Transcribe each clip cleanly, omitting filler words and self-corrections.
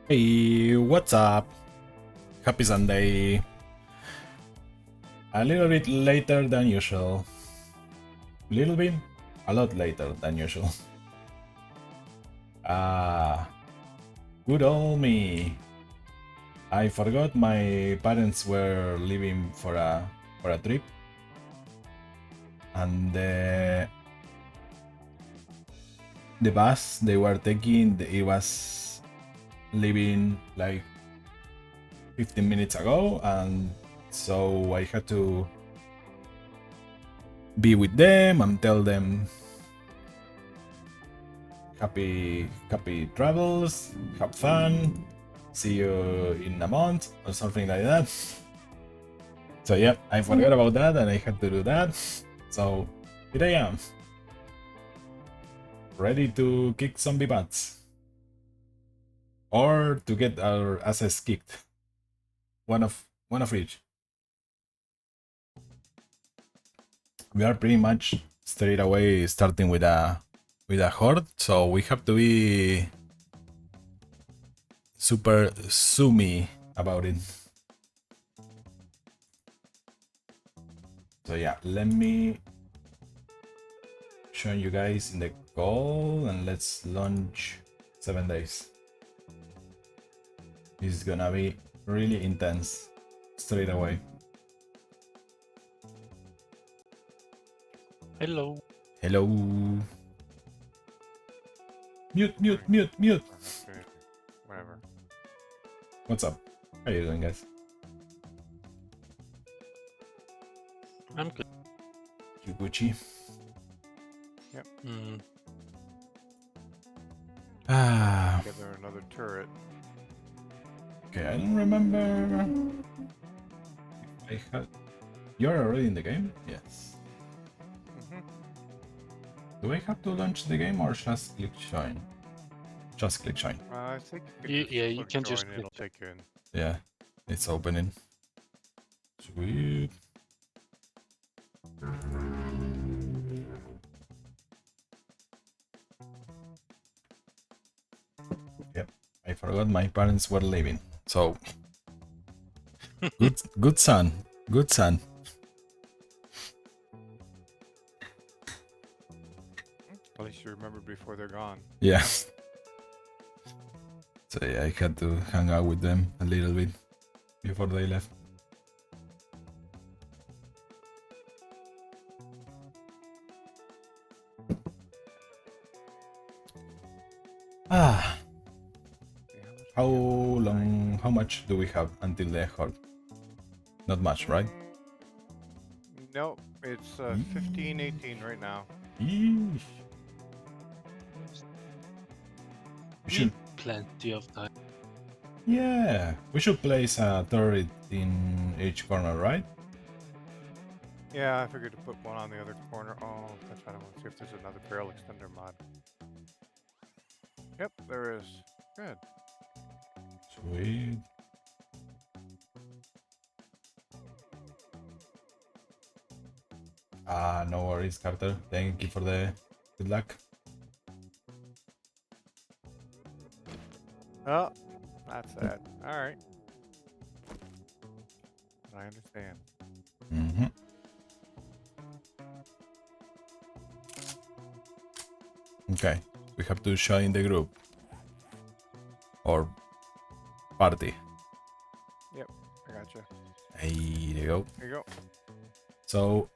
Hey, what's up? Happy Sunday. A little bit later than usual. Little bit? A lot later than usual. Ah, good old me. I forgot my parents were leaving for a trip. And the bus they were taking, it was leaving like 15 minutes ago, and so I had to be with them and tell them happy travels, have fun, see you in a month or something like that. So yeah, I forgot about that and I had to do that. So here I am, ready to kick zombie butts or to get our asses kicked. One of each. We are pretty much straight away starting with a horde, so we have to be super zoomy about it. So yeah, let me show you guys in the call and let's launch 7 days. This is gonna be really intense straight away. Hello. Hello. Mute. Okay, whatever. What's up? How are you doing, guys? I'm good. You Gucci? Yep. Ah. Together another turret. Okay, I don't remember. I had. You're already in the game? Yes. Do I have to launch the game or just click join? Just click join. I think You can join, just click it'll take you in. Yeah, it's opening. Sweet. Yep, I forgot my parents were leaving. So good son. Good son. At least you remember before they're gone. Yeah. So yeah, I had to hang out with them a little bit before they left. Ah. How much do we have until the horde? Not much, right? Nope, it's 15, 18 right now. Eesh. We should, plenty of time. yeah, we should place a turret in each corner, right? Yeah, I figured to put one on the other corner. Oh, that's right. I want to see if there's another barrel extender mod. Yep, there is. Good. Sweet. Ah, no worries, Carter. Thank you for the good luck. Oh, that's sad. All right. I understand. Mm-hmm. Okay, we have to join the group or party. Yep, I gotcha. There you go. Here you go. So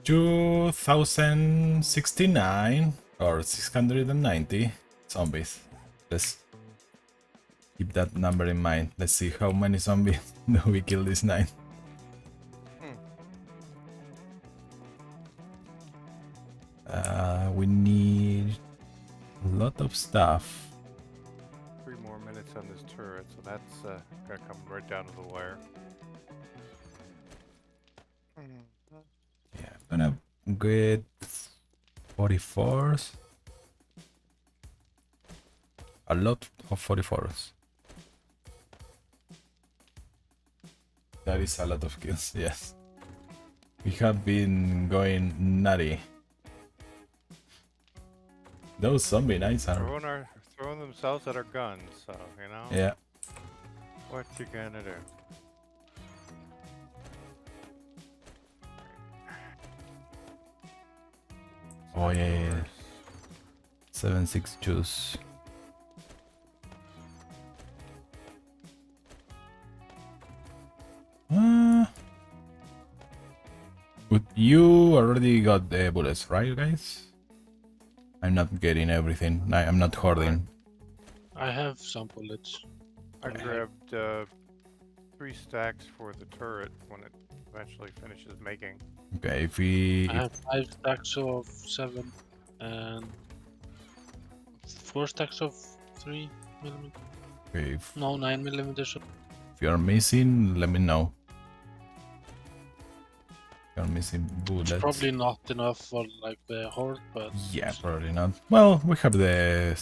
2069 or 690 zombies. Let's keep that number in mind. Let's see how many zombies do we kill this night. We need a lot of stuff. 3 more minutes on this turret, so that's gonna come right down to the wire. Yeah, I'm gonna get 44s. A lot of 44s. That is a lot of kills, yes. We have been going nutty. Those zombie knights are. Throwing themselves at our guns, so you know. Yeah. What you gonna do? Oh yeah, yeah, yeah. Yours. 7-6 juice. But you already got the bullets, right, guys? I'm not getting everything. I'm not hoarding. I have some bullets. I Okay. grabbed 3 stacks for the turret when it eventually finishes making. Okay, if we. I have 5 stacks of 7 and 4 stacks of 3mm. Okay, if No, 9mm. you're missing, let me know. You're missing bullets. It's probably not enough for like the horde, but Yeah, probably not. Well, we have the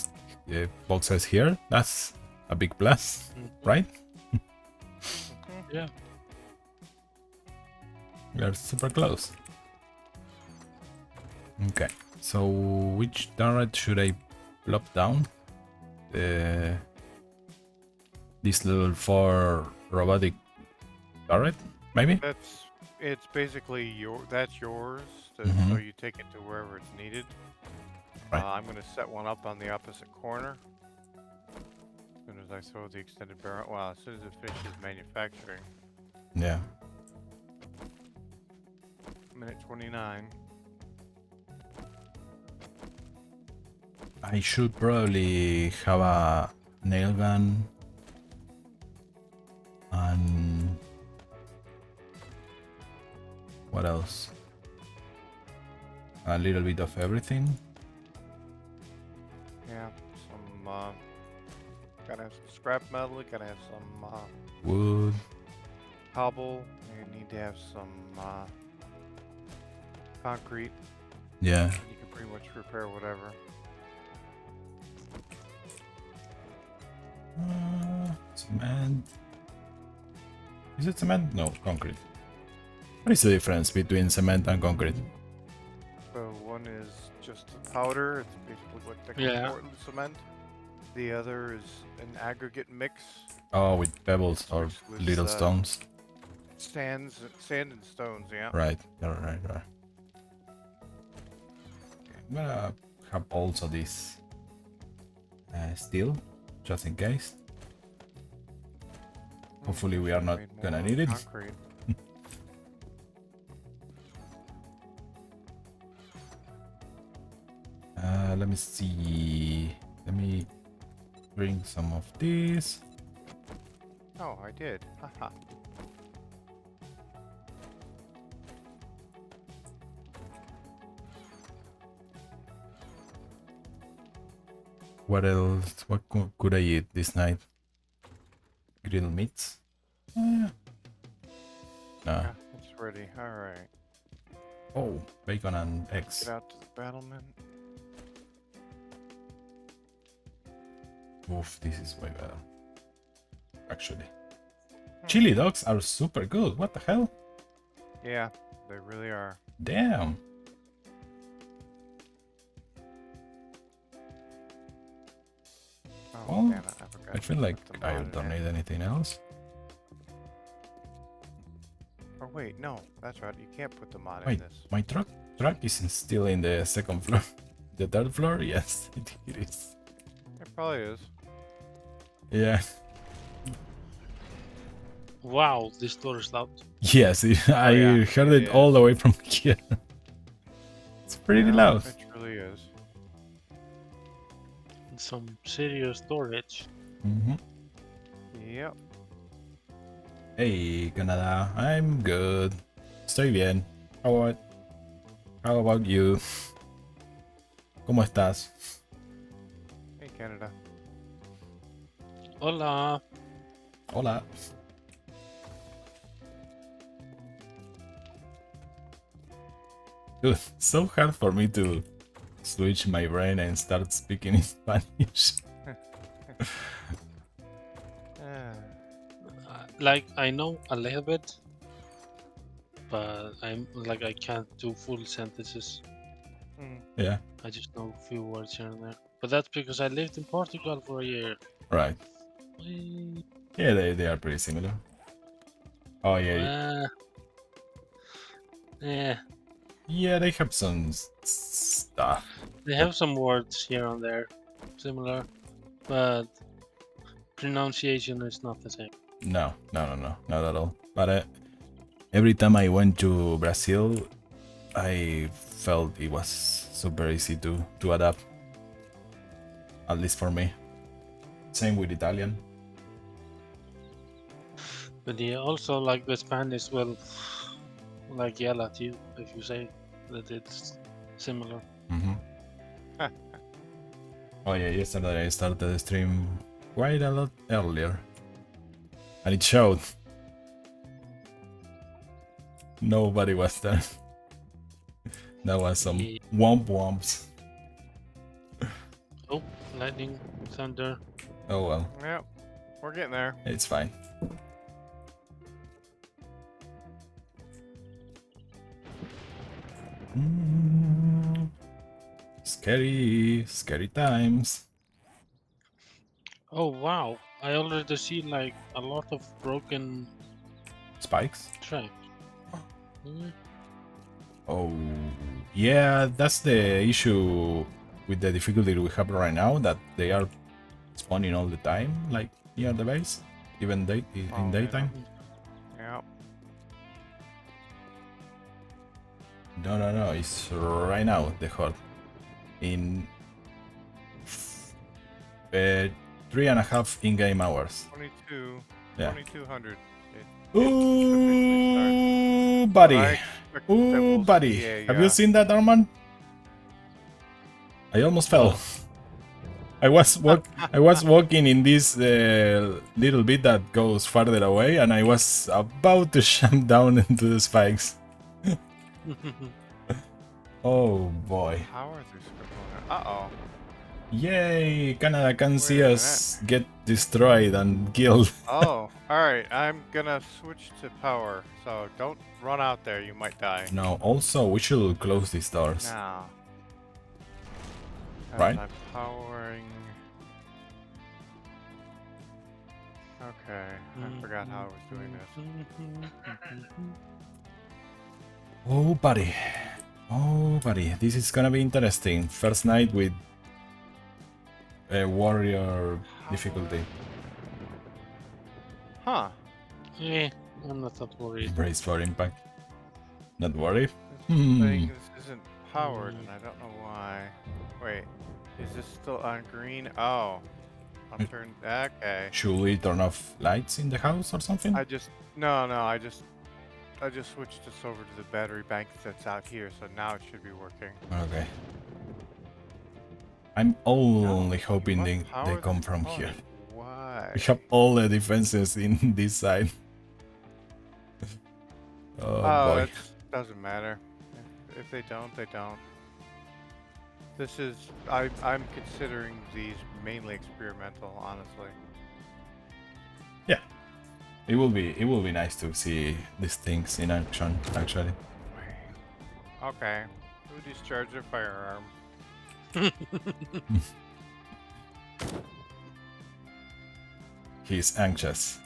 boxes here. That's a big plus, Mhm. right? Yeah. We are super close. Okay, so which turret should I plop down? This level 4 robotic turret, maybe? It's basically that's yours, so Mhm. you take it to wherever it's needed. Right. I'm gonna set one up on the opposite corner. As soon as I throw the extended barrel, well, as soon as it finishes manufacturing. Yeah. Minute 29. I should probably have a nail gun and what else? A little bit of everything. Yeah, some gotta have some scrap metal. Gotta have some Wood. cobble. You need to have some concrete. Yeah. You can pretty much repair whatever. Cement. Is it cement? No, concrete. What is the difference between cement and concrete? So one is just the powder. It's basically what they Yeah. Portland cement. The other is an aggregate mix. Oh, with pebbles or Mixed with, little stones. sand and stones. Yeah. Right. Right. Okay, I'm gonna have also this steel, just in case. Hopefully we are not Made more gonna need it. concrete. Let me see. Let me bring some of these. Oh, I did. Haha. What else? What could I eat this night? Grilled meats? Nah. Yeah, it's ready. All right. Oh, bacon and eggs. Get out to the battlement. Oof, this is way better. Actually. Chili dogs are super good. What the hell? Yeah, they really are. Damn. Oh, Well, damn it, I forgot I to feel like put the I mod in don't there. need anything else. Oh wait, no, that's right. You can't put the mod Wait, in this. my truck is still in the second floor. The third floor? Yes, it is. It probably is. Yeah. wow, this door is loud. Yes, I yeah, heard it it all is. the way from here. It's pretty Yeah, loud. It really is. Some serious storage. Mhm. Yep. Hey, Canada, I'm good. Estoy bien. How about you? ¿Cómo estás? Hey, Canada. Hola. Hola. Dude, it's so hard for me to switch my brain and start speaking in Spanish. Like I know a little bit, but I'm like I can't do full sentences. Mm. Yeah, I just know a few words here and there. But that's because I lived in Portugal for a year. right. Whee! Yeah, they are pretty similar. Oh yeah, Yeah, yeah, they have some stuff. they have some words here and there similar, but pronunciation is not the same. No, not at all. But every time I went to Brazil, I felt it was super easy to adapt. At least for me. Same with Italian. But yeah, also like the Spanish will like yell at you if you say that it's similar. Oh yeah, yesterday I started the stream quite a lot earlier. And it showed. Nobody was there. That was some Yeah. womps. Oh, lightning, thunder. Oh well, Yep. We're getting there. it's fine. Scary times. Oh wow, I already see like a lot of broken Spikes? tracks. Mm. Oh, yeah, that's the issue with the difficulty we have right now, that they are spawning all the time, like near the base, even in Oh, daytime. Yep. No, it's right now, the horde. In 3.5 in-game hours. 22. Yeah. 2200. Ooh, buddy. Ooh, buddy. Have you seen that, Armand? I almost fell. I was walking in this little bit that goes farther away, and I was about to jump down into the spikes. Oh boy! How are these components? Uh-oh. Yay! Canada can see Wait a us get destroyed and killed. Oh, alright. I'm gonna switch to power. So don't run out there. You might die. No. Also, we should close these doors. Now. As Right. I'm powering. Okay. I forgot how I was doing this. Oh, buddy. Oh, buddy. This is gonna be interesting. First night with a warrior difficulty. Huh. Yeah, I'm not that worried. Brace for impact. Not worried. This Hmm. thing isn't powered, and I don't know why. Wait. Is this still on green? Oh. I'll turn. Okay. Should we turn off lights in the house or something? I just. No, I just switched this over to the battery bank that's out here, so now it should be working. Okay. I'm only No, hoping you they must power come this from here. component. Why? We have all the defenses in this side. Oh boy. It doesn't matter. If they don't, they don't. This is. I'm considering these mainly experimental, honestly. It will be nice to see these things in action, actually. Okay. Who discharged their firearm? He's anxious.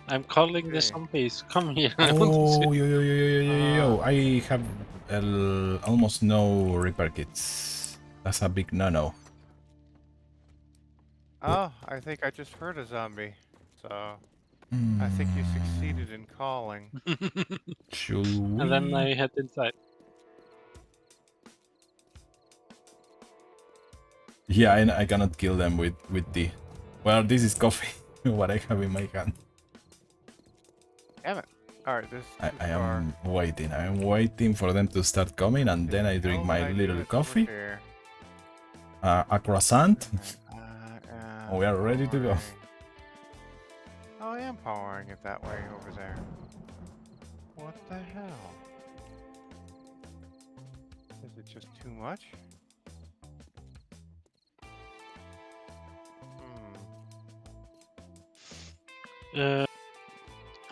I'm calling the Okay. zombies. Come here. I want to Oh, see- yo. I have almost no repair kits. That's a big no-no. Oh, I think I just heard a zombie. So I think you succeeded in calling. Should we? And then I head inside. Yeah, I cannot kill them with the. Well, this is coffee. What I have in my hand. Damn it! All right, this. Is I too far. am waiting. I am waiting for them to start coming, and then I drink No, my I do little this over coffee, here. a croissant. We are ready to go. powering. Oh, I am powering it that way over there. What the hell? Is it just too much?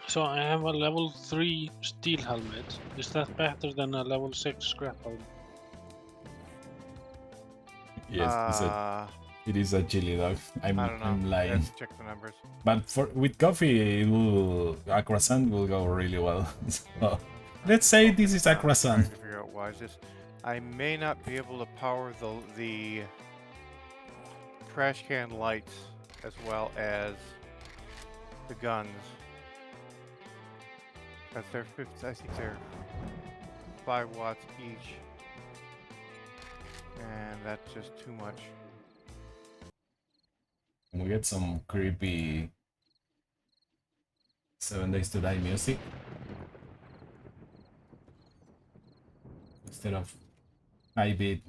So I have a level 3 steel helmet. Is that better than a level 6 scrap helmet? Yes, it is a chili dog. I don't know. I'm I lying. have to check the numbers. But with coffee, a croissant will go really well. So, let's say this is a I'm trying croissant. to figure out why is this. I may not be able to power the trash can lights as well as the guns. Because they're 50, I think they're 5 watts each. And that's just too much. We get some creepy 7 Days to Die music instead of high beat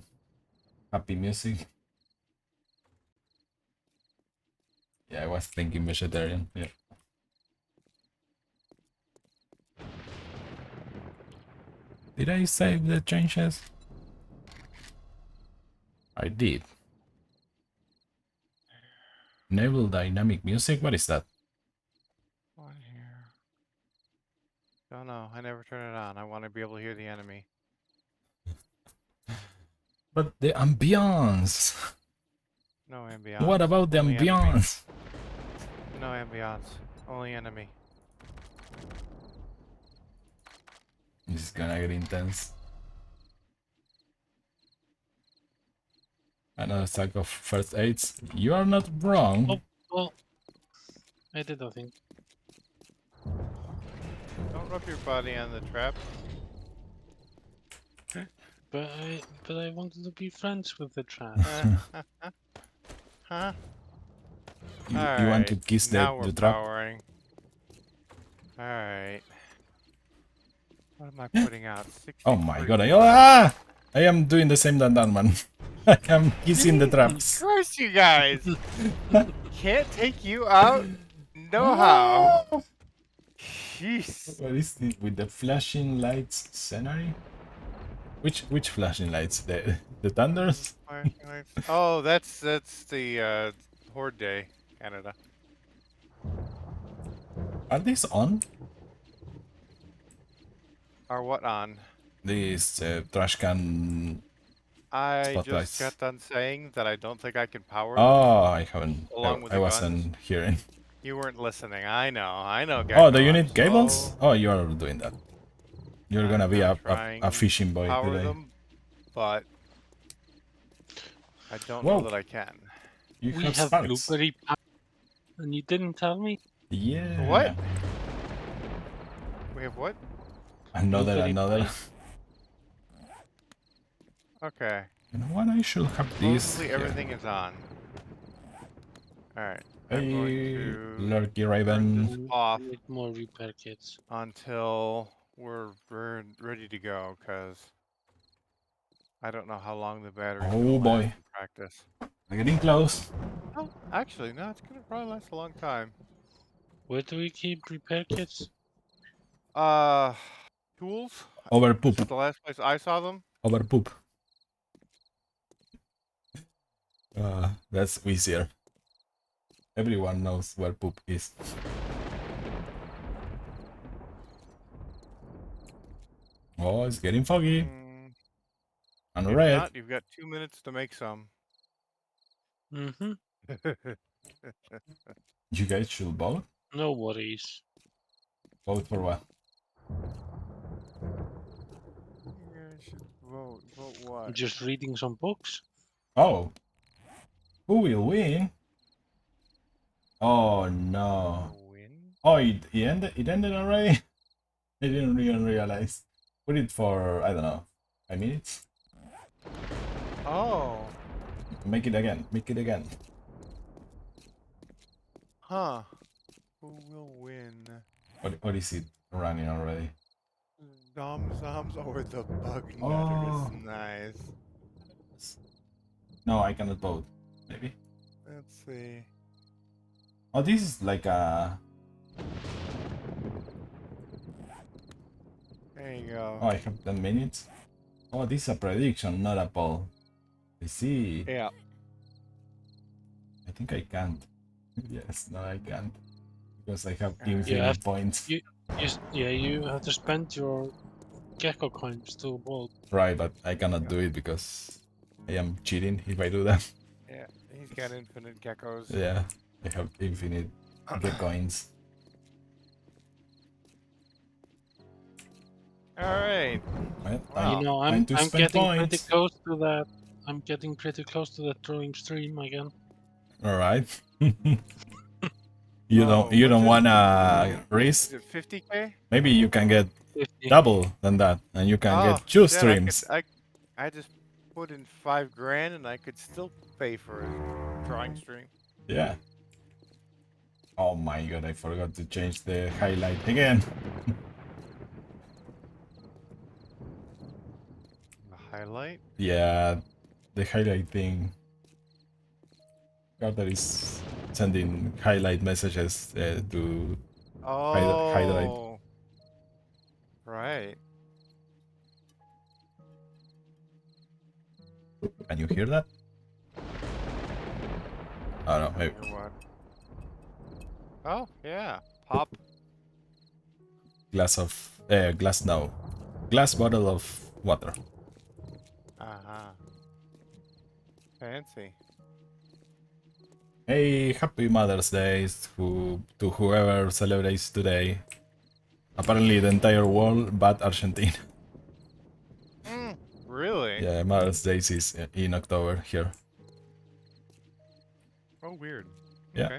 happy music. Yeah, I was thinking vegetarian. Yeah. Did I save the changes? I did. Enable dynamic music? What is that? What here? Don't know. I never turn it on. I want to be able to hear the enemy. But the ambiance! No ambiance. What about the Only enemy. ambiance? No ambiance. Only enemy. This is gonna get intense. Another stack of first aids. You are not wrong. Oh, well, I did nothing. Don't rub your body on the trap. But I wanted to be friends with the trap. Huh? You want to kiss now we're the trap? powering. Alright. What am I putting out? Oh my 63. god, I am doing the same than that man. I am kissing the traps. Christ, you guys! Can't take you out? No how. Jeez. What is this with the flashing lights scenery? Which flashing lights? The thunders? Oh, that's the Horde Day, Canada. Are these on? Are what on? These trash can. I Spotlights. just got done saying that I don't think I can power them. Oh, I haven't. Along with I the wasn't hearing. You weren't listening. I know. Oh, do Gecko, you I'm need cables? slow. Oh, you are doing that. You're gonna be I'm a trying fishing to boy power today. them, but I don't Whoa. know that I can. You We have have sparks. blueberry pie, and you didn't tell me. Yeah. What? We have what? Another. Blueberry Okay. You know what? I should have this. Mostly here. everything is on. Alright. I'm Hey, going to Lurky turn Raven. this off Need more repair kits. until we're ready to go, because I don't know how long the battery Oh boy. practice. I'm getting close. Oh, actually, no, it's gonna probably last a long time. Where do we keep repair kits? Tools? Over This poop. is the last place I saw them. Over poop. That's easier. Everyone knows where poop is. Oh, it's getting foggy. And If red. not, you've got 2 minutes to make some. Mm-hmm. You guys should vote. No worries. Vote for what? You guys should vote. Vote what? Just reading some books. Oh. Who will win? Oh no. Win? Oh, it ended. It ended already. I didn't even realize. Put it for, I don't know, 5 minutes. Oh. Make it again. Make it again. Huh. Who will win? What is it running already? Zoms over the bug nutter Oh. is nice. No, I cannot vote. Maybe. Let's see. Oh, this is like a. There you go. Oh, I have 10 minutes. Oh, this is a prediction, not a poll. I see. Yeah. I think I can't. Yes, no, I can't. Because I have You infinite have- points. You have to spend your gecko coins to vote. Right, but I cannot do it because I am cheating if I do that. Yeah, he's got infinite geckos. Yeah, I have infinite get coins. All right. Well, Wow. You know, time I'm to I'm spend getting pretty points. close to that. I'm getting pretty close to that drawing stream again. All right. Oh, you what's don't it? wanna risk. Is it 50K? Maybe you can get 50. double than that, and you can Oh, get two shit, streams. I just put in 5 grand and I could still pay for a drawing stream. Yeah. Oh my god, I forgot to change the highlight again. The highlight? Yeah, the highlight thing. Carter is sending highlight messages to highlight. Oh. Right. Can you hear that? Oh no, maybe. Or what? Oh, yeah. Pop. Glass bottle of water. Uh-huh. Fancy. Hey, happy Mother's Day to whoever celebrates today. Apparently the entire world but Argentina. Really? Yeah, Mother's Day is in October here. Oh, weird. Yeah. Okay.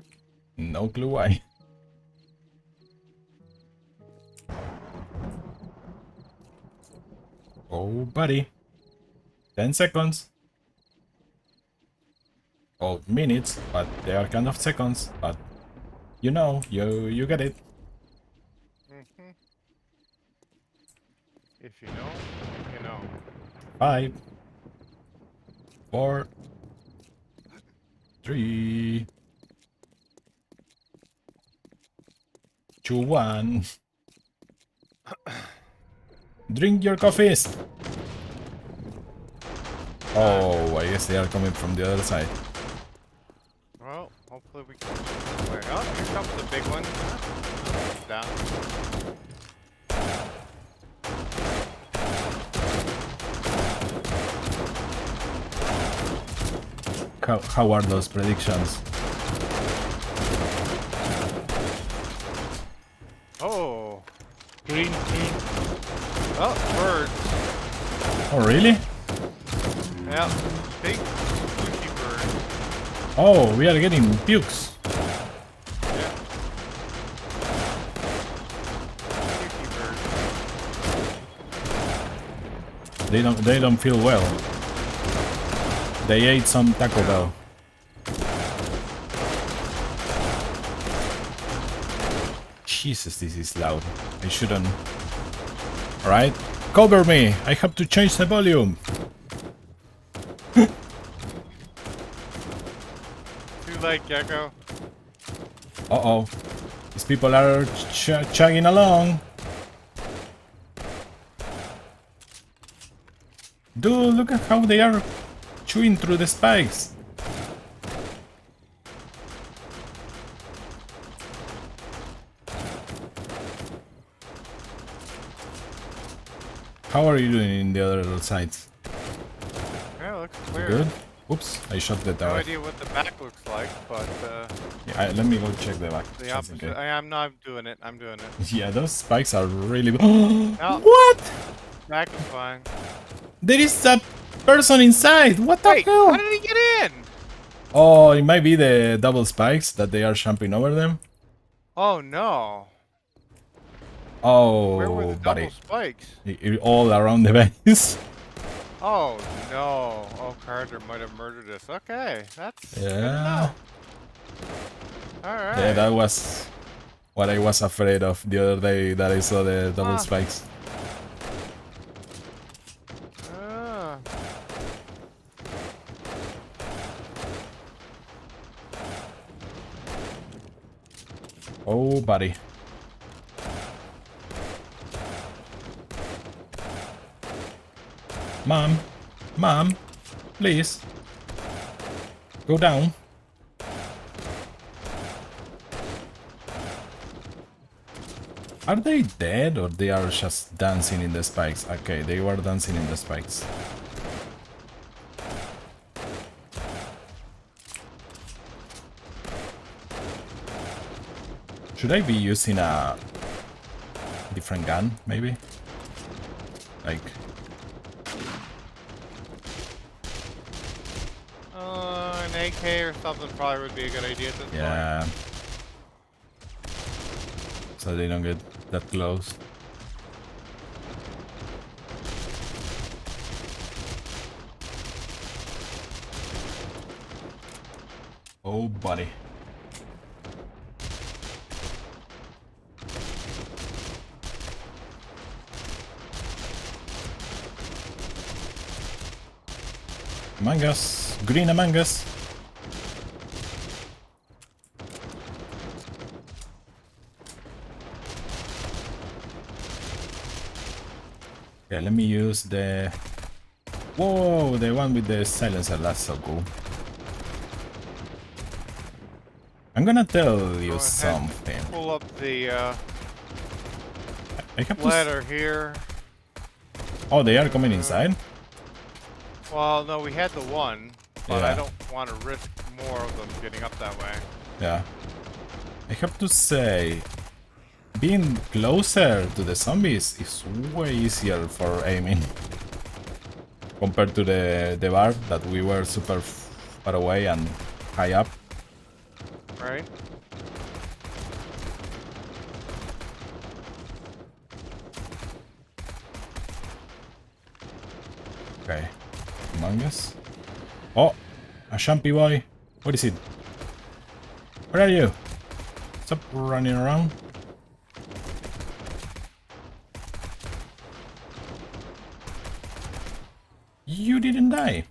No clue why. Oh, buddy. 10 seconds. Oh, minutes, but they are kind of seconds, but you know, you get it. Mm-hmm. If you know, you know. 5, 4, 3, 2, 1. Drink your coffees. Oh, I guess they are coming from the other side. Well, hopefully we can. Wait, oh, here comes the big one. Down. How are those predictions? Oh. Green. Oh, birds. Oh, really? Yeah. Big squishy bird. Oh, we are getting pukes. Yeah. Squishy bird. They don't feel well. They ate some Taco Bell. Jesus, this is loud. I shouldn't. Alright, cover me. I have to change the volume. Too late, Gecko. Uh-oh. These people are chugging along. Dude, look at how they are chewing through the spikes. How are you doing in the other sides? Yeah, looks clear. Good? Oops, I shot the No tower. idea what the back looks like, but Yeah, let me go check the back. the just in opposite. case. I'm not doing it. I'm doing it. Yeah, those spikes are really. No. What? Back is fine. There is a person inside. What the Wait, hell? how did he get in? Oh, it might be the double spikes that they are jumping over them. Oh no. Oh, Where were the buddy. double spikes? All around the base. Oh no. Oh, Carter might have murdered us. Okay, that's good to Yeah. know. All right. Yeah, that was what I was afraid of the other day that I saw the double Ah. spikes. Ah. Oh, buddy. Mom, please. Go down. Are they dead or they are just dancing in the spikes? Okay, they were dancing in the spikes. Should I be using a different gun, maybe? Like, An AK or something probably would be a good idea at this yeah. So they don't get that close. Oh, buddy. Among Us, green Among Us. Okay, let me use the... Whoa, the one with the silencer, that's so cool. I'm gonna tell you ahead. something. Pull up the I have to... ladder here. Oh, they are coming inside? Well, no, we had the one, but Yeah. I don't want to risk more of them getting up that way. Yeah. I have to say, being closer to the zombies is way easier for aiming. Compared to the bar that we were super far away and high up. Right? Okay. Among Us. Oh! A Shampy boy. What is it? Where are you? Stop running around. You didn't die.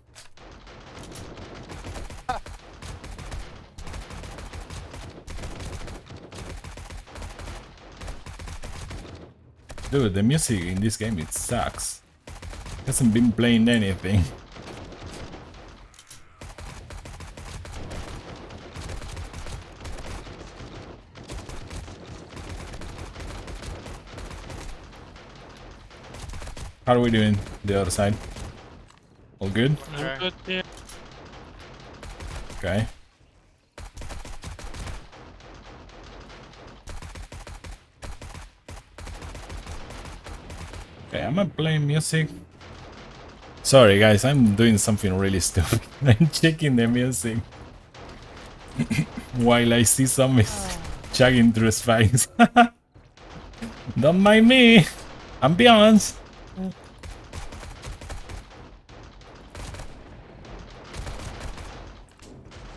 Dude, the music in this game, it sucks. Hasn't been playing anything. How are we doing the other side? All good? Okay. I'm good, yeah. Okay. Okay, am I playing music? Sorry guys, I'm doing something really stupid. I'm checking the music while I see zombies chugging through spikes. Don't mind me. Ambiance.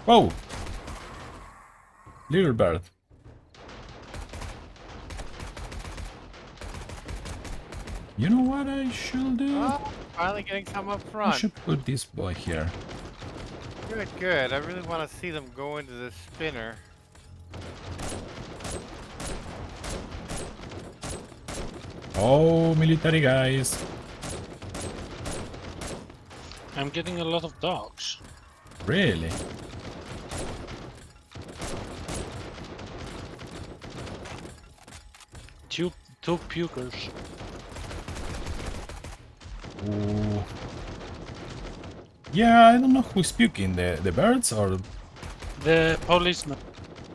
Whoa. Little bird. You know what I should do? Oh, finally getting some up I front. should put this boy here. Good, good. I really want to see them go into the spinner. Oh, military guys. I'm getting a lot of dogs. Really? Two pukers. Ooh. Yeah, I don't know who's puking, the birds or... The policeman.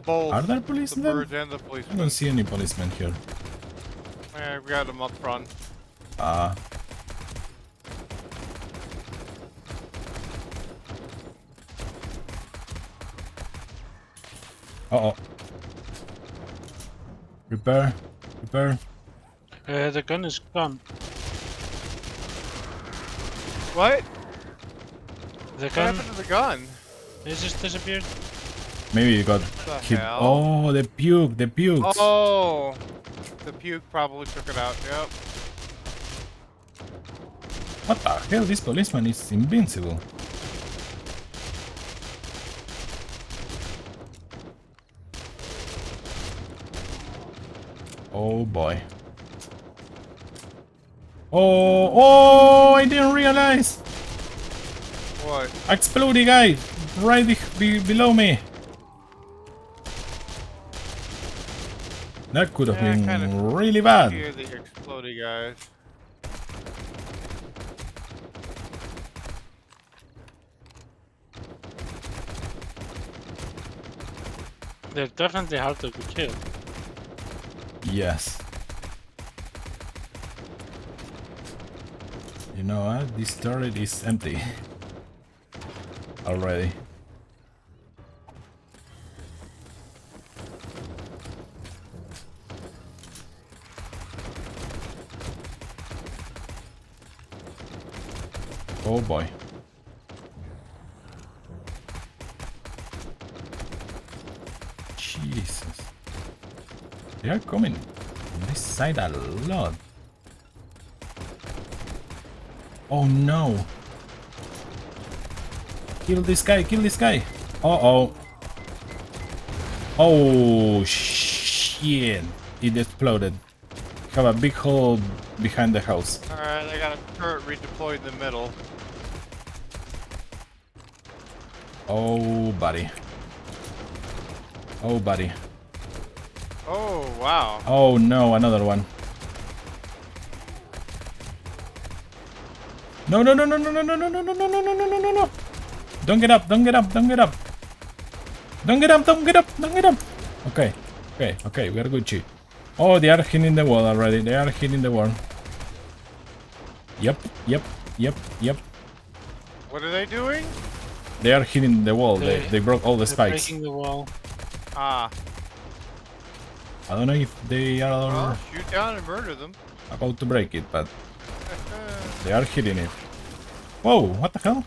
Both Are there the policemen? birds and the I policemen. don't see any policemen here. Yeah, we got them up front. Ah. Uh-oh. Repair. Repair. The gun is gone. What? The What gun happened to the gun? it just disappeared. Maybe you got The hit. hell? Oh, the puke, the pukes. Oh, the puke probably took it out. Yep. What the hell? This policeman is invincible. Oh boy. Oh, oh, I didn't realize. What? Explodey guy right below me. That could have Yeah, I been kinda really bad. Here, the exploding guys. They're definitely hard to kill. Yes. You know what? This turret is empty. Already. Oh boy. Jesus. They are coming on this side a lot. Oh no. Kill this guy, kill this guy. Uh-oh. Oh shit. It exploded. Have a big hole behind the house. Alright, I got a turret redeployed in the middle. Oh buddy. Oh buddy. Oh, wow. Oh no, another one. No no no no no no no no no no no no no no no no. Don't get up, don't get up, don't get up. Don't get up, don't get up, don't get up. Okay, okay, okay, we are Gucci. Oh, they are hitting the wall already. They are hitting the wall. Yep, yep, yep, yep. What are they doing? They are hitting the wall. They broke all the They're spikes. breaking the wall. Ah. I don't know if they are Well, shoot down and murder them. about to break it, but they are hitting it. Whoa, what the hell?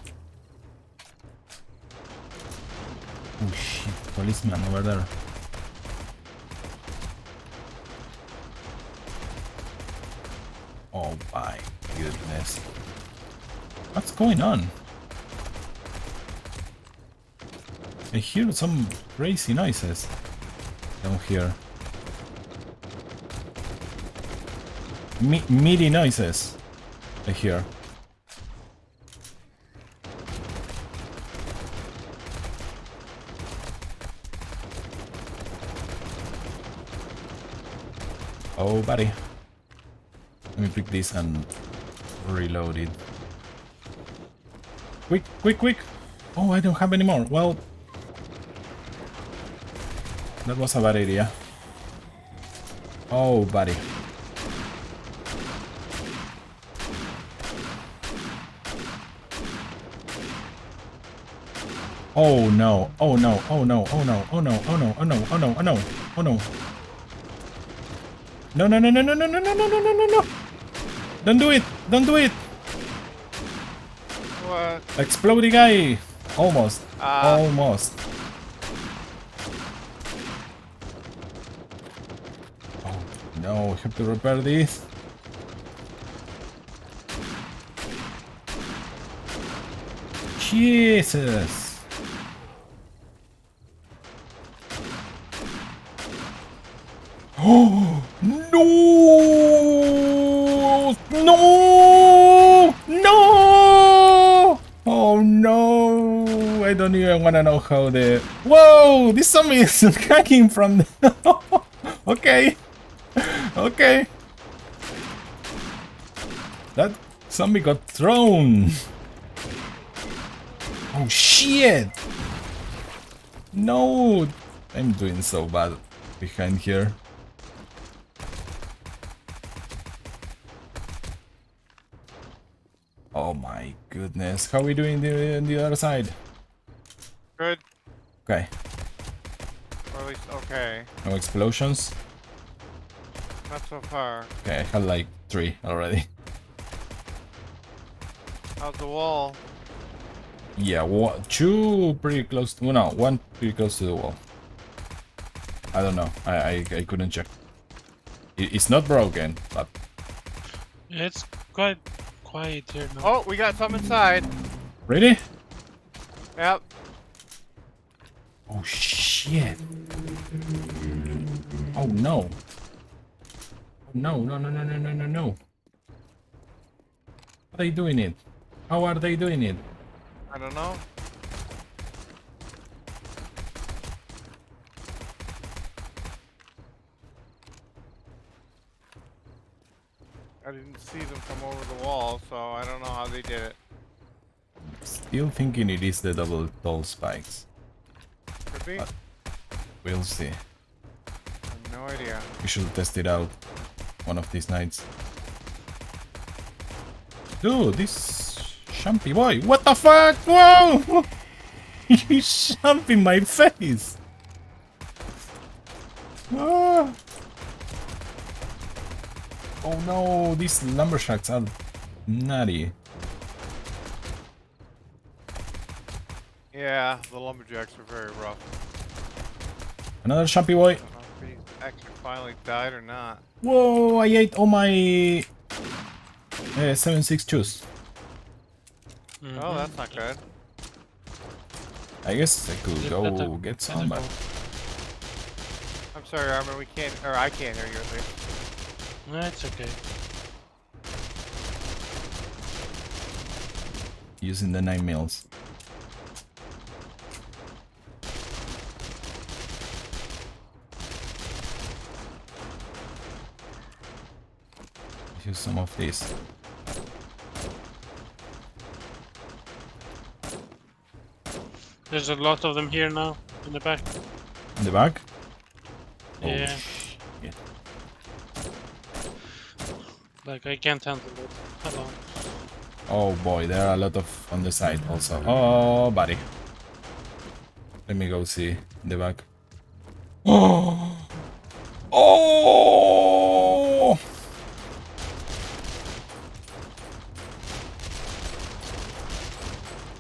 Oh shit, policeman over there. Oh my goodness. What's going on? I hear some crazy noises down here. MIDI noises I hear. Oh, buddy. Let me pick this and reload it. Quick, quick, quick! Oh, I don't have any more. Well, that was a bad idea. Oh, buddy. Oh no, oh no, oh no, oh no, oh no, oh no, oh no, oh no, oh no, oh no. No, no, no, no, no, no, no, no, no, no, no, no, no. Don't do it, don't do it. What? Exploding guy. Almost, Ah. almost. Oh no, I have to repair this. Jesus. Oh no! No! No! Oh no! I don't even wanna know how the. Whoa! This zombie is hacking from the. Okay. Okay. That zombie got thrown. Oh shit! No! I'm doing so bad behind here. Oh my goodness, how are we doing on the other side? Good. Okay, Or at least okay. no explosions. Not so far. Okay, I had like 3 already. How's the wall? Yeah, 2 pretty close to, well, no, 1 pretty close to the wall. I don't know, I couldn't check. It's not broken, but... It's quite quiet here now. Oh, we got some inside. Really? Yep. Oh shit. Oh no. No, no, no, no, no, no, no, no. How are they doing it? How are they doing it? I don't know. I didn't see them come over the wall, so I don't know how they did it. Still thinking it is the double tall spikes. Could be. We'll see. No idea. We should test it out one of these nights. Dude, this Shampy boy, what the fuck? Whoa! You jump in my face! Ah. Oh no, these lumberjacks are nutty. Yeah, the lumberjacks are very rough. Another Shampy boy. I don't know if he actually finally died or not. Whoa, I ate all my 7.62s. Oh, that's not good. I guess I could go get some, but I'm sorry, Armor, we can't, or I can't hear you at least. No, it's okay. using the 9 mils. Use some of this. There's a lot of them here now, in the back. In the back? Yeah. Oh, shit. Like, I can't handle it alone. Oh boy, there are a lot of on the side also. Oh, buddy. Let me go see in the back. Oh! Oh!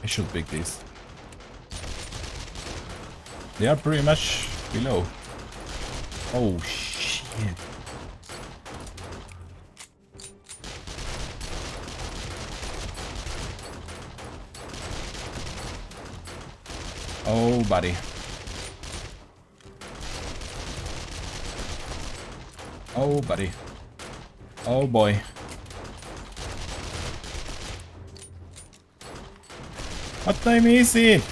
I should pick this. They are pretty much below. Oh shit. Oh buddy. Oh buddy. Oh boy. What time is it?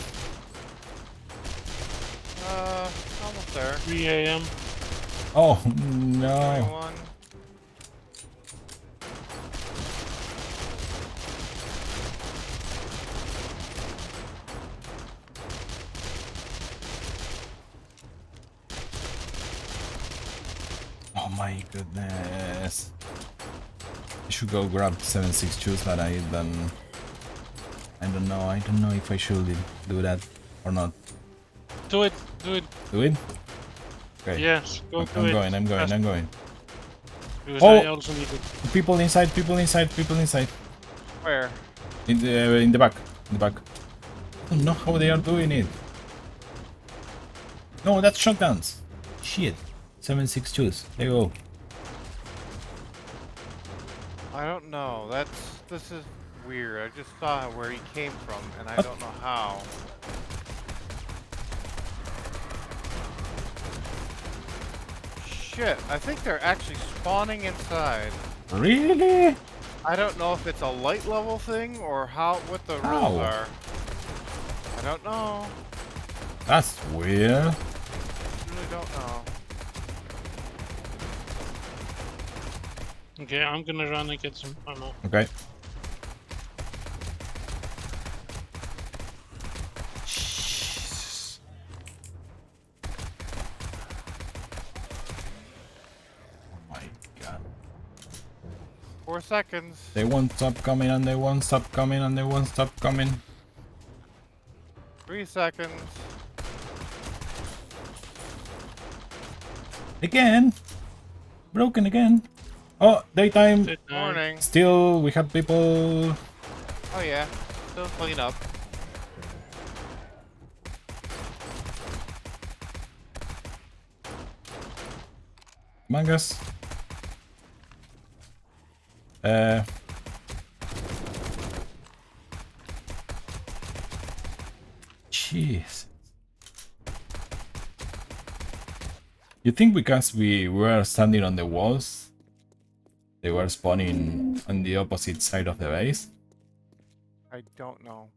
Almost there. 3 AM. Oh no. 21. Oh my goodness. I should go grab 7.62s, but I don't know. I don't know if I should do that or not. Do it, do it. Do it? Okay. Yes, go I'm do it. going, I'm going, Fast, I'm going. Because Oh! I also need it. People inside, people inside, people inside. Where? In the back. In the back. I don't know how they are doing it. No, that's shotguns. Shit. 7.62s. There you go. I don't know. This is weird. I just saw where he came from, and I What? don't know how. Shit, I think they're actually spawning inside. Really? I don't know if it's a light level thing or what the How? rules are. I don't know. That's weird. Really don't know. Okay, I'm gonna run and get some ammo. Okay. Oh my god. 4 seconds. They won't stop coming and they won't stop coming and they won't stop coming. 3 seconds. Again? Broken again? Oh, daytime. Good night. Morning. Still, we have people. Oh yeah. Still clean up. Among Us. Jeez. You think because we were standing on the walls, they were spawning on the opposite side of the base? I don't know.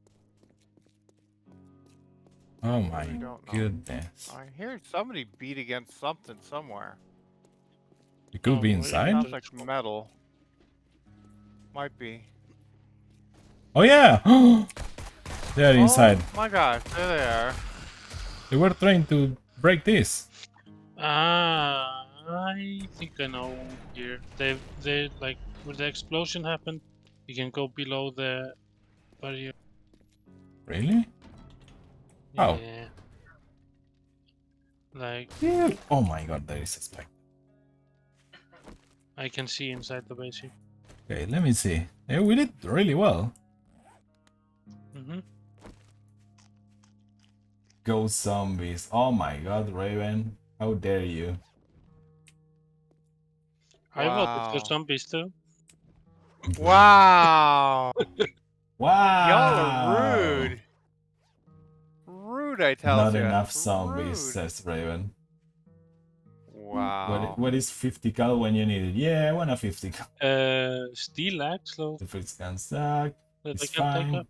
Oh my don't know. goodness. I hear somebody beat against something somewhere. It could be Oh, inside? Sounds like metal. Might be. Oh yeah! They are inside. Oh my gosh, there they are. They were trying to break this. Ah, I think I know here. They like where the explosion happened. You can go below the barrier. Really? Oh. Yeah. Like Dude. Oh my god, there is a spec. I can see inside the base here. Okay, let me see. Yeah, we did really well. Mm-hmm. Go zombies. Oh my god, Raven. How dare you? I voted for Wow. zombies too. Wow. Wow! Y'all are rude. Rude, I tell Not ya. enough zombies, Rude. says Raven. Wow. What is 50 cal when you need it? Yeah, I want a 50 cal. Steel axe though The first can suck. that I It's can take fine. up.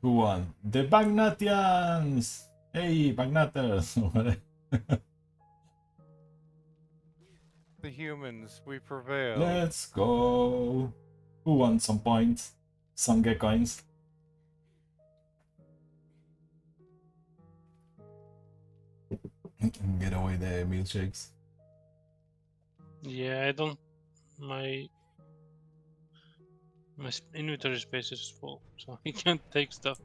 Who won? The Bagnatians! Hey, Bagnatters! The humans, we prevail. Let's go! Who won some points? Some get coins? Get away the milkshakes. Yeah, I don't. My inventory space is full, so I can't take stuff.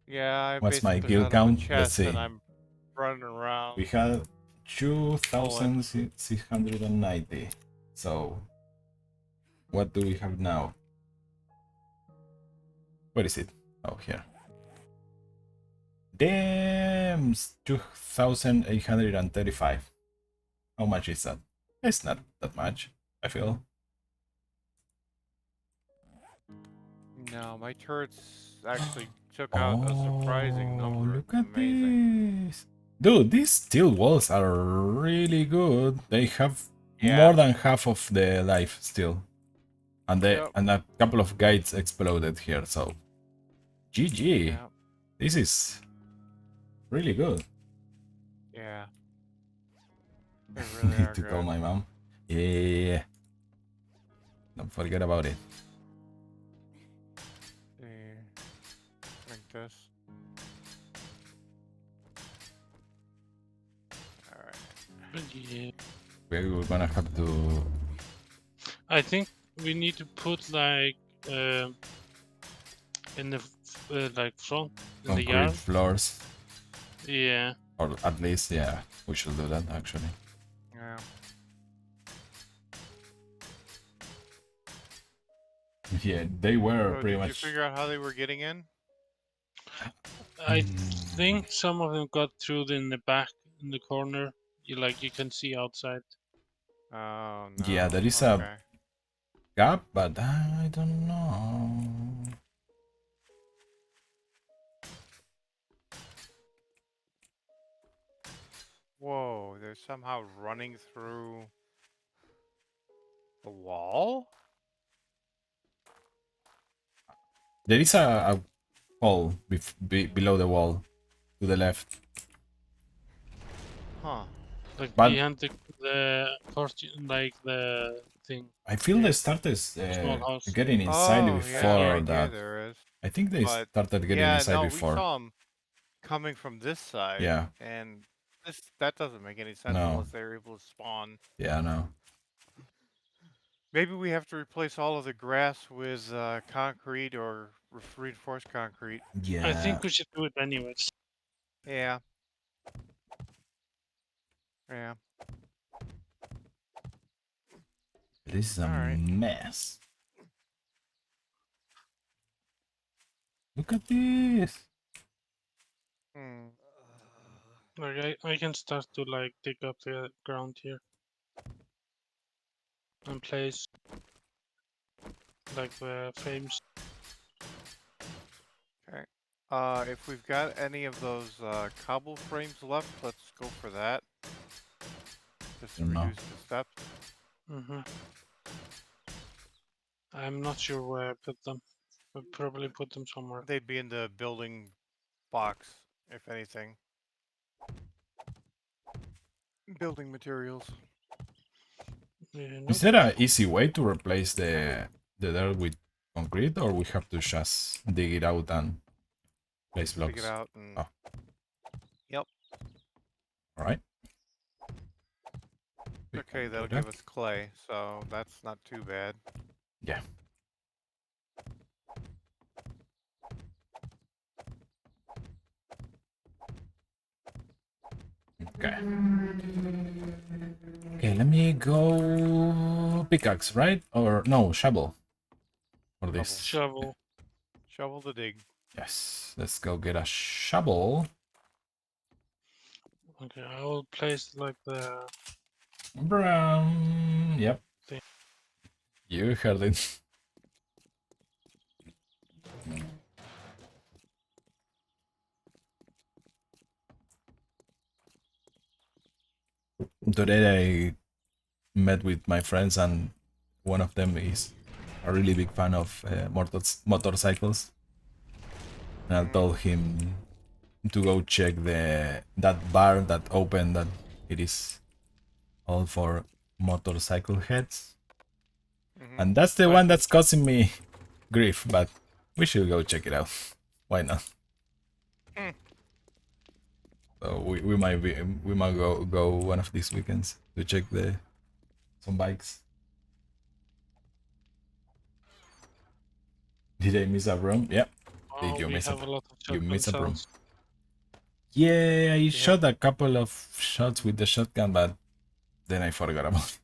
Yeah, I What's my basically kill got him a count? Let's chest see. and I'm running around. We had 2,690. So, what do we have now? Where is it? Oh, here. Damn! 2,835. How much is that? It's not that much, I feel. No, my turrets actually took out a surprising number. Look at Amazing. this. Dude, these steel walls are really good. They have Yeah. more than half of the life still. And Yep. and a couple of gates exploded here, so GG. Yeah. This is really good. Yeah. They really Need are to call good. my mom. Yeah. Don't forget about it. Yeah. Like this. Alright. But yeah, We're gonna have to I think we need to put like in the like front in the concrete yard. floors. Yeah. Or at least, yeah, we should do that actually. Yeah. Yeah, they were So pretty did you much. figure out how they were getting in? I think some of them got through in the back in the corner. You can see outside. Oh no. Yeah, there is Okay. a gap, but I don't know. Whoa, they're somehow running through the wall? There is a hole below the wall to the left. Huh. Like But- behind the costume, like the thing. I feel Yeah. they started Small house. getting inside Oh, before yeah, right that. here there is. I think they But started getting yeah, inside no, before. we saw them coming from this side. Yeah. And that doesn't make any sense No. unless they're able to spawn. Yeah, no. Maybe we have to replace all of the grass with concrete or reinforced concrete. Yeah. I think we should do it anyways. Yeah. Yeah. This is a Alright. mess. Look at this. Hmm. Like I can start to like dig up the ground here and place like the frames. If we've got any of those cobble frames left, let's go for that. Just to No. reduce the steps. I'm not sure where I put them. I'll probably put them somewhere. They'd be in the building box, if anything. Building materials. Yeah, Is there an easy way to replace the dirt with concrete, or we have to just dig it out and place blocks? Dig it out and. Oh. Yep. All right. We Okay, can do that'll that. give us clay, so that's not too bad. Yeah. Okay. Okay, let me go pickaxe, right? Or no, shovel. For this. Shovel. Shovel to dig. Yes. Let's go get a shovel. Okay, I will place like the Brown. Yep. thing. You heard it. Today I met with my friends and one of them is a really big fan of motorcycles. And I told him to go check that bar that opened that it is all for motorcycle heads. And that's the one that's causing me grief, but we should go check it out. Why not? So we might go one of these weekends to check some bikes. Did I miss a room? Yep. Oh, Did you we miss have it? a lot of You shotgun miss a room. sounds. Yeah, I shot a couple of shots with the shotgun, but then I forgot about it.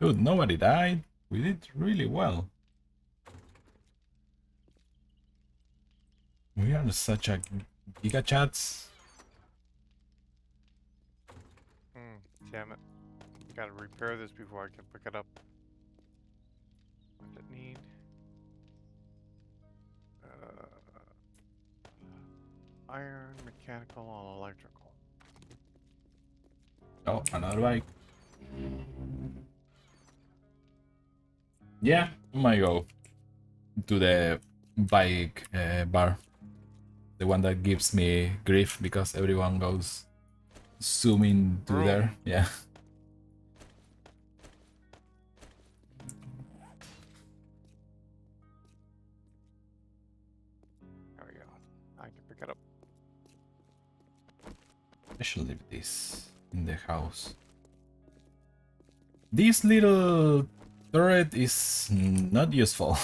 Dude, nobody died. We did really well. We are such a giga chats. Damn it. Gotta repair this before I can pick it up. What does it need? Iron, mechanical, and electrical. Oh, another bike. Yeah, we might go to the bike bar. The one that gives me grief because everyone goes zooming to there. Yeah. There we go. I can pick it up. I should leave this in the house. This little turret is not useful.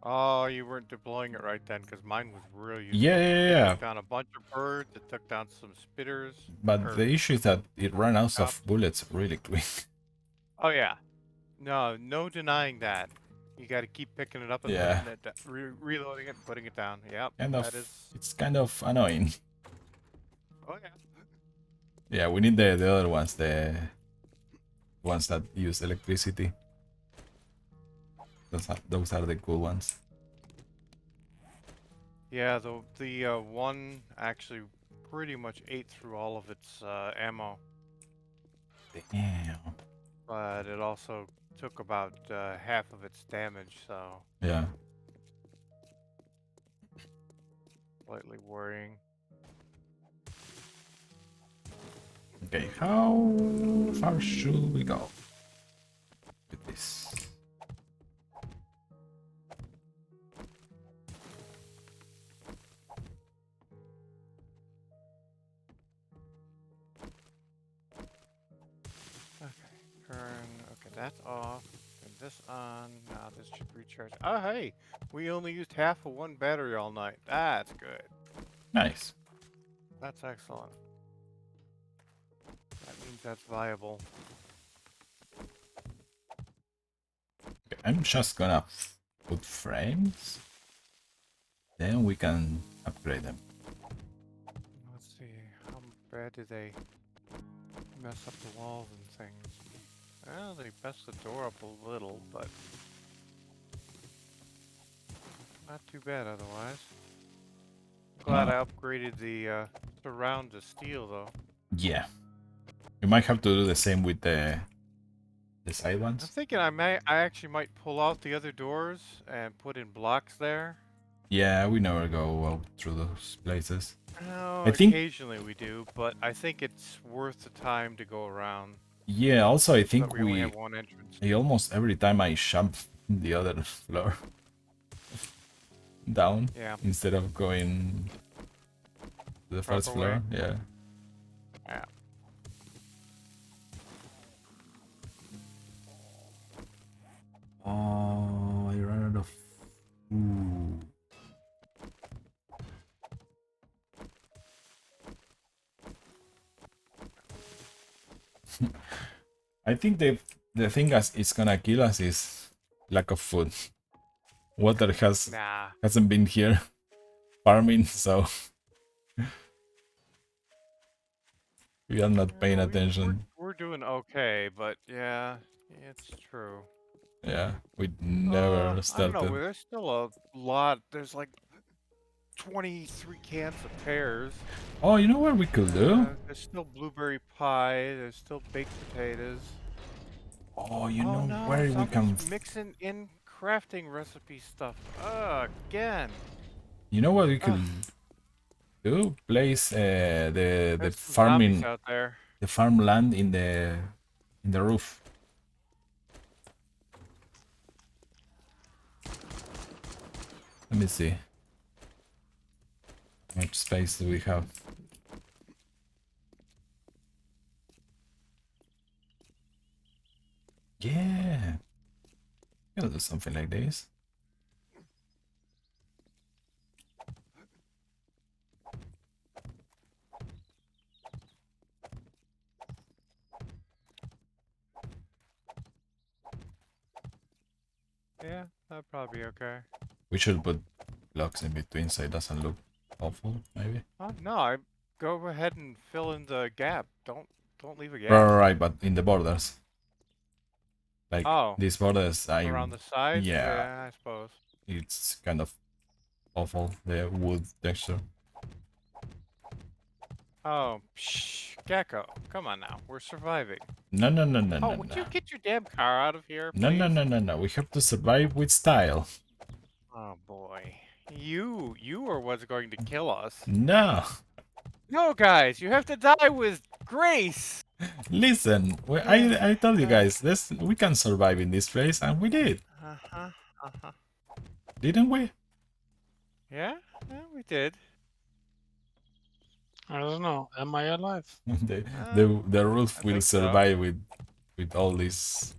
Oh, you weren't deploying it right then, because mine was real useful. Yeah. It took down a bunch of birds, it took down some spitters. But the issue is that it ran out of bullets really quick. Oh yeah. No denying that. You gotta keep picking it up and Yeah. putting it reloading it and putting it down. Yep. Kind of, that is... it's kind of annoying. Oh yeah. Yeah, we need the other ones, the ones that use electricity. Those are the cool ones. Yeah, the one actually pretty much ate through all of its ammo, Damn. but it also took about half of its damage, so Yeah. slightly worrying. Okay, how far should we go with this? Okay, that's off. And this on. Now this should recharge. Oh, hey! We only used half of one battery all night. That's good. Nice. That's excellent. That means that's viable. Okay, I'm just gonna put frames. Then we can upgrade them. Let's see. How bad do they mess up the walls and things? Well, they messed the door up a little, but not too bad otherwise. Glad I upgraded the surround to steel though. Yeah. We might have to do the same with the side I'm ones. thinking I actually might pull out the other doors and put in blocks there. Yeah, we never go out through those places. No, I think occasionally we do, but I think it's worth the time to go around. Yeah, also I think we only have one entrance. almost every time I jump the other floor. down Yeah. instead of going to the first Proper floor. way. Yeah. Yeah. Oh, I ran out of food. I think the thing as is gonna kill us is lack of food. Water Nah. hasn't been here farming, so we are not paying We're, attention. we're doing okay, but yeah, it's true. Yeah, we never I don't know. started. There's still a lot. There's like 23 cans of pears. Oh, you know what we could do? There's still blueberry pie. There's still baked potatoes. Oh, you Oh know no, where we somebody's can. mixing in crafting recipe stuff again. You know what we Ugh, could do? Place the there's some zombies farming, out there. the farmland in the roof. Let me see. How much space do we have? Yeah, I'll do something like this. Yeah, that'd probably be okay. We should put blocks in between so it doesn't look awful, maybe. Oh no, I go ahead and fill in the gap. Don't leave a Right, gap. right, but in the borders. Like Oh, these borders, around the sides. yeah, Yeah, I suppose. it's kind of awful, the wood texture. Oh, psh, Gecko, come on now. We're surviving. No, no, no, no, Oh, no, would no. you get your damn car out of here, No, no, please? no, no, no. We have to survive with style. Oh boy. You are what's going to kill us. No, No, guys, you have to die with grace. listen. I told you guys, we can survive in this place, and we did, Uh-huh. Uh-huh. didn't we? Yeah, yeah, we did. I don't know. Am I alive? the, Uh, the roof I will think so. survive with all this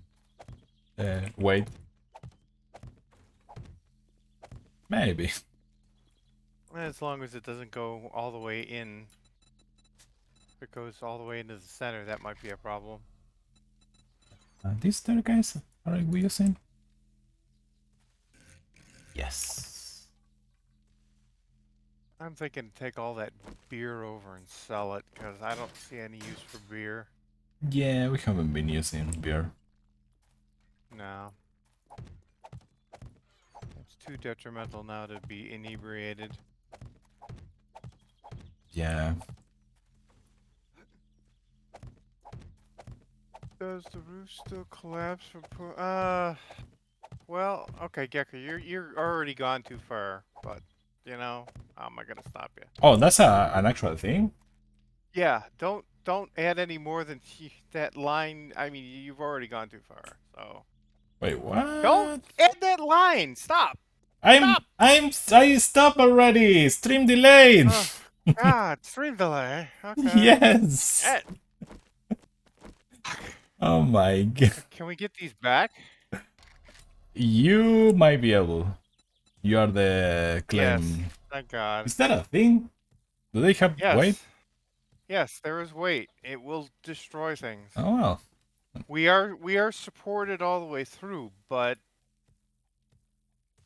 weight. Maybe. As long as it doesn't go all the way in. If it goes all the way into the center, that might be a problem. These staircase are we using? Yes. I'm thinking to take all that beer over and sell it, because I don't see any use for beer. Yeah, we haven't been using beer. No. It's too detrimental now to be inebriated. Yeah. Does the roof still collapse from well, okay, Gecko, you're already gone too far, but you know, how am I gonna stop you? Oh, that's an actual thing? Yeah, don't add any more than that line. I mean, you've already gone too far. So Wait, what? don't add that line. Stop. Stop. I stop already. Stream delayed. Oh, God, stream delay. Okay. Yes. Eh, Oh my god. Can we get these back? You might be able. You are the claim. Yes. Thank God. Is that a thing? Do they have Yes. weight? Yes, there is weight. It will destroy things. Oh well. We are supported all the way through, but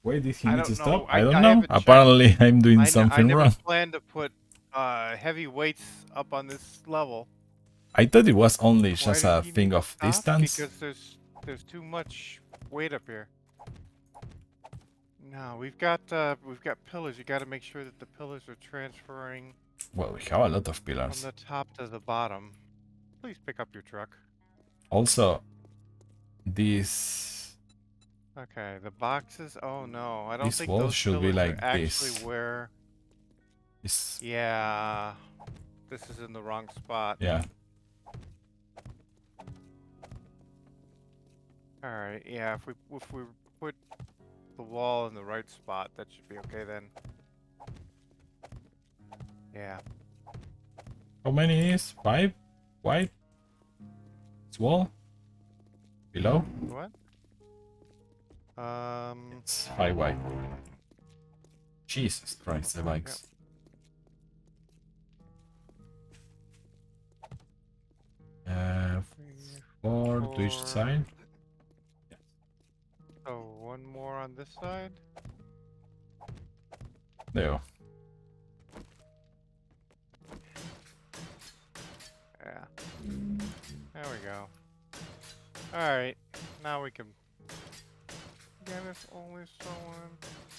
Wait, did he I need to don't stop? know. I don't I know. haven't checked. Apparently, I'm doing I something never wrong. planned to put heavy weights up on this level. I thought it was only Why just did a he thing need to of stop? distance. Because there's too much weight up here. No, we've got pillars. You got to make sure that the pillars are transferring Well, we have a lot of from pillars. the top to the bottom. Please pick up your truck. Also, this Okay, the boxes. Oh no, I don't This think wall those should be pillars like are actually this. where. is Yeah, this is in the wrong spot. yeah. All right. Yeah, if we put the wall in the right spot. That should be okay then. Yeah. How many is? 5? White? It's wall? Below? What? It's 5 white. Jesus Christ, the bikes. Uh, 4 to each 4. side. So one more on this side. There you go. Yeah. There we go. Alright. Now we can... Again, if only someone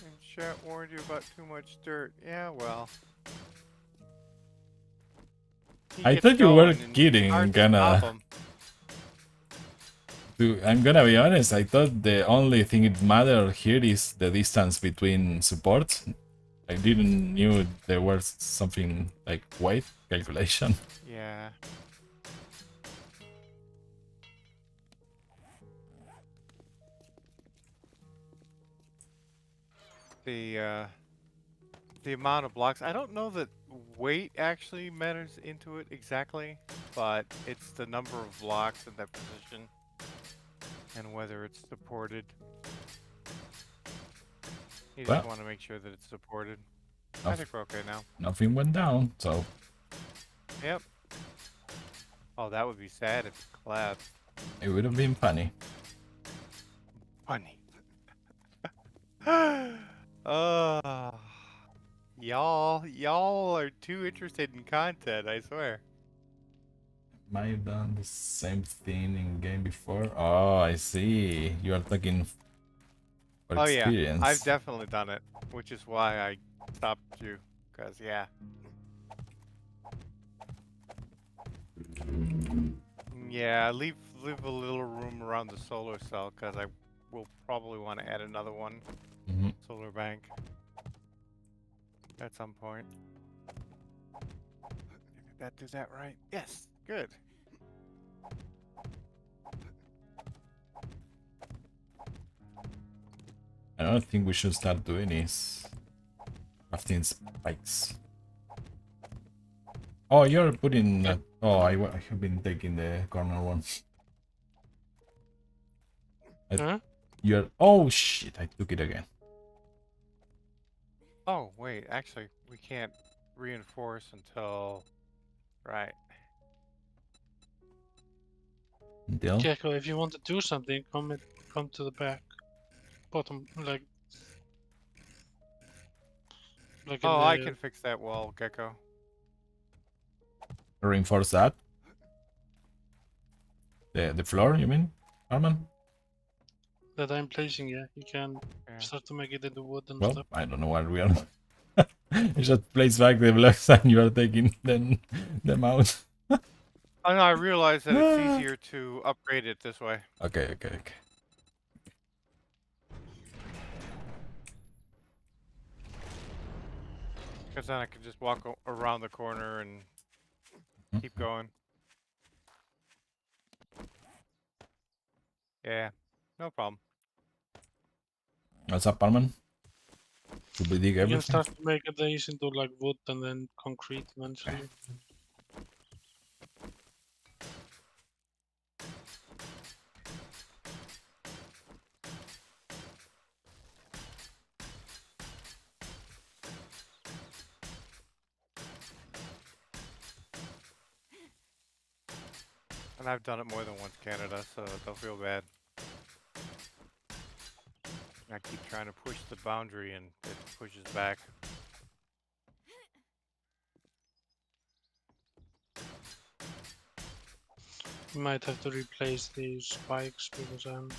in chat warned you about too much dirt. Yeah, well. He I gets thought you were going and kidding, hard to gonna- stop him. I'm gonna be honest, I thought the only thing it mattered here is the distance between supports. I didn't knew there was something like weight calculation. Yeah. The amount of blocks. I don't know that weight actually matters into it exactly, but it's the number of blocks in that position and whether it's supported. You just Well. want to make sure that it's supported. Oh. I think we're okay now. Nothing went down, so Yep. Oh, that would be sad if it collapsed. it would have been funny. Funny. Y'all are too interested in content, I swear. Might have done the same thing in game before. Oh, I see. You are talking for Oh experience. yeah, I've definitely done it, which is why I stopped you, cause yeah. Yeah, leave a little room around the solar cell, cause I will probably want to add another one, Mhm. solar bank, at some point. Did that do that right? Yes, good. Another thing we should start doing is crafting spikes. Oh, you're putting. Oh, I have been taking the corner one. Huh? You're. Oh shit! I took it again. Oh wait, actually, we can't reinforce until, right? Until. Gecko, if you want to do something, come to the back. Bottom, like in Oh, I the- can fix that wall, Gecko. Reinforce that. The floor, you mean, Arman? that I'm placing, yeah. You can Yeah. start to make it into wood and Well, stuff. I don't know what we are. You just place back the blocks and you are taking them out. Oh no, I realize that it's easier to upgrade it this way. Okay. Because then I can just walk around the corner and keep going. Yeah, no problem. What's up, Arman? Should we dig You can everything? start to make these into like wood and then concrete eventually. And I've done it more than once, Canada, so don't feel bad. I keep trying to push the boundary and it pushes back. You might have to replace these spikes because I'm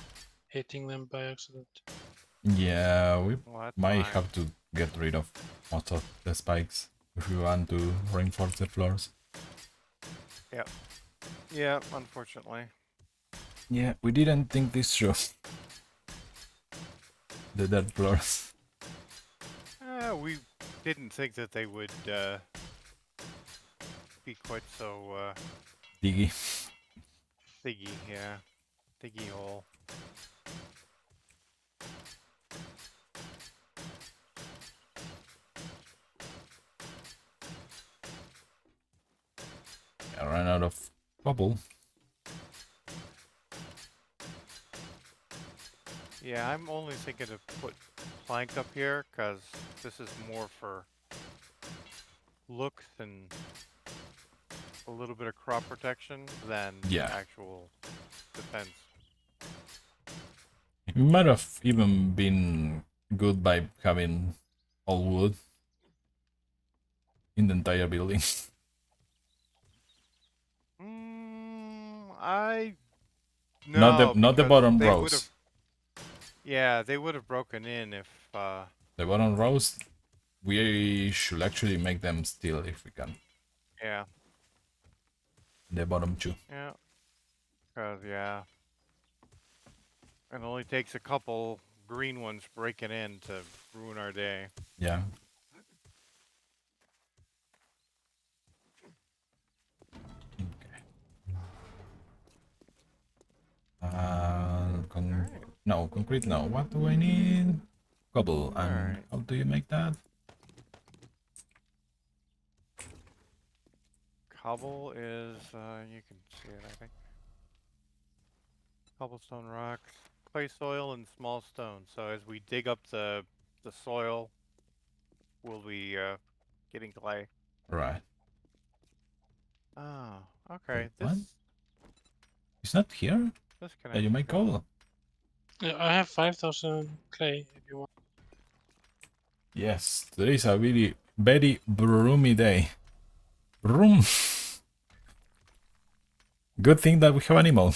hitting them by accident. Yeah, we Well, that's might fine. have to get rid of most of the spikes if we want to reinforce the floors. Yeah, unfortunately. Yeah, we didn't think this through. The dirt floors. We didn't think that they would be quite so Diggy. diggy, yeah. Diggy hole. ran out of cobble. Yeah, I'm only thinking to put plank up here because this is more for looks and a little bit of crop protection than Yeah. actual defense. It might have even been good by having all wood in the entire building. I not no, the because bottom they would have. rows. Yeah, they would have broken in if. The bottom rows, we should actually make them steel if we can. Yeah. The bottom two. Yeah. Because yeah, it only takes a couple green ones breaking in to ruin our day. Yeah. No, concrete no. What do I need? Cobble. And Alright. how do you make that? Cobble is, you can see it, I think. Cobblestone rocks, clay soil, and small stone. So as we dig up the soil, we'll be getting clay. Right. Oh, okay. What? This It's not here? can Yeah, you make actually go. cobble. Yeah, I have 5,000 clay if you want. Yes, today is a very, very broomy day. Broom. Good thing that we have animal.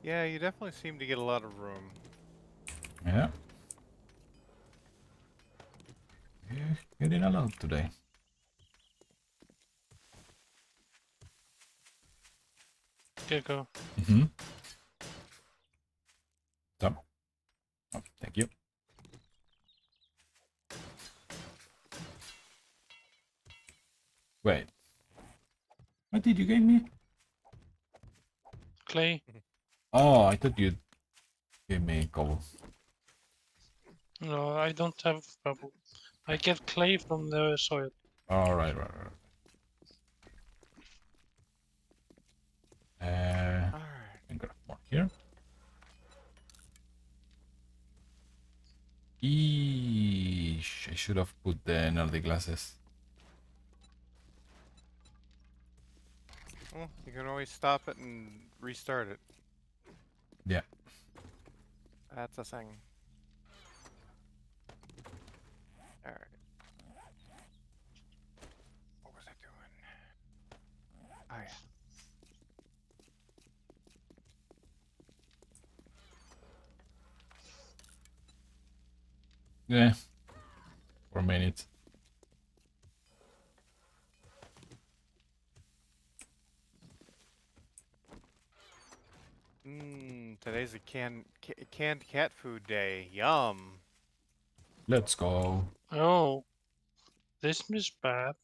Yeah, you definitely seem to get a lot of room. Yeah. Getting a lot today. Gecko. Mm-hmm. Stop. Oh, thank you. Wait. What did you give me? Clay. Oh, I thought you gave me cobble. No, I don't have cobble. I get clay from the soil. All right, right. Alright. I'm gonna more here. Eesh, I should have put the Nordic glasses. Well, you can always stop it and restart it. Yeah. That's a thing. Alright. What was I doing? Oh yeah. Yeah. For a minute. Today's a canned cat food day. Yum. Let's go. Oh, this is bad.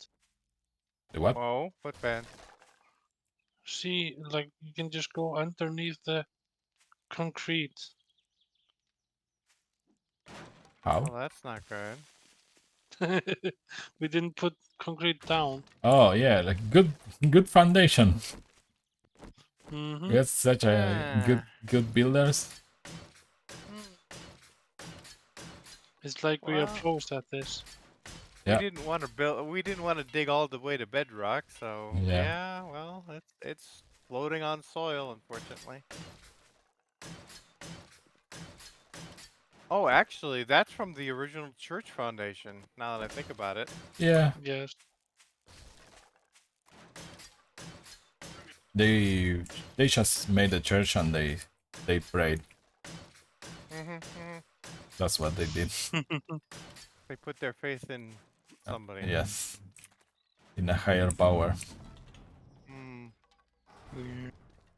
The what? Whoa, what bad? See, like you can just go underneath the concrete. How? Well, that's not good. We didn't put concrete down. Oh yeah, like good foundation. Mm-hmm. We have such a good builders. It's like we are Well, pros at this. Yeah. We didn't want to build. We didn't want to dig all the way to bedrock. So Yeah. yeah, well, it's floating on soil, unfortunately. Oh, actually, that's from the original church foundation. Now that I think about it. Yeah. Yes. They just made a church and they prayed. That's what they did. They put their faith in somebody. Yes. In a higher power.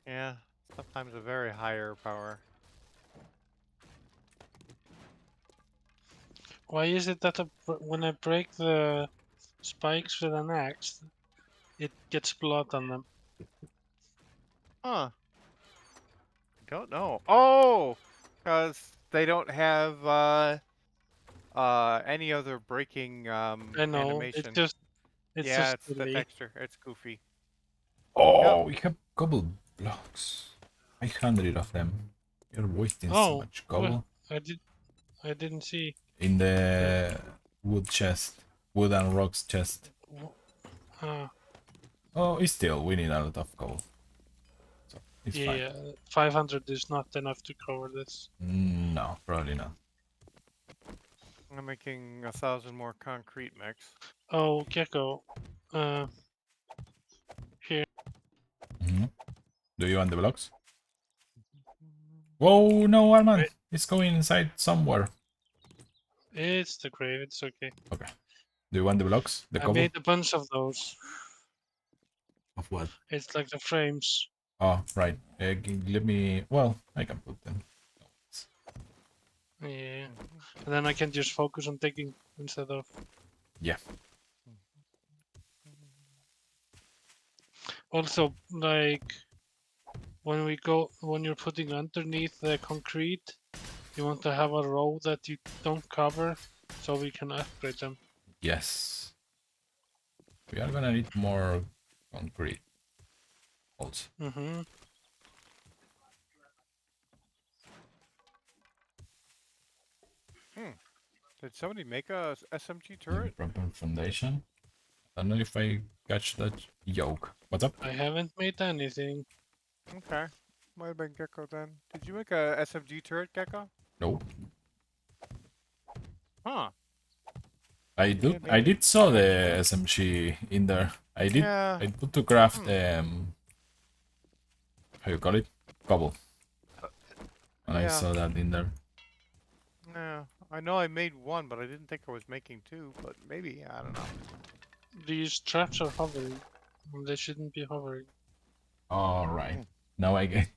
Yeah, sometimes a very higher power. Why is it that when I break the spikes with an axe, it gets blood on them? Huh. don't know. Oh, because they don't have any other breaking I know. animation. It's Yeah, just it's the delay. texture. It's goofy. Oh, we have cobble blocks. 500 of them. You're wasting so Oh, much well, cobble. I didn't see. In the wood chest. Wood and rocks chest. Ah, Oh, it's still, we need a lot of cobble. So, it's fine. yeah, 500 is not enough to cover this. No, probably not. I'm making 1,000 more concrete mix. Oh, Gecko. Here. Mhm. Do you want the blocks? Whoa, no, Armand! Wait. It's going inside somewhere. It's the grave. It's okay. Okay. Do you want the blocks? The I cobble? made a bunch of those. Of what? It's like the frames. Oh, right. Let me... Well, I can put them. Yeah. And then I can just focus on digging instead of. Yeah. Also, like when you're putting underneath the concrete, you want to have a row that you don't cover, so we can upgrade them. Yes. We are gonna need more concrete. Also. Mm-hmm. Did somebody make a SMG turret? Proper foundation. I don't know if I catch that yoke. What's up? I haven't made anything. Okay. Might have been Gecko then. Did you make a SMG turret, Gecko? No. Huh. I did saw the SMG in there. Yeah. I put to craft how you call it? Cobble. And I Yeah. saw that in there. Yeah. I know I made one, but I didn't think I was making two. But maybe, I don't know. These traps are hovering. They shouldn't be hovering. Alright. Now I get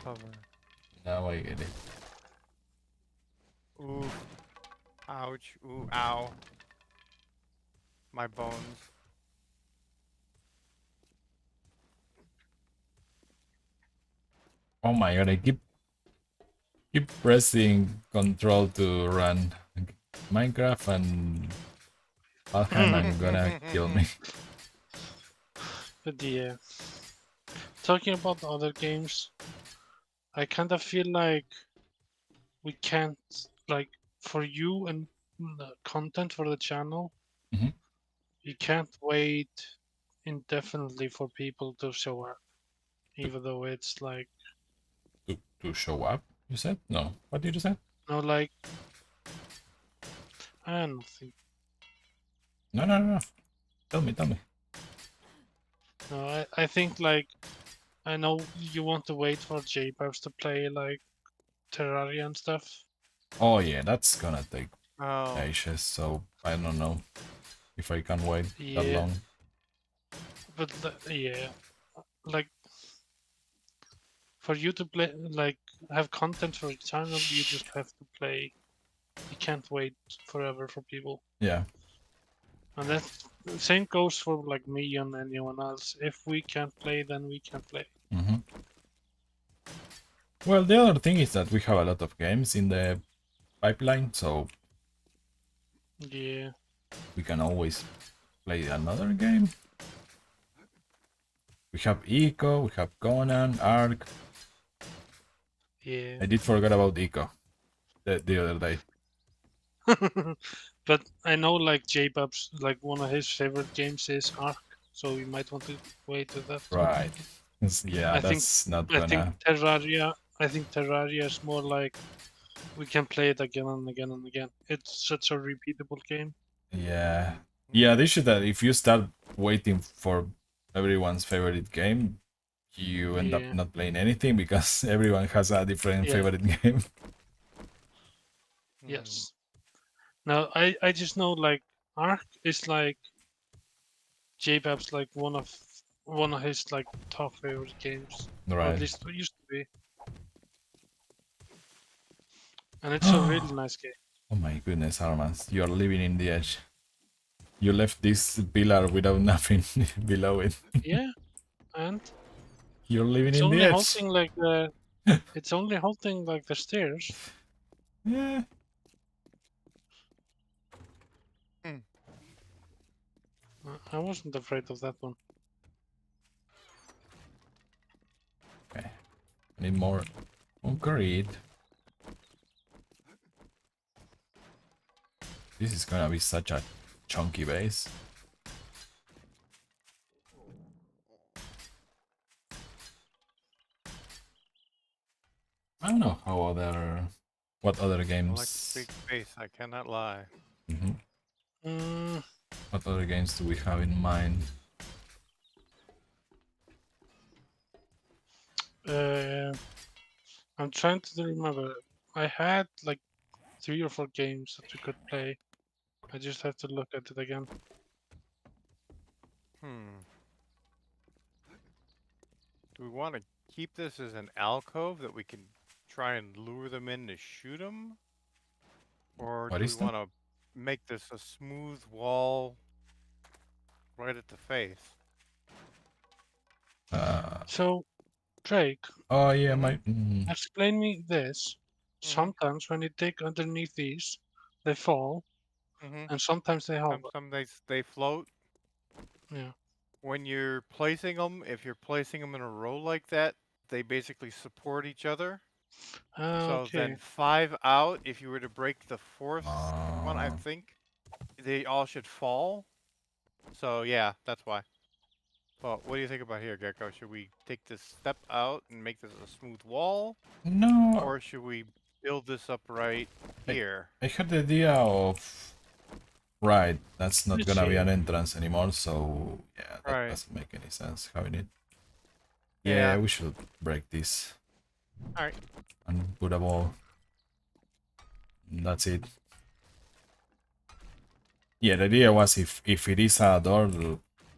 Cover. now I get it. Ooh. Ouch. Ooh. Ow. My bones. Oh my god, I keep pressing control to run Minecraft and Valheim gonna kill me. But yeah. Talking about other games, I kind of feel like we can't, like, for you and the content for the channel, Mhm. you can't wait indefinitely for people to show up, even though it's like, To show up, you said? No. What did you say? no, like, I don't think, No. Tell me. no, I think, like, I know you want to wait for JPubs to play, like, Terraria and stuff. Oh yeah, that's gonna take Oh. ages, so I don't know if I can wait that Yeah. long. But, yeah, like, for you to play, like, have content for the channel, you just have to play. You can't wait forever for people. Yeah. And that same goes for like me and anyone else. If we can't play, then we can't play. Mm-hmm. Well, the other thing is that we have a lot of games in the pipeline, so Yeah. we can always play another game. We have Eco, we have Conan, Ark. Yeah. I did forget about Eco the other day. But I know like J-Bub's, like one of his favorite games is Ark, so we might want to wait with that. Right. Yeah, I that's not I think gonna... Terraria is more like we can play it again and again and again. It's such a repeatable game. Yeah. Yeah, they should if you start waiting for everyone's favorite game, you end up Yeah. not playing anything because everyone has a different Yeah. favorite game. Yes. Now I just know like Ark is like J-Bab's like one of his like top favorite games. Or at Right. least it used to be. And it's a really nice game. Oh my goodness, Armand, you are living in the edge. You left this pillar without nothing below it. Yeah. And You're living It's in the only edge. holding like the. It's only holding like the stairs. Yeah. I wasn't afraid of that one. Okay. Need more concrete. This is gonna be such a chunky base. I don't know how what other I like games. big space, I cannot lie. Mhm. Mm, What other games do we have in mind? I'm trying to remember. I had like 3 or 4 games that we could play. I just have to look at it again. Do we want to keep this as an alcove that we can try and lure them in to shoot them? Or What do we is that? want to make this a smooth wall right at the face? So, Drake, Oh yeah, Mhm. my. explain me this. Mhm. Sometimes when you dig underneath these, they fall, Mhm. and sometimes they hover. Some they float. Yeah. When you're placing them, if you're placing them in a row like that, they basically support each other. So Okay. then 5 out, if you were to break the 4th one, I Uh, think they all should fall. So yeah, that's why. Well, what do you think about here, Gecko? Should we take this step out and make this a smooth wall? no, Or should we build this up right here? I had the idea of. Right, that's not Let's gonna be see. an entrance anymore, so yeah, that Right. doesn't make any sense having it. Yeah. Yeah, we should break this Alright. and put a wall. That's it. Yeah, the idea was if it is a door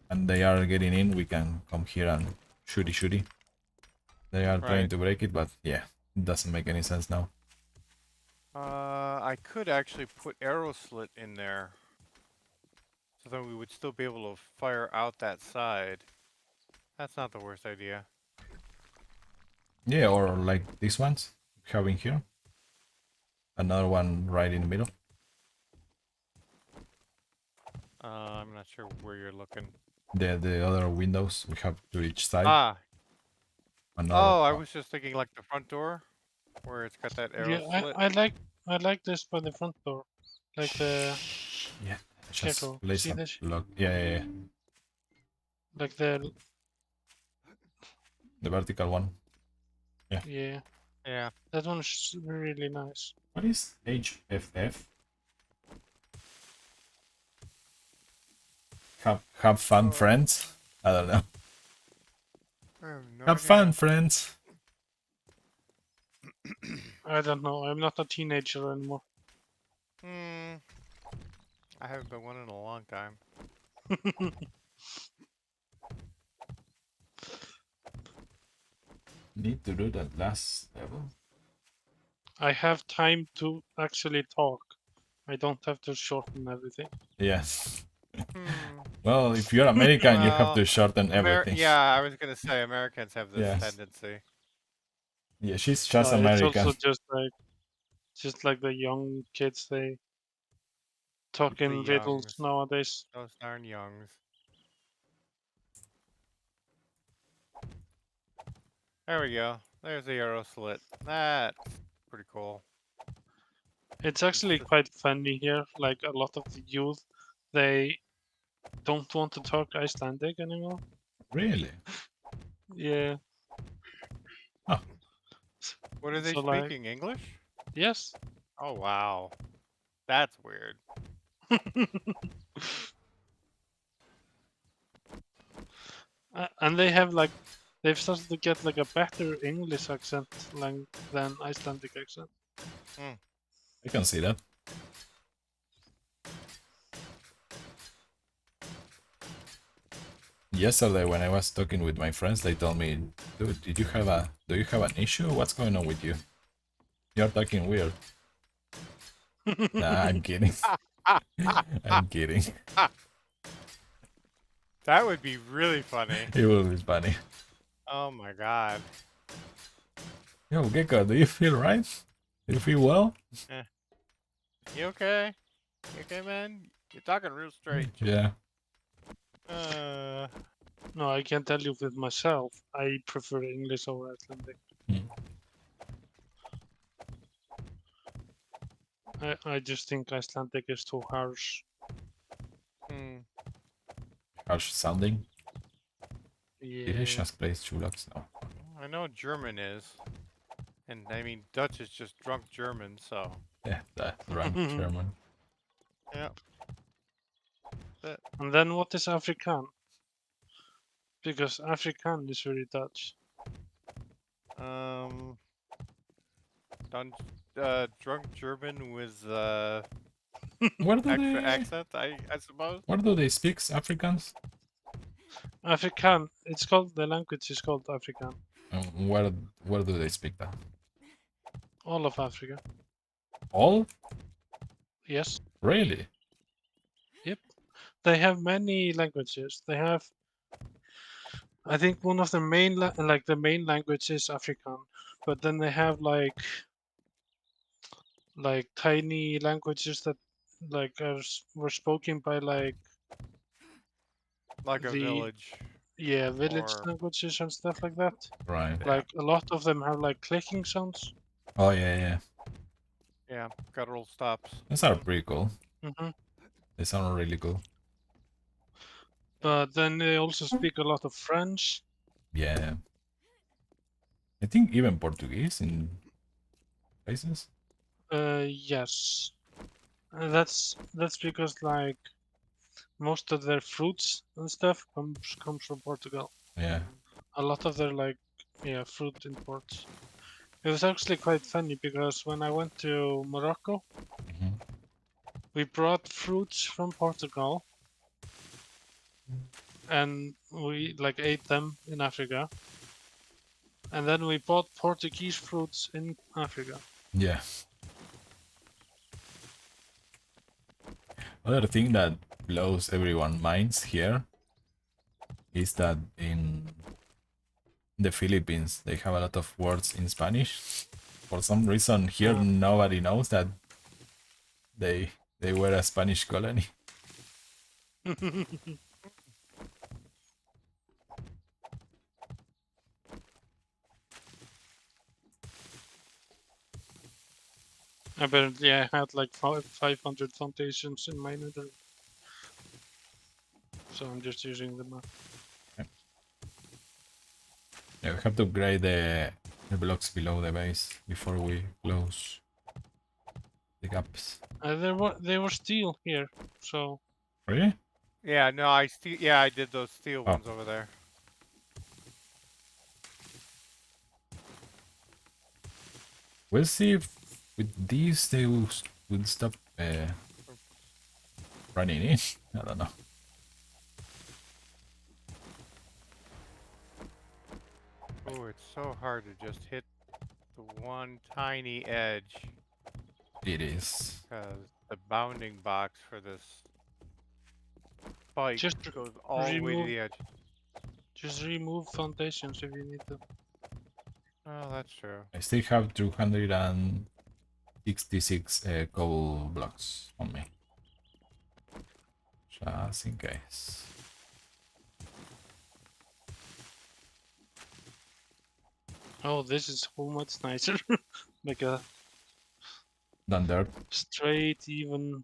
and they are getting in, we can come here and shooty. They are trying Right. to break it, but yeah, it doesn't make any sense now. I could actually put arrow slit in there. So then we would still be able to fire out that side. That's not the worst idea. Yeah, or like these ones having here. Another one right in the middle. I'm not sure where you're looking. The other windows we have to each side. Ah. Another. Oh, I was just thinking like the front door, where it's got that arrow Yeah, slit. I like this by the front door. Like the Yeah, just Gecko. place See a this? block. Yeah. Like the The vertical one. yeah. Yeah. That one's really nice. What is HFF? Have fun, friends? I don't know. I have no Have idea. fun, friends. I don't know. I'm not a teenager anymore. I haven't been one in a long time. Need to do that last level. I have time to actually talk. I don't have to shorten everything. Yes. Hmm. Well, if you're American, you have Well, to shorten everything. Yeah, I was gonna say Americans have this Yes. tendency. Yeah, she's just It's American. also just like the young kids. They talk in The riddles youngs. nowadays. Those darn youngs. There we go. There's the arrow slit. That's pretty cool. It's actually quite funny here. Like a lot of the youth, they don't want to talk Icelandic anymore. Really? Yeah. What are they So, like, speaking? English? yes. Oh wow. That's weird. And they have like they've started to get like a better English accent than Icelandic accent. I can see that. Yesterday when I was talking with my friends, they told me, "Dude, do you have an issue? What's going on with you? You're talking weird." Nah, I'm kidding. I'm kidding. That would be really funny. It will be funny. Oh my god. Yo, Gecko, do you feel right? Do you feel well? You okay? You okay, man? You're talking real strange. Yeah. No, I can tell you with myself. I prefer English over Icelandic. Hmm. I just think Icelandic is too harsh. Hmm. Harsh sounding. Did I Yeah. just play Chulax? No. I know German is. And I mean, Dutch is just drunk German, so. Yeah, the drunk German. Yeah. And then what is Afrikaan? Because Afrikaan is very Dutch. Um. Drunk German with Where do extra they? accent, I suppose. Where do they speak Africans? Afrikaan. It's called the language is called Afrikaan. Where do they speak that? All of Africa. All? Yes. Really? Yep. They have many languages. They have. I think one of the main the main language is Afrikaan, but then they have like tiny languages that were spoken by like Like a the village. village Or languages and stuff like that. Right. Yeah. Like a lot of them have like clicking sounds. Oh yeah. yeah, guttural stops. Those are pretty cool. Hmm. They sound really cool. But then they also speak a lot of French. Yeah. I think even Portuguese in places. Yes. That's because like most of their fruits and stuff comes from Portugal. Yeah. A lot of their fruit imports. It was actually quite funny because when I went to Morocco, Mhm. we brought fruits from Portugal and we like ate them in Africa. And then we bought Portuguese fruits in Africa. Yeah. Other thing that blows everyone's minds here is that in the Philippines they have a lot of words in Spanish. For some reason here nobody knows that they were a Spanish colony. Apparently, I had like 500 foundations in my nether. So I'm just using the map. Yeah, we have to upgrade the blocks below the base before we close the gaps. They were steel here, so Really? Yeah, no, I did those steel Oh. ones over there. We'll see if with these they will stop running in. I don't know. Oh, it's so hard to just hit the one tiny edge. It is. Because the bounding box for this spike just goes all the way to remove the edge. just remove foundations if you need them. Oh, that's true. I still have 266 coal blocks on me. Just in case. Oh, this is so much nicer. Like a Done dirt. straight, even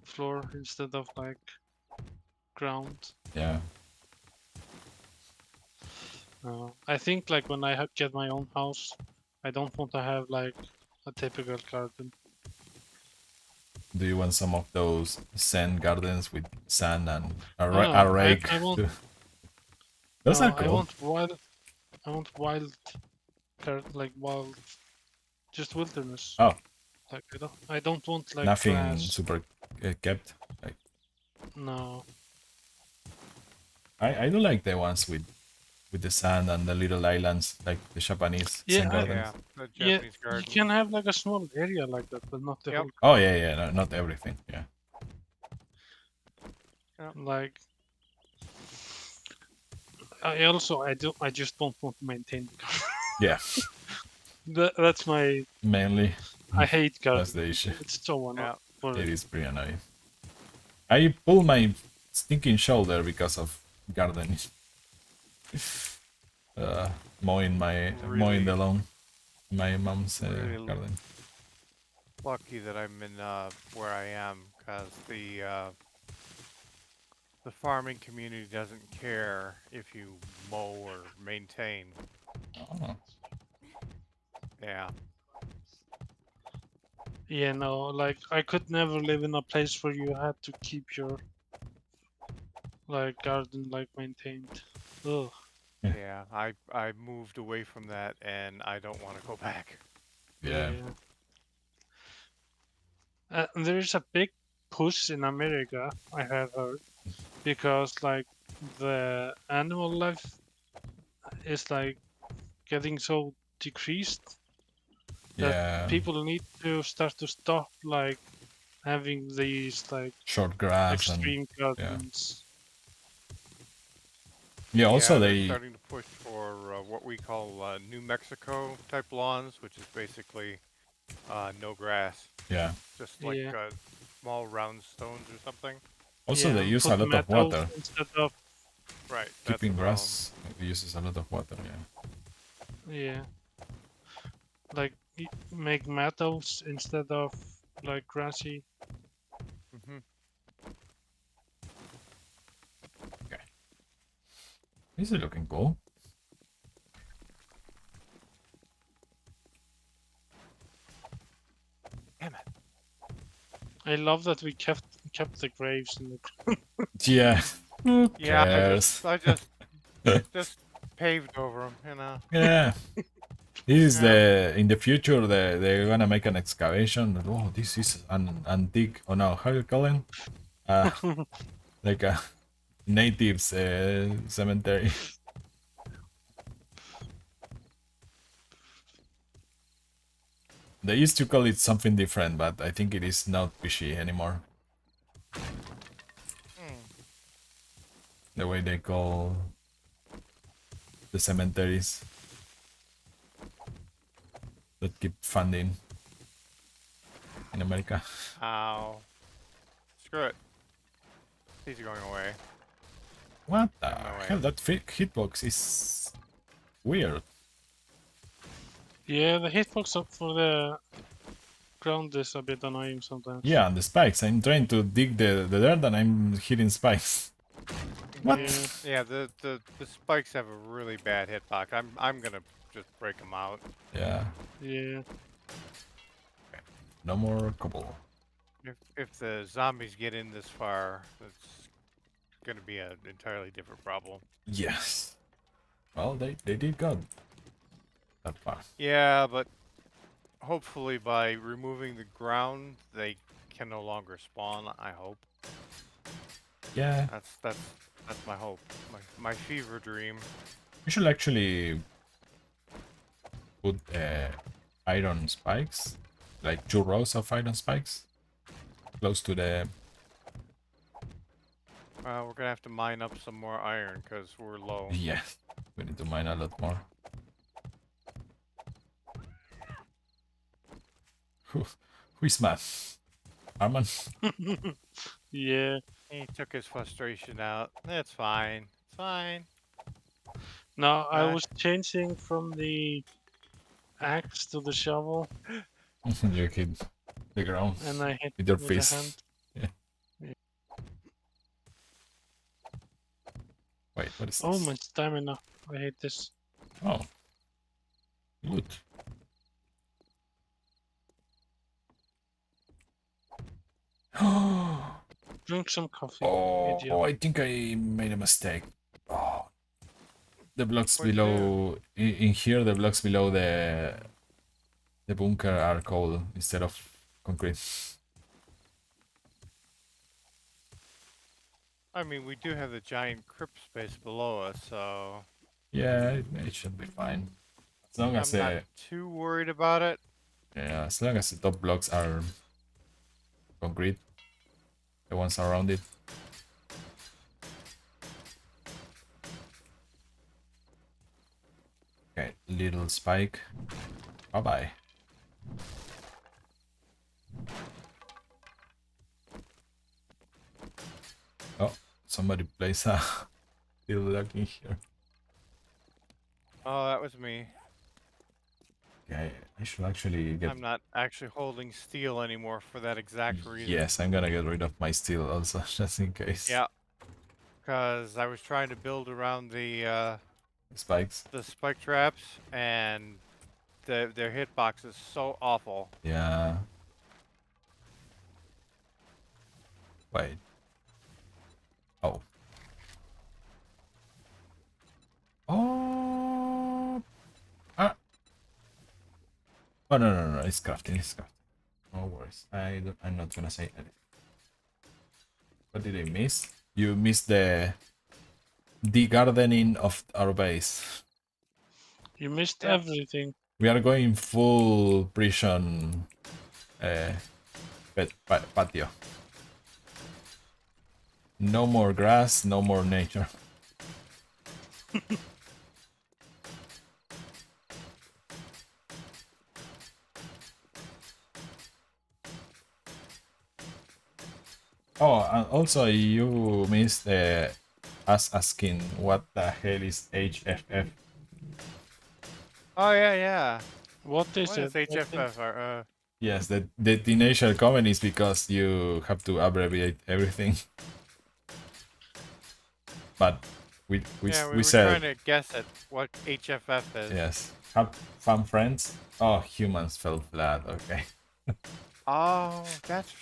floor instead of like ground. Yeah. I think like when I get my own house, I don't want to have like a typical garden. Do you want some of those sand gardens with sand and a I rake? want. Those No, are cool. I want wild, like wild, just wilderness. Oh. Like I don't want like Nothing grass. super kept. Like No. I do like the ones with the sand and the little islands, like the Japanese Yeah, sand gardens. Yeah, the Yeah, Japanese you garden. can have like a small area like that, but not the Yep. whole. Oh yeah, no, not everything. Yeah. Like I just don't want to maintain the garden. Yeah, That's my mainly I hate that's gardening. the issue. It's so Yeah. annoying. It is pretty annoying. I pull my stinking shoulder because of gardening. Mowing Really, the lawn, my mom's really garden. lucky that I'm in where I am, because the farming community doesn't care if you mow or maintain. Oh, Yeah. Yeah, no, like I could never live in a place where you had to keep your like garden like maintained. Ugh. Yeah. Yeah, I moved away from that and I don't want to go back. yeah. There is a big push in America, I have heard, because like the animal life is like getting so decreased that Yeah, people need to stop like having these like short grass and extreme yeah, gardens. yeah. Also, Yeah, they're they starting to push for what we call New Mexico type lawns, which is basically no grass, yeah. just like Yeah, small round stones or something. Also, they yeah. use a Put lot of meadows water. instead of Right, that's the Keeping problem. grass uses a lot of water. Yeah. yeah, like make meadows instead of like grassy. Hmm. Okay. This is looking cool. Damn it. I love that we kept the graves in the. Yeah. Who Yeah, cares? I just paved over them, you know. Yeah. This is Yeah. in the future they're gonna make an excavation. Oh, this is an antique. Oh no, how you call it? Uh, like a natives cemetery. They used to call it something different, but I think it is not fishy anymore. Hmm. The way they call the cemeteries that keep funding in America. Ow. Screw it. These are going away. What the Out of my way. hell? That hitbox is weird. Yeah, the hitbox up for the ground is a bit annoying sometimes. Yeah, and the spikes. I'm trying to dig the dirt and I'm hitting spikes. What? Yeah. Yeah, the spikes have a really bad hitbox. I'm gonna just break them out. Yeah, Yeah. no more cobble. If the zombies get in this far, it's gonna be an entirely different problem. Yes. Well, they did good. That far. Yeah, but hopefully by removing the ground, they can no longer spawn. I hope. Yeah, That's my hope. My fever dream. we should actually put iron spikes, like 2 rows of iron spikes, close to the. We're gonna have to mine up some more iron because we're low. Yeah, we need to mine a lot more. Who is mad? Arman? Yeah. He took his frustration out. It's fine. It's fine. Now I Uh, was changing from the axe to the shovel, You hit the ground and I hit with your with the fist. hand. Wait, what is this? Oh, my stamina! I hate this. Oh. Good. Oh, Drink some coffee. oh, Idiot. I think I made a mistake. Oh. The blocks What'd you below in here, the blocks below the bunker are coal instead of concrete. I mean, we do have the giant crypt space below us, so Yeah, it should be fine. As long as I'm not too worried about it. yeah, as long as the top blocks are concrete, the ones around it. little spike. Bye bye. Oh, somebody plays a little duck in here. Oh, that was me. Okay, I should actually get. I'm not actually holding steel anymore for that exact reason. Yes, I'm gonna get rid of my steel also, just in case. Yeah. Because I was trying to build around the Spikes. spike traps, and their hitbox is so awful. Yeah. Wait. Oh. Oh. Ah. Oh no! It's crafting. It's crafting. No worries. I'm not gonna say anything. What did I miss? You missed the gardening of our base. You missed Yeah. everything. We are going full prison patio. No more grass, no more nature. Oh, and also you missed us asking what the hell is HFF. Oh yeah. What is What it? is HFF? Yes, the initial comment is because you have to abbreviate everything. But we yeah, we we were said trying to guess at what HFF is. yes. Have fun, friends. Oh, humans fell flat. Okay. Oh, that's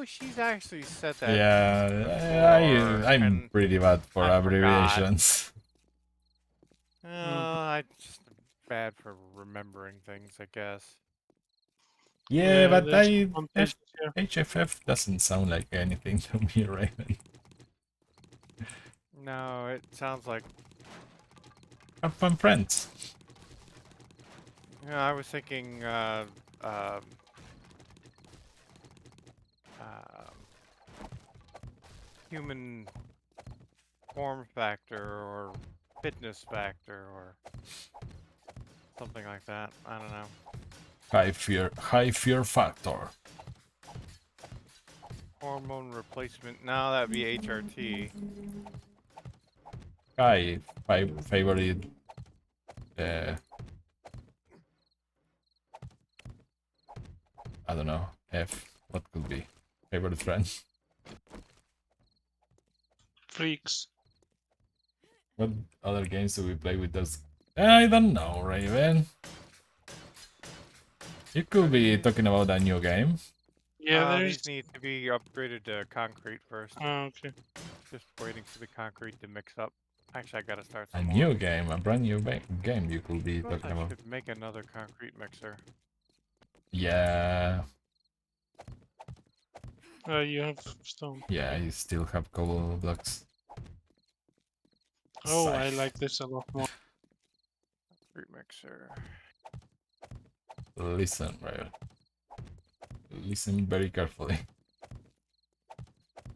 she's actually said that. Yeah, before, I'm and pretty bad for I forgot. abbreviations. I just bad for remembering things, I guess. Yeah, but there's one page here. HFF doesn't sound like anything to me, Raven. No, it sounds like Have fun, friends. I was thinking human form factor or fitness factor or something like that. I don't know. High fear factor. Hormone replacement. No, that'd be HRT. Favorite I don't know. F. What could be? Favorite friend. Freaks. What other games do we play with those? I don't know, Raven. You could be talking about a new game. Yeah, there's. These need to be upgraded to concrete first. Oh, okay. Just waiting for the concrete to mix up. Actually, I gotta start A some more. new game, a brand new game you could be I talking about. should make another concrete mixer. Yeah. You have stone. Yeah, you still have cobble blocks. Oh, Sigh. I like this a lot more. Concrete mixer. Listen, Raven. Listen very carefully.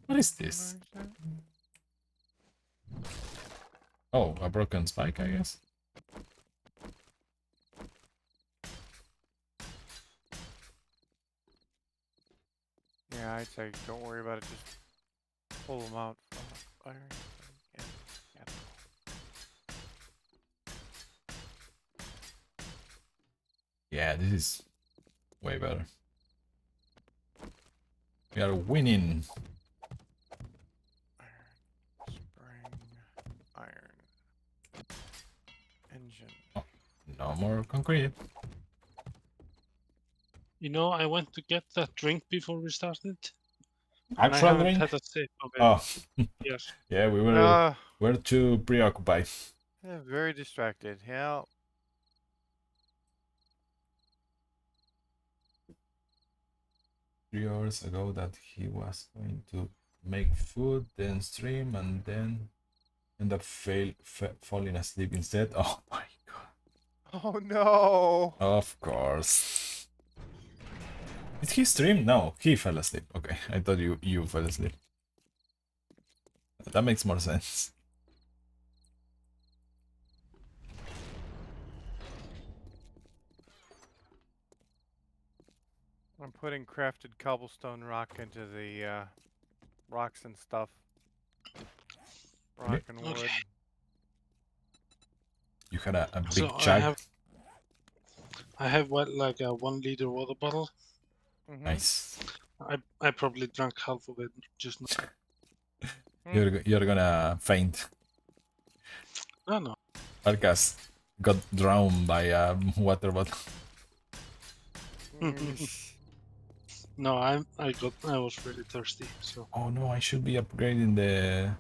What is this? Oh, a broken spike, I guess. Yeah, I'd say don't worry about it. Just pull them out from the iron. Yeah. Yeah, this is way better. We are winning. Iron. Spring. Iron. Engine. No more concrete. You know, I went to get that drink before we started. I Actual haven't drink? had a sip of it. Oh, Yes. yeah, we're too preoccupied. Yeah, very distracted. Yeah. 3 hours ago that he was going to make food, then stream, and then end up falling asleep instead. Oh my god. Oh no. Of course. Did he stream? No, he fell asleep. Okay, I thought you fell asleep. That makes more sense. I'm putting crafted cobblestone rock into the rocks and stuff. Rock and wood. Okay. You had a big So chug. I have what, like a 1 liter water bottle. Mm-hmm. Nice. I probably drank half of it just now. You're gonna faint. No, no. Arcas got drowned by a water bottle. No, I was really thirsty, so Oh no, I should be upgrading the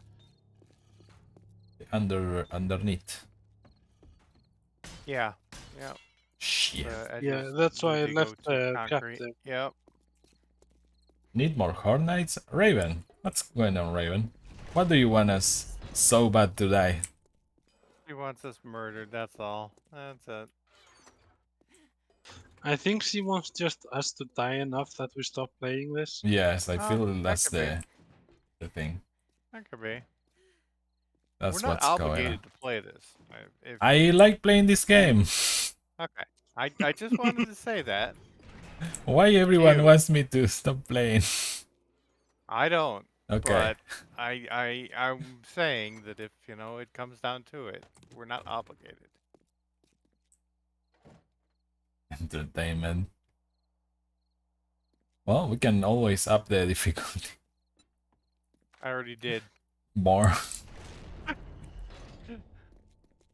underneath. Yeah. Yeah. Shit. The yeah, edges that's why I need to left go to the cap concrete. there. Yep. Need more Hornites? Raven, what's going on, Raven? What do you want us so bad to die? He wants us murdered, that's all. That's it. I think she wants just us to die enough that we stop playing this. Yes, I feel That that's could be. the thing. That could be. That's We're not what's going on. obligated to play this. If, I like playing this game. okay. I just wanted to say that. Why everyone you. wants me to stop playing? I don't. Okay. But I'm saying that if, it comes down to it, we're not obligated. Entertainment. Well, we can always up the difficulty I already did. more.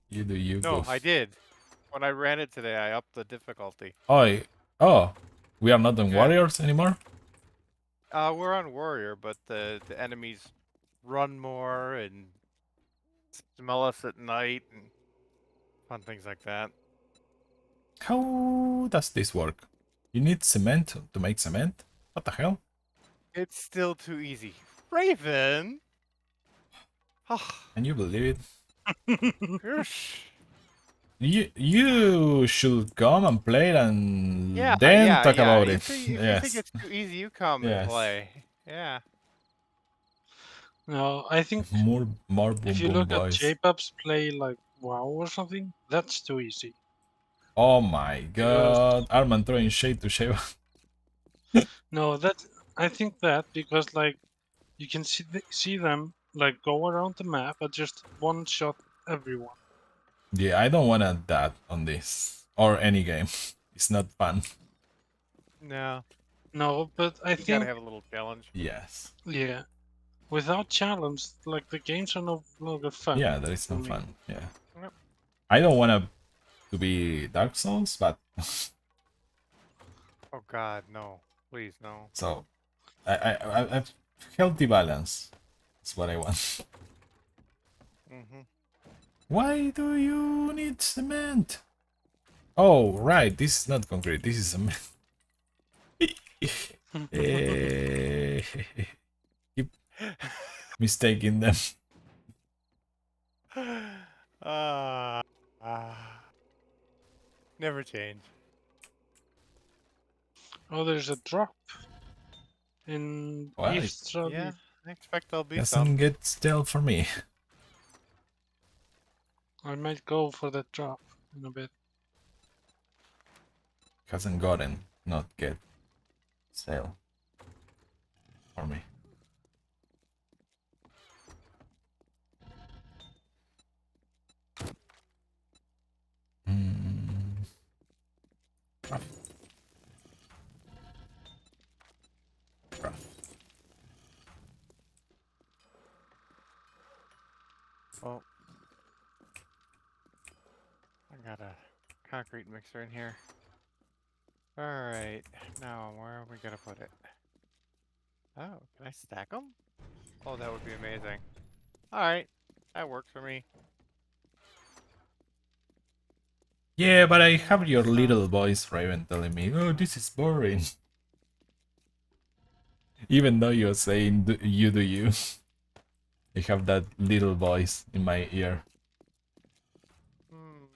You do you. No, boo. I did. When I ran it today, I upped the difficulty. Oh, we are not on Yeah. warriors anymore? We're on warrior, but the enemies run more and smell us at night and fun things like that. How does this work? You need cement to make cement? What the hell? It's still too easy. Raven! Can you believe it? Gosh. You should come and play it and Yeah, then yeah, talk yeah. about You it. think, if you Yes. think it's too easy, you come and Yes. play. Yeah. No, I think More boom if you boom look at boys. J-Pubs play like WoW or something, that's too easy. Oh my god. Arman throwing shade to Sheva. No, I think that because like you can see them like go around the map and just one shot everyone. Yeah, I don't wanna that on this. Or any game. It's not fun. No. No, but I You think gotta have a little challenge. Yes. yeah, without challenge, like the games are no longer fun. Yeah, that is for no me. fun. Yeah. Yep. I don't wanna to be Dark Souls, but Oh god, no. Please, no. so I healthy balance. That's what I want. Mm-hmm. Why do you need cement? Oh, right. This is not concrete. This is cement. Keep mistaking them. Never change. Oh, there's a drop in Well, East Rally. Yeah, I expect there'll be Doesn't some. get stale for me. I might go for that drop in a bit. Hasn't gotten, not get stale for me. Mm. Rough. Rough. Oh. I got a concrete mixer in here. Alright, now where are we gonna put it? Oh, can I stack them? Oh, that would be amazing. Alright, that works for me. Yeah, but I have your little voice, Raven, telling me, oh, this is boring. Even though you're saying you do you. I have that little voice in my ear. Hmm.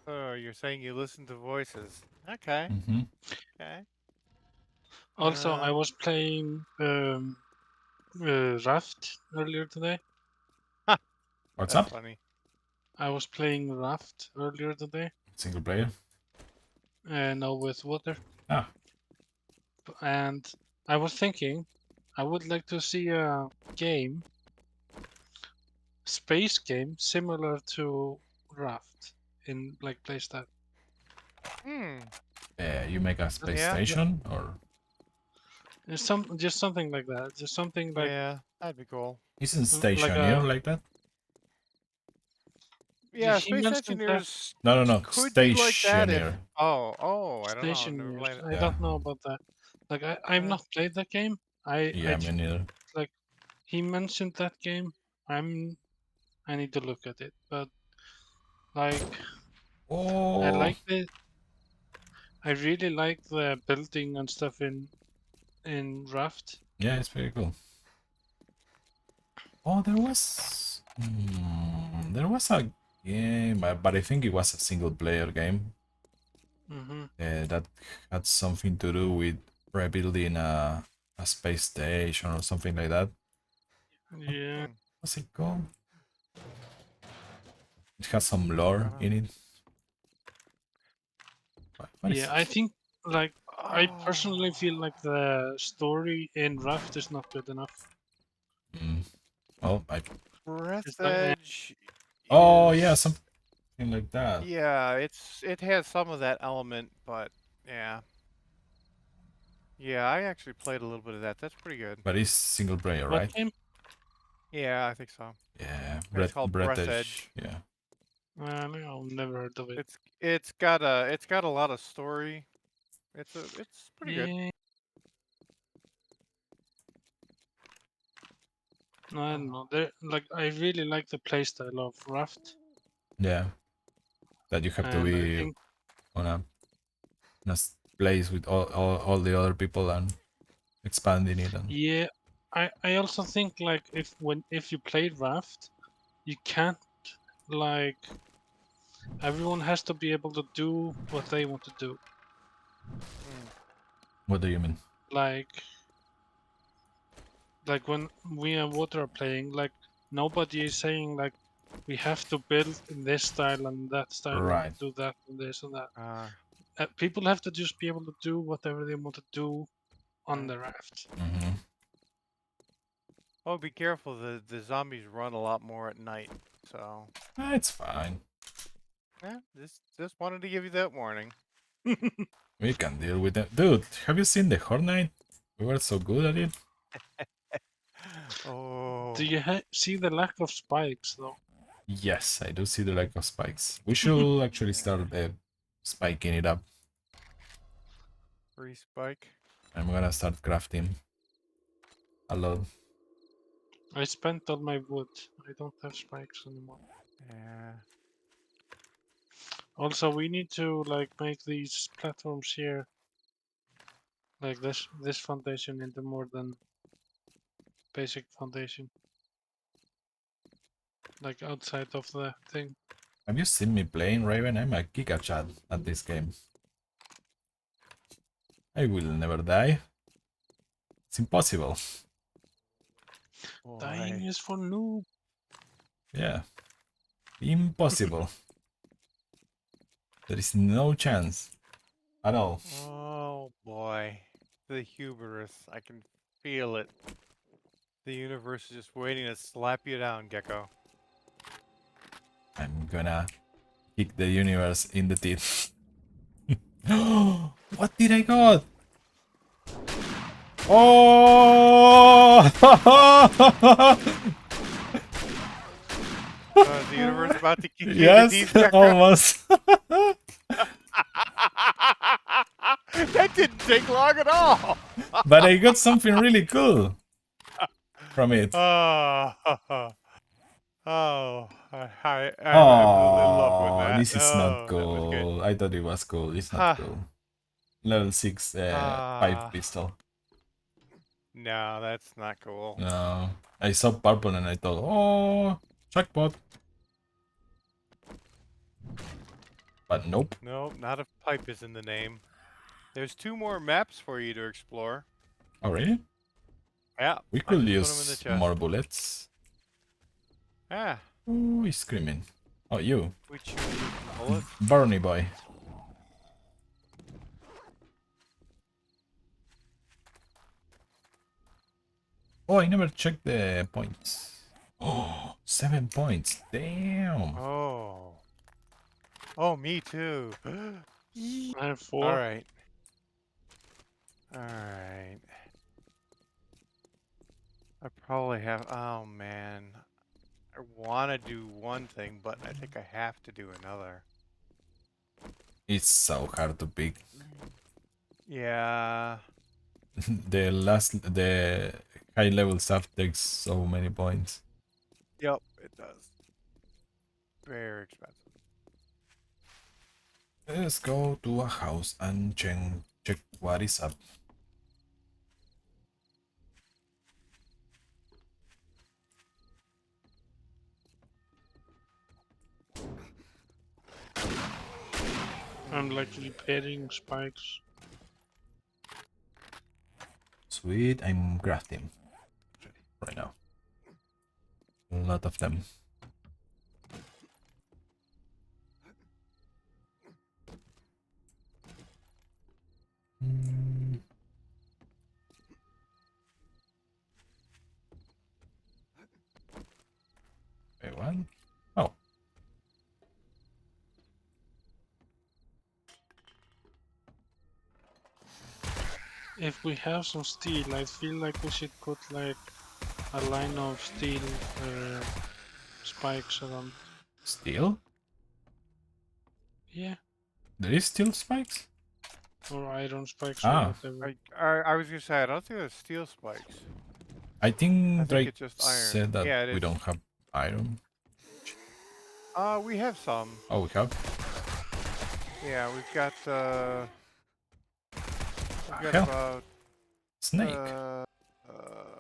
Oh, you're saying you listen to voices. Okay, Mm-hmm. okay. Also, I was playing Raft earlier today. What's That's up? funny. I was playing Raft earlier today, Single player? no, with water, Ah, and I was thinking I would like to see a game, space game similar to Raft in like playstyle. Hmm. you make a space Yeah. station or Just something like that. Just something like Yeah, that'd be cool. isn't like Stationeer like that? Yeah, he Space mentioned that Engineers No. could be like that if. Stationeer. Oh, I don't know. I've station never years. played it. I Yeah. don't know about that. Like I've Yeah. not played that game. I Yeah, me neither. like he mentioned that game. I need to look at it, but like I Oh, like the I really like the building and stuff in Raft. yeah, it's very cool. Oh, there was a game, but I think it was a single player game that had something to do with rebuilding a space station or something like that. Yeah, What's it called? It has some lore in it. What is yeah. I think like I personally Oh, feel like the story in Raft is not good enough. Mm, oh, It's Breath like Edge oh yeah, is. something like that. Yeah, it has some of that element, but yeah. Yeah, I actually played a little bit of that. That's pretty good. But it's single player, what right? game? Yeah, I think so. Yeah, It's called Breath British. Edge. Yeah. No, never heard of it. It's got a lot of story. It's pretty good. Yeah, no, I don't Oh. know. Like I really like the playstyle of Raft, Yeah. That you have to and I be think on a place with all the other people and expanding it and yeah, I also think like if you play Raft, you can't like everyone has to be able to do what they want to do. Mm. what do you mean? Like when we and Water are playing, like nobody is saying like we have to build in this style and that style and Right. do that and this and that. Uh, People have to just be able to do whatever they want to do on uh. the raft. Mm-hmm. Oh, be careful. The zombies run a lot more at night. So It's fine. yeah, just wanted to give you that warning. We can deal with it. Dude, have you seen the Horde Night? We were so good at it. Oh. Do you see the lack of spikes though? Yes, I do see the lack of spikes. We should actually start spiking it up. Free spike. I'm gonna start crafting a lot. I spent all my wood. I don't have spikes anymore. Yeah. Also, we need to like make these platforms here, like this foundation, into more than basic foundation. Like outside of the thing. Have you seen me playing, Raven? I'm a Giga Chad at this game. I will never die. It's impossible. Dying Boy. is for noob. Yeah. Impossible. There is no chance at all. Oh boy. The hubris. I can feel it. The universe is just waiting to slap you down, Gecko. I'm gonna kick the universe in the teeth. What did I got? Oh! The universe about to kick you in the Yes, teeth, Gecko. almost. That didn't take long at all. But I got something really cool from it. Oh, I'm absolutely in love with Oh, that. this is not Oh, that was good. cool. I thought it was cool. It's not Huh. cool. Level 6, 5 pistol. No, that's not cool. No, I saw purple and I thought, oh, jackpot. But nope. No, not if pipe is in the name. There's 2 more maps for you to explore. Oh, really? Yeah, We I could just put 'em in the use chest. more bullets. Yeah, Who is screaming? Oh, you. Which bullet? Barney boy. Oh, I never checked the points. Oh, 7 points. Damn. Oh. Oh, me too. I have 4. Alright. Alright. I probably have. Oh, man. I want to do one thing, but I think I have to do another. It's so hard to pick. Yeah. The high level stuff takes so many points. Yep, it does. Very expensive. Let's go to a house and check what is up. I'm like repairing spikes. Sweet, I'm crafting right now. A lot of them. Mm. Wait, what? Oh. If we have some steel, I feel like we should put like a line of steel spikes around. Steel? Yeah, There is steel spikes? or iron spikes or Ah, whatever. I was gonna say I don't think there's steel spikes. I I think think Drake it's just iron. said that Yeah, it we is. don't have iron. We have some. Oh, we have? Yeah, we've got Hell, about snake.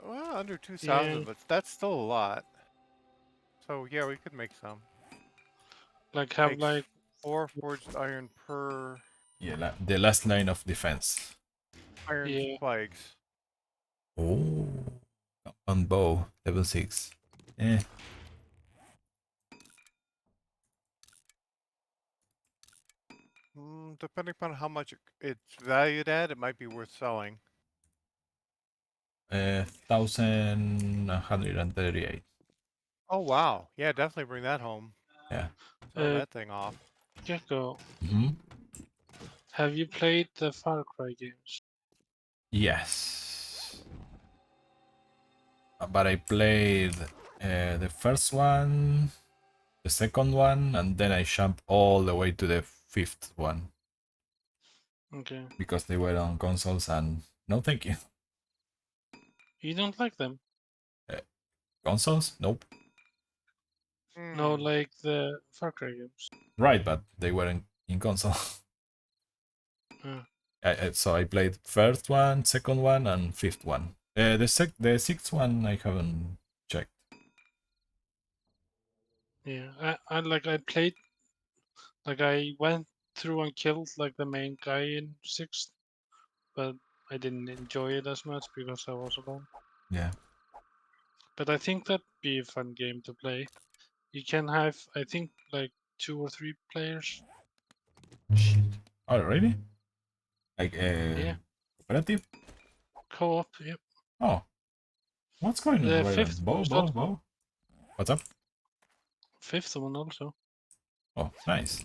well, under 2,000, Yeah. but that's still a lot. So yeah, we could make some. Like have Takes like 4 forged iron per Yeah, the last line of defense. iron Yeah. spikes. Oh, on bow, level 6. Eh, Depending upon how much it's valued at, it might be worth selling. 1138. Oh wow, yeah, definitely bring that home. Yeah. Sell Uh, that thing off. Gecko. Hmm. Have you played the Far Cry games? Yes. But I played the first one, the second one, and then I jumped all the way to the fifth one Okay. because they were on consoles, and no thank you. You don't like them? Consoles? Nope. No, Hmm. like the Far Cry games. Right, but they weren't in console. Uh, So I played first one, second one, and fifth one. The sixth one I haven't checked. yeah. I played, like I went through and killed like the main guy in 6th, but I didn't enjoy it as much because I was alone. Yeah. But I think that'd be a fun game to play. You can have, I think, like 2 or 3 players. Shit. Oh, really? Like Yeah. cooperative? Co-op, yep. Oh. What's going on The right fifth now? one was also. What's up? 5th one also. Oh, nice.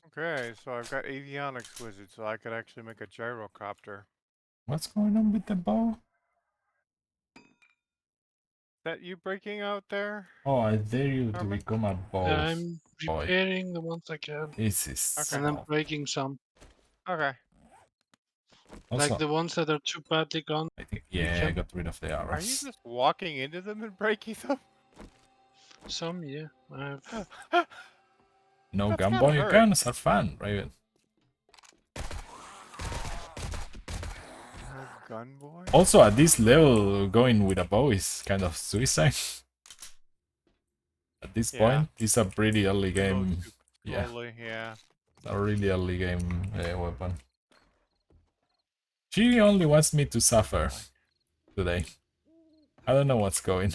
Okay, so I've got avionics wizard, so I could actually make a gyrocopter. What's going on with the bow? That you breaking out there? Oh, I dare you to Herman? become a bow I'm boy. repairing the ones I can, This is Okay. and I'm breaking some. Okay. also, Like the ones that are too badly gone. I think, you yeah, I can- got rid of the Are you arrows. just walking into them and breaking them? Some, yeah. I have. No That's gun gotta boy hurt. guns are fun, right? Oh, gun boy? Also, at this level, going with a bow is kind of suicide. At this Yeah. point, it's a pretty early game. Reload too Yeah, slowly, yeah. it's a really early game weapon. She only wants me to suffer today. I don't know what's going.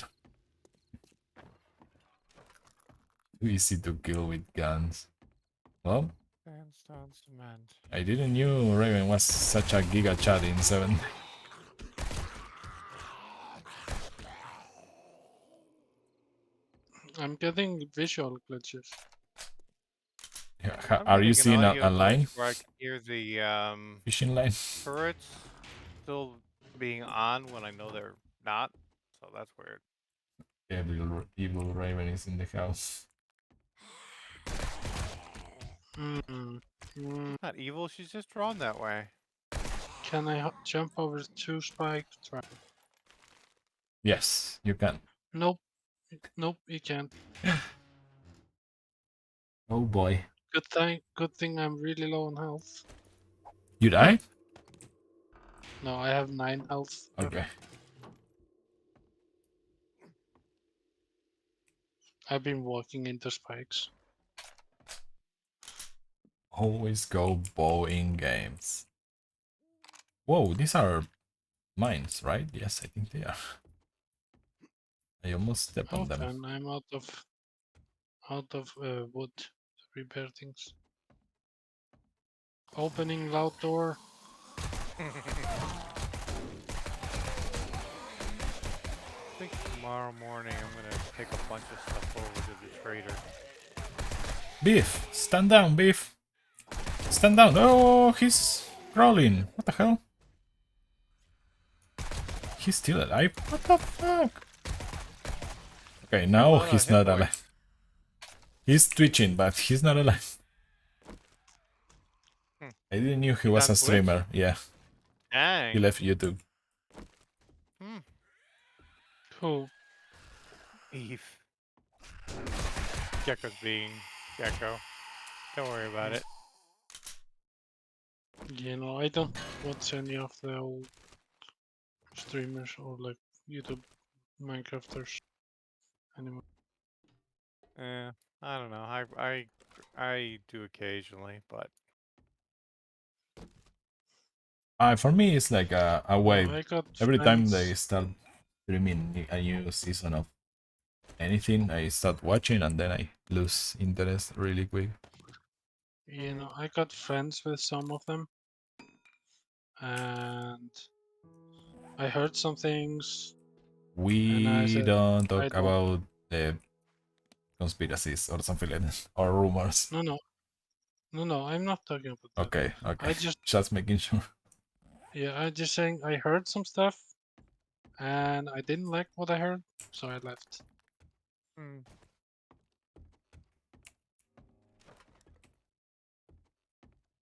Too easy to kill with guns. Well, Sandstone cement. I didn't knew Raven was such a giga chat in 7. I'm getting visual glitches. Yeah, I'm are you getting an seeing a audio glitch line? where I can hear the Fishing line? turrets still being on when I know they're not. So that's weird. Evil Raven is in the house. Mm. Mm. Not evil, she's just drawn that way. Can I jump over 2 spike trap? Yes, you can. Nope. Nope, you can't. Oh boy. Good thing I'm really low on health. You died? No, I have 9 health. Okay. I've been walking into spikes. Always go bow in games. Whoa, these are mines, right? Yes, I think they are. I almost stepped on them. Fun. I'm out of wood to repair things. Opening loud door. I think tomorrow morning I'm gonna take a bunch of stuff over to the trader. Beef! Stand down, Beef! Stand down! Oh, he's crawling! What the hell? He's still alive? What the fuck? Okay, now Oh, he's hit not point. alive. He's twitching, but he's not alive. I didn't knew he was on a Twitch? streamer. Yeah, Dang. he left YouTube. Who? Eve. Gecko's being Gecko. Don't worry about it. You know, I don't watch any of the old streamers or like YouTube Minecrafters anymore. I don't know. I do occasionally, but For me, it's like a way. I got Every time friends. they start streaming a new season of anything, I start watching and then I lose interest really quick. You know, I got friends with some of them, and I heard some things. And I We said, don't I talk don't. about the conspiracies or something like that, or rumors. No, I'm not talking about that. Okay, okay. I Just making sure. Yeah, I just saying I heard some stuff, and I didn't like what I heard, so I left.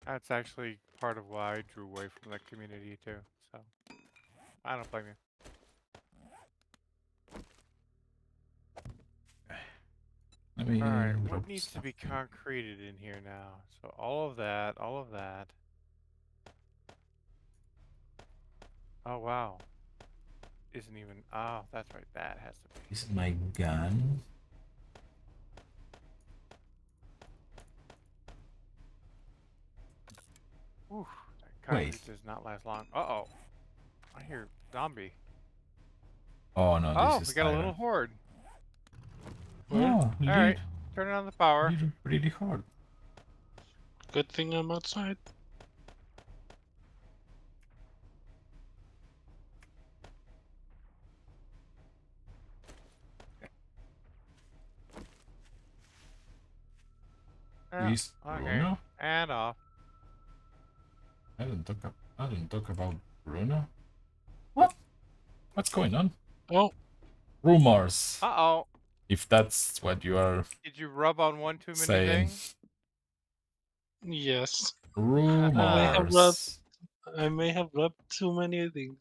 that's actually part of why I drew away from that community too. So I don't blame you. Let me Alright, drop what needs to be something. concreted in here now? So all of that, all of that. Oh wow. Isn't even, oh, that's right, that has to be. This is my gun. Oof, that concrete Wait. does not last long. Uh-oh. I hear zombie. Oh no, Oh, this we is got a iron. little horde. Oh, Alright, turn on the power. really hard. Good thing I'm outside. Yeah, Please, okay. Bruno. And off. I don't talk about Bruno. What? What's going on? Oh, Rumors. Uh-oh. If that's what you are Did you rub on one too many saying. things? yes. Rumors. I may have rubbed too many things.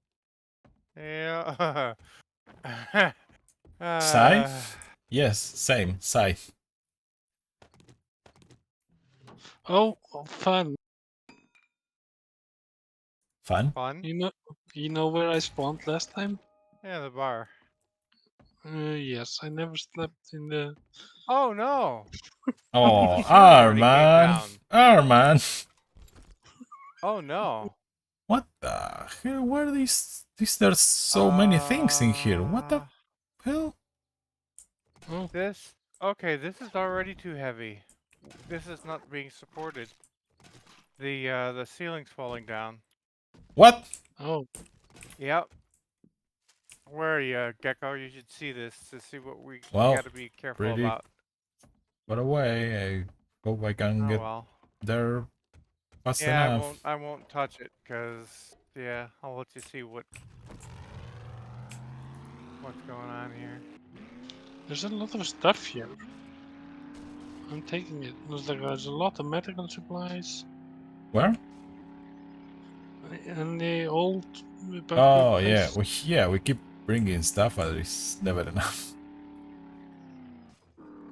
Yeah. Scythe? Yes, same. Scythe. Oh, fun. Fun? Fun? You know where I spawned last time? Yeah, the bar. Yes, I never slept in the. Oh no! Oh, Sure, we already came Arman. down. Arman. Oh no! What the hell? Where are these? There's so many things in here. What the hell? Oh, This? Okay, this is already too heavy. This is not being supported. The ceiling's falling down. What? Oh, Yep. Where are you, Gecko? You should see this to see what we Well, gotta be careful pretty about. far away. I hope I can Oh get well. there fast Yeah, enough. I won't touch it, cause yeah, I'll let you see what's going on here. there's a lot of stuff here. I'm taking it. There's a lot of medical supplies Where? and the old bunker Oh yeah, place. we keep bringing stuff, but it's never enough.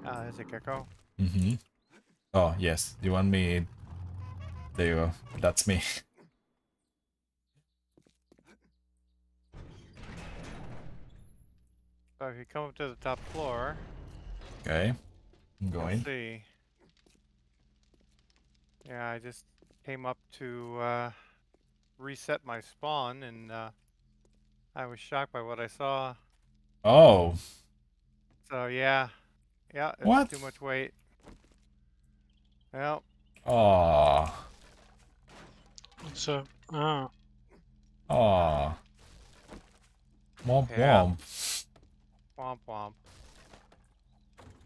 There's a Gecko. Mm-hmm. Oh yes, you want me? There you go. That's me. So if you come up to the top floor, Okay, I'm you'll going. see. Yeah, I just came up to reset my spawn, and I was shocked by what I saw. Oh, So yeah, it's what? too much weight. Well, Oh, It's a ah. oh, womp yeah, womp. womp womp.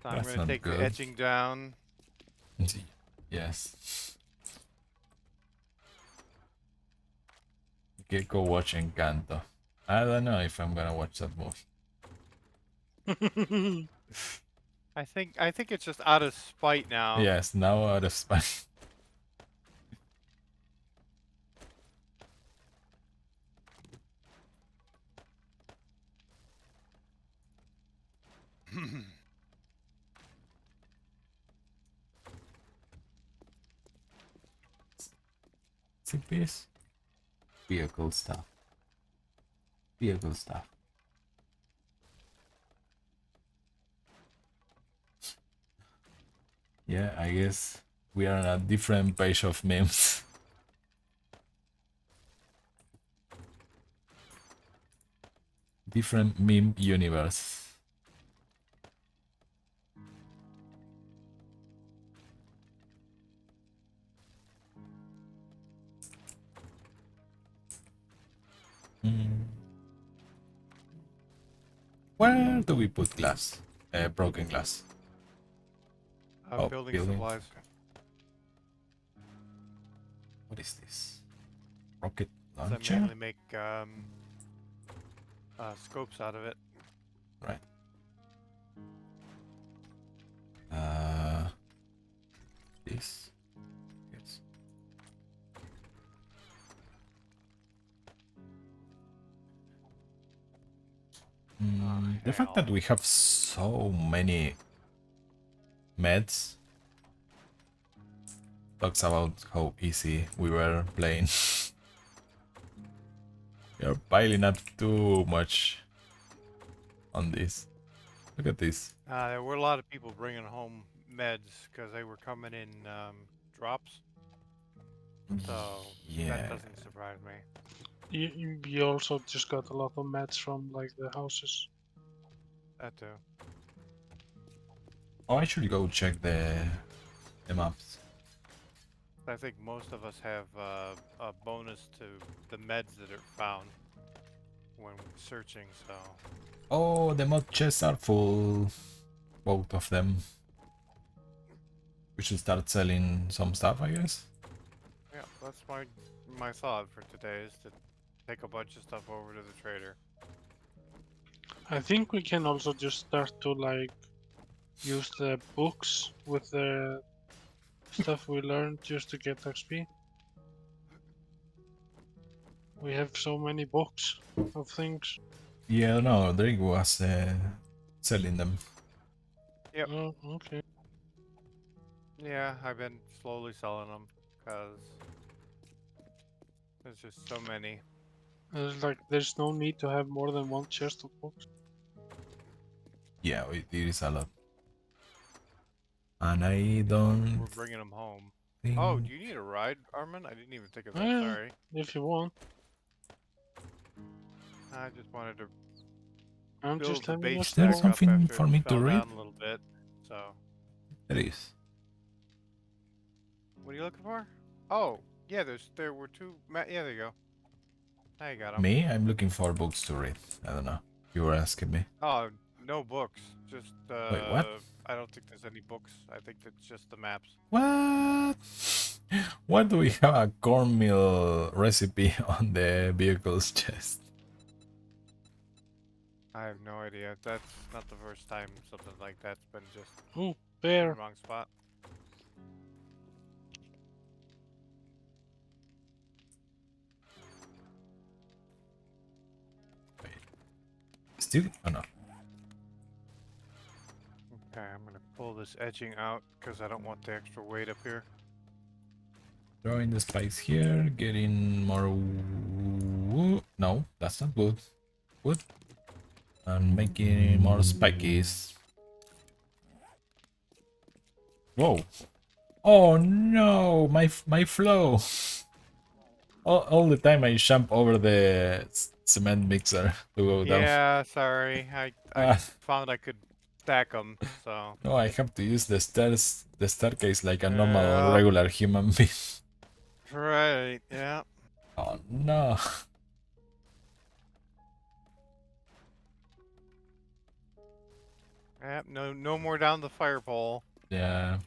So I'm That's gonna not take the good. edging down. Yes. Gecko watching Encanto. I don't know if I'm gonna watch that movie. I think it's just out of spite now. Yes, now out of spite. CPS? Vehicle stuff. Vehicle stuff. Yeah, I guess we are on a different page of memes. Different meme universe. Hmm. Where do we put glass? Broken glass. Oh, Building building. supplies. What is this? Rocket I launcher? mainly make scopes out of it. Right. This. Yes. The fact that hell. we have so many meds talks about how easy we were playing. We are piling up too much on this. Look at this. There were a lot of people bringing home meds because they were coming in drops. So Yeah. that doesn't surprise me. You also just got a lot of mats from like the houses. That too. Oh, I should go check the maps. I think most of us have a bonus to the meds that are found when searching, so... Oh, the mod chests are full. Both of them. We should start selling some stuff, I guess. Yeah, that's my thought for today, is to take a bunch of stuff over to the trader. I think we can also just start to like use the books with the stuff we learned just to get XP. We have so many books of things. Yeah, no, Drake was selling them. Yep. Oh, okay. Yeah, I've been slowly selling them, because there's just so many. There's no need to have more than one chest of books. Yeah, it is a lot. And I don't. We're bringing them home. think... Oh, do you need a ride, Armin? I didn't even think of that, Yeah. sorry. If you want. I just wanted to I'm build just the having a base Is there back small... up something after for it me to fell read? down a little bit. So, It is. what are you looking for? Oh, yeah. There were two. Yeah, there you go. Now you got them. Me? I'm looking for books to read. I don't know. You were asking me. Oh, no books. Just Wait, what? I don't think there's any books. I think it's just the maps. What? Why do we have a cornmeal recipe on the vehicle's chest? I have no idea. That's not the first time something like that's been just Ooh, in bear. the wrong spot. Still? Oh no. Okay, I'm gonna pull this edging out because I don't want the extra weight up here. Throwing the spikes here, getting more wood. No, that's not wood. Wood. And making more spikies. Whoa. Oh no, my flow. All the time I jump over the cement mixer to go down. Yeah, sorry. I Ah. found I could stack them, so. No, I have to use the staircase like a normal, Yeah. regular human being. Right, yeah. Oh no. Yep, no more down the fire pole. Yeah.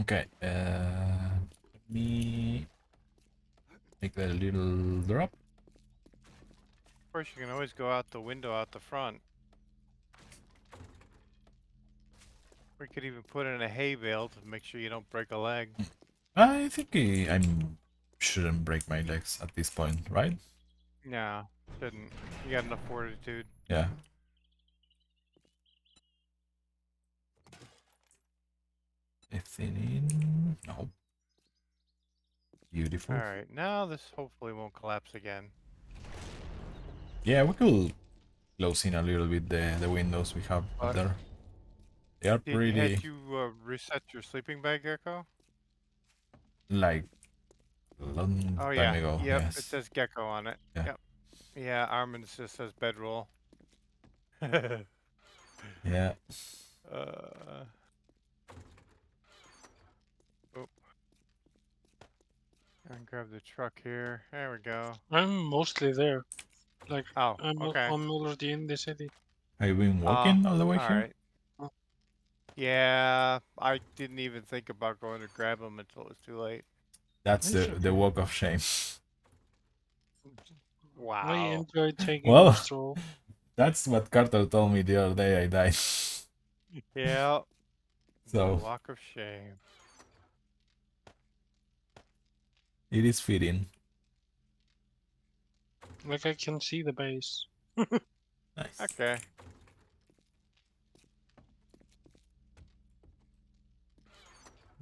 Okay. Let me make that little drop. Of course, you can always go out the window out the front. We could even put in a hay bale to make sure you don't break a leg. I think I shouldn't break my legs at this point, right? Yeah, shouldn't. You got enough fortitude. Yeah. Anything in? No. Beautiful. Alright, now this hopefully won't collapse again. Yeah, we could close in a little bit the windows we have up But there. They are pretty Had you reset your sleeping bag, Gecko? like a long Oh time yeah, ago. yep, Yes. it says Gecko on it. Yeah. Yep. Yeah, Armin just says bedroll. Yeah. Oh. And grab the truck here. There we go. I'm mostly there. Like, Oh, I'm okay. already in the city. Have you been walking all the way here? Alright. Oh. Yeah, I didn't even think about going to grab them until it was too late. That's It's the walk of shame. Wow. I enjoy taking Well. a stroll. That's what Carter told me the other day I died. Yeah. The So walk of shame. it is fitting. Like, I can see the base. Nice. Okay.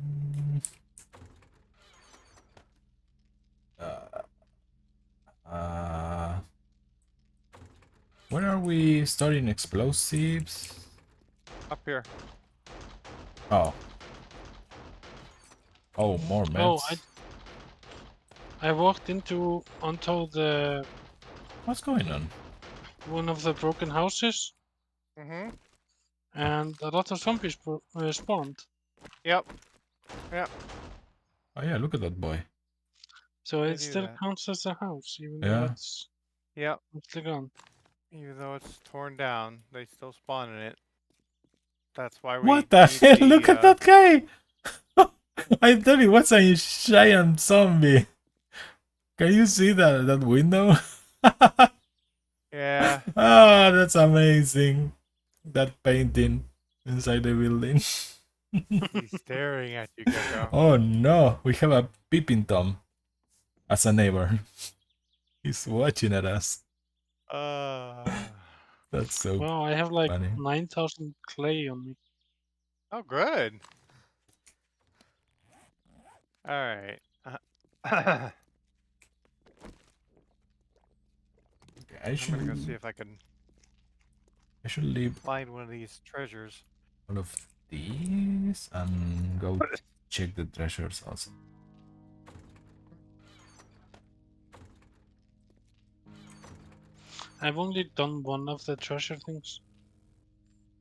Mm. Where are we storing explosives? Up here. Oh. Oh, more meds. Oh, I walked onto the What's going on? one of the broken houses, Mm-hmm. and a lot of zombies spawned. Yep. Oh yeah, look at that boy. So They it do still that. counts as a house, even Yeah. though it's Yep. mostly gone. Even though it's torn down, they still spawn in it. That's why we What the use hell? Look at that guy! I thought it was a giant zombie. Can you see that window? Yeah. Ah, that's amazing. That painting inside the building. He's staring at you, Gecko. Oh no, we have a peeping Tom as a neighbor. He's watching at us. That's so Wow, I have like funny. 9,000 clay on me. Oh, good. All right. Okay, I I'm gonna go see if I can should leave find one of these treasures. all of these and go check the treasures also. I've only done one of the treasure things.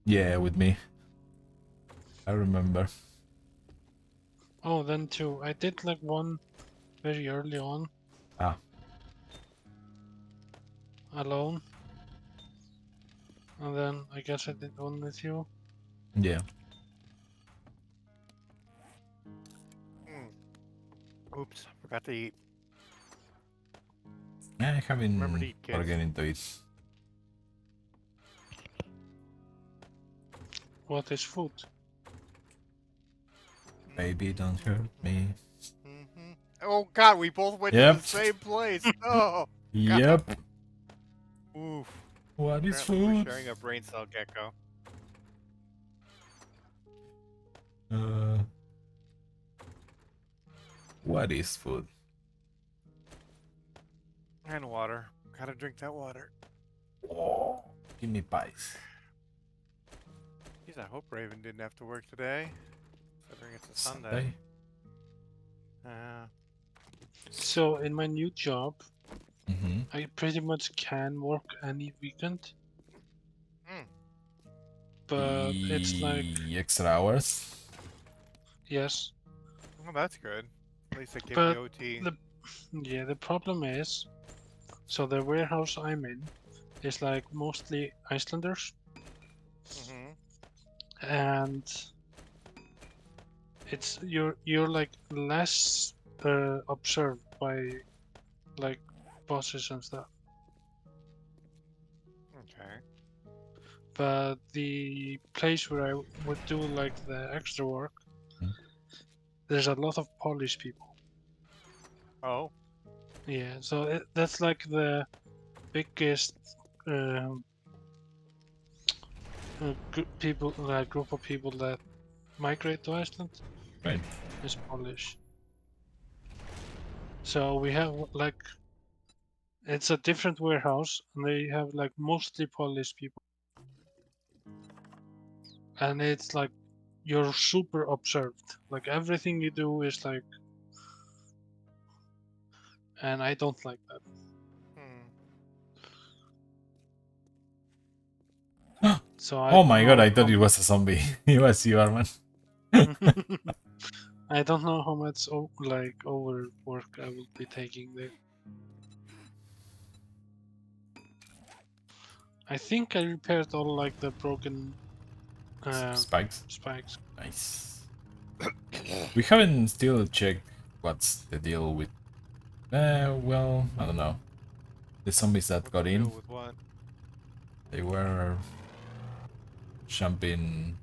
Yeah, with me. I remember. Oh, then two. I did like one very early on, Ah, alone. And then I guess I did one with you. yeah. Oops, forgot to eat. I have Remember to been eat, kids. forgetting to eat. What is food? Baby, don't hurt me. Mm-hmm. Oh God, we both went to Yep. the same place. Oh, Yep. oof. What is Apparently we're food? sharing a brain cell gecko. Uh, what is food? And water. Gotta drink that water. Oh, give me pies. Jeez, I hope Raven didn't have to work today. Considering it's a Sunday. Sunday. So in my new job, Mm-hmm. I pretty much can work any weekend. Hmm. But it's like, Extra hours. yes. Well, that's good. At least they give But you OT. the problem is, so the warehouse I'm in is like mostly Icelanders, Mm-hmm. and it's you're like less observed by like bosses and stuff. Okay. But the place where I would do like the extra work, Hmm. there's a lot of Polish people. Oh. Yeah, so that's like the biggest um, group of people that migrate to Iceland Right. is Polish. So we have like it's a different warehouse, and they have like mostly Polish people, and it's like you're super observed. Like everything you do is like, and I don't like that. So I Oh don't my god, know I thought how it was a zombie. It was you, Arman. I don't know how much like overwork I will be taking there. I think I repaired all like the broken Spikes. spikes. Nice. We haven't still checked what's the deal with. Well, I don't know. The zombies that What's got the in, deal with what? they were jumping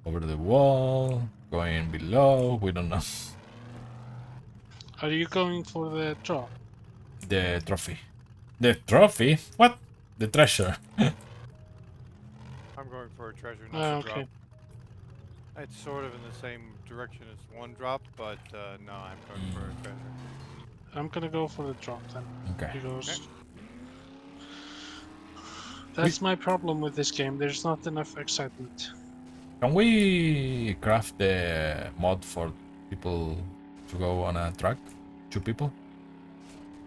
over the wall, going below. We don't know. Are you going for the drop? The trophy. The trophy? What? The treasure. I'm going for a treasure, not the drop. Okay. It's sort of in the same direction as one drop, but no, I'm going for a treasure. I'm gonna go for the drop then. Okay. Because that's my problem with this game. There's not enough excitement. Can we craft the mod for people to go on a track? 2 people?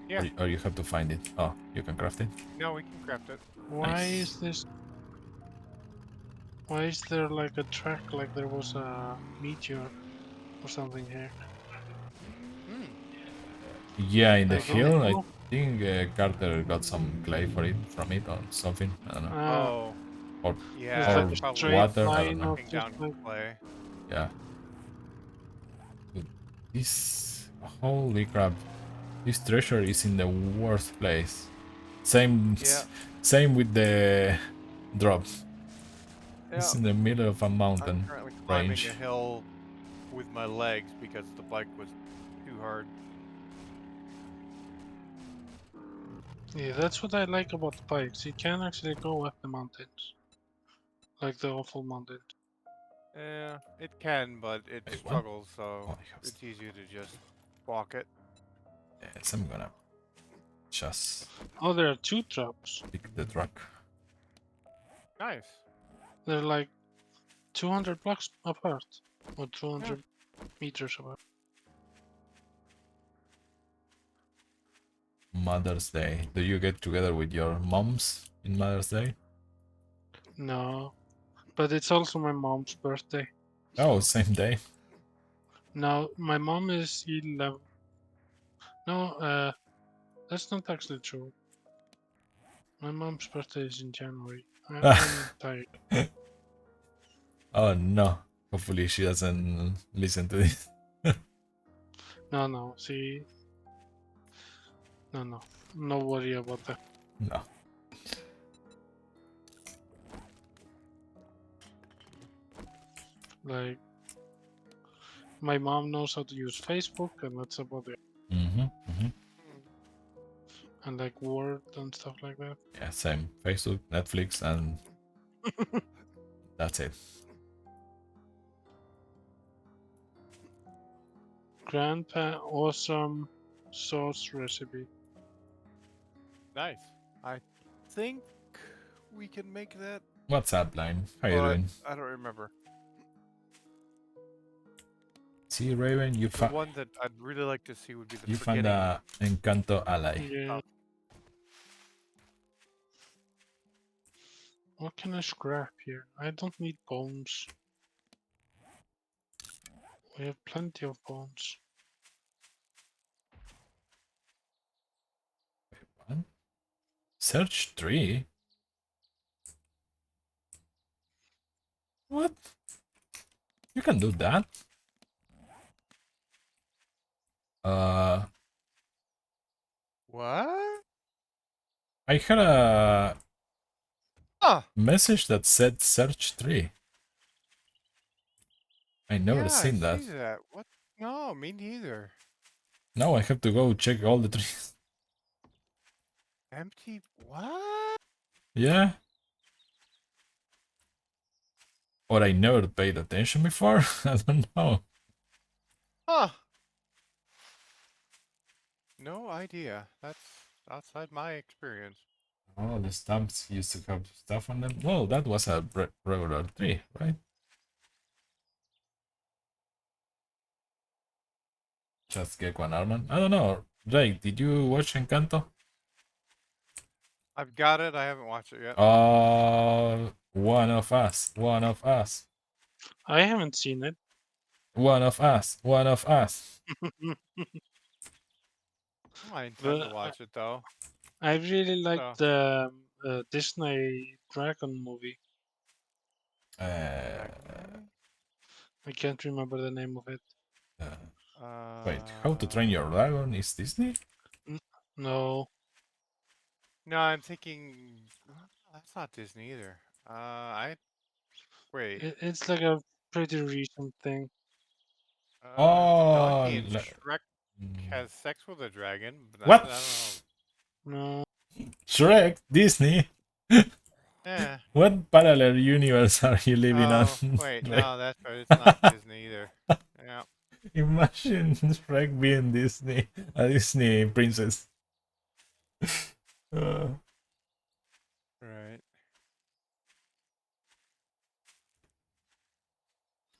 Yeah. Or you have to find it? Oh, you can craft it? No, we can craft it. Why Nice. is this? Why is there like a track like there was a meteor or something here? Yeah, in the I don't hill, I know. think Carter got some clay for it from it or something. I don't know. Oh. Or, Yeah, There's or like it's a probably straight water, I don't line know. of knocking just down like clay. Yeah. This, holy crap. This treasure is in the worst place. Same, Yeah. same with the drop. Yeah. It's in the middle of a I'm mountain currently climbing range. a hill with my legs because the bike was too hard. yeah, that's what I like about the bikes. You can actually go up the mountains, like the awful mountain. Yeah, it can, but it Wait, what? struggles, so Oh, I have it's easier to just walk it. yes, I'm gonna just Oh, there are two drops. pick the truck. Nice. They're like 200 blocks apart, or 200 meters apart. Mother's Day? Do you get together with your moms in Mother's Day? No, but it's also my mom's birthday. Oh, So same day. no, my mom is 11. No, that's not actually true. My mom's birthday is in January. I'm tired. Oh no. Hopefully she doesn't listen to this. No, see, no worry about that. No. Like, my mom knows how to use Facebook, and that's about it. And like Word and stuff like that. Yeah, same. Facebook, Netflix, and that's it. Grandpa, awesome sauce recipe. Nice. I think we can make that, What's up, Line? How you but doing? I don't remember. See, Raven, you The found one that I'd really like to see would be the you found forgetting. a Encanto ally. Yeah. What can I scrap here? I don't need bones. We have plenty of bones. What? Search tree? What? You can do that? What? I had a Huh. message that said search tree. I never Yeah, seen I that. see that. What? No, me neither. Now I have to go check all the trees. Empty. What? Yeah. Or I never paid attention before? I don't know. Huh. No idea. That's outside my experience. Oh, the stamps used to have stuff on them. Well, that was a regular tree, right? Just Gecko and Arman. I don't know. Drake, did you watch Encanto? I've got it. I haven't watched it yet. One of us. One of us. I haven't seen it. One of us. One of us. I intend But to watch it though. I really like So, the Disney Dragon movie. I can't remember the name of it. Wait, How to Train Your Dragon is Disney? No, no, I'm thinking that's not Disney either. Wait. it's like a pretty recent thing. Oh, Donkey and Shrek has sex with a dragon, but what? I don't No, Shrek? Disney? know. Yeah. What parallel universe are you living on? Oh, wait, Drake? no, that's right. It's not Disney either. Yeah. Imagine Shrek being Disney, a Disney princess. Right.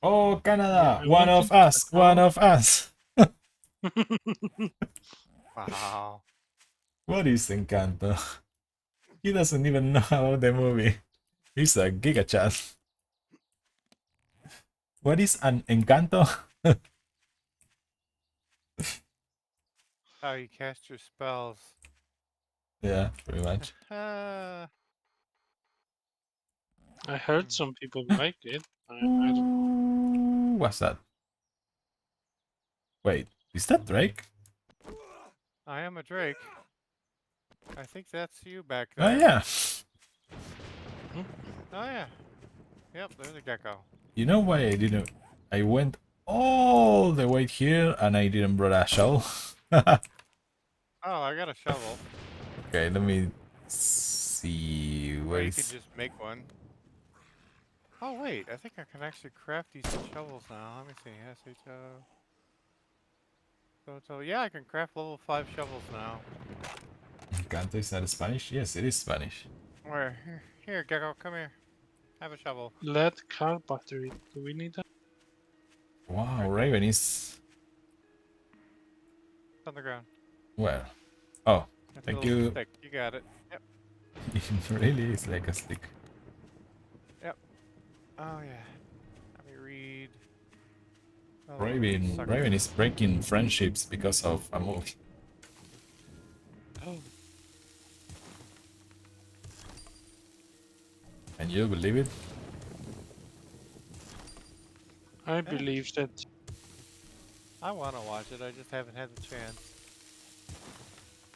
Oh, Canada! Yeah, One of us! One of us! Wow. What is Encanto? He doesn't even know about the movie. He's a gigachat. What is an Encanto? How you cast your spells. Yeah, pretty much. I heard some people like it. I don't. What's that? Wait, is that Drake? I am a Drake. I think that's you back Oh there. yeah. Oh yeah. Yep, there's a gecko. You know why I didn't? I went all the way here and I didn't bring a shovel. Oh, I got a shovel. Okay, let me see Or where you could is. just make one. Oh wait, I think I can actually craft these shovels now. Let me see. So yeah, I can craft level 5 shovels now. Encanto is that Spanish? Yes, it is Spanish. Where? Here, gecko, come here. Have a shovel. Lead car battery. Do we need that? Wow, Raven is It's on the ground. where? Oh, It's Thank a little you. stick. You got it. Yep. It really is like a stick. Oh yeah. Let me read. Oh, Raven, sucker. Raven is breaking friendships because of a movie. Oh. Can you believe it? I believe that. I want to watch it. I just haven't had the chance.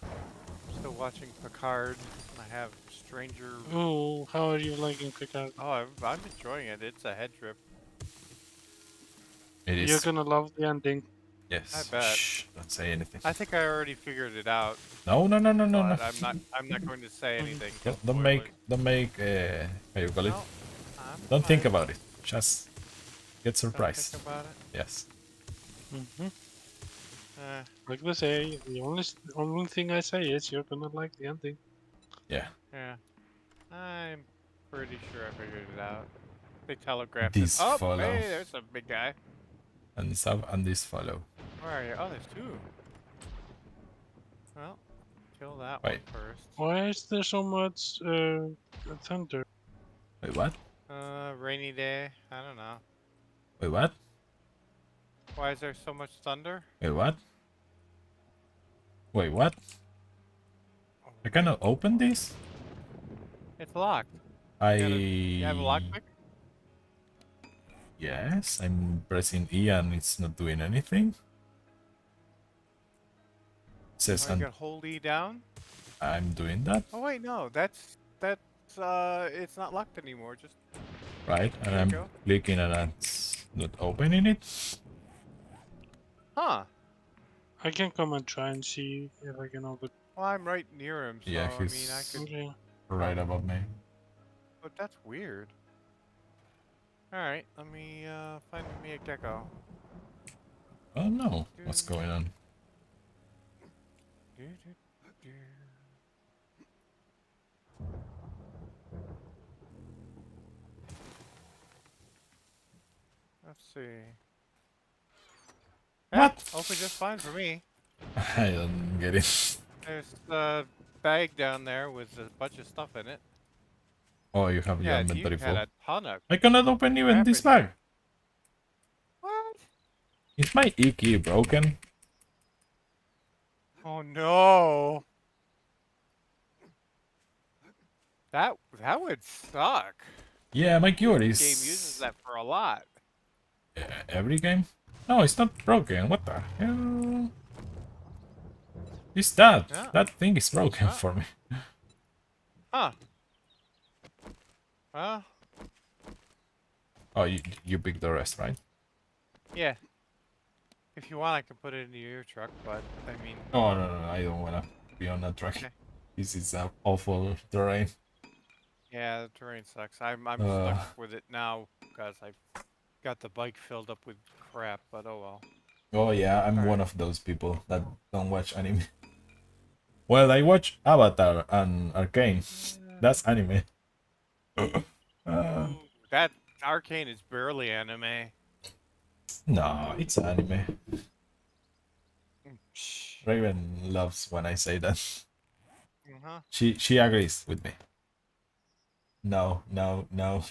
I'm still watching Picard. And I have Stranger. Oh, how are you liking Picard? Oh, I'm enjoying it. It's a head trip. It You're is. gonna love the ending. Yes. I bet. Shh, don't say anything. I think I already figured it out, No, no, no, no, no, no. but I'm not going to say anything. No Don't make, how you call it? No, I'm Don't think fine. about it. Just get Don't surprised. think about it. Yes. Hmm. Uh, Like they say, the only thing I say is you're gonna like the ending. Yeah. yeah. I'm pretty sure I figured it out. They telegraphed This it. Oh, follow. hey, there's a big guy. And sub and this follow. Where are you? Oh, there's two. Well, kill that Wait. one first. Why is there so much thunder? Wait, what? Rainy day. I don't know. Wait, what? Why is there so much thunder? Wait, what? Wait, what? I cannot open this? It's locked. I... You have a lockpick? Yes, I'm pressing E and it's not doing anything. It says Oh, you can hold E down? I'm doing that, Oh wait, no, that's it's not locked anymore. Just right? And There you I'm go. clicking and it's not opening it. huh. I can come and try and see if I can open. Well, I'm right near him, so Yeah, I mean, I he's could. Okay. right above me. But that's weird. All right, let me find me a gecko. Oh no, what's going on? Do, do, do. Let's see. Yeah, What? open just fine for me. I don't get it. There's a bag down there with a bunch of stuff in it. Oh, you have your Yeah, inventory you had full. a ton of I cannot open even crap this in here. bag. What? Is my E key broken? Oh no! That would suck. Yeah, my keyboard is... Game uses that for a lot. Every game? No, it's not broken. What the hell? Is that? Yeah. That thing is broken Ah. for me. Huh. Well, Oh, you picked the rest, right? yeah. If you want, I can put it into your truck, but I mean, Oh, no, I don't wanna be on that track. Okay. This is awful terrain. yeah, the terrain sucks. I'm Uh. stuck with it now because I've got the bike filled up with crap. But oh well. Oh yeah, I'm Alright. one of those people that don't watch anime. Well, I watch Avatar and Arcane. That's anime. Ooh, that Arcane is barely anime. No, it's anime. Shh. Raven loves when I say that. Uh-huh. She agrees with me. No, no, no.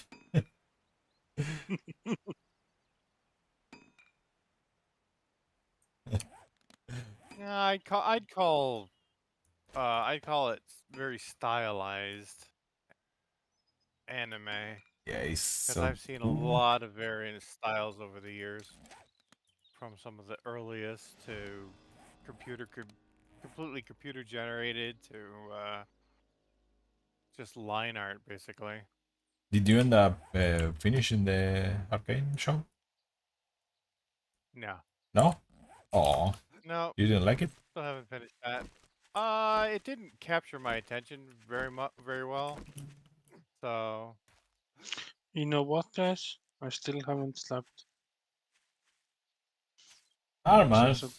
Yeah, I'd call it very stylized anime. Yeah, it's Because so I've seen a lot of variant styles over the years, from some of the earliest to completely computer generated to just line art, basically. Did you end up finishing the Arcane show? No, No? Oh, no, you didn't like it? still haven't finished that. It didn't capture my attention very well. So You know what, guys? I still haven't slept. Arman, So-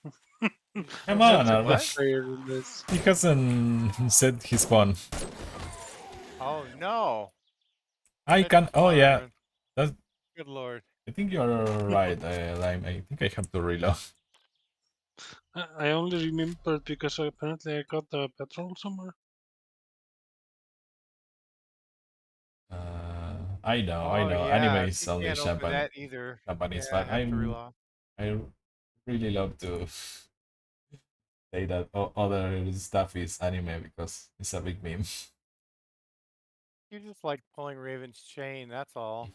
come That's on, a Arman. bit fair in this. He hasn't said his one. oh no, I Good can. Oh yeah, lord. that's. Good lord. I think you're right, Lime. I think I have to reload. I only remembered because apparently I got the petrol somewhere. I know, I Oh know. Anime yeah, is you only can't open that either. Japanese, Yeah, I but have to reload. I really love to say that other stuff is anime because it's a big meme. You just like pulling Raven's chain, that's all.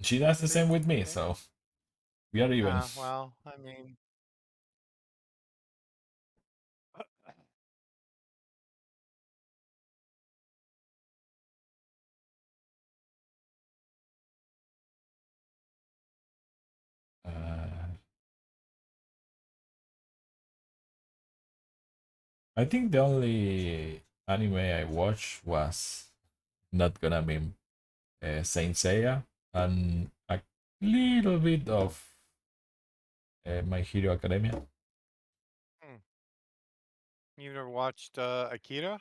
She does the same with me, Okay. so we are even. Well, I mean, Uh, I think the only anime I watched was not gonna be Saint Seiya and a little bit of My Hero Academia. you never watched Akira?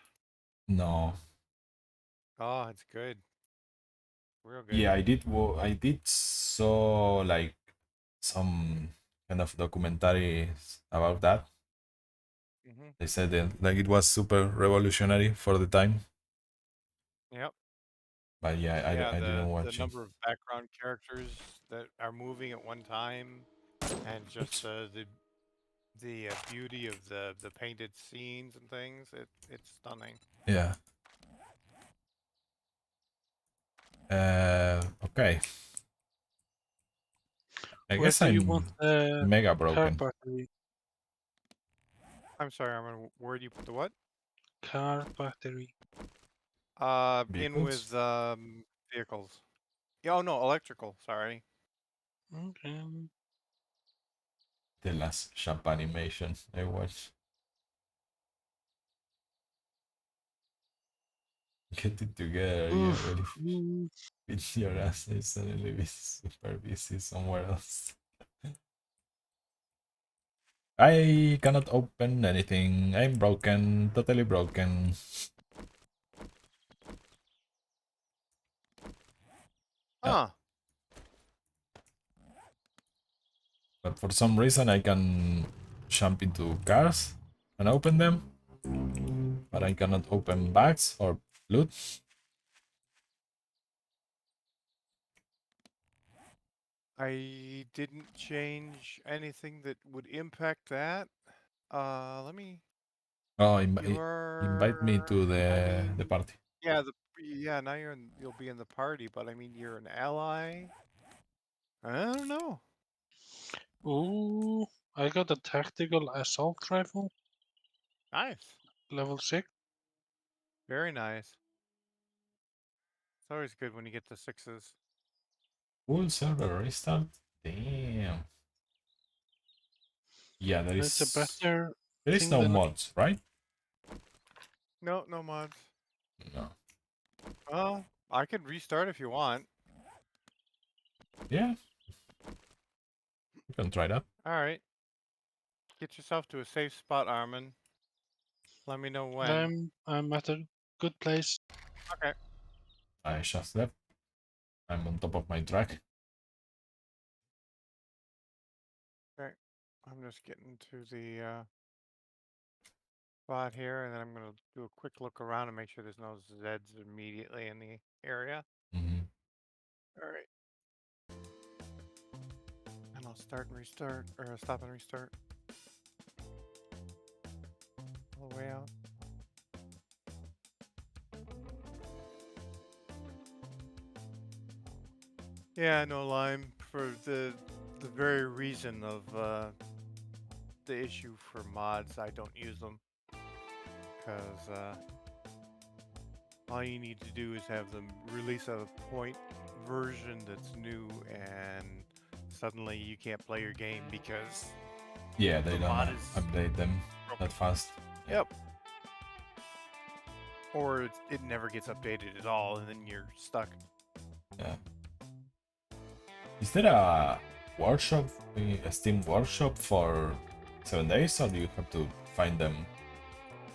No, Oh, it's good. Real good. yeah, I did. I did saw like some kind of documentaries about that. Mm-hmm. They said that like it was super revolutionary for the time, Yep. but yeah, Yeah, I didn't the watch it. number of background characters that are moving at one time, and just the beauty of the painted scenes and things. It's stunning. Yeah. Okay. I Where guess do you want I'm the mega car broken. battery? I'm sorry, Armin. Where do you put the what? Car battery. In Vehicles? with vehicles. Yeah, oh no, electrical. Sorry. Okay. The last Shop animation I watched. Get it together, yeah, Oof. really. With your ass and suddenly be super busy somewhere else. I cannot open anything. I'm broken, totally broken. Yeah. Huh. But for some reason I can jump into cars and open them. But I cannot open bags or loot. I didn't change anything that would impact that. Let me. Oh, invite me You're. to I the mean, party. yeah, yeah. Now you'll be in the party, but I mean, you're an ally. I don't know. Ooh, I got a tactical assault rifle, Nice. level 6. Very nice. It's always good when you get the sixes. Full server restart? Damn. Yeah, It's a better there is thing no than mods, right? No, no mods. No. Well, I could restart if you want. Yeah, you can try that. All right. Get yourself to a safe spot, Armin. Let me know when. I'm at a good place. Okay. I just left. I'm on top of my track. Okay. I'm just getting to the spot here, and then I'm gonna do a quick look around and make sure there's no Zeds immediately in the area. Mhm. All right. And I'll start and restart, or stop and restart. All the way out. Yeah, no lime for the very reason of the issue for mods. I don't use them because all you need to do is have them release a point version that's new, and suddenly you can't play your game because Yeah, they the don't mod is update them broken. that fast. Yep. Or it never gets updated at all, and then you're stuck. Yeah. Is there a workshop, a Steam workshop for 7 days, or do you have to find them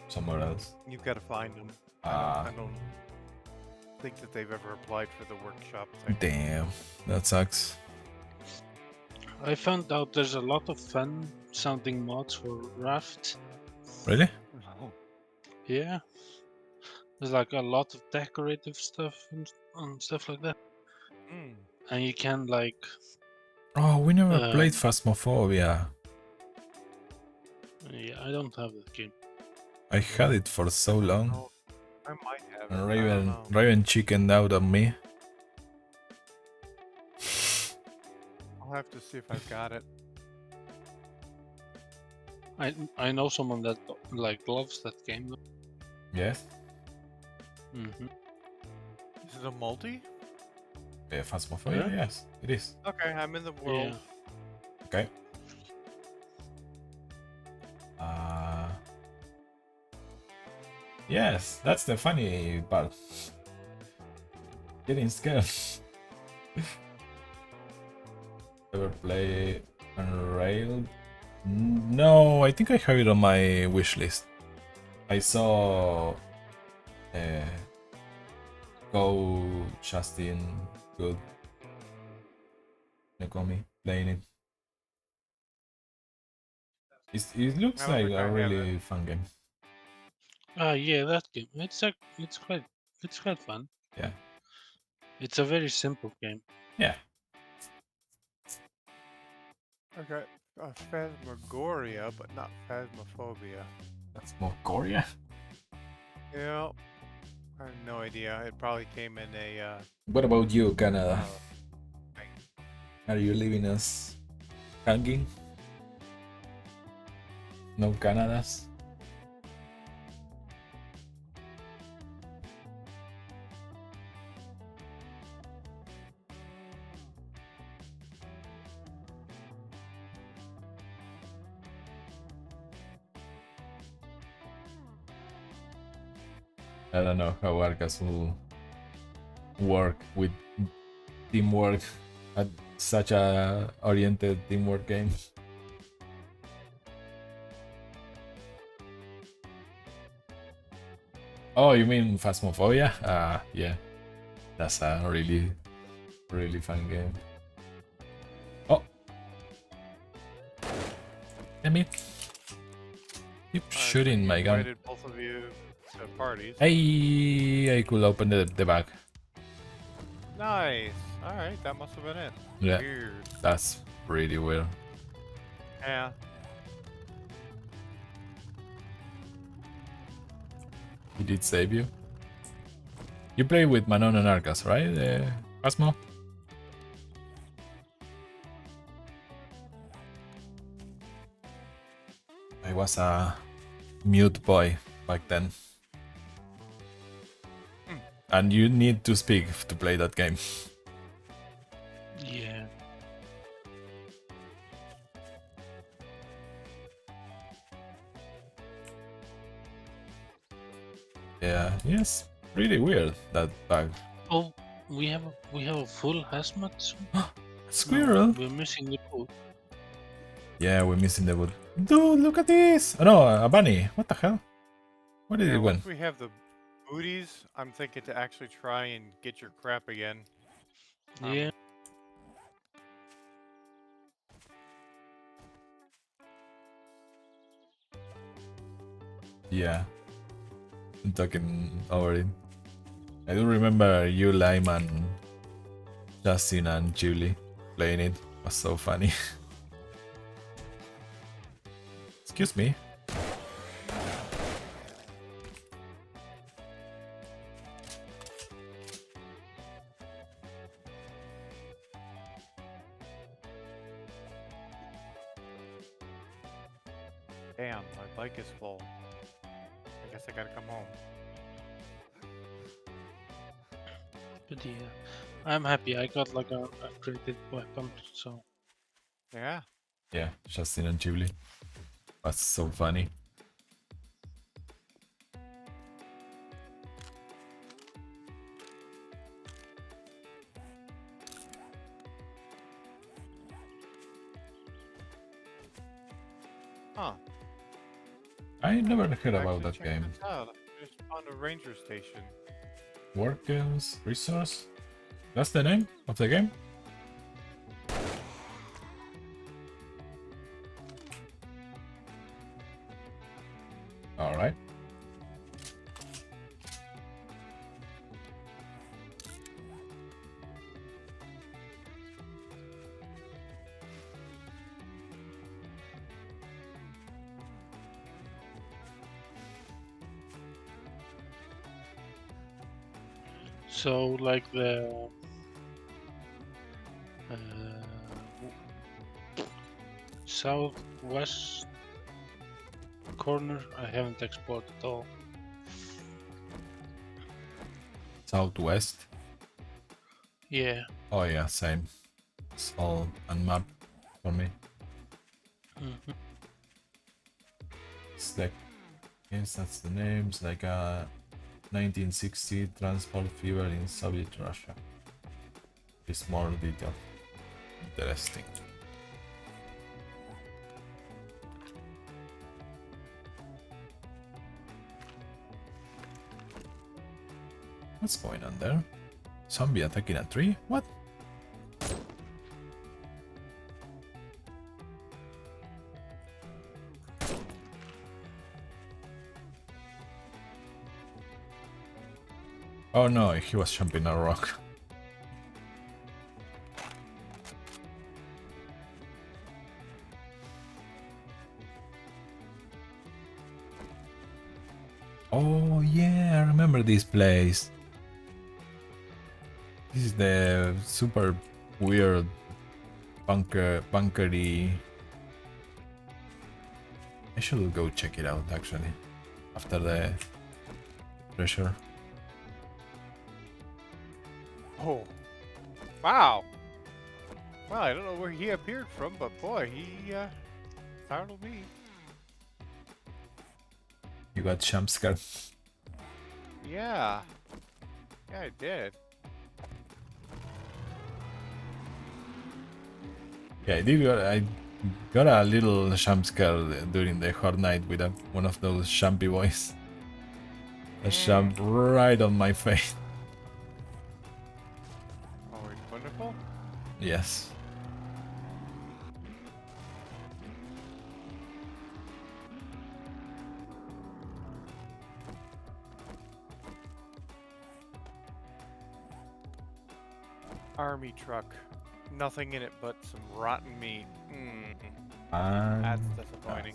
somewhere else? You've got to find them. I don't think that they've ever applied for the workshop thing. Damn, that sucks. I found out there's a lot of fun sounding mods for Raft. Really? Oh. Yeah. There's like a lot of decorative stuff and stuff like that. Mm. And you can like Oh, we never played Um, Phasmophobia. yeah, I don't have that game. I had it for so long. Oh, I might have it. And I don't Raven, know. Raven chickened out on me. I'll have to see if I've got it. I know someone that like loves that game. Yes. Mm-hmm. Is it a multi? Yeah, Phasmophobia, Yeah. yes, it is. Okay, I'm in the world. Yeah. Okay. Yes, that's the funny part. Getting scared. Ever play Unrailed? No, I think I have it on my wish list. I saw Go Justin Good Nekomi playing it. It looks I don't like think I a have really fun game. Yeah, that game. It's quite fun. Yeah. It's a very simple game. Yeah. Okay, Phasmagoria, but not Phasmophobia. That's more Korea. Yeah, I have no idea. It probably came in a. What about you, Canada? Uh, Are you leaving us hanging? No Canadas? I don't know how Arcas will work with teamwork at such a oriented teamwork game. Oh, you mean Phasmophobia? Yeah. That's a really, really fun game. Oh! Damn it. Keep shooting my gun. Invited both of you to parties. Hey, I could open the bag. Nice. All right, that must have been it. Yeah, Weird. that's pretty weird. Yeah. He did save you. You play with Manon and Arcas, right, Phasmo? I was a mute boy back then. And you need to speak to play that game. Yeah. Yeah, yes, really weird that bag. Oh, we have a full hazmat suit. Squirrel. No, we're missing the boat. Yeah, we're missing the wood. Dude, look at this! Oh no, a bunny. What the hell? Where did Yeah, it went? once we have the booties, I'm thinking to actually try and get your crap again. Yeah. Yeah. I'm talking over it. I do remember you, Lyman, Justin, and Julie playing it. It was so funny. Excuse me. Damn, my bike is full. I guess I gotta come home. But yeah, I'm happy. I got like a upgraded weapon, so Yeah. Yeah, Justin and Julie. That's so funny. Huh. I never heard Actually about that check game. this out. I just found a ranger station. Workers, Resource? That's the name of the game? All right. So like the southwest corner, I haven't explored at all. Southwest. Yeah. Oh yeah, same. It's all unmapped for me. Mhm. It's like, yes, that's the name. It's like a 1960 transport fever in Soviet Russia. It's more detailed. Interesting. What's going on there? Zombie attacking a tree? What? Oh no, he was jumping a rock. Oh yeah, I remember this place. This is the super weird bunkery. I should go check it out actually after the treasure. Oh. Wow. Well, I don't know where he appeared from, but boy, he startled me. You got jump scared. Yeah. Yeah, I did. Yeah, I got a little jump scare during the hard night with one of those jumpy boys. That jumped right on my face. Always wonderful. Yes. Army truck. Nothing in it but some rotten meat. That's disappointing.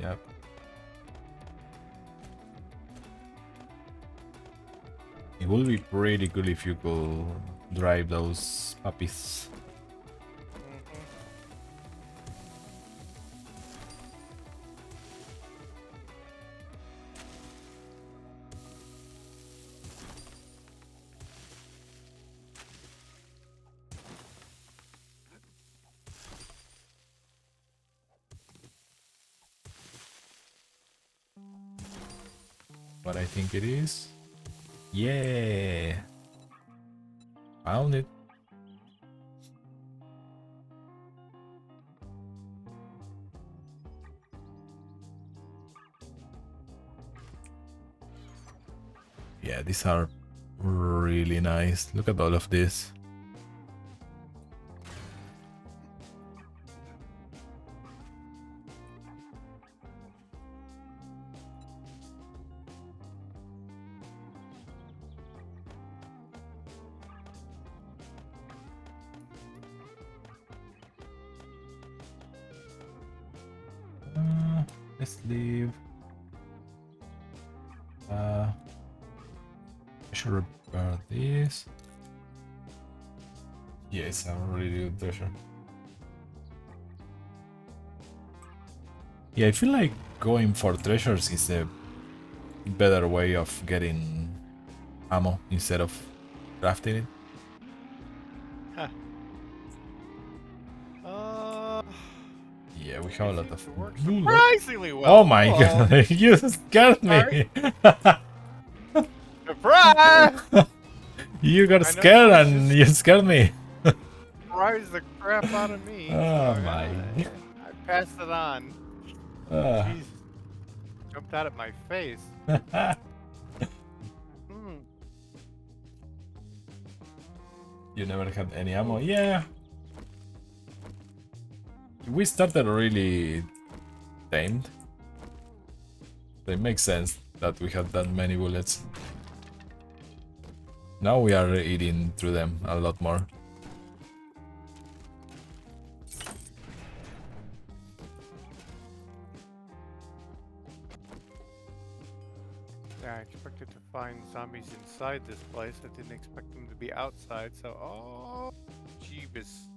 Yep. It would be pretty cool if you could drive those puppies. What I think it is. Yeah. Found it. Yeah, these are really nice. Look at all of this. Let's leave. I should repair this. Yes, a really good treasure. Yeah, I feel like going for treasures is a better way of getting ammo instead of crafting it. Huh. Yeah, we have a lot of. Works surprisingly well. Oh my god, you scared me! Surprise! You got scared and you scared me. Surprised the crap out of me. Oh So, my. I passed it on. Jeez. Jumped out at my face. You never had any ammo? Yeah. We started really tamed. it makes sense that we have that many bullets. Now we are eating through them a lot more. Yeah, I expected to find zombies inside this place. I didn't expect them to be outside, so... Oh, Jeebus.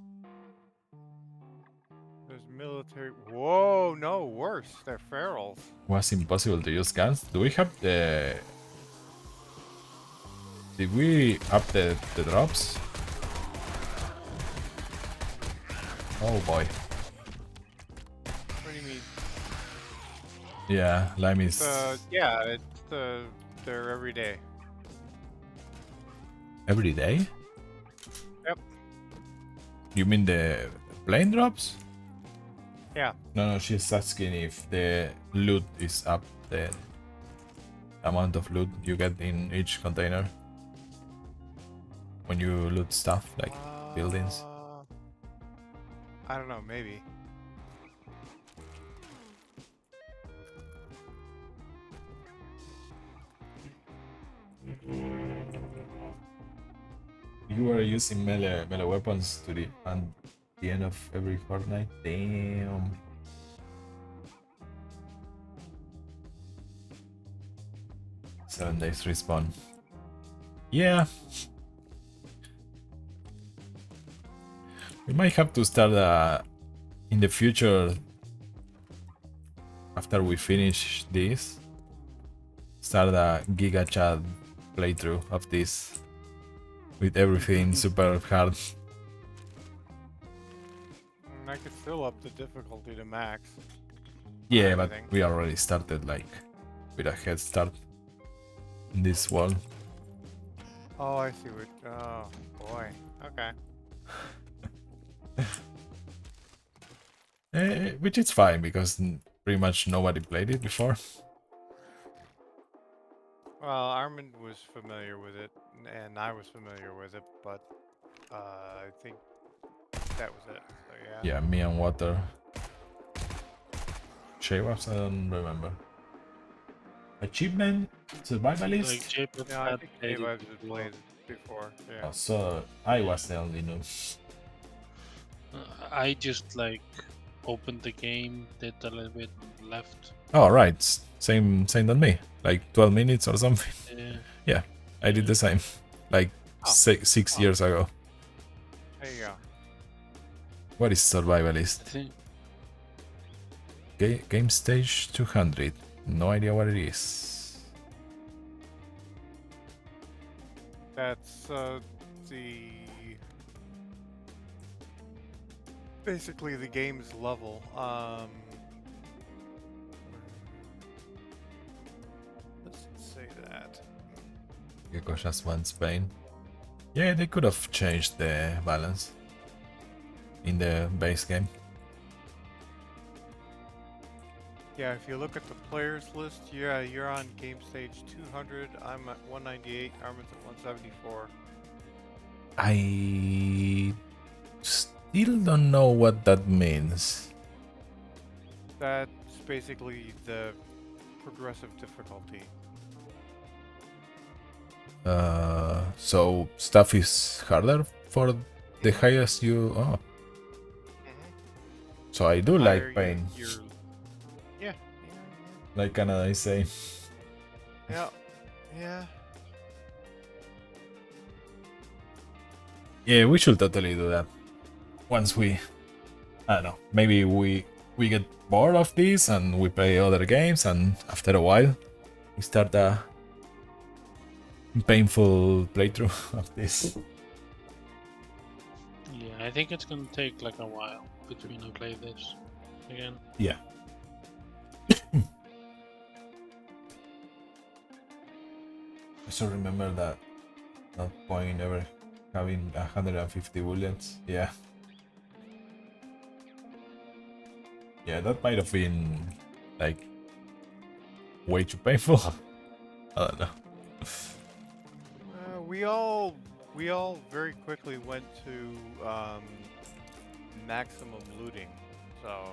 There's military... Whoa, no, worse. They're ferals. Was impossible to use guns. Do we have the... Did we up the drops? Oh boy. What do you mean? Yeah, lime is... Yeah, it's they're every day. Every day? Yep. You mean the plane drops? Yeah. No, she's asking if the loot is up, the amount of loot you get in each container when you loot stuff like buildings. I don't know, maybe. You are using melee weapons to the end of every Fortnite. Damn. Seven days respawn. Yeah. We might have to start in the future, after we finish this, start a Giga Chat playthrough of this with everything super hard. I could still up the difficulty to max. Yeah, but Everything. we already started like with a head start in this world. Oh, I see what. Oh, boy. Okay. Which is fine because pretty much nobody played it before. Well, Armand was familiar with it, and I was familiar with it, but I think that was it. So, yeah. Yeah, me and Water. Shaywabs, I don't remember. Achievement? Survivalist? Like Jacob No, I had think played Dave it had before. played it before. Yeah. Oh, so I was the only noob. I just like opened the game, did a little bit, left. Oh, right. Same than me. Like 12 minutes or something. Yeah. I did the same. Like Oh. six years ago. There you go. What is Survivalist? I think Game stage 200. No idea what it is. That's the basically the game's level. Let's say that. Gecko just won Spain. Yeah, they could have changed the balance in the base game. Yeah, if you look at the players list, yeah, you're on game stage 200. I'm at 198. Armin's at 174. I still don't know what that means. That's basically the progressive difficulty. So stuff is harder for the highest you. Oh, so I do Higher like pain, Yeah. like Canada is saying. Yeah. Yeah. Yeah, we should totally do that. Once we, I don't know, maybe we get bored of this and we play other games, and after a while, we start a painful playthrough of this. yeah, I think it's gonna take like a while between I play this again. Yeah. I still remember that point ever having 150 bullets. Yeah. Yeah, that might have been like way too painful. I don't know. We all very quickly went to maximum looting, so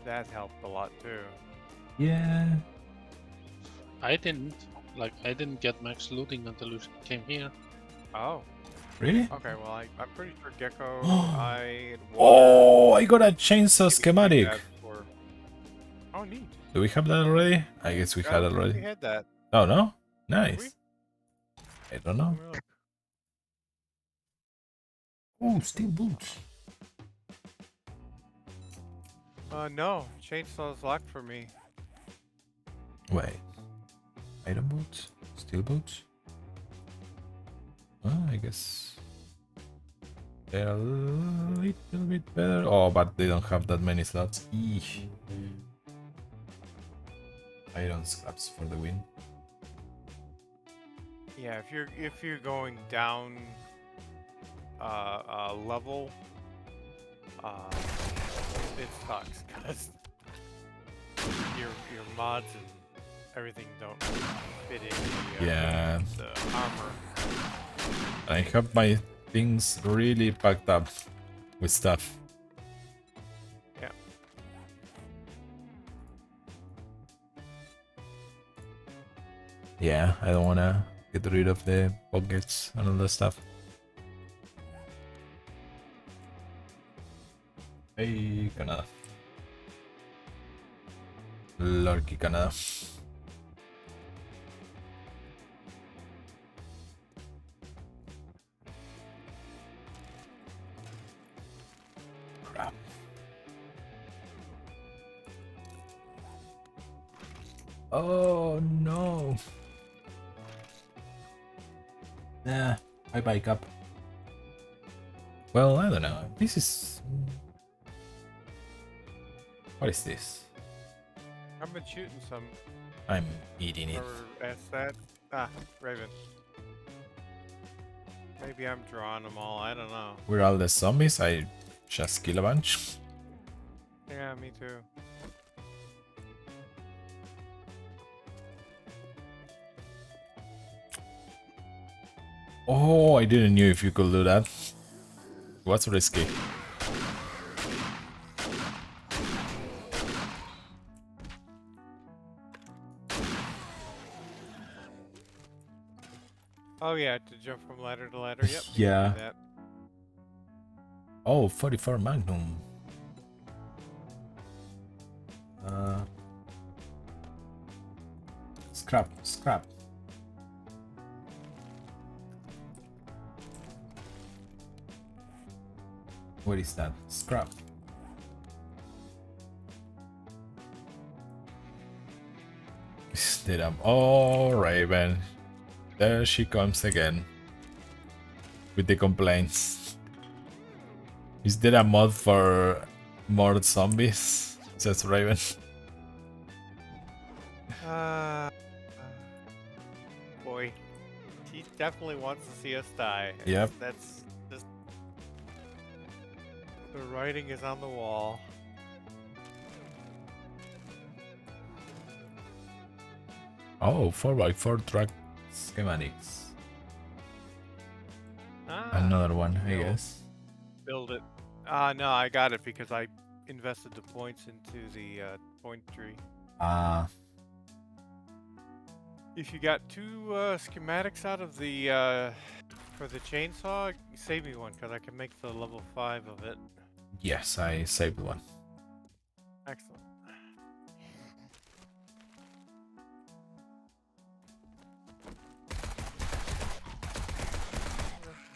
that helped a lot too. Yeah. I didn't. Like, I didn't get max looting until you came here. Oh, Really? okay. Well, I'm pretty sure Gecko, I, and Water Oh, I got a chainsaw gave me schematic. that for. Oh, neat. Do we have that already? I guess we I had don't think already. we had that. Oh no? Did we? Nice. I don't know. Let me look. Oh, steel boots. No. Chainsaw's locked for me. Wait. Iron boots? Steel boots? I guess they're a little bit better. Oh, but they don't have that many slots. Eesh. Iron scraps for the win. Yeah, if you're going down level, it sucks because your mods and everything don't fit in Yeah. the armor. I have my things really packed up with stuff. Yeah. Yeah, I don't wanna get rid of the pockets and all that stuff. Hey, Canada. Lurky Canada. Crap. Oh no. Nah, I bike up. Well, I don't know. This is. What is this? I've been shooting some. I'm eating it. Or asked that. Ah, Raven. Maybe I'm drawing them all. I don't know. We're all the zombies. I just kill a bunch. Yeah, me too. Oh, I didn't know if you could do that. What's risky? Oh yeah, to jump from ladder to ladder. Yep. you can Yeah. do that. Oh, 44 Magnum. Scrap, scrap. What is that? Scrap. Did Oh, Raven. There she comes again. With the complaints. Is there a mod for more zombies? Says Raven. Boy, he definitely wants to see us die. Yep. That's just the writing is on the wall. Oh, 4x4 truck schematics. Another one, I no. guess. Build it. No, I got it because I invested the points into the point tree. If you got two schematics out of the for the chainsaw, save me one because I can make the level 5 of it. Yes, I saved one. Excellent.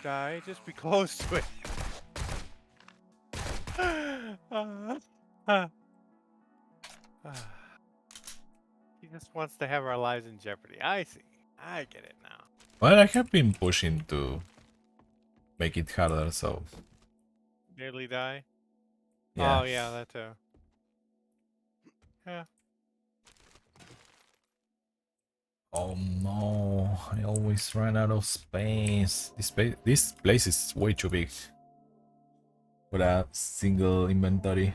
Die, just be close to it. He just wants to have our lives in jeopardy. I see. I get it now. Well, I have been pushing to make it harder, so Nearly die? yeah. Oh, yeah, that too. Yeah. Oh no, I always run out of space. This place is way too big for a single inventory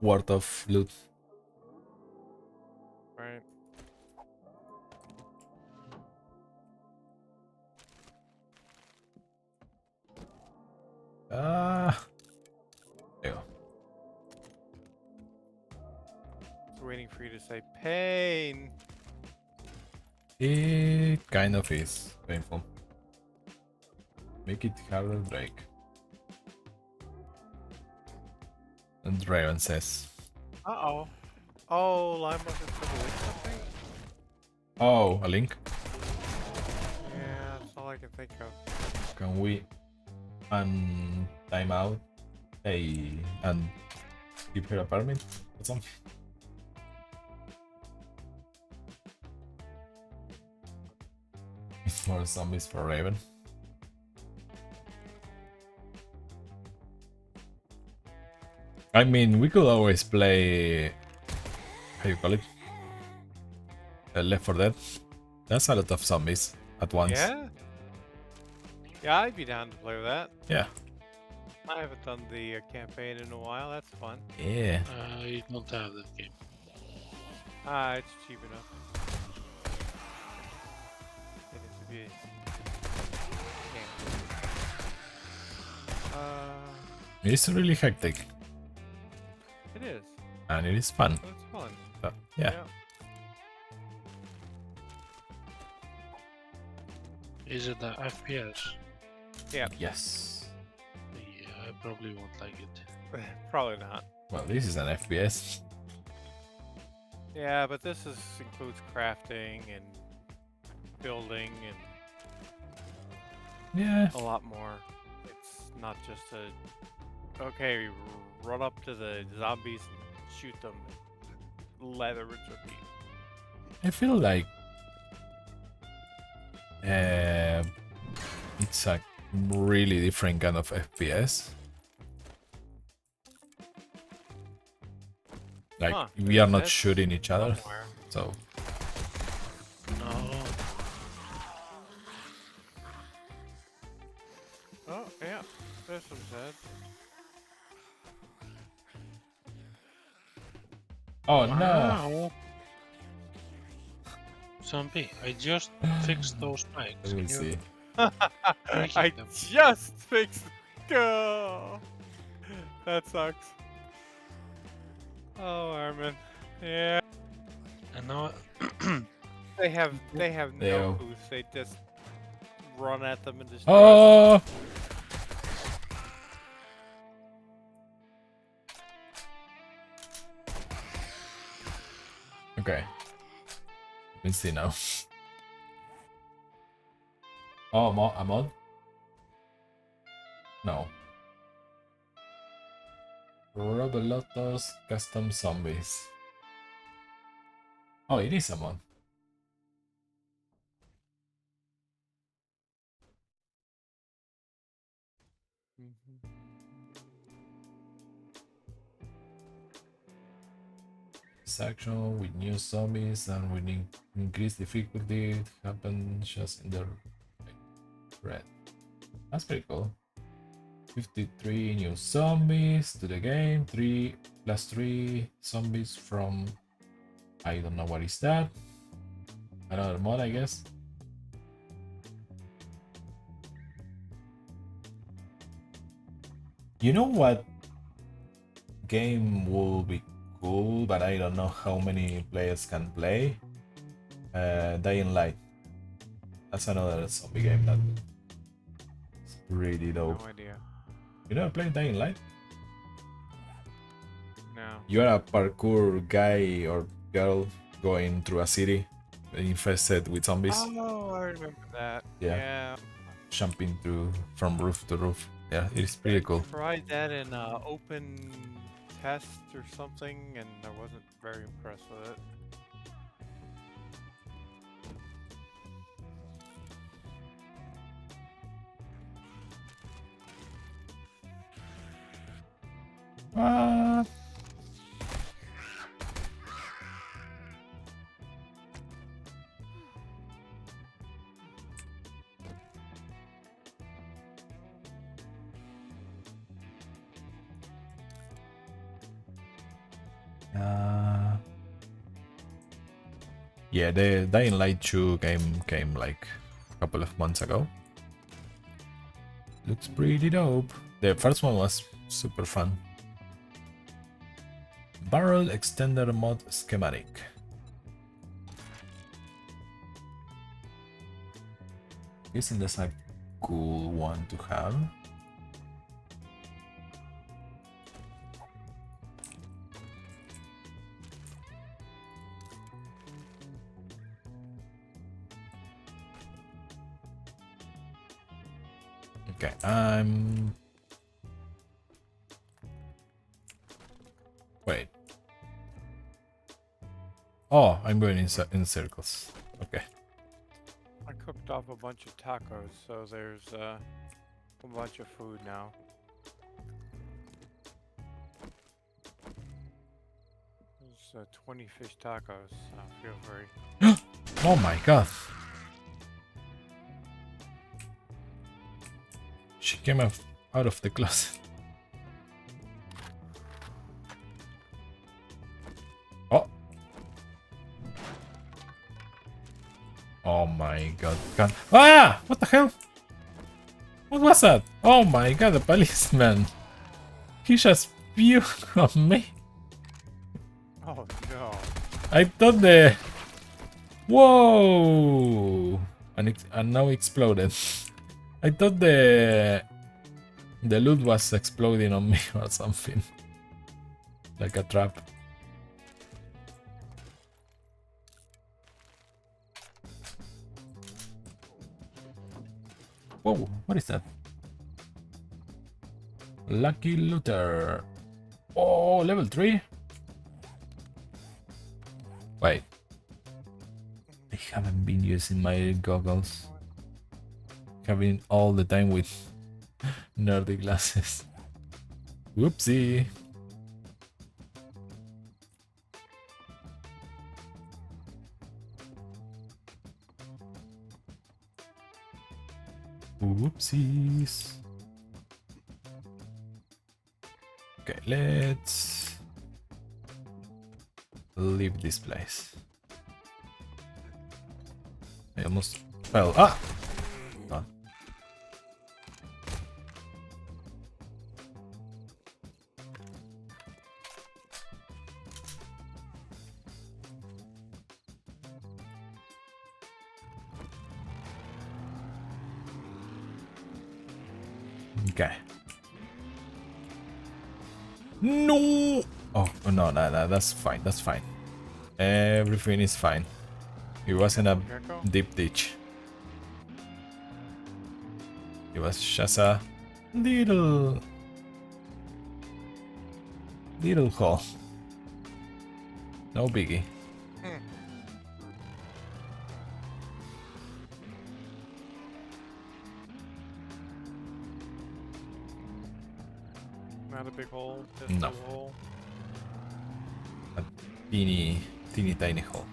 worth of loot. Right. There you go. Just waiting for you to say pain. It kind of is painful. Make it harder, Drake. And Draven says, Uh-oh. Oh, Lime must have delete something? "Oh, a link? Yeah, that's all I can think of. Can we time out and give her a permit or something?" It's more zombies for Raven. I mean, we could always play. How you call it? Left 4 Dead. That's a lot of zombies at once. Yeah? Yeah, I'd be down to play with that. Yeah. I haven't done the campaign in a while. That's fun. Yeah. I don't have that game. Ah, it's cheap enough. It is to be. Yeah. It's really hectic It is. and it is fun. But it's fun. So, yeah. Is it the FPS? Yeah. Yes. Yeah, I probably won't like it. Probably not. Well, this is an FPS. Yeah, but this includes crafting and building and Yeah. a lot more. It's not just okay, run up to the zombies and shoot them. Leather and repeat. I feel like it's a really different kind of FPS. Like Huh, we are not that's shooting each other, somewhere. so No. Oh, yeah. There's some Zed. oh no! Wow. Zombie, I just fixed those mics. Let me see. I them. just fixed. Oh, that sucks. Oh, Armin. Yeah. And now They have They no are- boost. They just run at them and just. Oh! Okay. Let me see now. Oh, a mod? No. Robolotos custom zombies. Oh, it is a mod. Action with new zombies and with increased difficulty. It happens just in the red. That's pretty cool. 53 new zombies to the game. 3 plus 3 zombies from I don't know what is that. Another mod, I guess. You know what game will be cool, but I don't know how many players can play? Dying Light. That's another zombie game that is pretty dope. No idea. You never played Dying Light? No. You're a parkour guy or girl going through a city infested with zombies, Oh, I remember that. Yeah. Yeah. jumping through from roof to roof. Yeah, it is pretty cool. Tried that in open test or something, and I wasn't very impressed with it. What? Yeah, the Dying Light 2 game came like a couple of months ago. Looks pretty dope. The first one was super fun. barrel extender mod schematic. Isn't this a cool one to have? Okay, wait. Oh, I'm going in circles. Okay. I cooked off a bunch of tacos, so there's a bunch of food now. There's 20 fish tacos. Feel free. Oh my god. She came out of the closet. Oh. Oh my god. Ah! What the hell? What was that? Oh my god, the policeman. He just spewed on me. Oh no. I thought the... Whoa! And now exploded. I thought the loot was exploding on me or something. Like a trap. Whoa, what is that? Lucky looter. Oh, level 3? Wait. I haven't been using my goggles. I've been all the time with nerdy glasses. Whoopsie. Whoopsies. Okay, let's leave this place. I almost fell. Ah! Oh. Okay. No! Oh, no, that's fine, that's fine. Everything is fine. It wasn't a deep ditch. It was just a little hole. No biggie. Not a big hole, just No. a hole. A teeny tiny hole.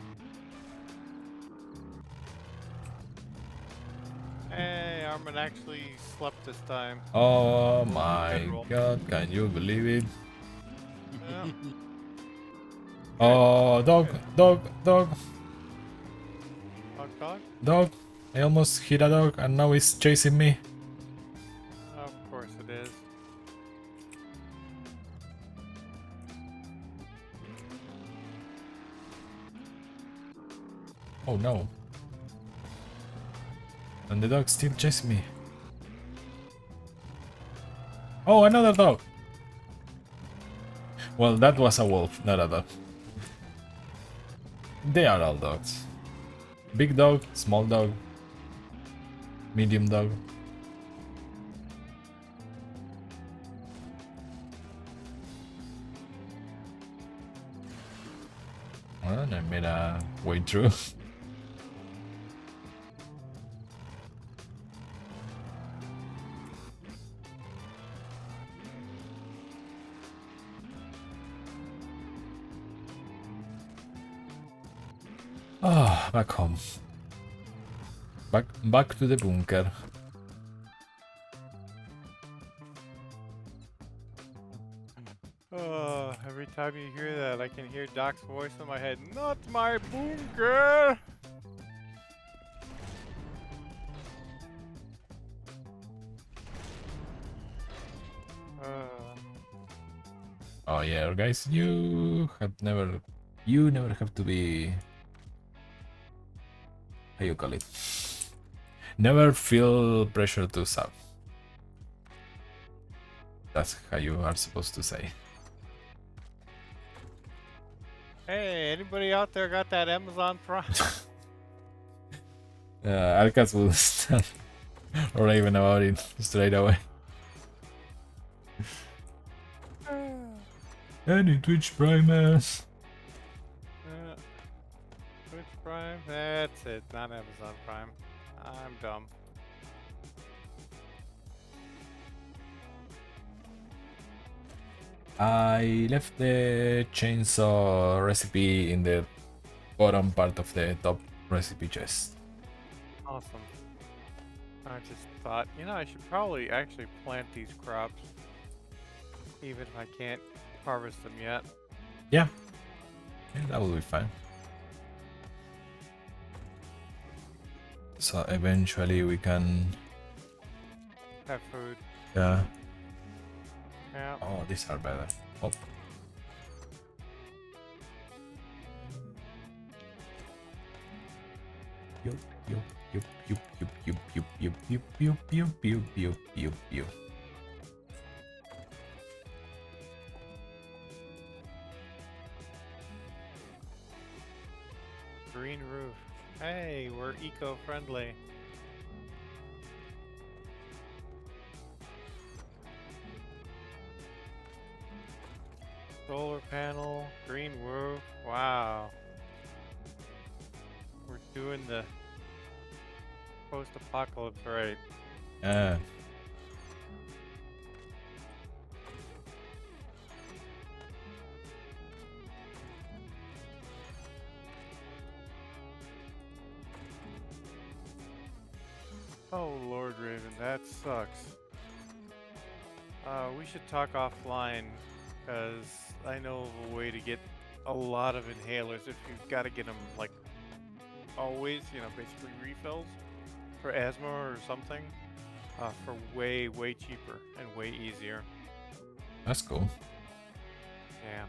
Hey, Armin actually slept this time. Oh my god, can you believe it? Yeah. Oh, dog. Dog? I almost hit a dog and now it's chasing me. Of course it is. Oh no. And the dog still chases me. Oh, another dog. Well, that was a wolf, not a dog. They are all dogs. Big dog, small dog, medium dog. And I made a way through. Ah, back home. Back to the bunker. Oh, every time you hear that, I can hear Doc's voice in my head. Not my bunker! Oh yeah, guys, you never have to be, how you call it? Never feel pressure to sub. That's how you are supposed to say. Hey, anybody out there got that Amazon Prime? Arcas will start raving about it straight away. Any Twitch Primers? Twitch Prime? That's it, not Amazon Prime. I'm dumb. I left the chainsaw recipe in the bottom part of the top recipe chest. Awesome. I just thought, you know, I should probably actually plant these crops, even if I can't harvest them yet. Yeah, that will be fine. So eventually we can. Have food. Yeah. Yeah. Oh, these are better. Oh. Yup, yup, yup, yup, yup, yup, yup, yup, yup, yup, yup, yup, yup, yup. Green roof. Hey, we're eco-friendly. Solar panel, green roof. Wow. We're doing the post-apocalypse right. Yeah. Oh, Lord Raven, that sucks. We should talk offline, because I know of a way to get a lot of inhalers if you've got to get them, like, always, you know, basically refills for asthma or something, for way, way cheaper and way easier. That's cool. Yeah.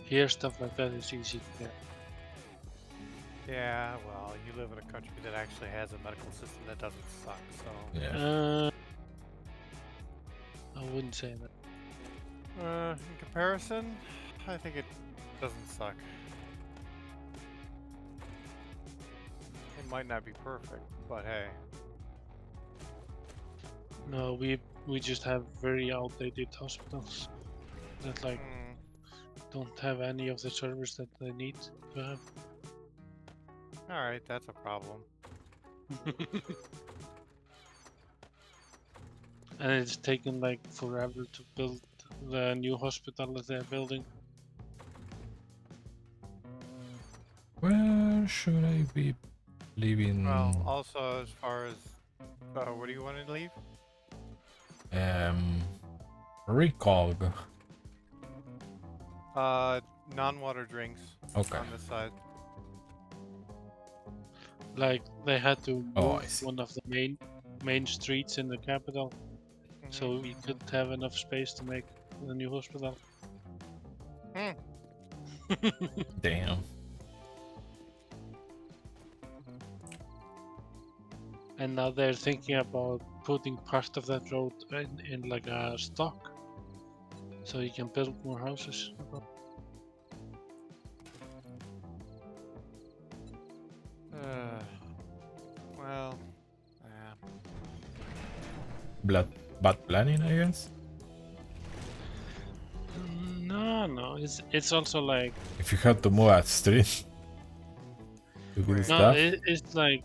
Here, stuff like that is easy to get. Yeah, well, you live in a country that actually has a medical system that doesn't suck, so... Yeah. I wouldn't say that. In comparison, I think it doesn't suck. It might not be perfect, but hey. No, we just have very outdated hospitals that like don't have any of the servers that they need to have. Alright, that's a problem. And it's taken like forever to build the new hospital that they're building. Where should I be living? Well, also as far as... where do you want to leave? Recog. Non-water drinks. Okay. On this side. Like they had to Oh, move I see. one of the main streets in the capital, so we could have enough space to make the new hospital. Damn. And now they're thinking about putting part of that road in like a stock, so you can build more houses. Well, yeah. Bad planning, I guess. No, it's also like If you had to move a street to get Wait. no, stuff. it's like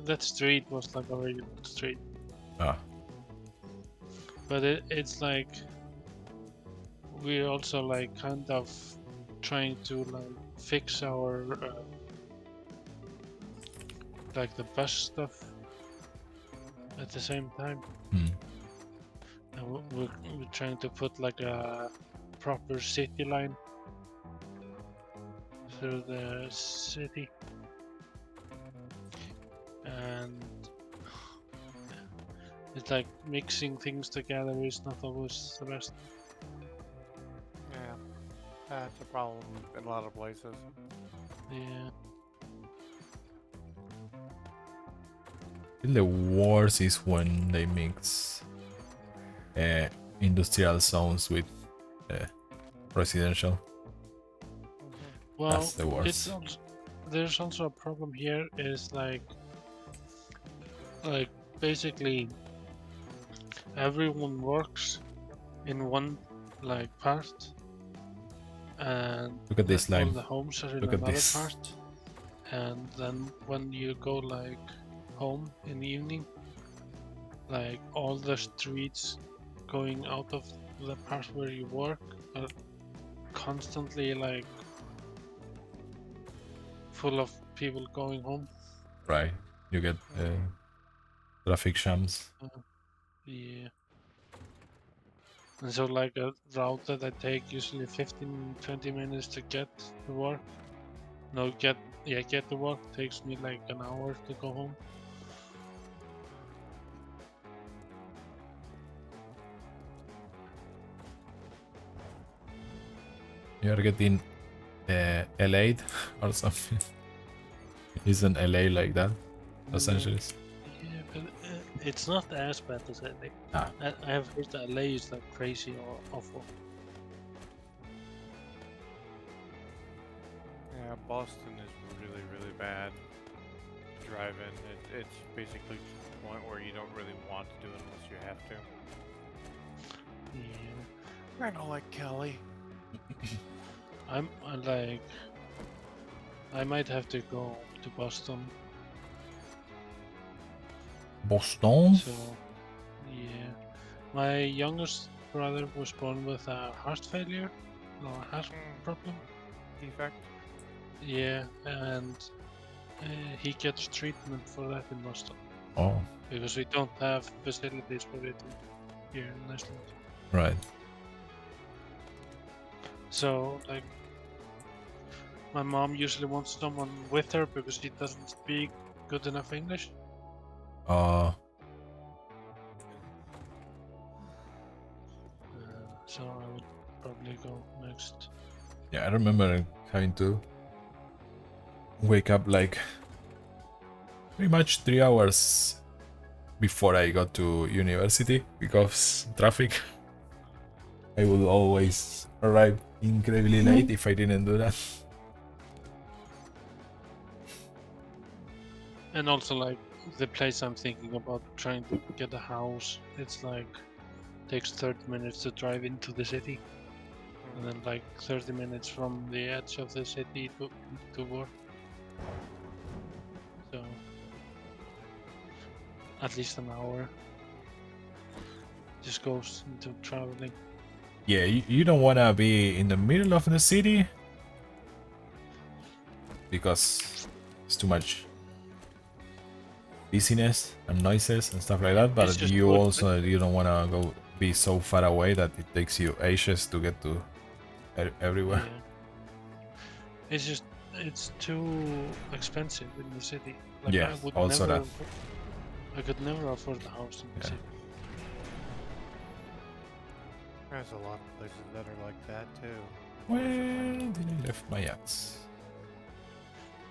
that street was like a very good street, Ah, but it's like we're also like kind of trying to like fix our like the bus stuff at the same time. And we're trying to put like a proper city line through the city. It's like mixing things together is not always the best. Yeah, that's a problem in a lot of places. Yeah. The worst is when they mix industrial zones with uh, residential. Well, That's the it's worst. also, there's also a problem here is like basically everyone works in one like part, and Look at this all line. the homes are in Look at another this. part. And then when you go like home in the evening, like all the streets going out of the part where you work are constantly like full of people going home. Right. You get traffic jams. Yeah. And so like a route that I take usually 15-20 minutes to get to work. No, get to work takes me like an hour to go home. You're getting LA or something. Isn't LA like that? Los Angeles. Yeah, but it's not as bad as LA. Ah. I have heard that LA is like crazy or awful. Yeah, Boston is really, really bad. Driving, it's basically to the point where you don't really want to do it unless you have to. Yeah. Kinda like Kelly. I might have to go to Boston. Boston? So, yeah. My youngest brother was born with a heart failure, or a heart problem. Defect? Yeah, and he gets treatment for that in Boston. Oh, Because we don't have facilities for it here in Iceland. right. So, like, my mom usually wants someone with her because she doesn't speak good enough English. So I would probably go next. Yeah, I remember having to wake up like pretty much 3 hours before I got to university because traffic. I would always arrive incredibly late if I didn't do that. And also, like, the place I'm thinking about trying to get a house, it's like takes 30 minutes to drive into the city, and then like 30 minutes from the edge of the city to work. So at least an hour just goes into traveling. Yeah, you don't want to be in the middle of the city because it's too much busyness and noises and stuff like that, but just you good, also you don't want to go be so far away that it takes you ages to get to everywhere. Yeah. It's too expensive in the city. Like, Yeah, I would also never that. I could never afford a house in the Yeah. city. There's a lot of places that are like that too. Where did I left my axe?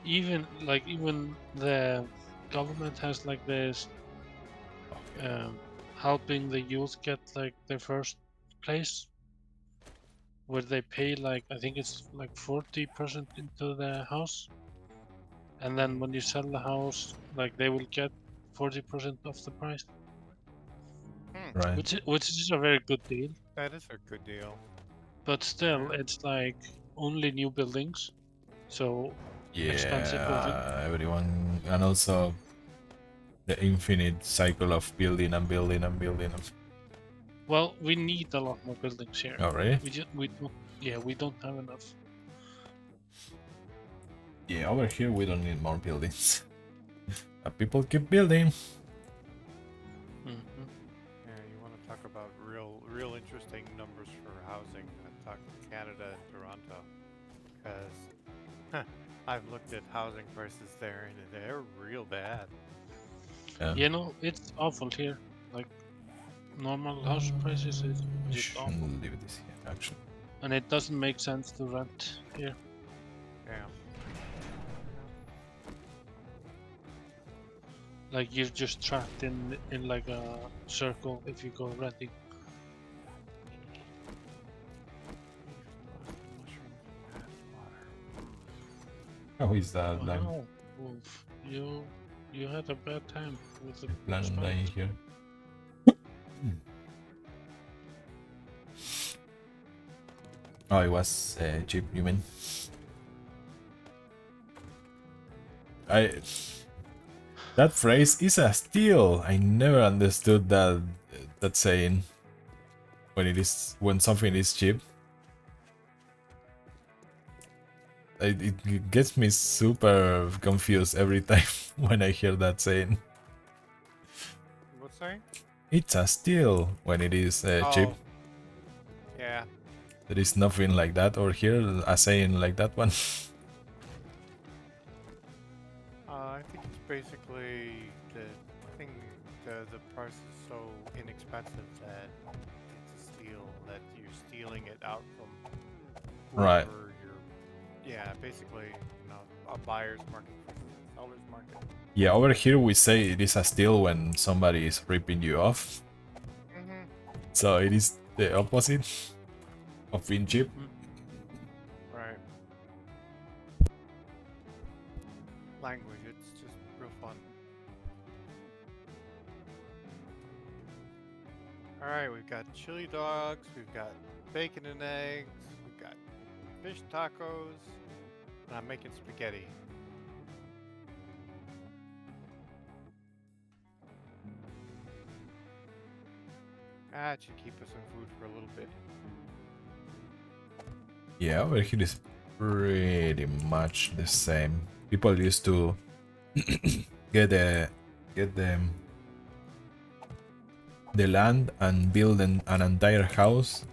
Even the government has like this helping the youth get like their first place, where they pay like I think it's like 40% into the house, and then when you sell the house, like they will get 40% of the price, Right. which is a very good deal. That is a good deal. But still, it's like only new buildings, so expensive building. Yeah, everyone, and also the infinite cycle of building and building and building. Well, we need a lot more buildings here. Oh, really? We don't have enough. Yeah, over here we don't need more buildings. But people keep building. Mm-hmm. Yeah, you want to talk about real interesting numbers for housing. I'm talking Canada and Toronto, because I've looked at housing prices there and they're real bad. Yeah. You know, it's awful here. like normal house prices, is it awful? Shouldn't leave this here, actually. And it doesn't make sense to rent here. Yeah. Like you're just trapped in like a circle if you go renting. How is that then? Wow, Wolf, you had a bad time with the Plan on dying spiders. here. Oh, it was cheap, you mean? That phrase is a steal. I never understood that saying. When something is cheap. It gets me super confused every time when I hear that saying. What's saying? It's a steal when it is cheap. Oh. Yeah. There is nothing like that over here, a saying like that one. I think it's basically the thing. The price is so inexpensive that it's a steal. That you're stealing it out from Right. whoever yeah, basically, you know, a buyer's market versus a seller's market. Yeah, over here we say it is a steal when somebody is ripping you off. Mm-hmm. So it is the opposite of being cheap. Right. Language, it's just real fun. Alright, we've got chili dogs, we've got bacon and eggs, we've got fish tacos, and I'm making spaghetti. That should keep us in food for a little bit. Yeah, over here is pretty much the same. People used to get the land and build an entire house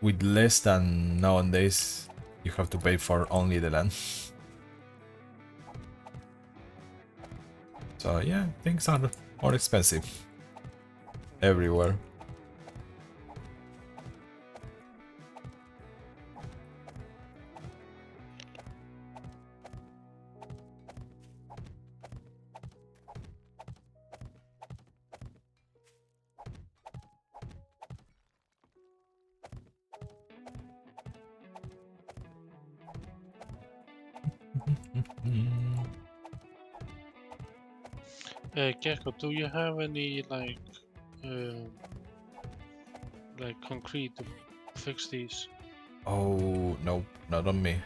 with less than nowadays you have to pay for only the land. So yeah, things are more expensive everywhere. Gecko, do you have any like concrete to fix these? Oh no, not on me.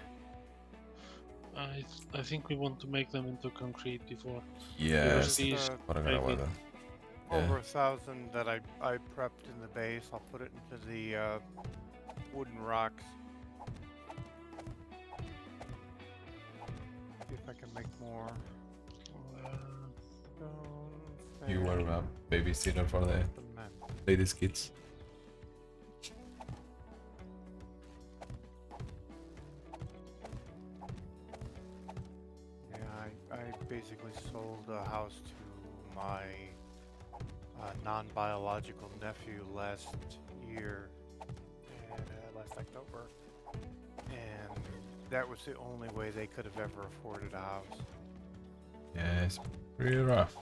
I think we want to make them into concrete before. Yes, these forgot maybe- about that. Yeah. Over 1,000 that I prepped in the base. I'll put it into the wooden rocks. See if I can make more. Stone, You were a babysitter for the cement. ladies' kids. Yeah, I basically sold a house to my non-biological nephew last year, last October, and that was the only way they could have ever afforded a house. Yeah, it's pretty rough.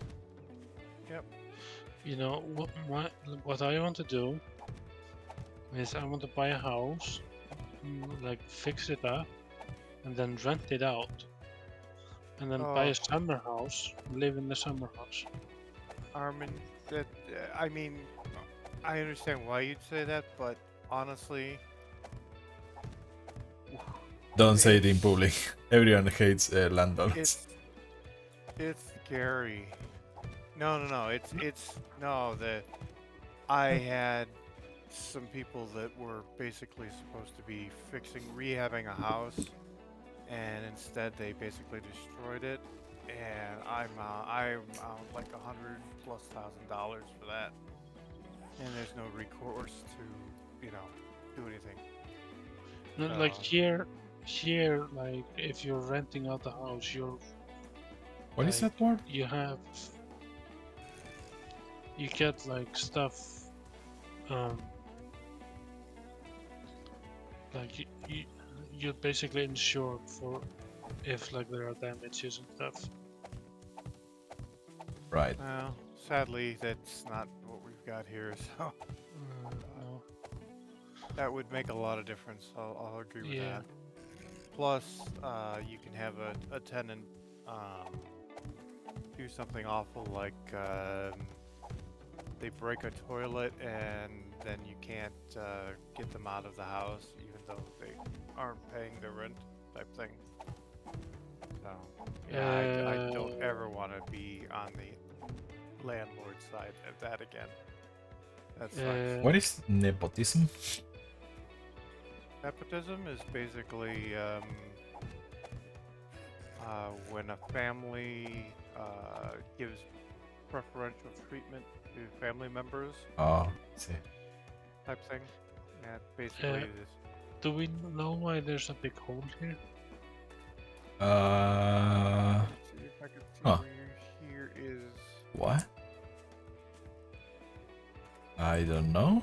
Yep. You know what I want to do is I want to buy a house, like fix it up, and then rent it out, and then buy Oh. a summer house, live in the summer house. Armin, that I mean, I understand why you'd say that, but honestly, Don't say it in public. Everyone hates landlords. it's scary. No. It's no. I had some people that were basically supposed to be rehabbing a house, and instead they basically destroyed it. And I'm like $100,000+ for that, and there's no recourse to, do anything. No, like here, like if you're renting out the house, What is like, that word? you you get like stuff, like you're basically insured for if like there are damages and stuff. Right. Well, sadly, that's not what we've got here, so No. that would make a lot of difference. I'll agree with Yeah. that. Plus, you can have a tenant do something awful like they break a toilet and then you can't get them out of the house even though they aren't paying their rent type thing. So, yeah, I don't ever want to be on the landlord side of that again. That sucks. What is nepotism? Nepotism is basically when a family gives preferential treatment to family members Oh, see. type thing. Yeah, basically this. Do we know why there's a big hole here? Let's see if I can see Huh. where here is. What? I don't know.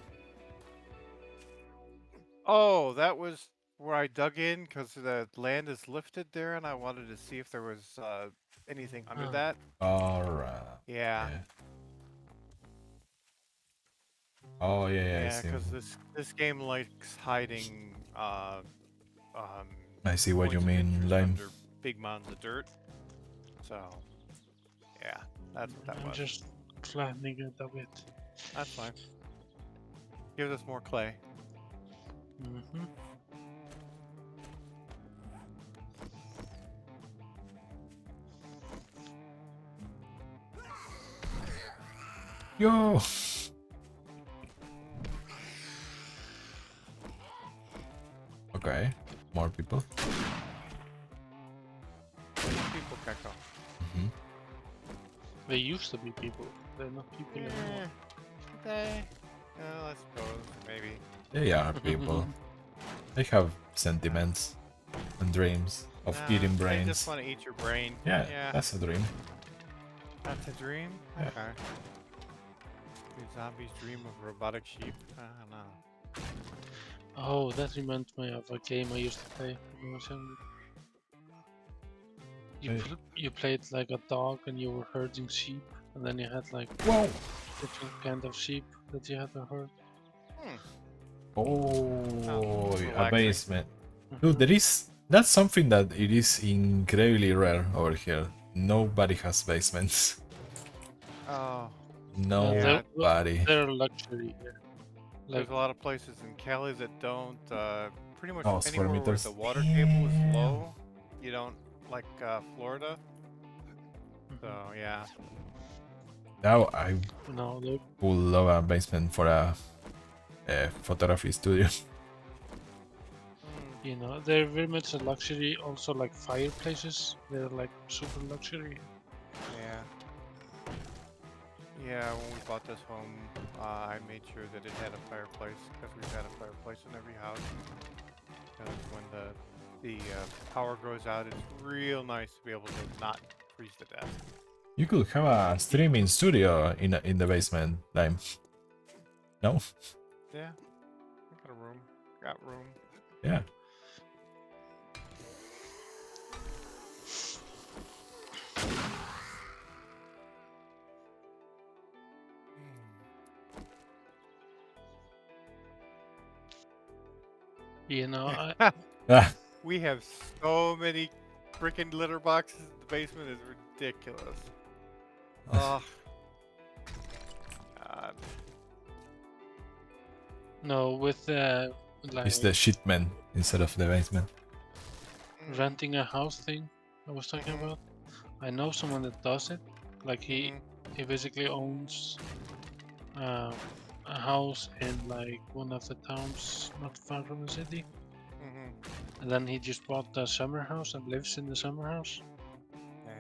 Oh, that was where I dug in because the land is lifted there, and I wanted to see if there was anything under Huh. that. Alright. Yeah. Oh yeah, I Yeah, see. because this game likes hiding I see what you points of mean, interest Lime. under big mounds of dirt. So, yeah, that's what that I'm was. just flattening it a bit. That's fine. Gives us more clay. Mm-hmm. Yo! Okay, more people. People Gecko. They used to be people. They're not people anymore. They, I suppose, maybe. They are people. They have sentiments and dreams of eating They brains. just want to eat your brain. Yeah, Yeah, that's a dream. that's a dream? Yeah. Okay. Do zombies dream of robotic sheep? I don't know. Oh, that reminds me of a game I used to play when I was younger. You played like a dog and you were herding sheep, and then you had like Whoa! different kind of sheep that you had to herd. Oh, a relaxing. basement. Dude, there is... That's something that it is incredibly rare over here. Nobody has basements. Oh, Nobody. They're a luxury here. there's Like, a lot of places in Cali that don't. Pretty much Oh, square anywhere where meters. the water table is Damn. low, you don't, like Florida. So, yeah. Now I no, they would love a basement for a photography studio. you know, they're very much a luxury. Also, like fireplaces, they're like super luxury. Yeah. Yeah, when we bought this home, I made sure that it had a fireplace because we've had a fireplace in every house. Because when the power goes out, it's real nice to be able to not freeze to death. You could have a streaming studio in the basement, Lime. No? Yeah, I got a room. Got room. Yeah. You know, Ah, We have so many freaking litter boxes in the basement. It's ridiculous. Oh. God. no, with like it's the shitman instead of the basement. renting a house thing I was talking about. I know someone that does it. Like he basically owns a house in like one of the towns not far from the city, and then he just bought a summer house and lives in the summer house. Yeah.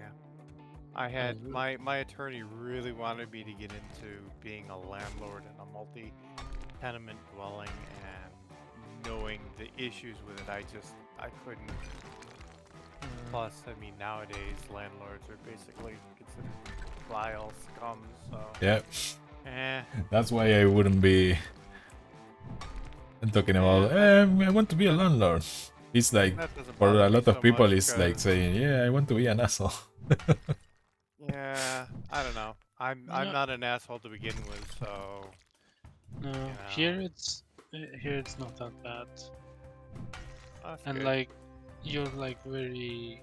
I had really? my attorney really wanted me to get into being a landlord in a multi-tenement dwelling, and knowing the issues with it, I couldn't. Plus, I mean, nowadays landlords are basically considered vile scum. So Yeah. Eh, That's why I wouldn't be talking about, I want to be a landlord. It's like, that doesn't for bother a me lot of so people, much it's like 'cause- saying, yeah, I want to be an asshole. yeah, I don't know. I'm No. not an asshole to begin with, so No, know. here it's not that bad. that's And good. like you're like very,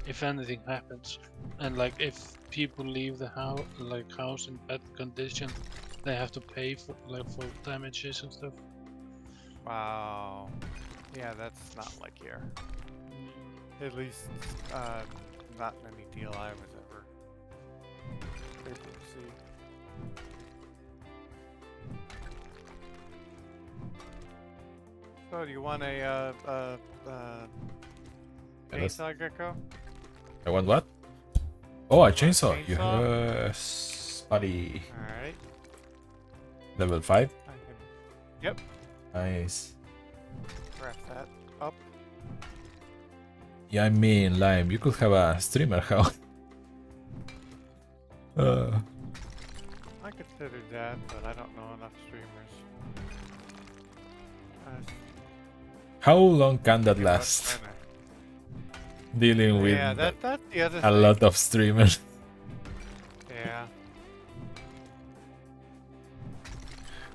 if anything happens, and like if people leave the house in bad condition, they have to pay for damages and stuff. Wow. Yeah, that's not like here. At least, not in any deal I was ever able to see. So, do you want a chainsaw gecko? I want what? Oh, a want a chainsaw. chainsaw? Yes, buddy. Alright. Level 5. Yep. Nice. Wrap that up. Yeah, I mean, Lime, you could have a streamer house. I considered that, but I don't know enough streamers. How long can that Think about last? trying to- Dealing with Yeah, that's the other a thing. lot of streamers. Yeah.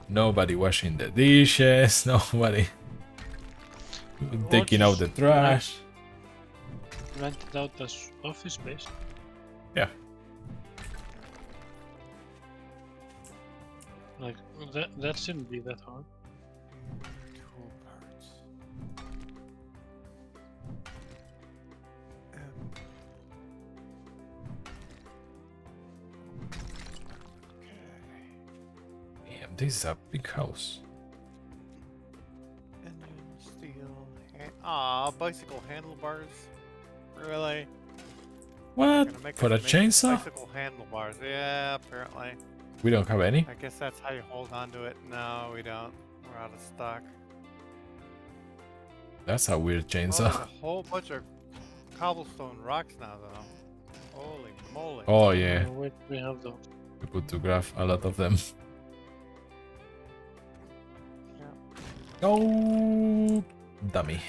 Nobody washing the dishes, nobody taking out the trash. Rent it out as office space. Yeah. Like that shouldn't be that hard. Tool parts. Okay. Damn, this is a big house. Engine, steel, bicycle handlebars. Really? What? Gonna make For us a make chainsaw? Bicycle handlebars. Yeah, apparently. We don't have any? I guess that's how you hold on to it. No, we don't. We're out of stock. That's a weird Oh, there's chainsaw. a whole bunch of cobblestone rocks now, though. Holy moly. Oh yeah, Where do we have those? we put to graph a lot of them. Yeah. Oh, dummy.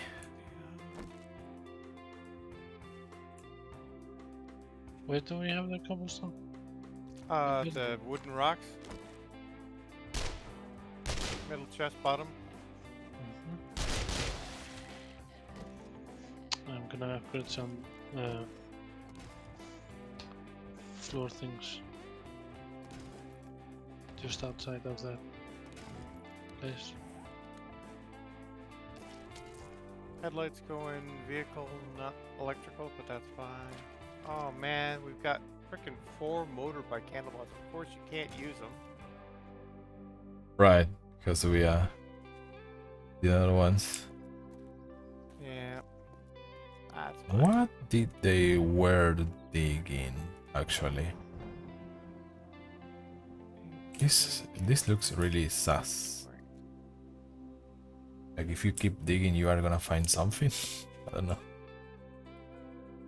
Where do we have the cobblestone? The wooden rocks. Middle chest bottom. I'm gonna upgrade some floor things just outside of that place. Headlights go in vehicle, not electrical, but that's fine. Oh man, we've got freaking 4 motorbike handlebars. Of course you can't use them. Right, because we are the other ones. Yeah. That's fine. What did they were digging actually? This looks really sus. Like if you keep digging, you are gonna find something. I don't know.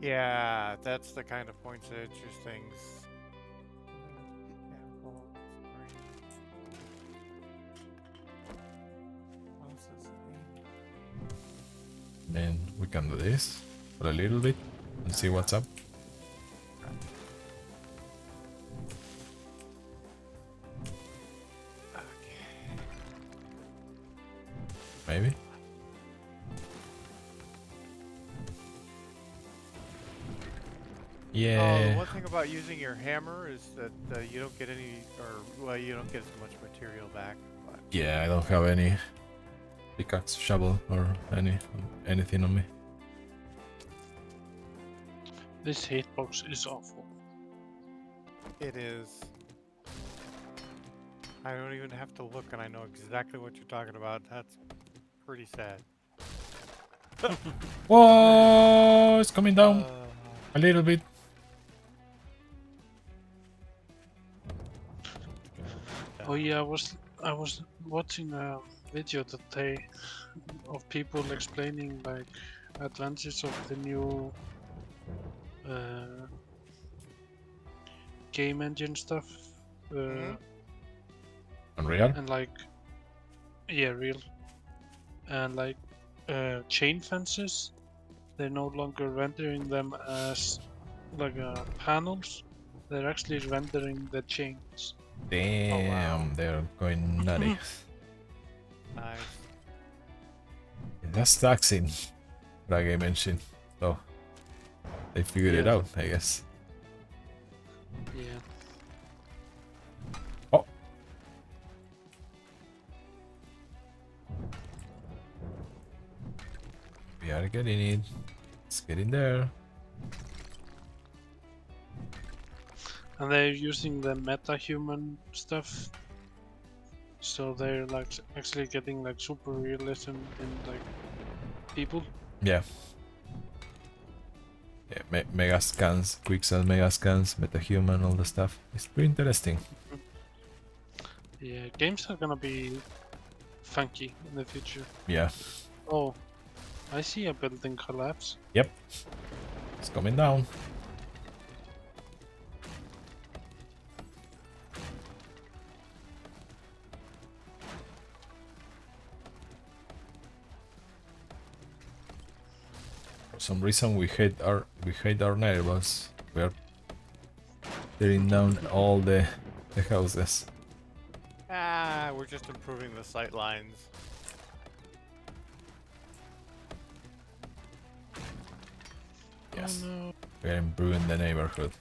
Yeah, that's the kind of points that interest things. Then we can do this for a little bit and see what's up. Maybe. Oh, the Yeah. one thing about using your hammer is that you don't get any, well, you don't get as much material back. But Yeah, I don't have any pickaxe, shovel, or anything on me. This hitbox is awful. it is. I don't even have to look, and I know exactly what you're talking about. That's pretty sad. Whoa! It's coming down a little bit. Oh yeah, I was watching a video of people explaining like advantages of the new game engine stuff. Mhm. Unreal? and like, yeah, real, and like chain fences. They're no longer rendering them as like panels. They're actually rendering the chains. Damn, they're going nutty. Nice. That's taxing, like I mentioned. So they figured it Yeah. out, I guess. Yeah. Oh. We are getting it. Let's get in there. And they're using the meta-human stuff, so they're like actually getting like super realism in like people. Yeah. Yeah, mega scans, quick cell mega scans, metahuman, all the stuff. It's pretty interesting. Yeah, games are gonna be funky in the future. Yeah. Oh, I see a building collapse. Yep. It's coming down. For some reason we hate our neighbors. We are tearing down all the houses. Ah, we're just improving the sight lines. Yes. Oh no. We are improving the neighborhood.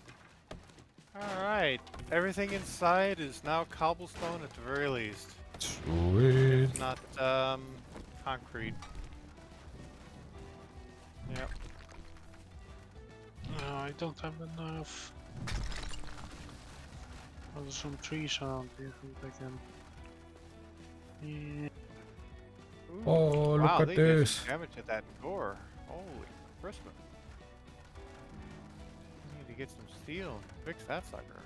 Alright, everything inside is now cobblestone at the very least. Sweet. It's not, concrete. Yep. No, I don't have enough. Oh, there's some trees around here that I can. Yeah. Ooh, Oh, look wow, at they did this. some damage at that door. Holy Christmas. We need to get some steel and fix that sucker.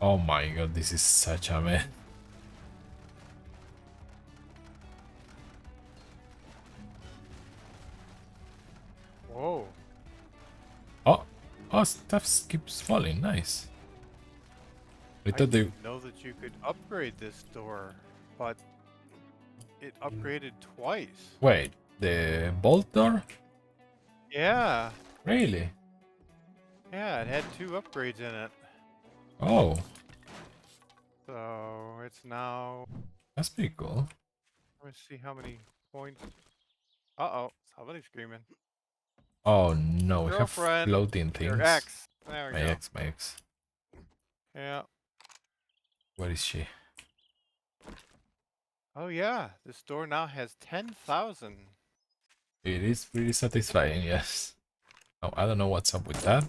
Oh my god, this is such a mess. Whoa. Oh, stuff keeps falling. Nice. I I thought they. didn't know that you could upgrade this door, but it upgraded twice. Wait, the bolt door? Yeah. Really? Yeah, it had 2 upgrades in it. Oh, So it's now. that's pretty cool. Let me see how many points. Uh-oh, somebody's screaming. Oh no, we have Girlfriend, floating things. Your ex. There we My go. ex, my ex. Yeah. Where is she? Oh yeah, this door now has 10,000. It is pretty satisfying, yes. Oh, I don't know what's up with that.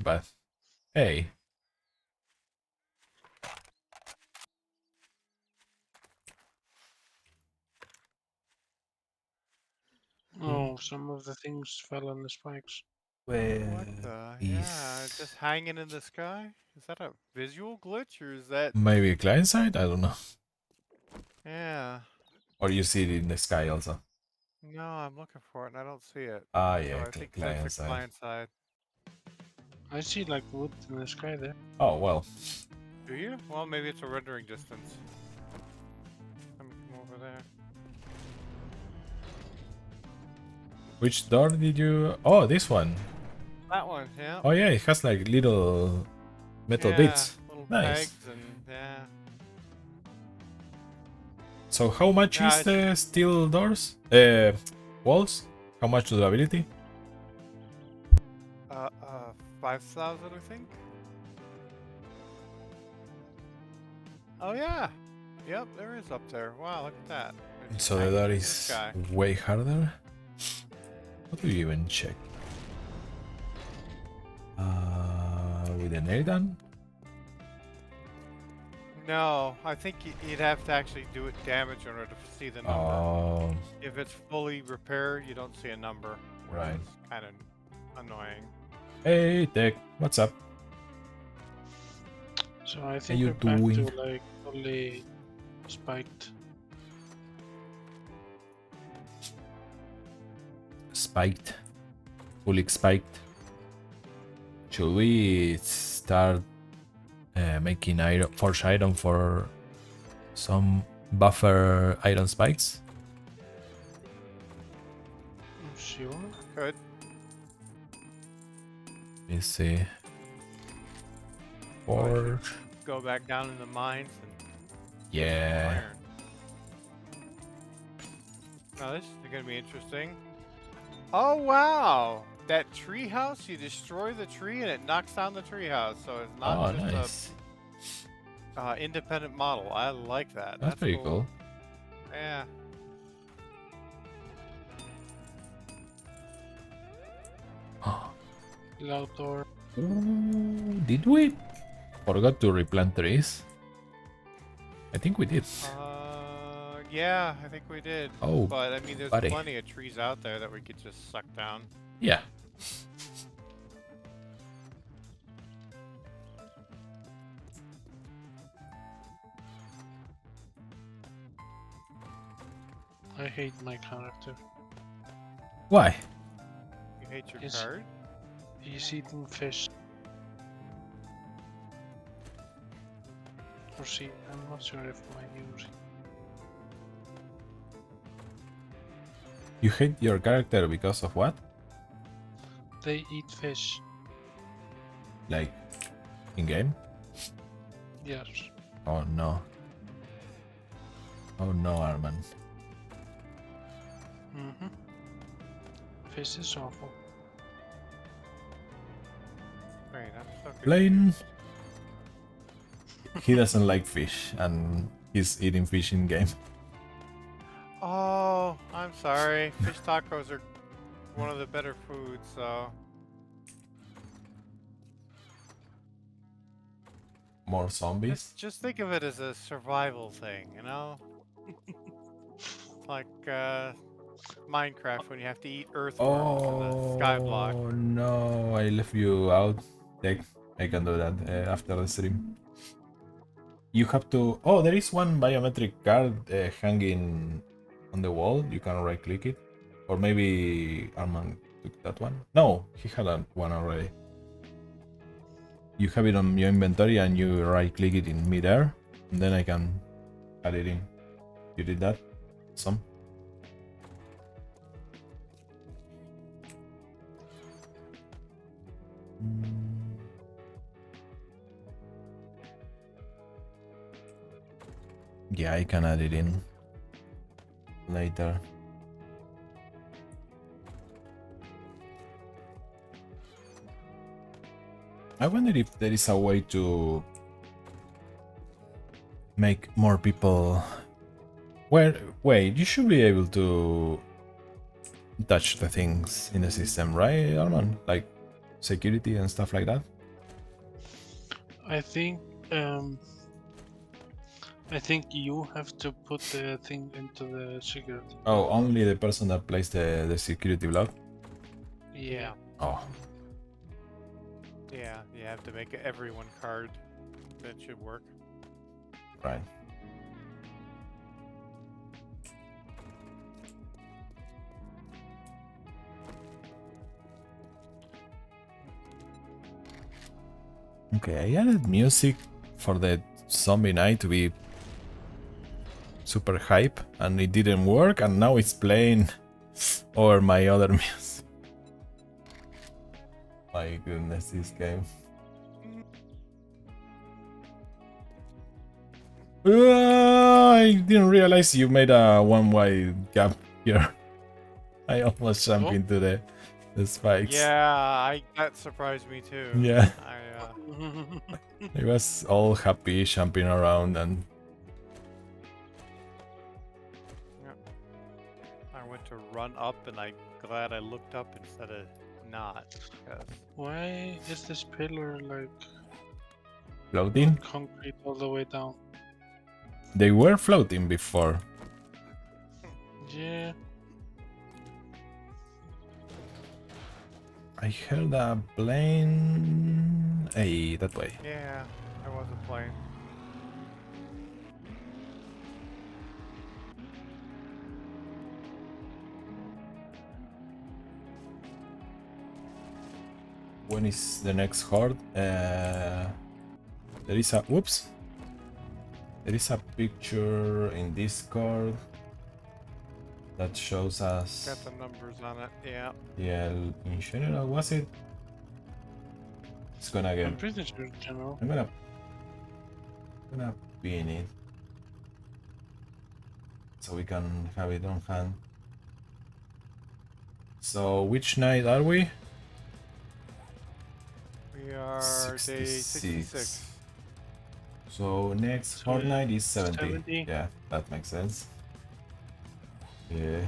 But, hey. Oh, some of the things fell on the spikes. Where What the? Yeah, it's just hanging in the sky? Is that a visual glitch or is that? Maybe client side? I don't know. Yeah. Or you see it in the sky also. No, I'm looking for it and I don't see it. Ah, So yeah, I think client that's the side. client side. I see like wood in the sky there. Oh, well. Do you? Well, maybe it's a rendering distance. Let me come over there. Which door did you... Oh, this one. That one, yeah. Oh, yeah, it has like little metal Yeah, bits. little Nice. pegs and yeah. So how much Yeah, is the steel doors? Walls? How much durability? 5,000, I think. Oh yeah. Yep, there is up there. Wow, look at that. It's So the hanging door in the is sky. way harder. How do you even check? With a nail gun? No, I think you'd have to actually do it damage in order to see the number. Oh, If it's fully repaired, you don't see a number. right. It's kind of annoying. Hey, Tech, what's up? So I think you we're back doing? to like fully spiked. spiked, fully spiked. Should we start making iron, forged iron for some buffer iron spikes? Sure. Good. Let me see. Oh, I should Forge. go back down in the mines and get some Yeah. iron. Now this is gonna be interesting. Oh wow! That tree house, you destroy the tree and it knocks down the tree house, so it's not Oh, just nice. a independent model. I like that. That's pretty cool. Yeah. Loud door. Ooh, did we forgot to replant trees? I think we did. Yeah, I think we did. Oh, But I mean, there's buddy. plenty of trees out there that we could just suck down. Yeah. I hate my character. Why? You hate your Yes. card? He's eating fish. Or she, I'm not sure if my using. You hate your character because of what? They eat fish. Like, in game? Yes. Oh no. Oh no, Arman. Mm-hmm. Fish is awful. Wait, I'm so confused. Plain. He doesn't like fish, and he's eating fish in game. Oh, I'm sorry. Fish tacos are one of the better foods, so. More zombies? Just think of it as a survival thing, you know? Like Minecraft when you have to eat earthworms in the sky block. Oh no, I left you out. I can do that after the stream. You have to. Oh, there is one biometric card hanging on the wall. You can right click it. Or maybe Arman took that one. No, he had one already. You have it on your inventory and you right click it in midair. And then I can add it in. You did that? Some? Yeah, I can add it in later. I wonder if there is a way to make more people. Wait, you should be able to touch the things in the system, right, Arman? Like security and stuff like that. I think you have to put the thing into the security. Oh, only the person that plays the security block. Yeah. Oh, Yeah, you have to make everyone card. That should work. right. Okay, I added music for the zombie night to be super hype, and it didn't work, and now it's playing over my other music. My goodness, this game. I didn't realize you made a one wide gap here. I almost jumped Oh. into the spikes. Yeah, that surprised me too. Yeah. I I was all happy jumping around and went to run up, and I'm glad I looked up instead of not. 'Cause Why is this pillar like floating. concrete all the way down? They were floating before. Yeah. I heard a plane. Hey, that way. yeah, I wasn't playing. when is the next horde? There is a whoops. There is a picture in Discord that shows us. Got the numbers on it. Yeah. Yeah, in general, was it? It's gonna I'm get. pretty sure in general. I'm gonna pin it so we can have it on hand. So which night are we? We are day 66. So next So fortnight is 70. 70. Yeah, that makes sense. Yeah.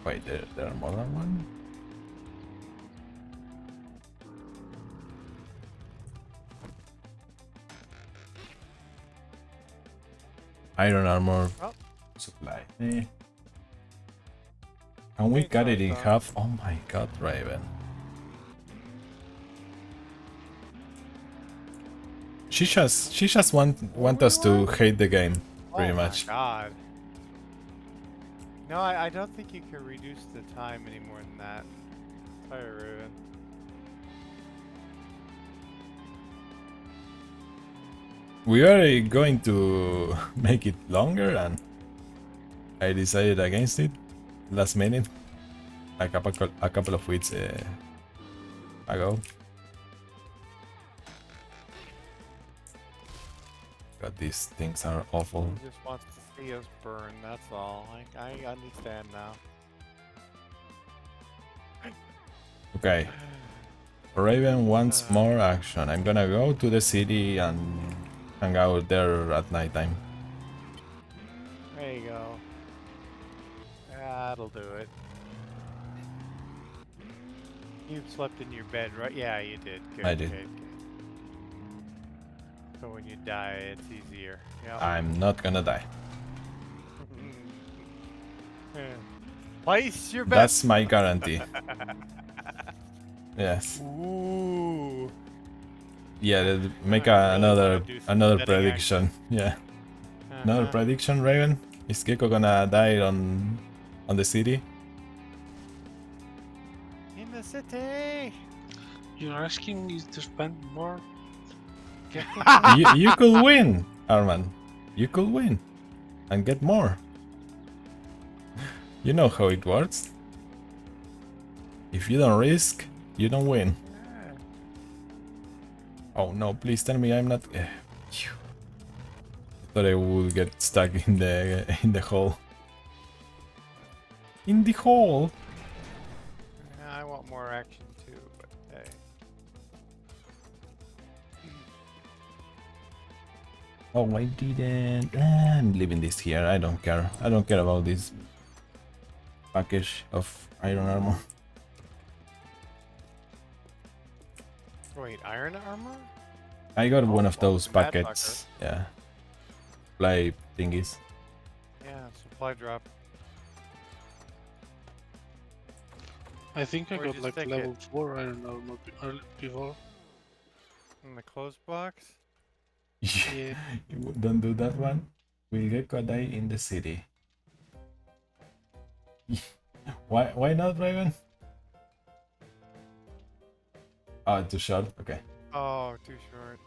Wait, there are more than one? Iron armor Oh. supply. Eh. And we Ain't cut so it in tough. half. Oh my god, Raven. She just want us to hate the game, pretty Oh much. my god. No, I don't think you can reduce the time any more than that. Sorry, Raven. We were going to make it longer, and I decided against it last minute, a couple of weeks ago. God, these things are awful. He just wants to see us burn, that's all. I understand now. Okay, Raven wants more action. I'm gonna go to the city and hang out there at nighttime. There you go. That'll do it. You slept in your bed, right? Yeah, you did. Good, I did. Good. So when you die, it's easier. Yeah. I'm not gonna die. Place your bet. That's my guarantee. Yes. Ooh. Yeah, make I really another wanna do some betting prediction. Yeah, another Uh-huh. prediction. Raven, is Gecko gonna die on the city? In the city. You're asking me to spend more? You could win, Arman. You could win and get more. You know how it works. If you don't risk, you don't win. Oh no! Please tell me I'm not. Phew. I thought I would get stuck in the hole. In the hole. I want more action too, but hey. Oh, I didn't. I'm leaving this here. I don't care. I don't care about this package of iron armor. Wait, iron armor? I got one of well, those that packets. Yeah. Supply thingies. Yeah, supply drop. I think I Where'd got you like stick level it? 4 iron armor before. In the clothes box? Yeah. Don't do that one. Will Gecko die in the city? Why not, Raven? Oh, too short? Okay. Oh, too short.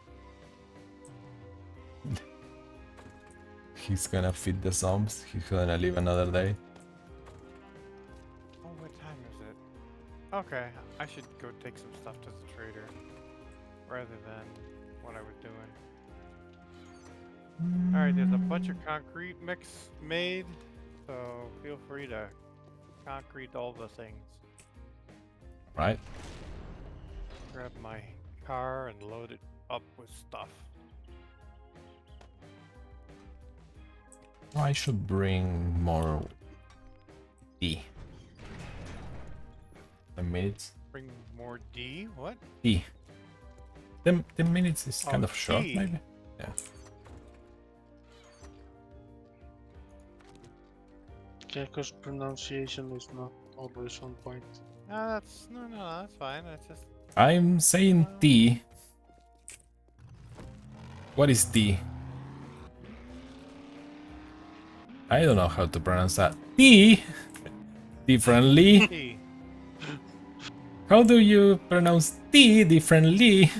He's gonna feed the zombies. He's gonna live another day. Oh, what time is it? Okay, I should go take some stuff to the trader. Rather than what I was doing. Alright, there's a bunch of concrete mix made. So feel free to concrete all the things. Right? Grab my car and load it up with stuff. I should bring more tea. A minute. Bring more D? What? Tea. 10 minutes is kind Oh, of short, tea. maybe? Yeah. Gecko's pronunciation is not always on point. No, that's that's fine. That's just I'm saying tea. What is tea? I don't know how to pronounce that. T differently. T. How do you pronounce T differently?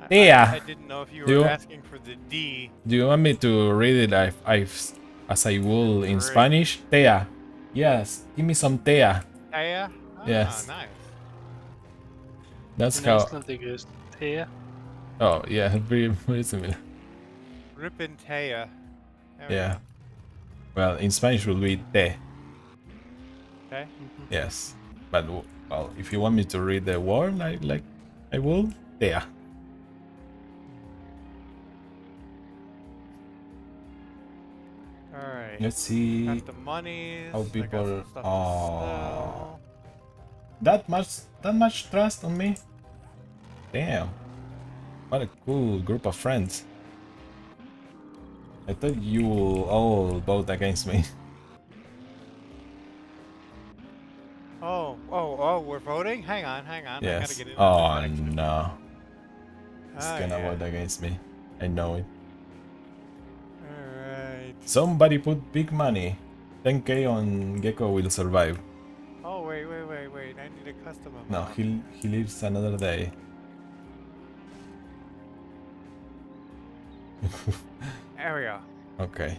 Thea. I didn't know if you Do were you- asking for the D. Do you want me to read it as I will in Great. Spanish? Thea. Yes, give me some Thea. Taya? Yes. Nice. That's In how. Icelandic is Thea. Oh, yeah, very similar. Rippin' Taya. There we Yeah. go. Well, in Spanish will be te. Okay. Yes. But, well, if you want me to read the word, I will. Thea. Alright. Let's see. Got the monies. how I got people- some stuff to Aw. sell. That much trust on me? Damn. What a cool group of friends. I thought you will all vote against me. Oh, we're voting? Hang on. I gotta Yes. get in. Oh no. It's Ah, gonna yeah. vote against me. I know it. Alright. Somebody put big money. 10k on Gecko will survive. Oh, wait. I need a custom amount. No, he lives another day. There we go. Okay.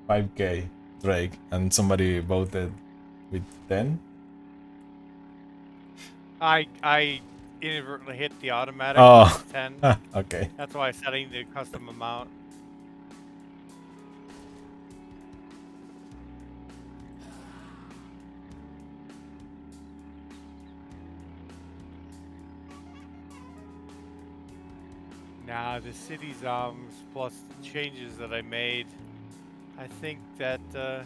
5k Drake and somebody voted with 10. I inadvertently hit the automatic Oh. 10. Okay. That's why I set the custom amount. Nah, the city zombies plus the changes that I made, I think that that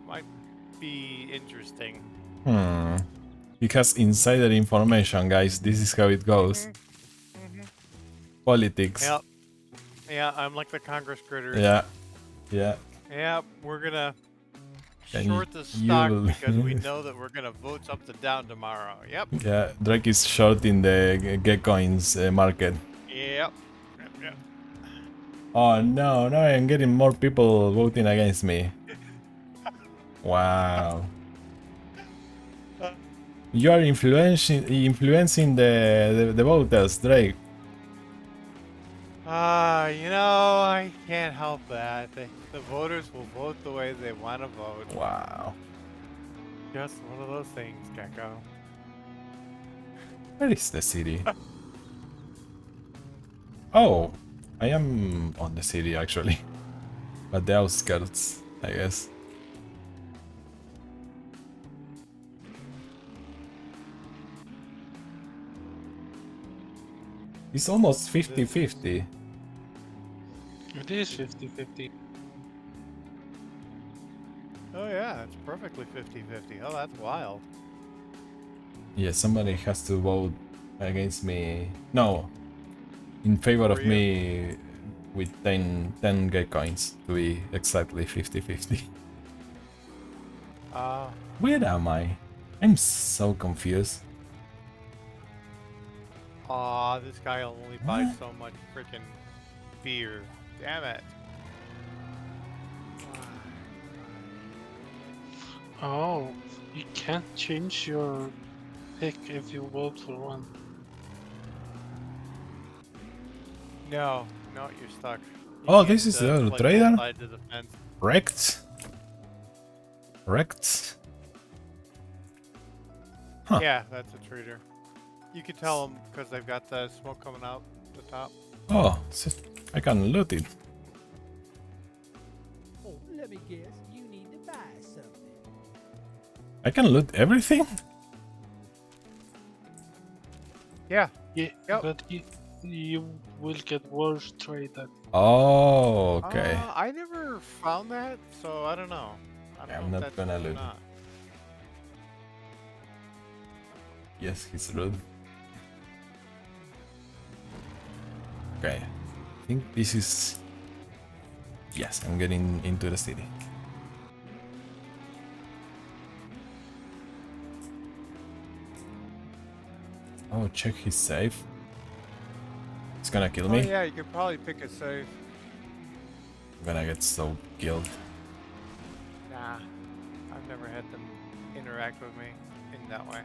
might be interesting. Because insider information, guys, this is how it goes. Politics. Yep. Yeah, I'm like the Congress critters. Yeah. Yeah. Yeah, we're gonna And short the stock you'll- because we know that we're gonna vote something down tomorrow. Yep. Yeah, Drake is short in the Gcoins market. Yep. Oh no, now I'm getting more people voting against me. Wow. You are influencing the voters, Drake. You know, I can't help that. The voters will vote the way they want to vote. Wow. Just one of those things, Gecko. Where is the city? Oh, I am on the city actually. But the outskirts, I guess. It's almost 50-50. It is 50-50. Oh yeah, it's perfectly 50-50. Oh, that's wild. Yeah, somebody has to vote against me. No, in favor of For you. me with 10 Gcoins to be exactly 50-50. Where am I? I'm so confused. Aw, this guy only buys so much freaking beer. Damn it. Oh, you can't change your pick if you vote for one. No, you're stuck. Oh, this is the play trader? both sides of the fence. Wrecked? Wrecked? Huh. Yeah, that's a trader. You can tell them because they've got the smoke coming out the top. Oh, I can loot it. Oh, let me guess. You need to buy something. I can loot everything? Yeah. Yeah, Yep. but you will get worse trade at Oh, okay. I never found that, so I don't know. I don't I'm know if not that's gonna true or loot. not. Yes, he's rude. Okay. I think this is... Yes, I'm getting into the city. Oh, check his safe. It's gonna kill Oh me. yeah, you could probably pick a safe. when I get so killed. Nah, I've never had them interact with me in that way.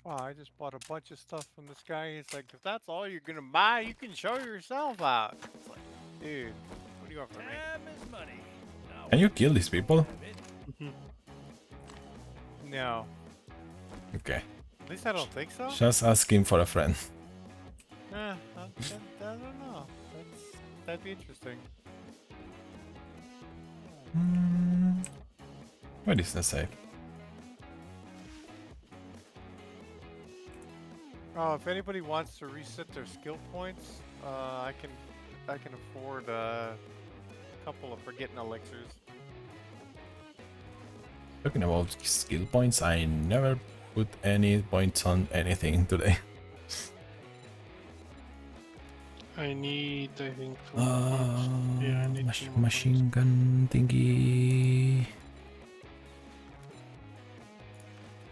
Wow, I just bought a bunch of stuff from this guy. He's like, if that's all you're gonna buy, you can show yourself out. It's like, dude, what do you want from me? Time is money. Now, Can you kill these people? Mhm. No, Okay. at least I don't think so. Just asking for a friend. I don't know. That'd be interesting. Where is the save? Oh, if anybody wants to reset their skill points, I can afford a couple of forgetting elixirs. Talking about skill points, I never put any points on anything today. I need, I think, 2 more points. Yeah, I need 2 more Machine gun thingy.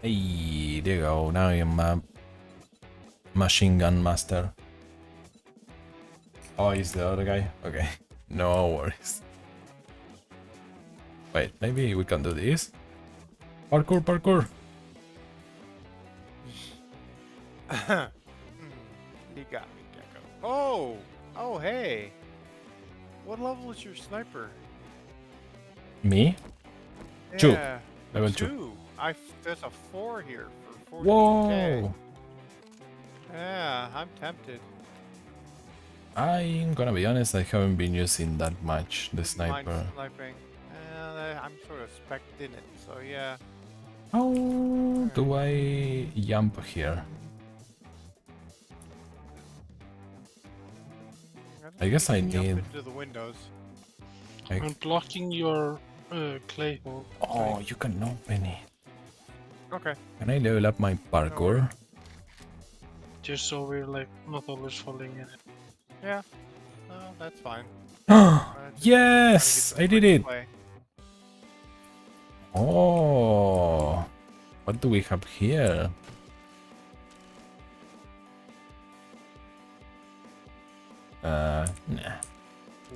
Hey, there you go. Now I'm a machine gun master. Oh, he's the other guy? Okay. No worries. Wait, maybe we can do this? Parkour, parkour! He got me, Gecko. Oh! Oh, hey! What level is your sniper? Me? Two. Yeah, Level 2. 2. There's a 4 here for 14K. Whoa! Yeah, I'm tempted. I'm gonna be honest, I haven't been using that much the Mine's sniper. sniping. I'm sort of spec'd in it, so yeah. How do I jump here? I think guess you I can jump need- into the windows. I'm blocking your clay hole. Oh, you can open it. Okay. Can I level up my parkour? Just so we're like not always falling in it. Yeah. No, that's fine. Just trying to Yes! get I the did quick it! play. Oh! What do we have here? Nah.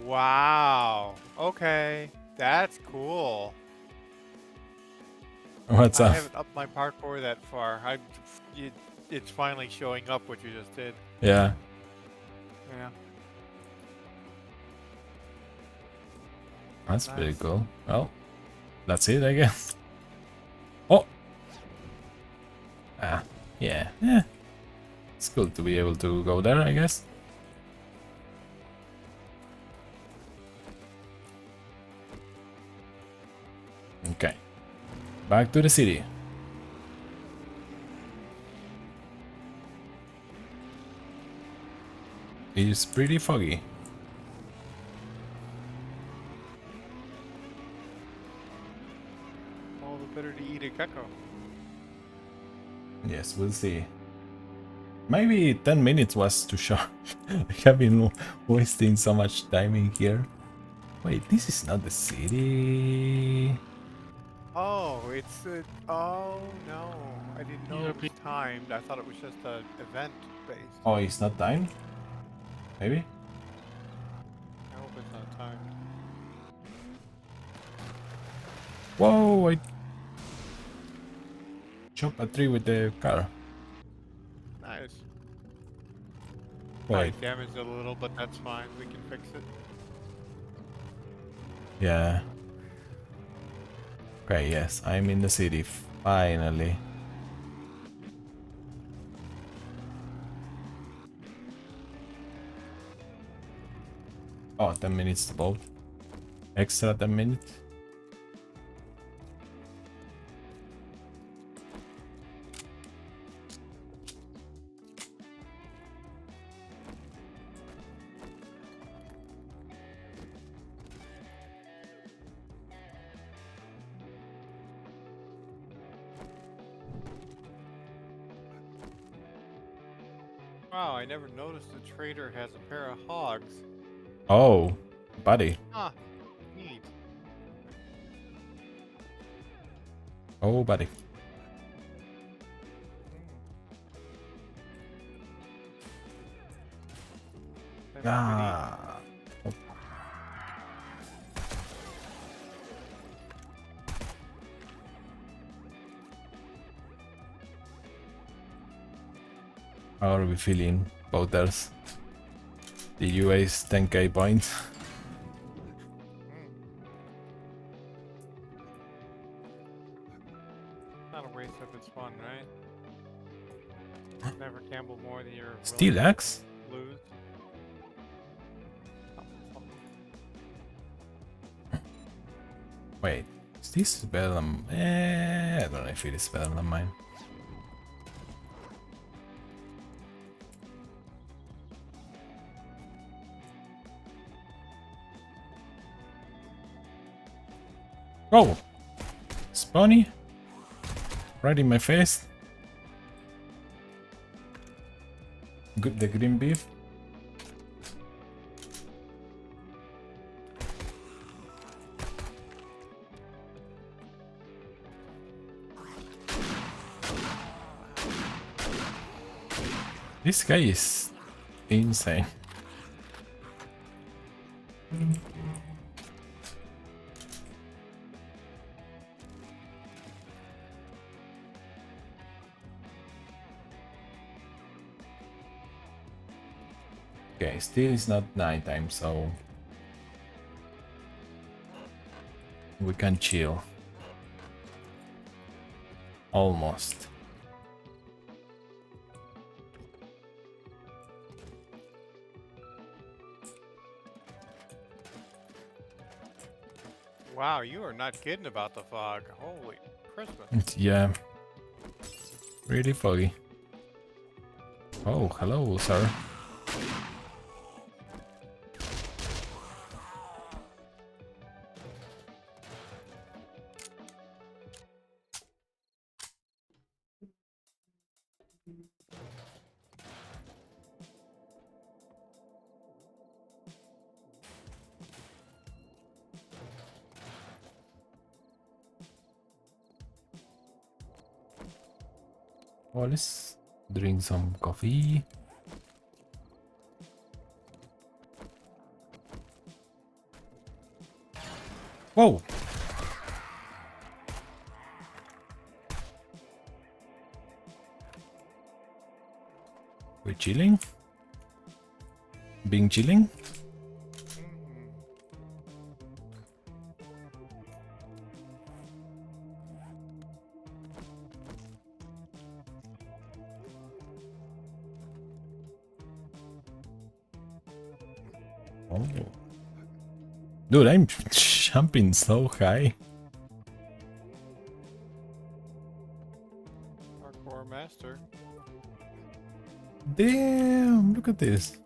Wow. Okay. That's cool. What's I up? haven't upped my parkour that far. It's finally showing up what you just did. Yeah. Yeah. That's pretty Nice. cool. Well, that's it, I guess. Oh! Ah, yeah. Yeah. It's cool to be able to go there, I guess. Okay. Back to the city. It's pretty foggy. All the better to eat a gecko. Yes, we'll see. Maybe 10 minutes was too short. I have been wasting so much time in here. Wait, this is not the city. Oh, it's a. Oh no, I didn't know Yeah, it was timed. I thought it was just an event based. Oh, it's not timed? Maybe? I hope it's not timed. Whoa, I chopped a tree with the car. Nice. Wait, I damaged it a little, but that's fine. We can fix it. yeah. Okay, yes, I'm in the city, finally. Oh, 10 minutes to boat. Extra 10 minutes. Wow, I never noticed the trader has a pair of hogs. Oh, buddy. Huh. Neat. Oh, buddy. Ah. How are we feeling, voters? Did you waste 10k points? Not a waste if it's fun, right? Never gamble more than you're Steel willing axe? to lose. Wait, is this better than... I don't know if it is better than mine. Oh! Spawny? Right in my face. Good, the green beef. This guy is insane. Okay, still it's not nighttime, so we can chill. Almost. Wow, you are not kidding about the fog. Holy Christmas. Yeah. Really foggy. Oh, hello, sir. Well, let's drink some coffee. Whoa! We're chilling? Being chilling? Oh. Dude, I'm jumping so high. Parkour master. Damn, look at this.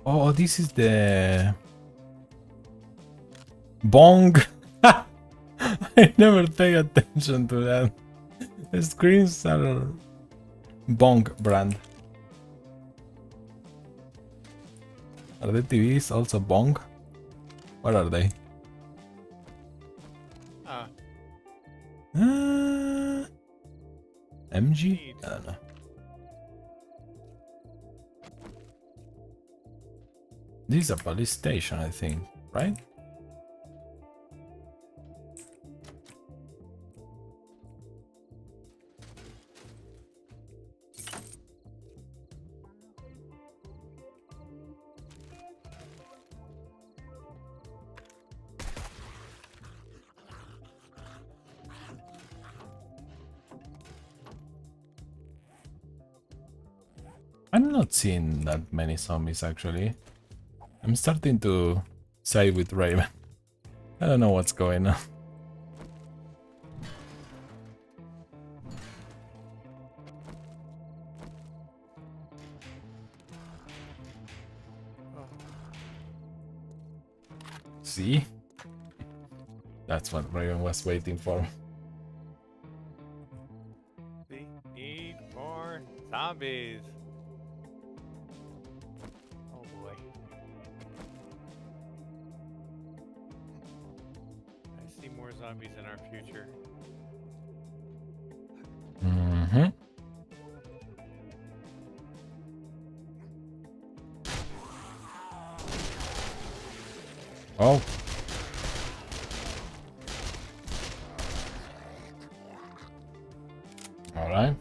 Oh, this is the bong. I never pay attention to that. The screens are bong brand. Are the TVs also bong? What are they? MG? I don't know. This is a police station, I think, right? I'm not seeing that many zombies actually. I'm starting to side with Raven. I don't know what's going on. See? That's what Raven was waiting for. We need more zombies. Oh boy. I see more zombies in our future. Mm-hmm. Oh. Alright.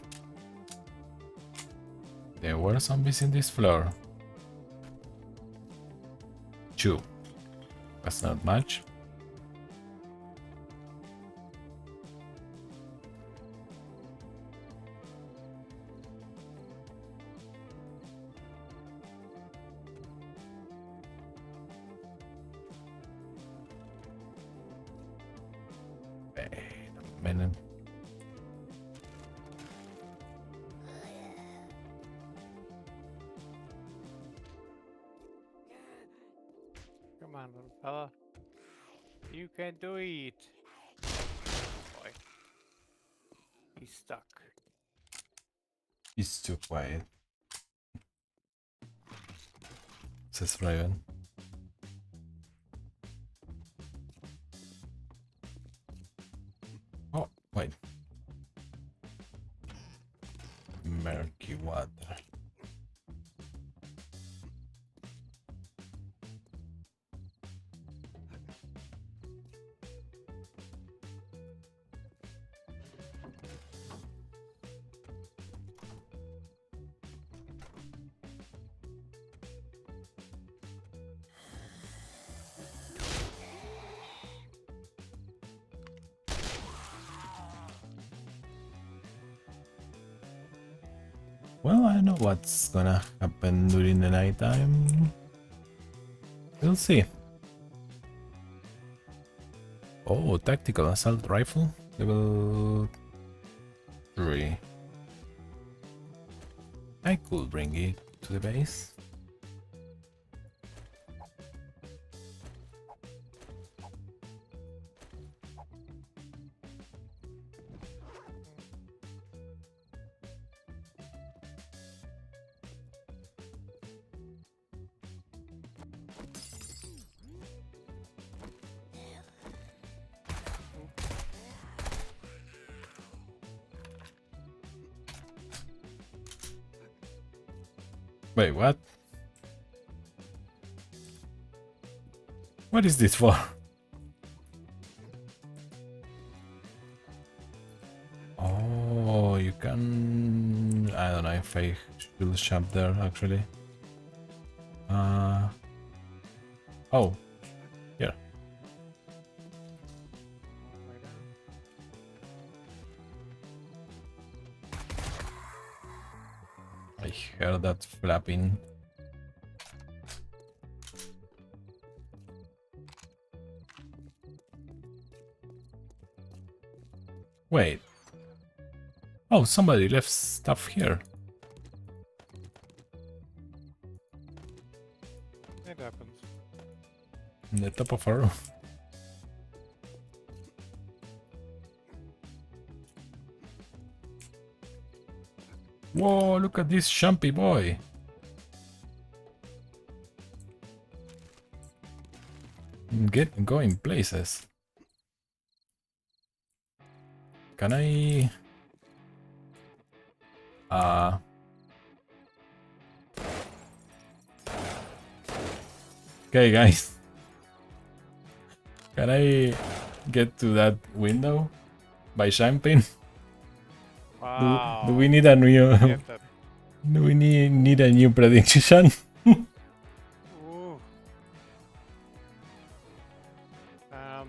There were zombies in this floor. 2. That's not much. Wait a minute. Come on, little fella. You can do it. Boy. He's stuck. It's too quiet. Says Raven. Oh, wait. Murky water. Well, I don't know what's gonna happen during the nighttime. We'll see. Oh, tactical assault rifle, level 3. I could bring it to the base. Wait, what? What is this for? Oh, you can... I don't know if I should shop there, actually. Oh, yeah. I heard that flapping. Wait. Oh, somebody left stuff here. It happens. In the top of our roof. Whoa, look at this chumpy boy. Going places. Can I... Okay, guys. Can I get to that window by jumping? Wow. Do we need a new... You have to- Do we need a new prediction? Ooh.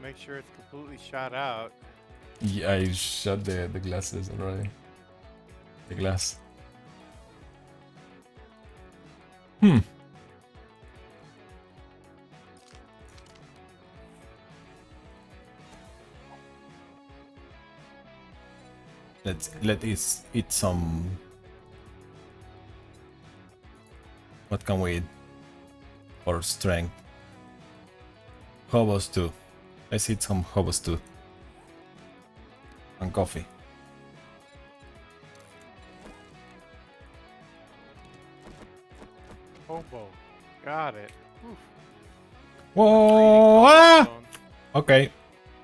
Make sure it's completely shot out. Yeah, I shot the glasses already. The glass. Let us eat some. What can we eat? For strength. hobos too. Let's eat some hobos too. And coffee. Hobo. Got it. Oof. Whoa! Ah! Cobblestone. Okay.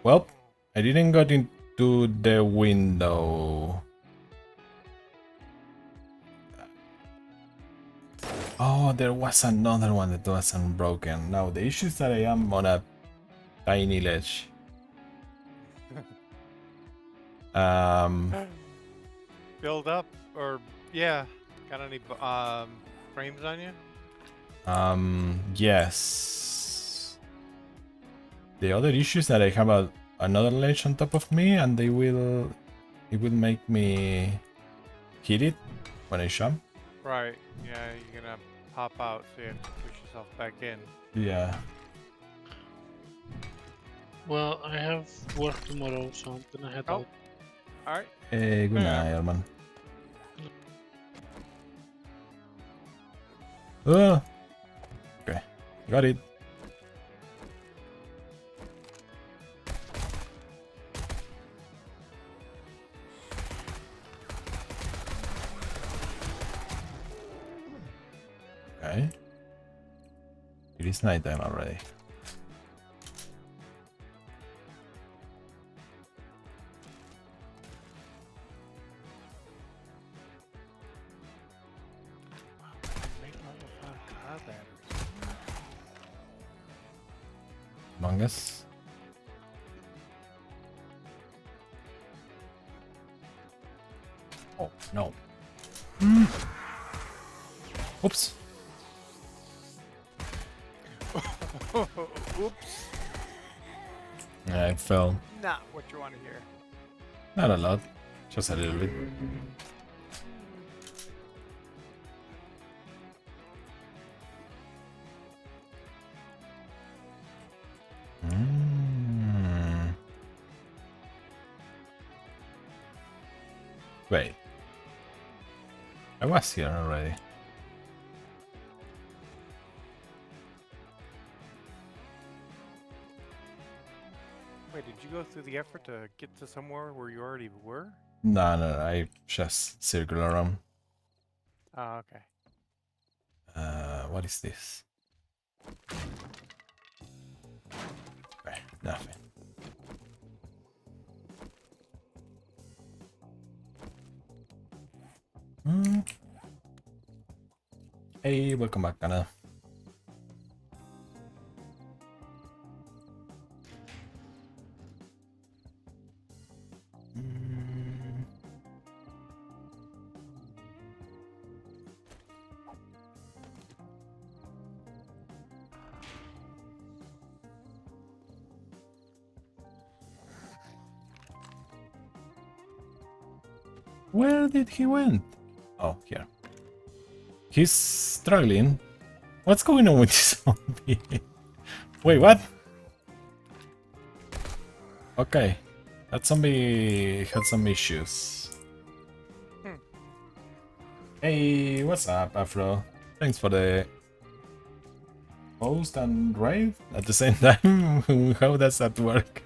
Well, I didn't get into the window. Oh, there was another one that wasn't broken. Now, the issue is that I am on a tiny ledge. Build up, or yeah. Got any frames on you? Yes. The other issue is that I have another ledge on top of me, and it will make me hit it when I jump. Right. Yeah, you're gonna pop out, so you have to push yourself back in. Yeah. Well, I have work tomorrow, so I'm gonna head Oh. out. All right. Hey, good Yeah. night, Herman. Oh. Okay, got it. Okay. It is nighttime already. Make level 5 car batteries. Among Us. Oh, no. Oops. Oops. I fell. Not what you want to hear. Not a lot. Just a little bit. Mm. Wait. I was here already. Wait, did you go through the effort to get to somewhere where you already were? No, no, I just circle around. Oh, okay. What is this? Okay, nothing. Hmm. Hey, welcome back, Anna. Mm. Where did he went? Oh, here. He's struggling. What's going on with this zombie? Wait, what? Okay. That zombie had some issues. Hey, what's up, Afro? Thanks for the post and raid at the same time. How does that work?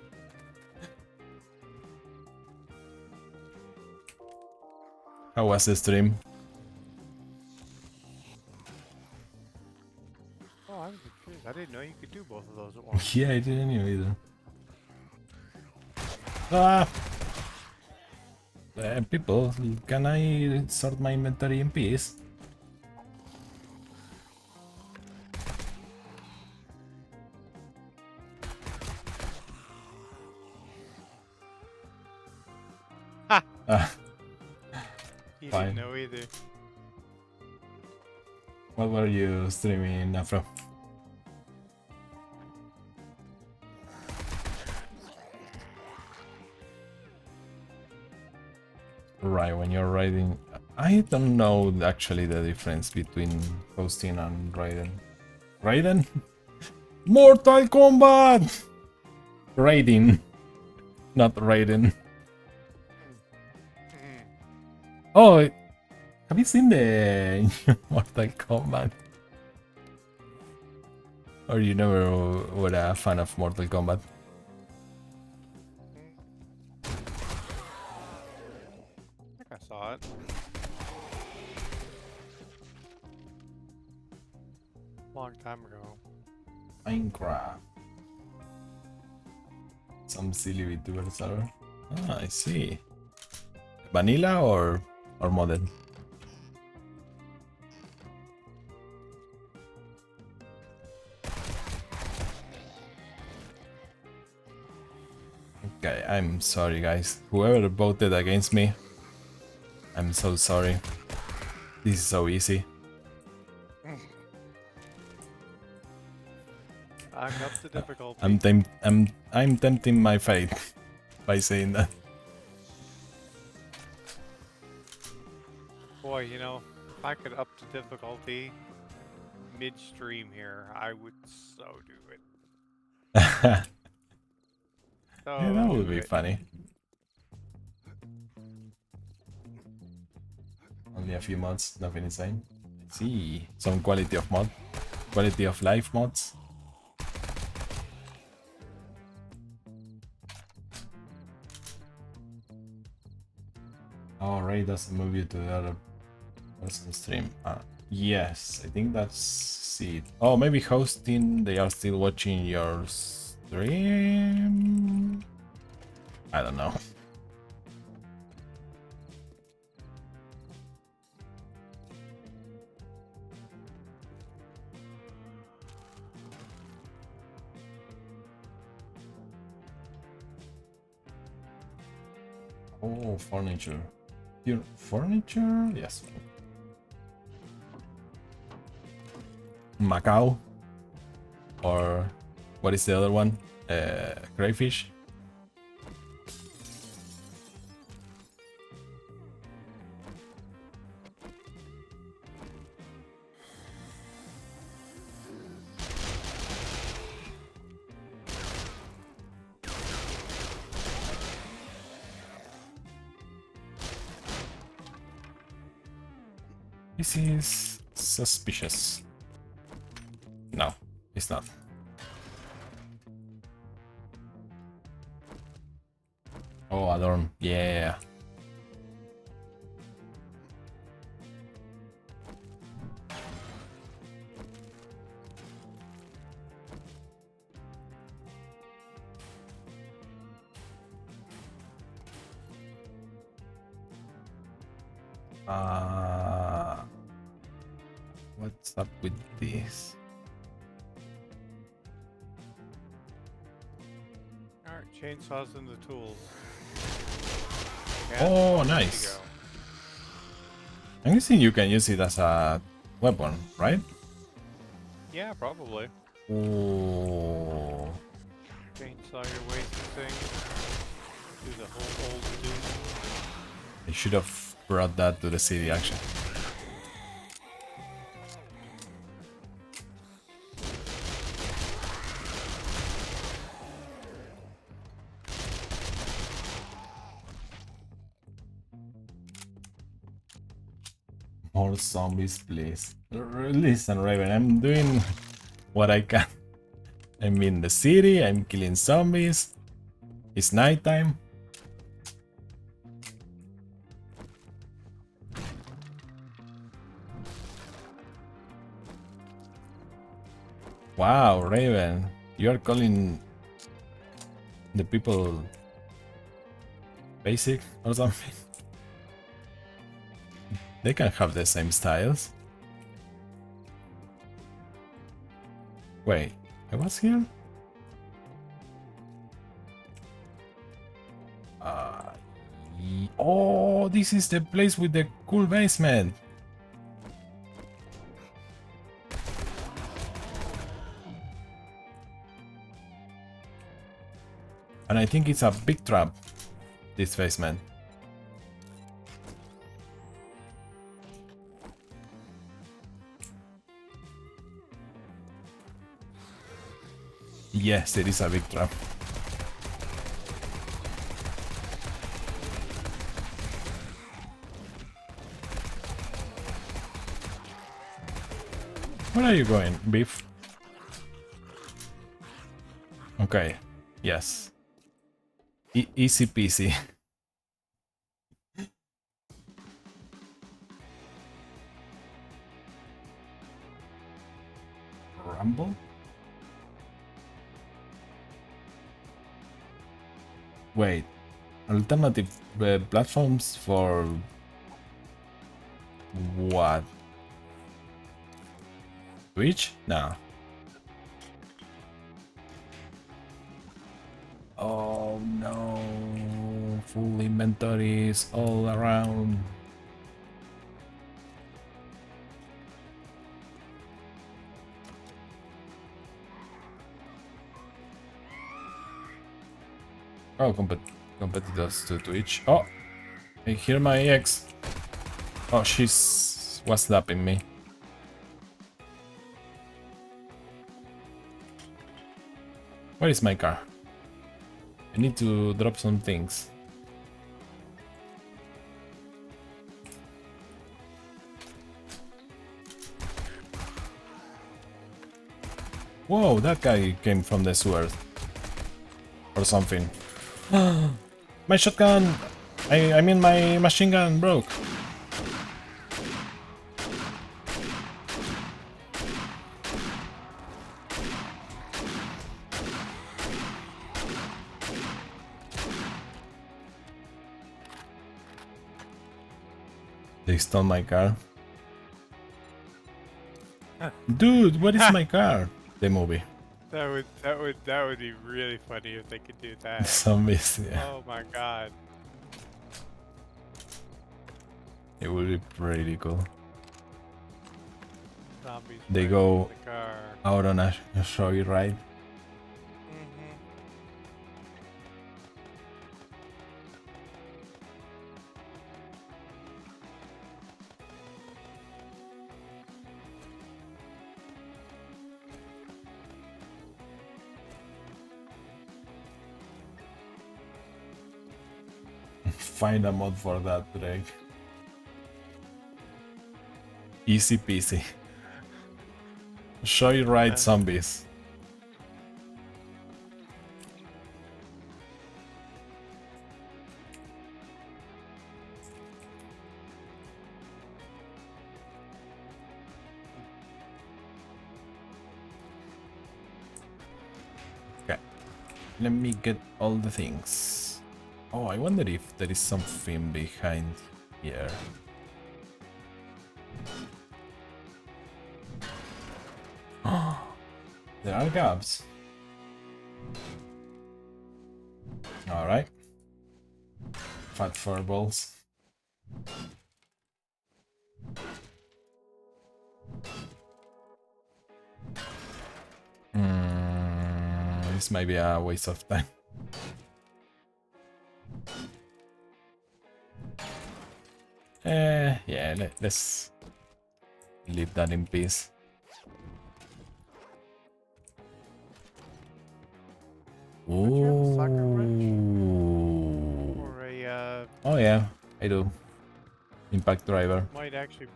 How was the stream? Oh, I was confused. I didn't know you could do both of those at once. Yeah, I didn't know either. Ah! People, can I sort my inventory in peace? Ah, He Fine. didn't know either. what were you streaming, Afro? Right, when you're raiding... I don't know actually the difference between hosting and raiding. Raiden? Mortal Kombat! Raiding. Not raiding. Mhm. Oh, have you seen the Mortal Kombat? Or you never were a fan of Mortal Kombat? I think I saw it. Long time ago. Minecraft. Some silly VTuber server. Ah, I see. Vanilla or modded? Okay, I'm sorry guys. Whoever voted against me, I'm so sorry. This is so easy. I'm up to difficulty. I'm tempting my fate by saying that. Boy, you know, if I could up to difficulty midstream here, I would so do it. So Yeah, that would do be it. funny. Only a few mods, nothing insane. I see. Some quality of mod. Quality of life mods. Oh, Ray doesn't move you to the other person's stream. Yes, I think that's it. Oh, maybe hosting, they are still watching your stream? I don't know. Oh, furniture. Your furniture? Yes. Macau. Or what is the other one? Crayfish. This is suspicious. No, it's not. Oh, Adorn. Yeah. What's up with this? Alright, chainsaws and the tools. Oh, ready to nice. go. I'm guessing you can use it as a weapon, right? Yeah, probably. Oh. Chainsaw your way through things. Do the whole old doom. I should have brought that to the city, actually. More zombies, please. Listen, Raven, I'm doing what I can. I'm in the city, I'm killing zombies. It's nighttime. Wow, Raven, you are calling the people basic or something? They can have the same styles. Wait, I was here? Oh, this is the place with the cool basement. And I think it's a big trap, this basement. Yes, it is a big trap. Where are you going, Beef? Okay. Yes. Easy peasy. Rumble? Wait. Alternative platforms for what? Twitch? No. Oh no. Full inventories all around. Oh, competitors to Twitch. Oh, I hear my ex. Oh, she's was slapping me. Where is my car? I need to drop some things. Whoa, that guy came from the sewer. Or something. My shotgun! I mean my machine gun broke. They stole my car. Dude, what is my car? The movie. That would be really funny if they could do that. Zombies, yeah. Oh my god. It would be pretty cool. Zombies They right go in the car. out on a showy ride. Mm-hmm. Find a mod for that, Drake. Easy peasy. Showy ride zombies. Okay. Let me get all the things. Oh, I wonder if there is something behind here. There are gaps. Alright. Fat furballs. This might be a waste of time. Yeah, let's leave that in peace. Don't you have a socket wrench? Ooh. Or a Oh yeah, I do. Impact driver. might actually,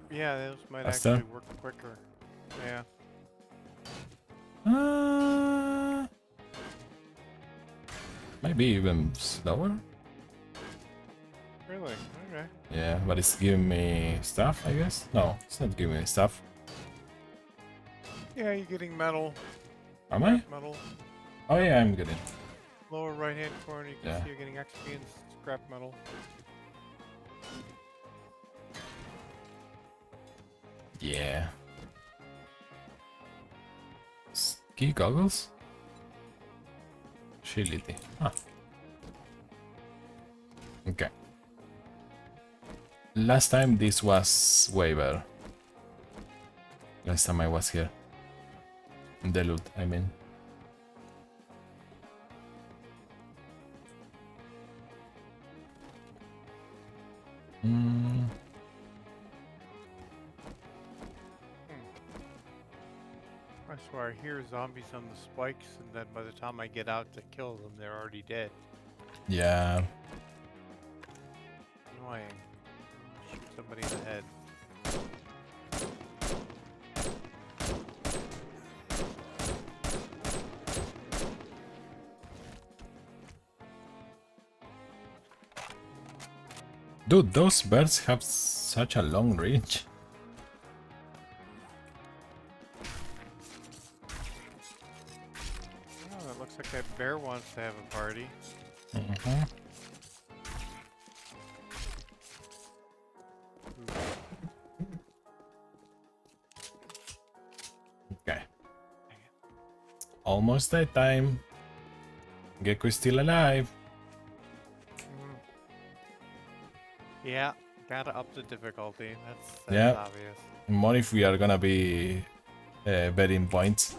yeah, those might Faster? actually work quicker. Yeah. Maybe even slower. Really? Okay. Yeah, but it's giving me stuff, I guess. No, it's not giving me stuff. Yeah, you're getting metal. Am I? Metal. Oh yeah, I'm getting. Lower right hand corner, you can Yeah. see you're getting XP and scrap metal. Yeah. Ski goggles? Shility. Ah. Okay. Last time this was way better. Last time I was here. The loot, I mean. I swear, I hear zombies on the spikes, and then by the time I get out to kill them, they're already dead. Yeah. Annoying. Shoot somebody in the head. Dude, those birds have such a long reach. Oh, it looks like that bear wants to have a party. Mhm. Okay. Almost that time. Gecko is still alive. Mm. Yeah, gotta up the difficulty. That's Yeah. obvious. More if we are gonna be betting points.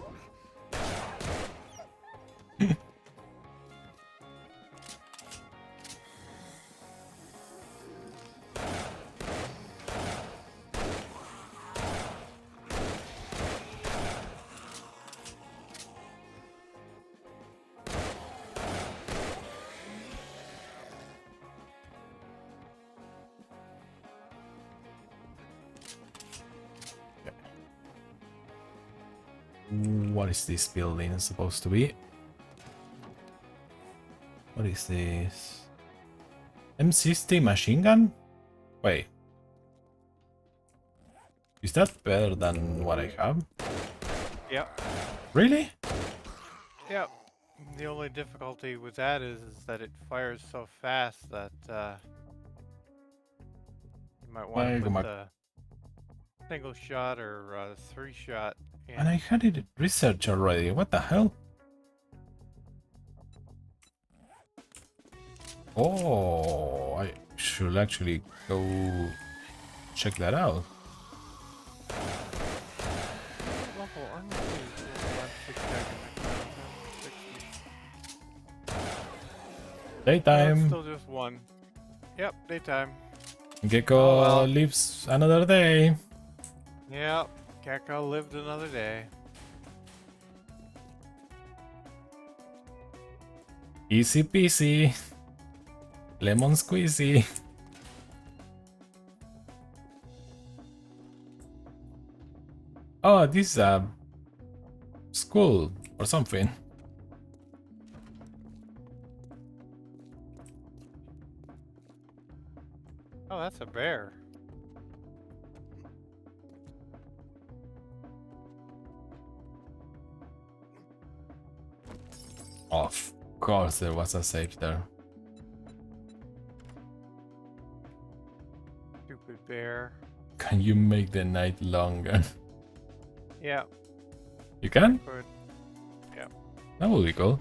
What is this building supposed to be? What is this? M60 machine gun? Wait. Is that better than what I have? Yep. Really? Yep. The only difficulty with that is that it fires so fast that you might want Well, to put my- the single shot or 3-shot in. And I had it researched already. What the hell? Oh, I should actually go check that out. Level unused. One 6 seconds. 60. No, Daytime. it's still just one. Yep, daytime. Gecko Oh, well. lives another day. Yep, Gecko lived another day. Easy peasy. Lemon squeezy. Oh, this is a school or something. Oh, that's a bear. Of course there was a safe there. Stupid bear. Can you make the night longer? Yep, You can? could. That would be cool.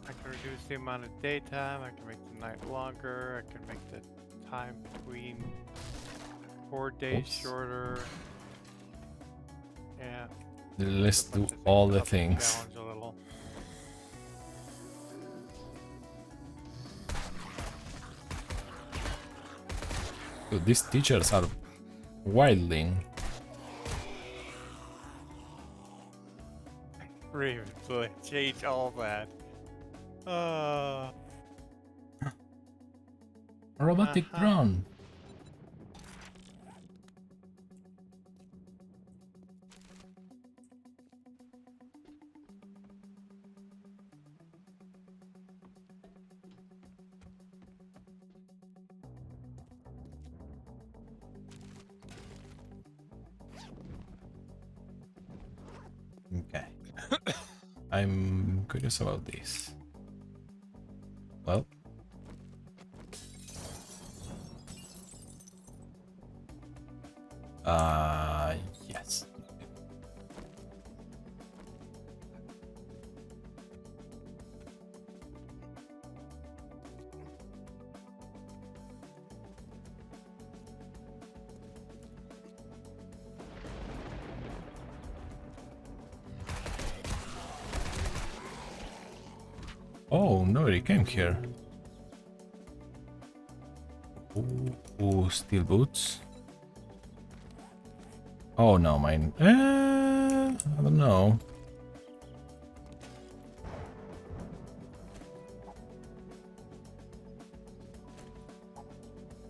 I can reduce the amount of daytime, I can make the night longer, I can make the time between 4 days Oops. shorter. Yeah. Let's a do bunch of all the up the things. challenge a little. Dude, these teachers are wilding. Really change all that. Robotic Uh-huh. drone. Okay. I'm curious about this. Well. Yes. Oh, nobody came here. Ooh, steel boots. Oh no, mine. I don't know.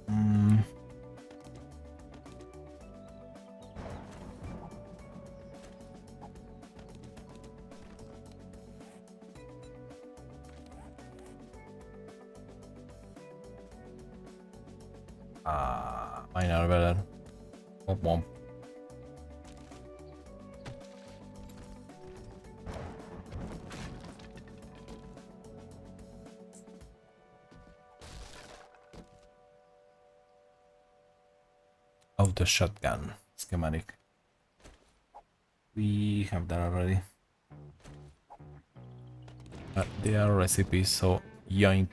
Hmm. Mine are better. Womp womp. Auto shotgun schematic. We have that already. But they are recipes, so yoink.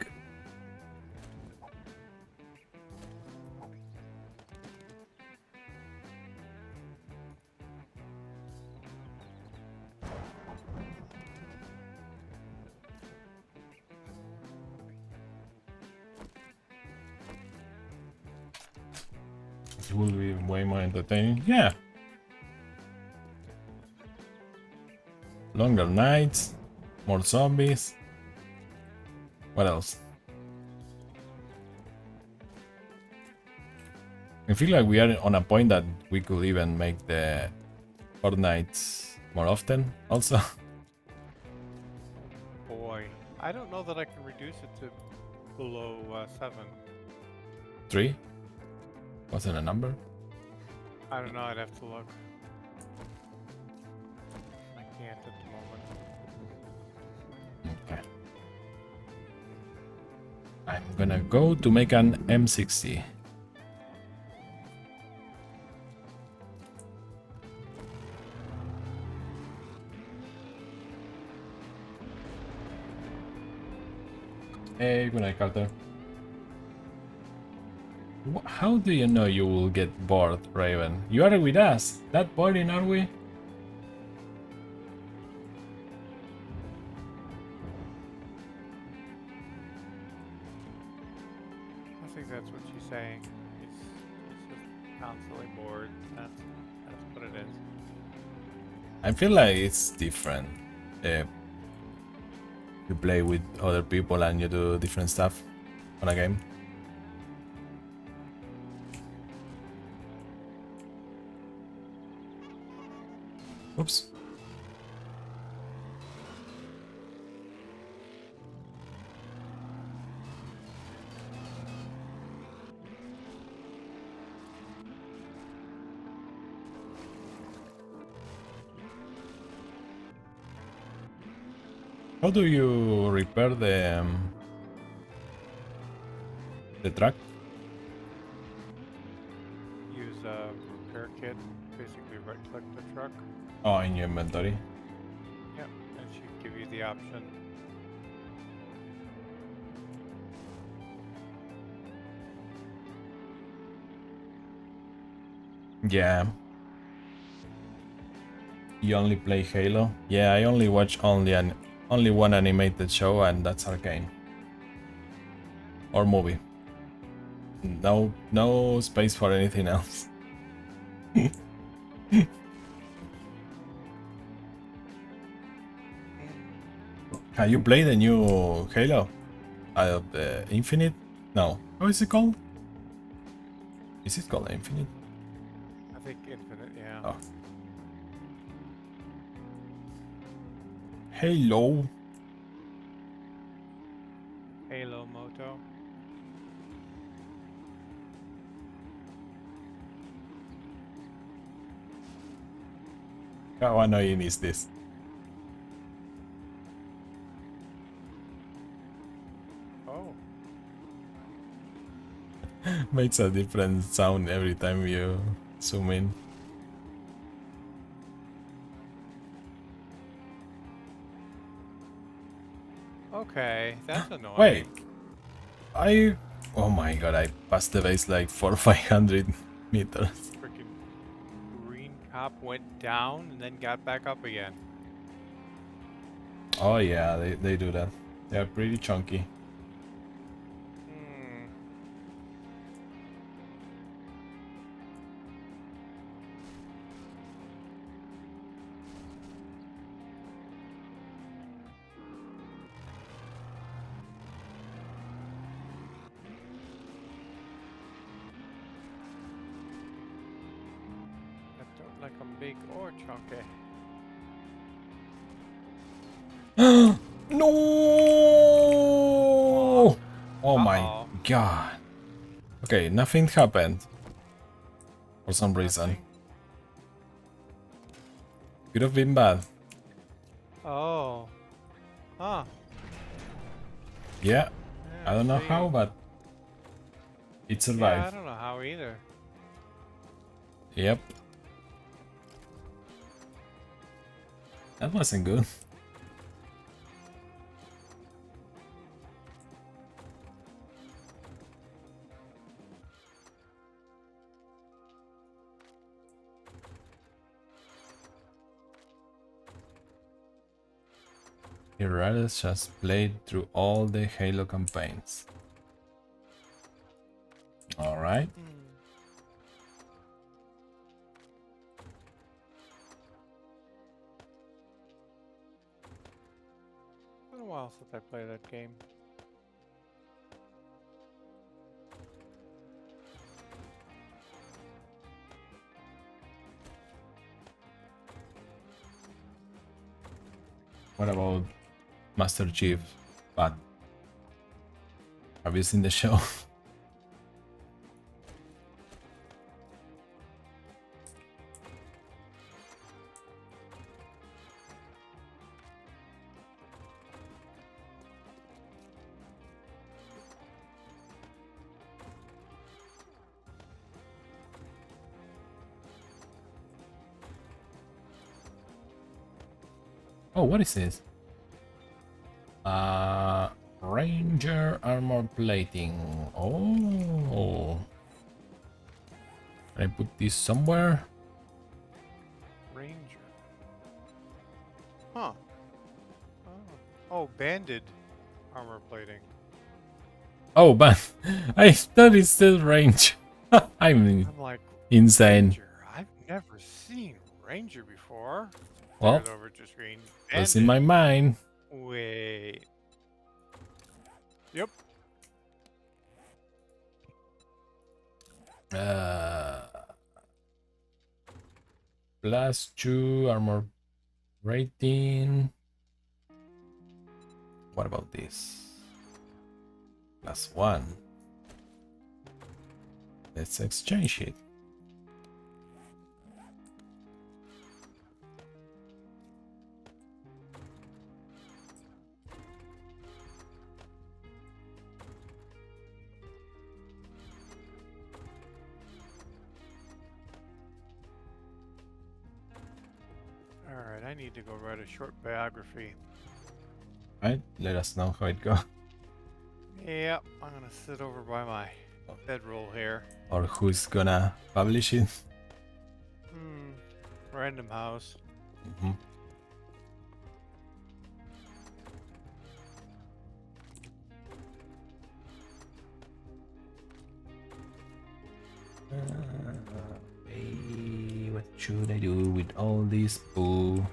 It will be way more entertaining. Yeah. Longer nights, more zombies. What else? I feel like we are on a point that we could even make the Fortnights more often also. Boy, I don't know that I can reduce it to below 7. 3? Wasn't a number? I don't know, I'd have to look. I can't at the moment. Okay. I'm gonna go to make an M60. Hey, good night, Carter. How do you know you will get bored, Raven? You are with us. That boring, are we? I think that's what she's saying. He's just constantly bored. That's what it is. I feel like it's different. You play with other people and you do different stuff on a game. Oops. How do you repair the truck? Use a repair kit. Basically, right-click the truck. Oh, in your inventory. Yep, and she'd give you the option. Yeah. You only play Halo? Yeah, I only watch only one animated show, and that's Arcane. Or movie. No space for anything else. Have you played the new Halo? Infinite? No. How is it called? Is it called Infinite? I think Infinite, yeah. Oh. Halo. Halo Moto. How annoying is this? Oh, Makes a different sound every time you zoom in. okay, that's annoying. Wait, oh my god, I passed the base like 400-500 meters. Freaking green cop went down and then got back up again. Oh yeah, they do that. They're pretty chunky. Hmm. I don't like them big or chunky. No! Oh my Uh-oh. god. Okay, nothing happened. For some reason. Nothing. Could have been bad. Oh. Huh. Yeah, Yeah, I don't know see. how, but it Yeah, I survived. don't know how either. Yep. That wasn't good. Herodes just played through all the Halo campaigns. Alright. Been a while since I played that game. What about Master Chief? But have you seen the show? Oh, what is this? Ranger armor plating. Oh. Can I put this somewhere? Ranger. Huh. Oh, banded armor plating. Oh, but I thought it said range. I'm I'm like, insane. Ranger? I've never seen Ranger before. Well, There's over to screen. what's in my mind? Wait. Yep. +2 armor rating. What about this? +1. Let's exchange it. Alright, I need to go write a short biography. Right? Let us know how it goes. Yep, I'm gonna sit over by my bedroll here. Or who's gonna publish it. Random House. Mhm. Okay, what should I do with all this poo?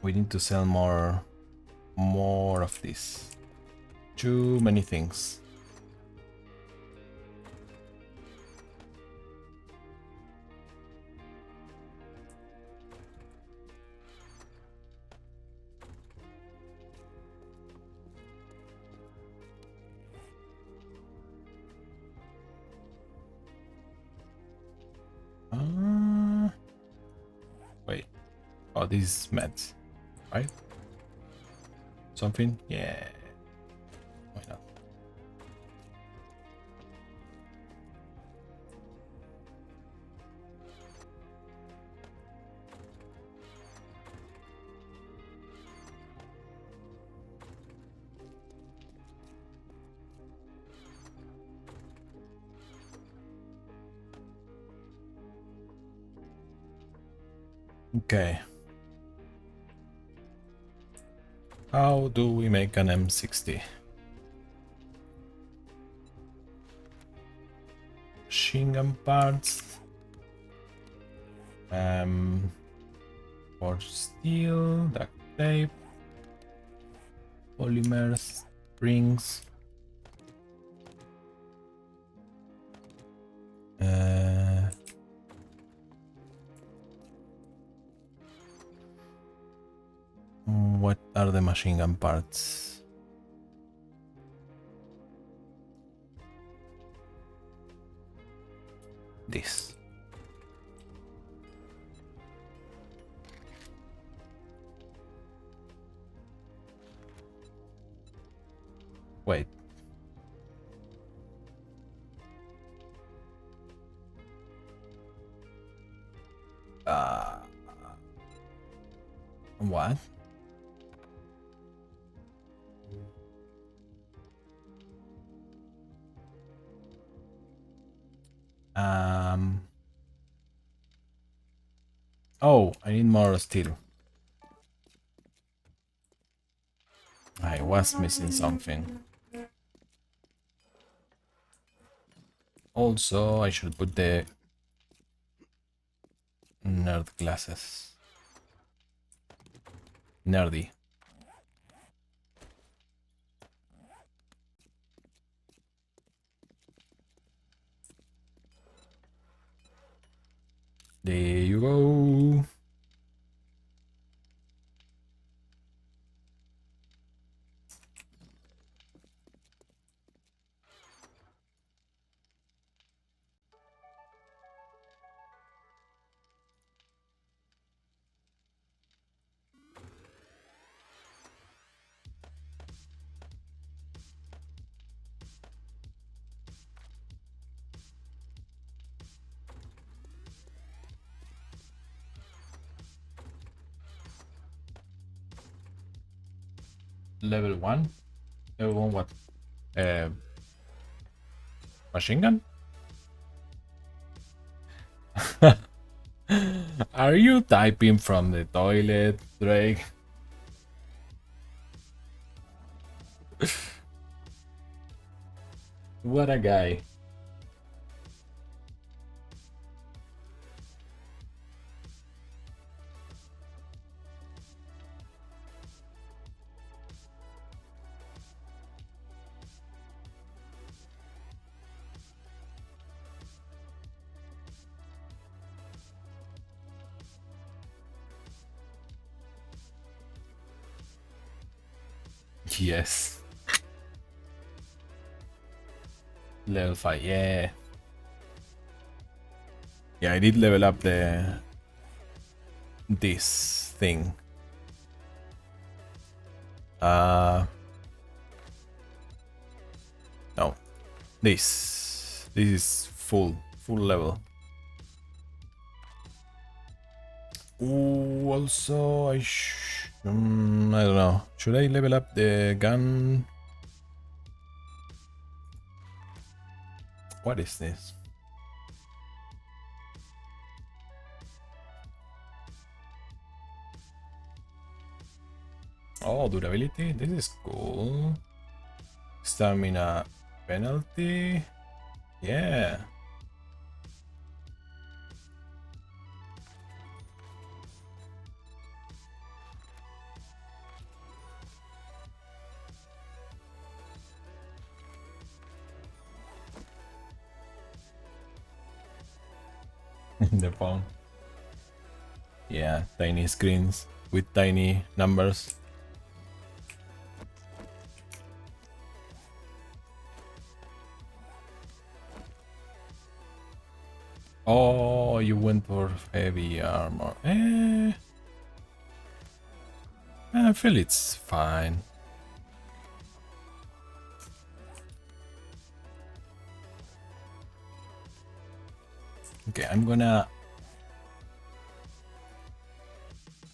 We need to sell more of this. Too many things. Wait. Oh, this is meds, right? Something? Yeah. Why not? Okay. How do we make an M60? Machine gun parts. Forged steel, duct tape, polymers, springs. What are the machine gun parts? This. Wait. What? Oh, I need more steel. I was missing something. Also, I should put the nerd glasses. Nerdy. There you go. Level 1? Level 1 what? Machine gun? Are you typing from the toilet, Drake? What a guy. Yes. Level 5, yeah. Yeah, I did level up this thing. No. This is full level. Ooh, also I don't know. Should I level up the gun? What is this? Oh, durability. This is cool. Stamina penalty. Yeah. The phone. Yeah, tiny screens with tiny numbers. Oh, you went for heavy armor. I feel it's fine. Okay, I'm gonna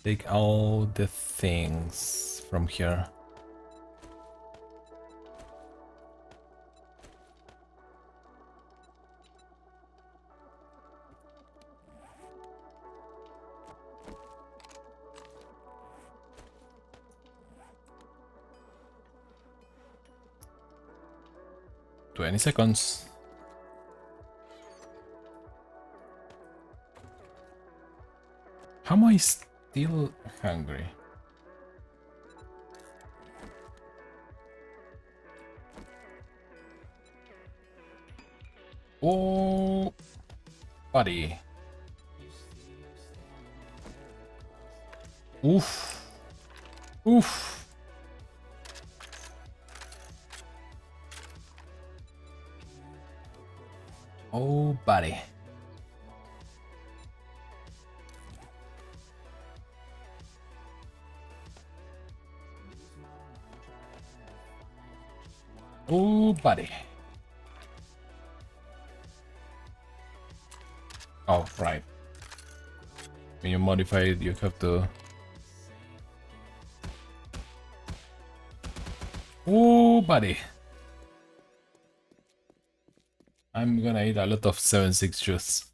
take all the things from here. "20 seconds. How am I still hungry? Oh, buddy. Oof. Oof. Oh, buddy. Oh, buddy. Oh, right. When you modify it, you have to. Oh, buddy. I'm gonna eat a lot of 7-6 juice.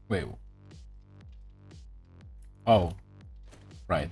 Wait. Oh, right.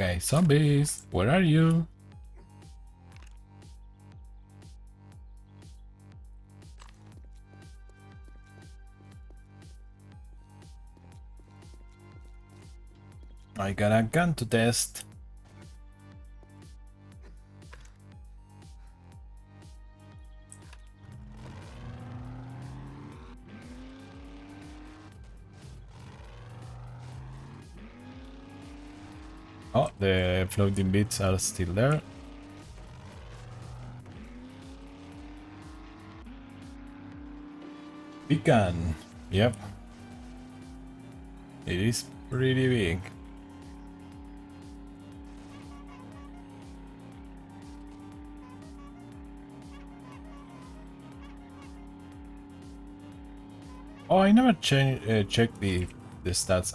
Okay, zombies, where are you? I got a gun to test. Oh, the floating bits are still there. Beacon. Yep. It is pretty big. Oh, I never checked the stats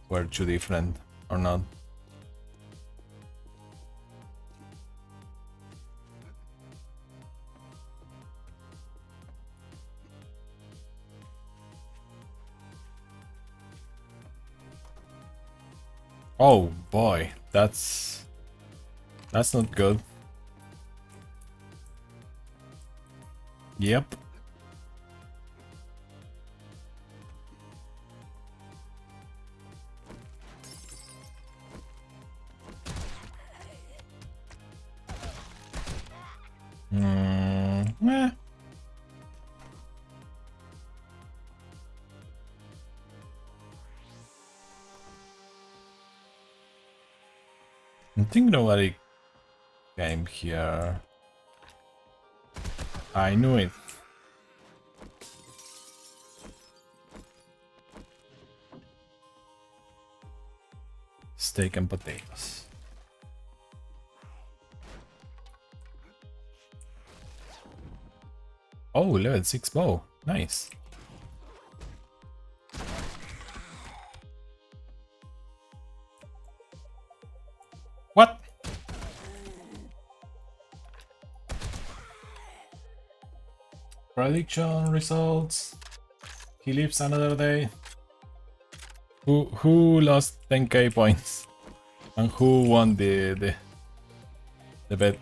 were too different or not. Oh boy, that's not good. Yep. Eh. I think nobody came here. I knew it. Steak and potatoes. Oh, level 6 bow. Nice. What? Prediction results. He lives another day. Who lost 10k points? And who won the bet?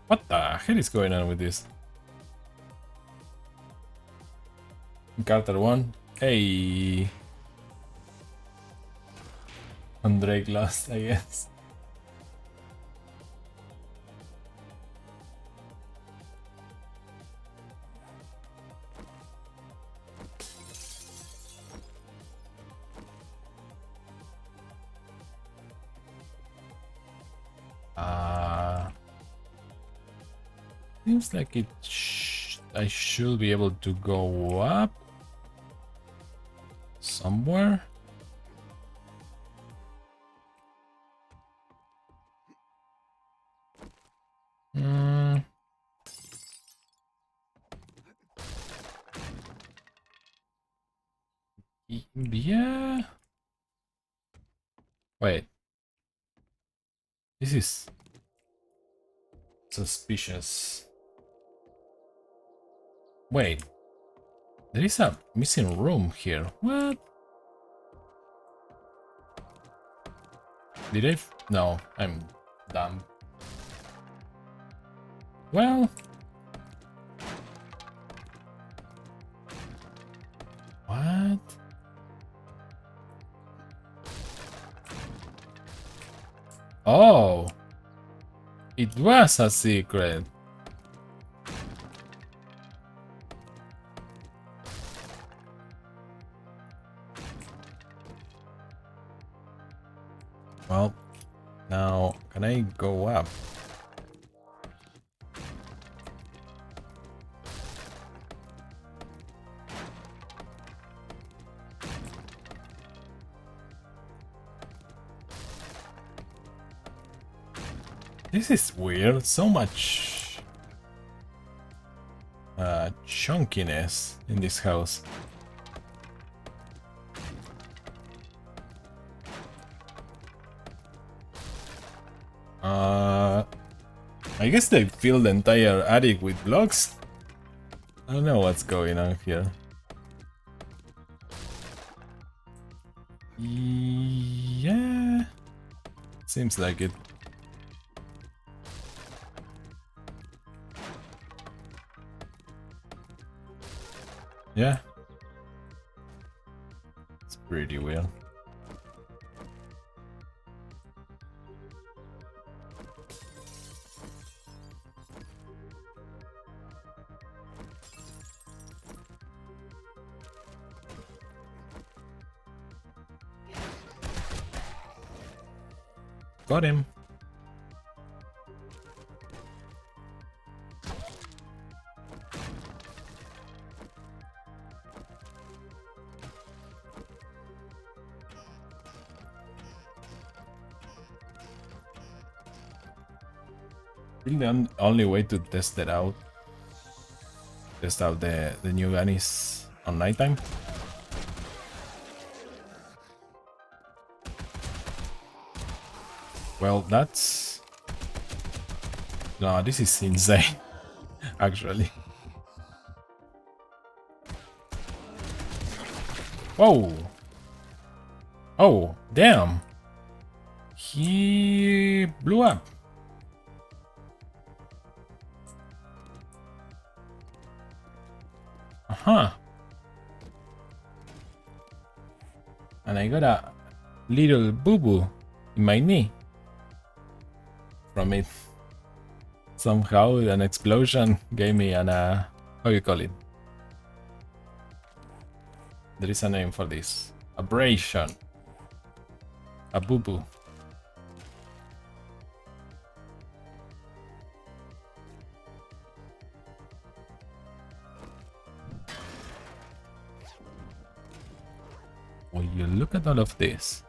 What the hell is going on with this? Carter won. Hey. And Drake lost, I guess. Seems like I should be able to go up somewhere. Yeah. Wait. This is suspicious. Wait. There is a missing room here. What? Did I? No, I'm dumb. Well. What? Oh. It was a secret. Well, now can I go up? This is weird. So much chunkiness in this house. I guess they filled the entire attic with blocks. I don't know what's going on here. Yeah, seems like it. Yeah, it's pretty weird. Got him. I think the only way to test it out, test out the new gun is on nighttime. Well, that's... No, this is insane, actually. Whoa! Oh, damn! He blew up. Uh-huh. And I got a little boo-boo in my knee from it. Somehow an explosion gave me an how you call it? There is a name for this. Abrasion. A boo-boo. Will you look at all of this?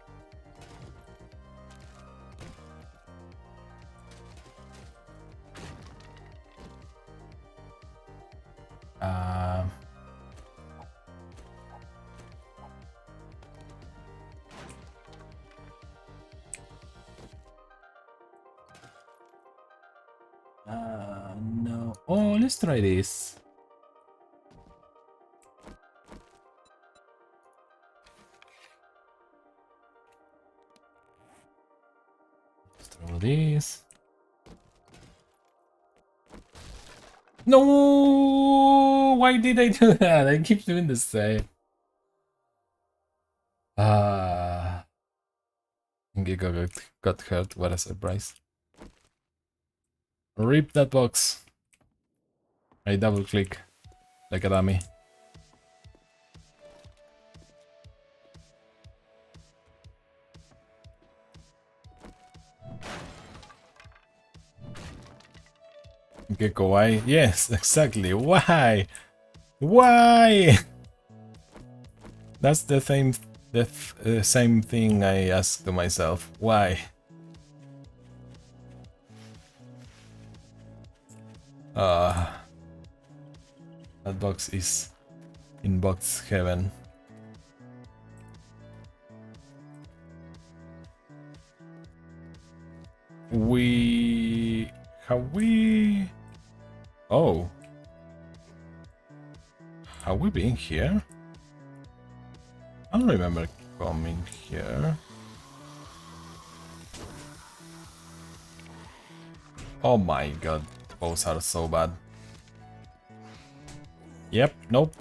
No. Oh, let's try this. Let's throw this. No! Why did I do that? I keep doing the same. Giga got hurt. What a surprise. Rip that box. I double click like a dummy. Gecko, why? Yes, exactly. Why? Why? That's the same thing I ask to myself. Why? That box is in box heaven. Have we... Oh. Have we been here? I don't remember coming here. Oh my god, bows are so bad. Yep, nope.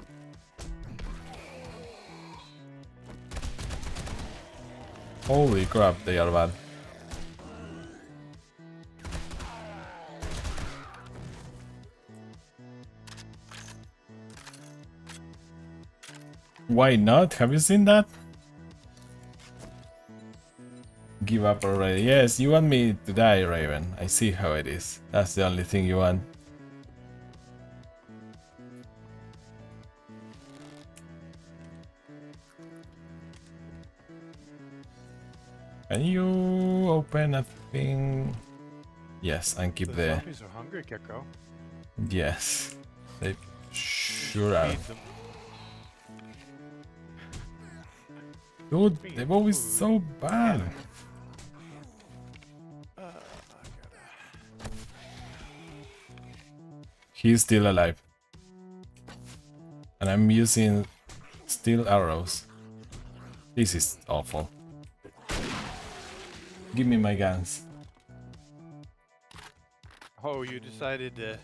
Holy crap, they are bad. Why not? Have you seen that? Give up already. Yes, you want me to die, Raven. I see how it is. That's the only thing you want. Can you open a thing? Yes, and keep the... zombies are hungry, Gecko. Yes. They sure are. Feed them. Dude, the bow is so bad. He's still alive. And I'm using steel arrows. This is awful. Give me my guns. Oh, you decided to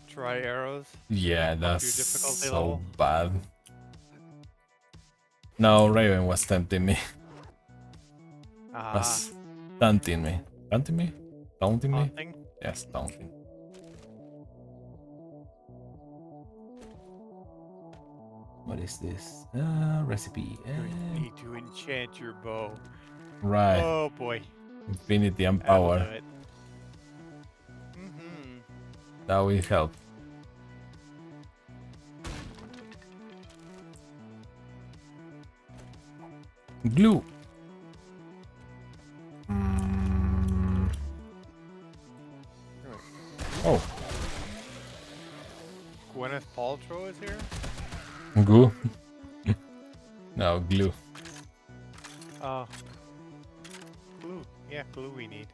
try arrows? Yeah, Up that's your difficulty so level? bad. No, Raven was tempting me. Ah, Was taunting me. Taunting me? Taunting me? haunting? Yes, taunting. What is this? Recipe. You need to enchant your bow. Right. Oh boy. Infinity and That'll do power. it. Mm-hmm. That will help. Glue. Oh, Gwyneth Paltrow is here? glue. No, glue. Oh. Glue. Yeah, glue we need.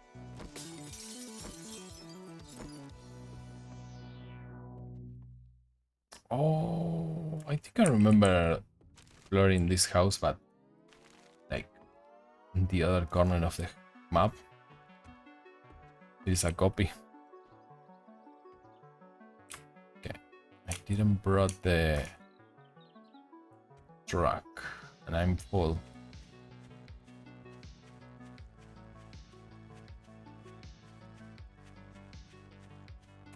Oh, I think I remember exploring this house, but like in the other corner of the map. There is a copy. Okay, I didn't brought the truck, and I'm full.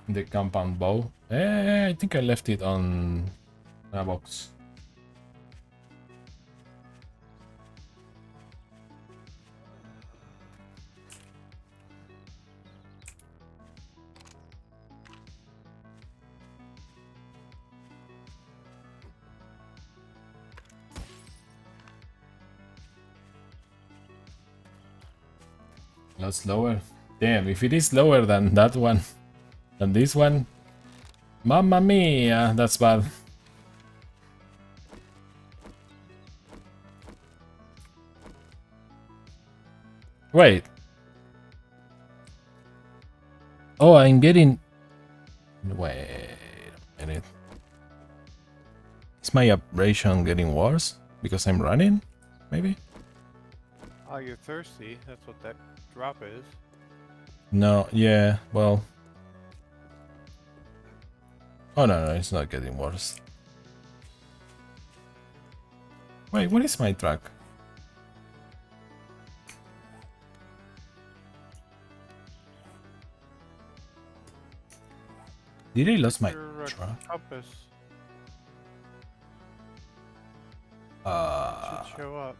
The compound bow. I think I left it on a box. A lot slower. Damn, if it is slower than that one, than this one, mamma mia, that's bad. Wait. Oh, I'm getting... Wait a minute. Is my operation getting worse? Because I'm running? Maybe? Oh, you're thirsty. That's what that drop is. No, yeah, well... Oh, no, it's not getting worse. Wait, what is my truck? Did I lose my Your truck? compass should show up.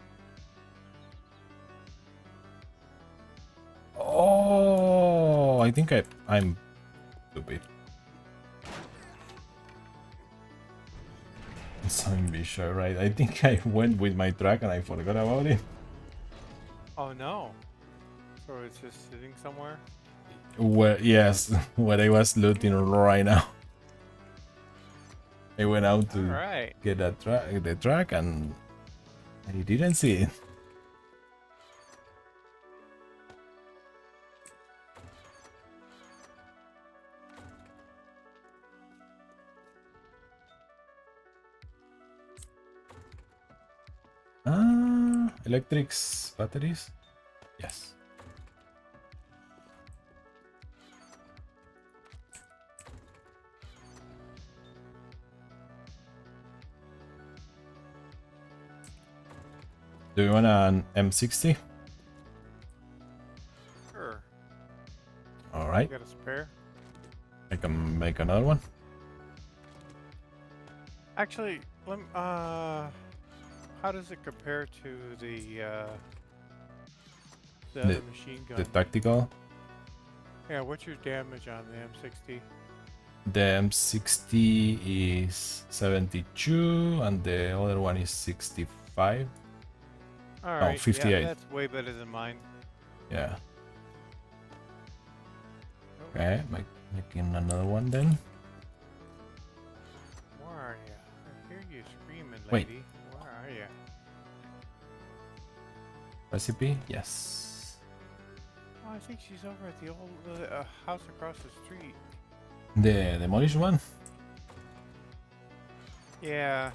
Oh, I think I'm stupid. Zombie show, right? I think I went with my truck and I forgot about it. Oh no. So it's just sitting somewhere? Where, yes, where I was looting right now. I went out to Alright. get the truck and I didn't see it. electrics batteries? Yes. Do you want an M60? Sure. Alright, You got a spare? I can make another one. Actually, how does it compare to the other machine gun? The tactical. Yeah, what's your damage on the M60? The M60 is 72 and the other one is 65. Alright, 58. yeah, that's way better than mine. Yeah. Oh, Okay, making another one then. where are you? I hear you screaming, Wait. lady. Where are you? Recipe? Yes. Oh, I think she's over at the old house across the street. The demolished one? Yeah.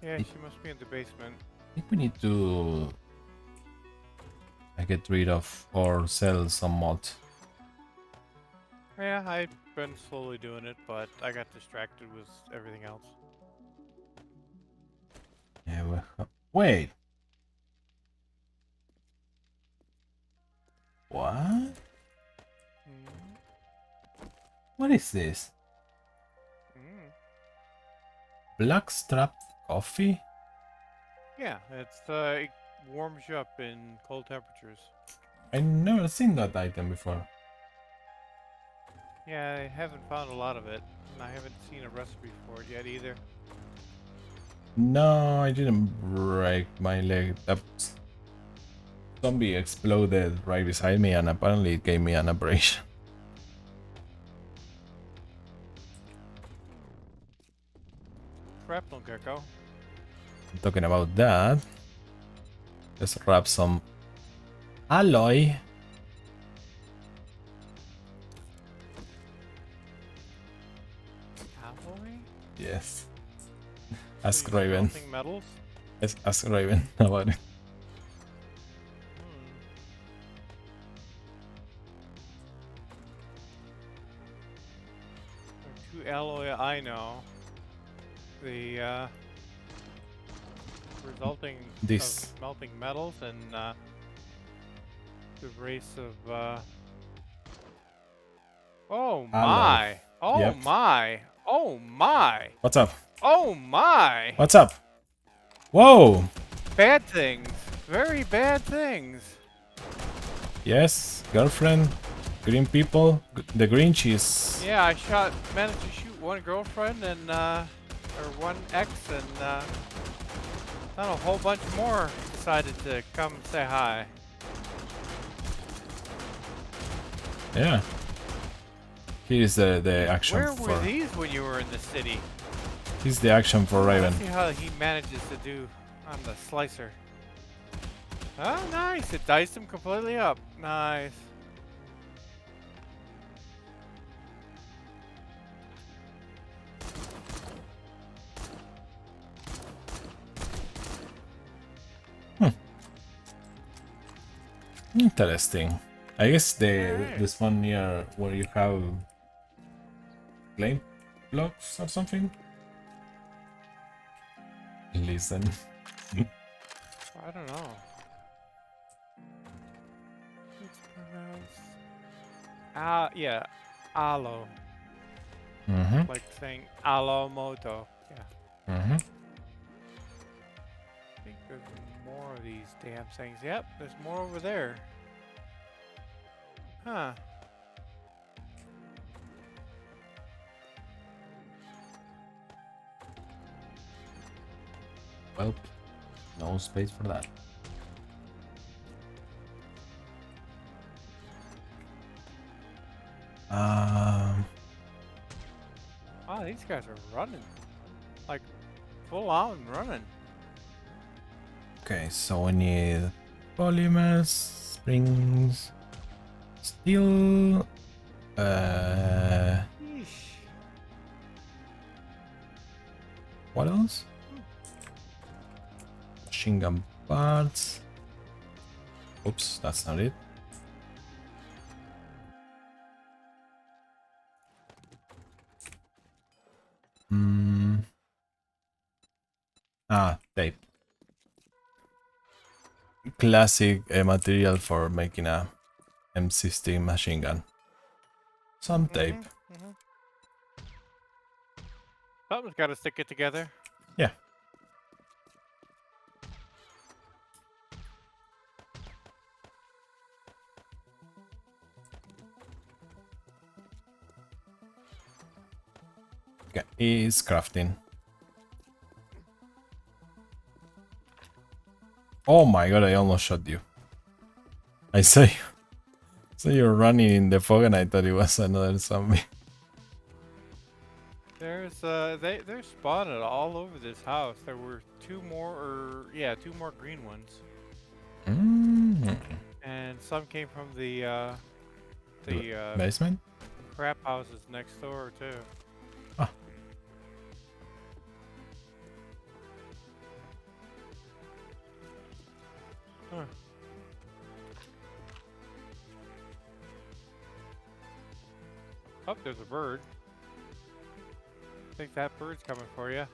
Yeah, she must be in the basement. I think we need to get rid of or sell some mods. Yeah, I've been slowly doing it, but I got distracted with everything else. Yeah, wait. What? Mm. What is this? Mm. Blackstrap coffee? Yeah, it warms you up in cold temperatures. I never seen that item before. Yeah, I haven't found a lot of it, and I haven't seen a recipe for it yet either. No, I didn't break my leg. That zombie exploded right beside me and apparently it gave me an abrasion. Shrapnel gecko. Talking about that, let's grab some alloy. Alloy? Yes. So Ask you're Raven. smelting metals? Let's ask Raven about it. Hmm. There are two alloy I know. The resulting This. of smelting metals and the race of oh my! Oh Yep. my! Oh my! What's up? Oh my! What's up? Whoa! Bad things. Very bad things. Yes, girlfriend, green people, the Grinch is. Yeah, I managed to shoot one girlfriend and or one ex, and then a whole bunch more decided to come say hi. Yeah. Here's the action Where for. were these when you were in the city? Here's the action for Raven. Let's see how he manages to do on the slicer. Oh, nice! It diced him completely up. Nice. Interesting. I guess Alright. this one near where you have flame blocks or something. Listen. I don't know. It's pronounced. Yeah, aloe. Mm-hmm. Like saying aloe moto. Yeah. Mm-hmm. I think there's more of these damn things. Yep, there's more over there. Huh. Well, no space for that. Wow, these guys are running. Like, full on running. Okay, so we need polymers, springs, steel, Yeesh. What else? Machine gun parts. Oops, that's not it. Tape. Classic material for making a M16 machine gun. Some tape. Something's got to stick it together. Yeah. Okay, is crafting. Oh my god, I almost shot you. I saw you. So you're running in the fog and I thought it was another zombie. There's they're spotted all over this house. There were two more green ones. Mm. And some came from the Basement? crap houses next door too. Ah. Huh. Oh, there's a bird. I think that bird's coming for you.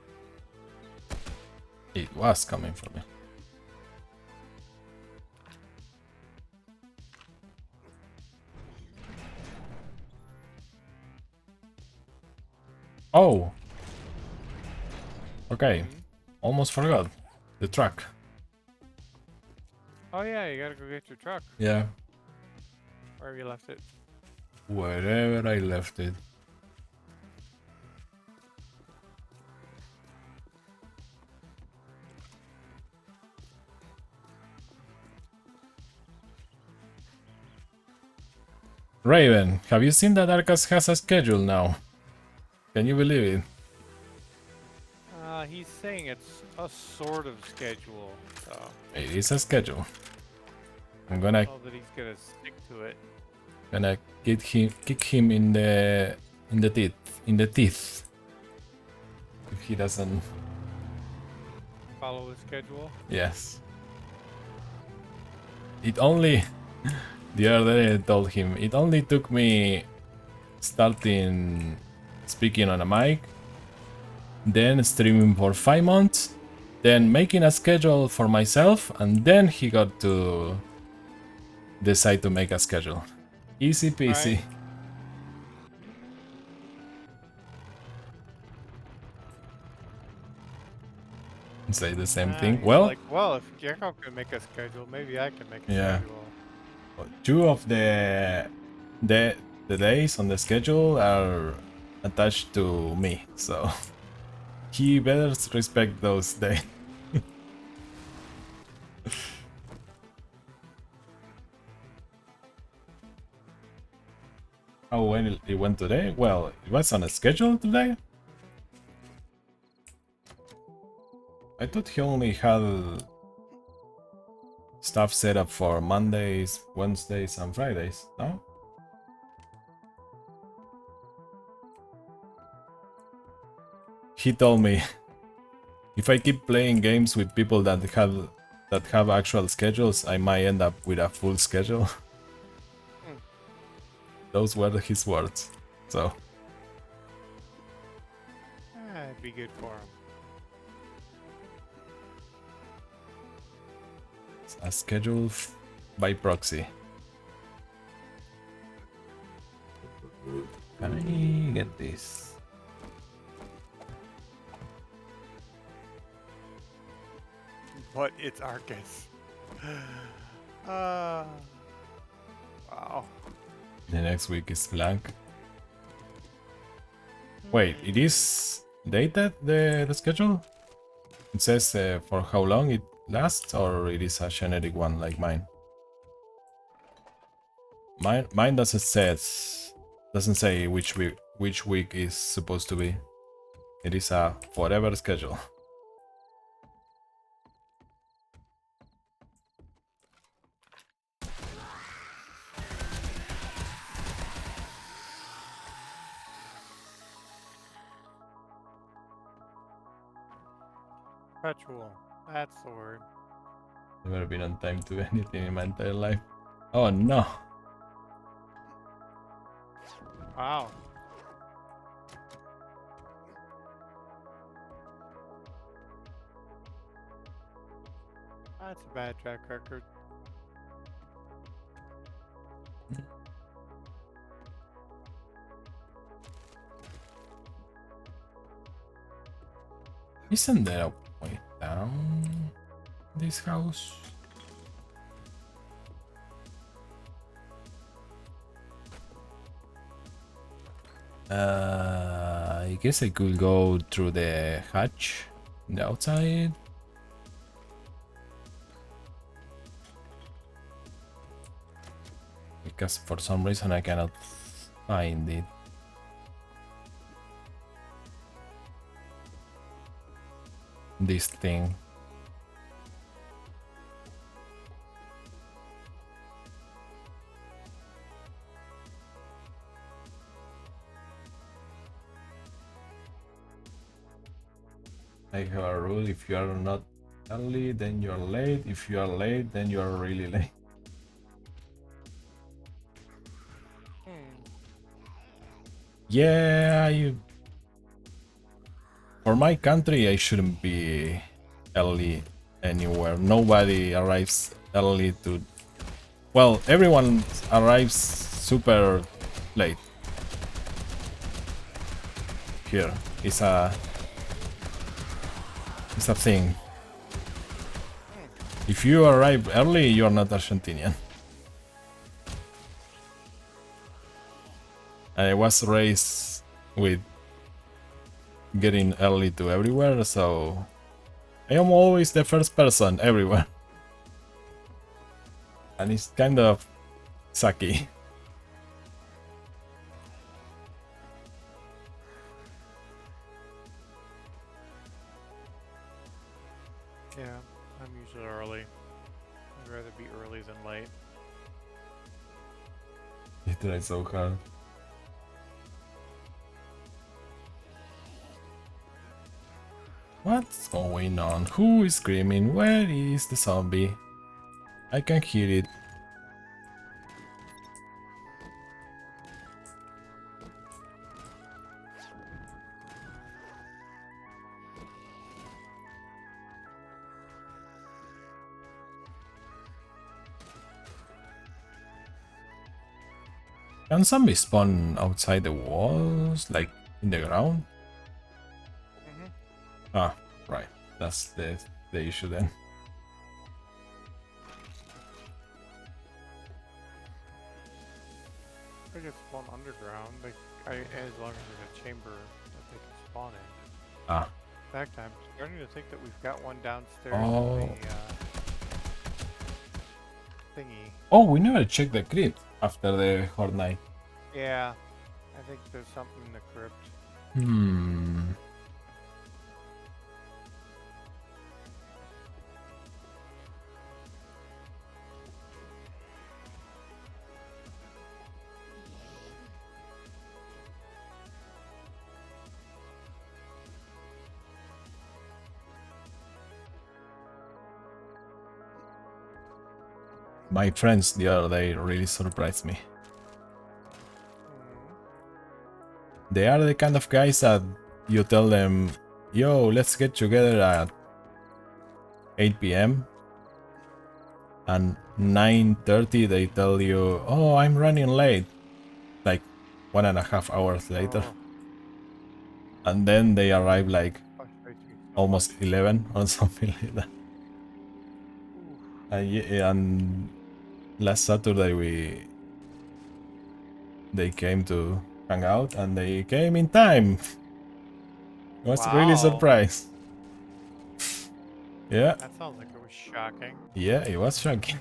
It was coming for me. Oh! Okay, almost forgot. The truck. Oh yeah, you gotta go get your truck. Yeah. Where have you left it? Wherever I left it. Raven, have you seen that Arcas has a schedule now? Can you believe it? He's saying it's a sort of schedule, so It is a schedule. I'm I gonna don't know that he's gonna stick to it. kick him in the teeth. If he doesn't. Follow the schedule. Yes. It only the other day I told him it only took me starting speaking on a mic, then streaming for 5 months, then making a schedule for myself, and then he got to decide to make a schedule. Easy peasy. Right. Say the same He's thing. Well, like, well, if Jacob can make a schedule, maybe I can make a Yeah. schedule. 2 of the days on the schedule are attached to me, so he better respect those days. Oh, when it went today? Well, it was on a schedule today? I thought he only had stuff set up for Mondays, Wednesdays, and Fridays, no? He told me if I keep playing games with people that have actual schedules, I might end up with a full schedule. Those were his words. So It'd be good for him. a schedule by proxy. Can I get this? But it's Arcus. Wow. The next week is blank. Wait, it is dated, the schedule? It says for how long it lasts, or it is a generic one like mine? Mine doesn't say which week is supposed to be. It is a forever schedule. Perpetual. That's the word. Never been on time to anything in my entire life. Oh no. Wow. That's a bad track record. Isn't there a way down this house? I guess I could go through the hatch on the outside. Because for some reason I cannot find it. This thing. I have a rule: if you are not early, then you are late. If you are late, then you are really late. Yeah, for my country, I shouldn't be early anywhere. Nobody arrives early to... Well, everyone arrives super late. Here, it's a thing. If you arrive early, you are not Argentinian. I was raised with getting early to everywhere, so I am always the first person everywhere. And it's kind of sucky. Yeah, I'm usually early. I'd rather be early than late. You try so hard. What's going on? Who is screaming? Where is the zombie? I can hear it. Can zombies spawn outside the walls, like in the ground? Ah, right. That's the issue then. They can spawn underground, as long as there's a chamber that they can spawn in. Ah. In fact, I'm starting to think that we've got one downstairs Oh. in the thingy. Oh, we never checked the crypt after the Horde Night. Yeah, I think there's something in the crypt. Hmm. My friends the other day really surprised me. They are the kind of guys that you tell them, yo, let's get together at 8 p.m. and 9:30 they tell you, oh, I'm running late, like 1.5 hours later. And then they arrive like almost 11 or something like that. And last Saturday they came to hang out and they came in time. I was really surprised. Yeah. That sounds like it was shocking. Yeah, it was shocking.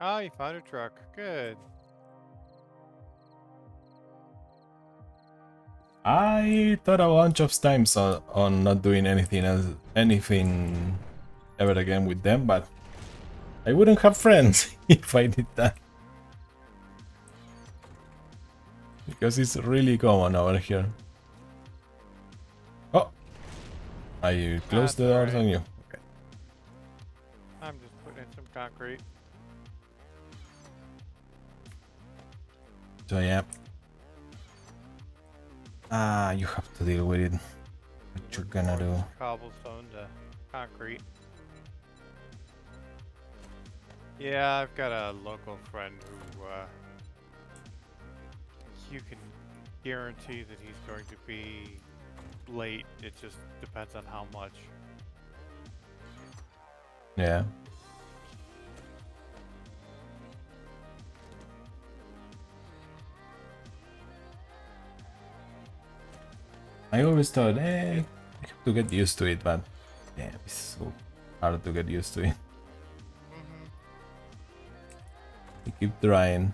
Oh, you found a truck. Good. I thought a bunch of times on not doing anything ever again with them, but I wouldn't have friends if I did that. because it's really common over here. Oh, I closed That's the doors alright. on you. Okay. I'm just putting in some concrete. So yeah. You have to deal with it. What you Working gonna more do? just cobblestone to concrete. Yeah, I've got a local friend who you can guarantee that he's going to be late. It just depends on how much. Yeah. I always thought, I have to get used to it, but damn, it's so hard to get used to it. You keep trying.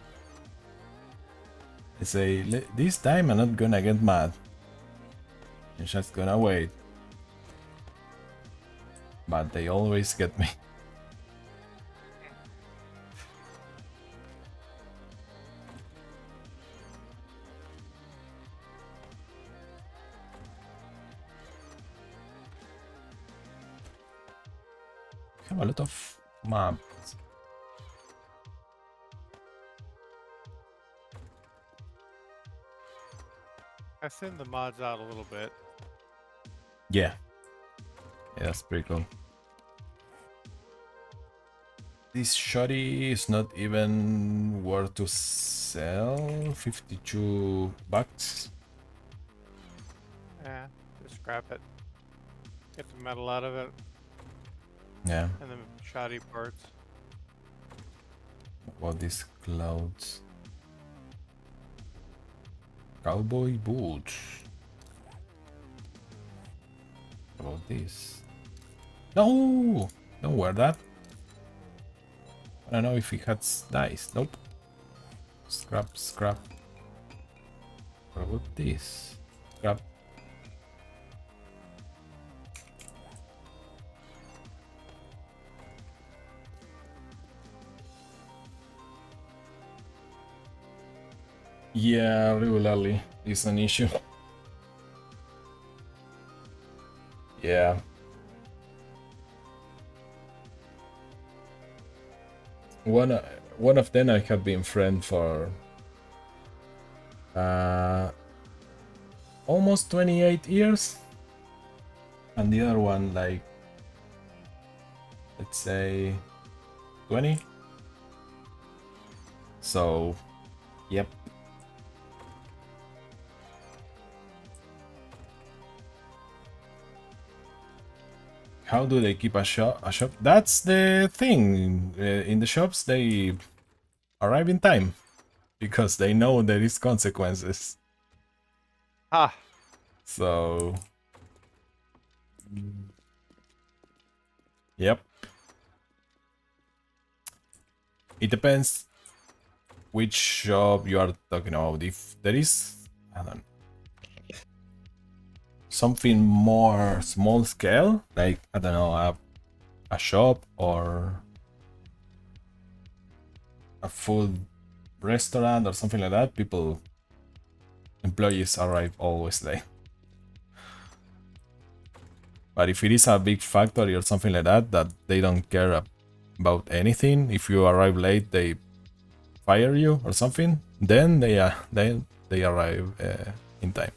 I say, this time I'm not gonna get mad. I'm just gonna wait. But they always get me. Have a lot of maps. I thinned the mods out a little bit. Yeah. Yeah, that's pretty cool. This shoddy is not even worth to sell. 52 bucks. Yeah, just scrap it. Get the metal out of it Yeah. and the shoddy parts. What about these clouds? Cowboy boots. What about this? No! Don't wear that. I don't know if it has dice. Nope. Scrap, scrap. What about this? Scrap. Yeah, regularly is an issue. Yeah. One of them I have been friend for almost 28 years, and the other one like, let's say 20. So, yep. How do they keep a shop? That's the thing. In the shops, they arrive in time because they know there is consequences. Ah, So, yep. It depends which shop you are talking about. If there is, I don't know, something more small scale, like, I don't know, a shop or a food restaurant or something like that, employees arrive always late. But if it is a big factory or something like that, that they don't care about anything, if you arrive late, they fire you or something, then they arrive in time.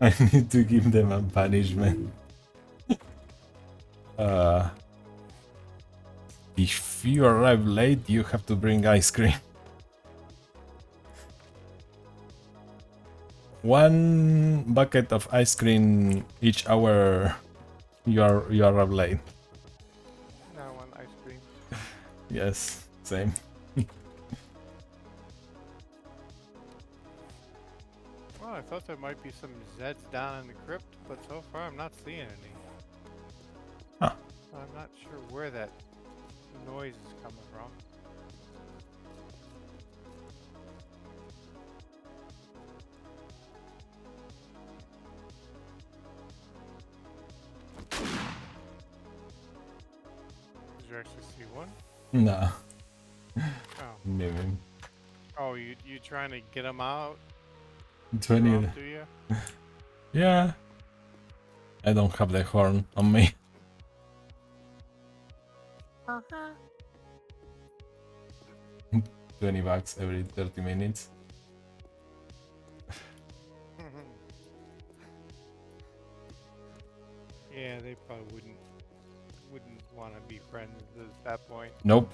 I need to give them a punishment. If you arrive late, you have to bring ice cream. 1 bucket of ice cream each hour you arrive late. now I want ice cream. Yes, same. Well, I thought there might be some Zeds down in the crypt, but so far I'm not seeing any. Huh. I'm not sure where that noise is coming from. actually see one. Nah, Oh, maybe oh, you trying to get them out? 20. Drop, do you? Yeah, I don't have the horn on me. 20 bucks every 30 minutes. Yeah, they probably wouldn't want to be friends at that point. Nope.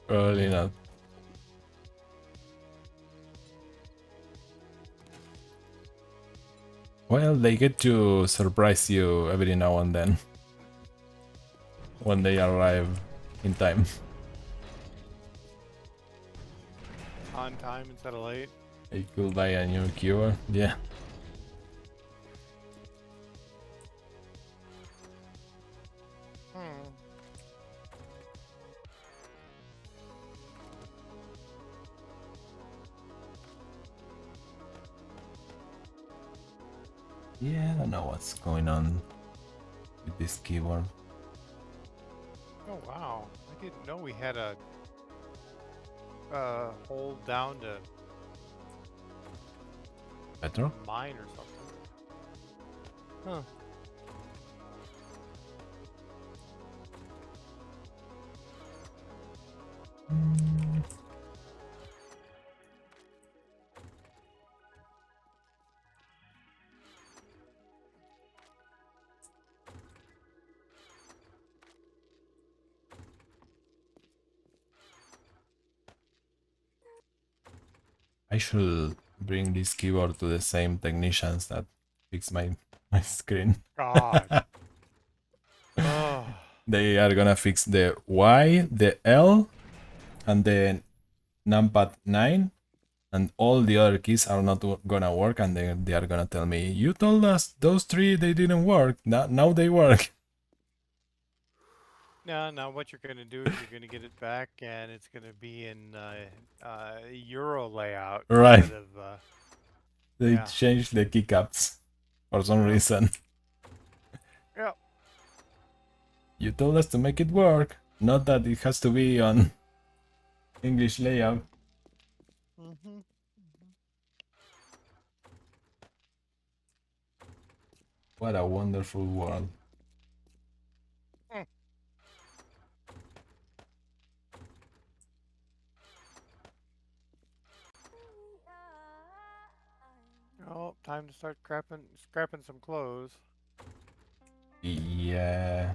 Probably not. Well, they get to surprise you every now and then when they arrive in time. On time instead of late. You could buy a new keyboard. Yeah. Hmm. Yeah, I don't know what's going on with this keyboard. Oh wow! I didn't know we had a hold down to Better? mine or something. Huh. I should bring this keyboard to the same technicians that fix my screen. God. Oh. They are gonna fix the Y, the L, and the numpad 9, and all the other keys are not gonna work, and they are gonna tell me, you told us those 3 they didn't work, now they work. No, now what you're gonna do is you're gonna get it back, and it's gonna be in Euro layout Right. instead of They Yeah. changed the keycaps for some reason. yeah. You told us to make it work, not that it has to be on English layout. Mm-hmm. What a wonderful world. Oh, time to start scrapping some clothes. Yeah.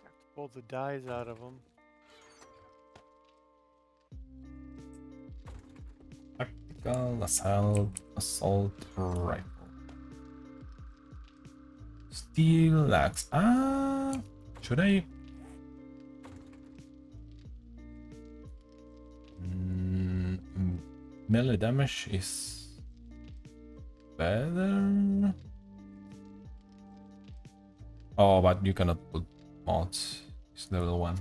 Have to pull the dies out of them. Tactical assault rifle. Steel axe. Ah, should I? Melee damage is better. Oh, but you cannot put mods. It's level 1.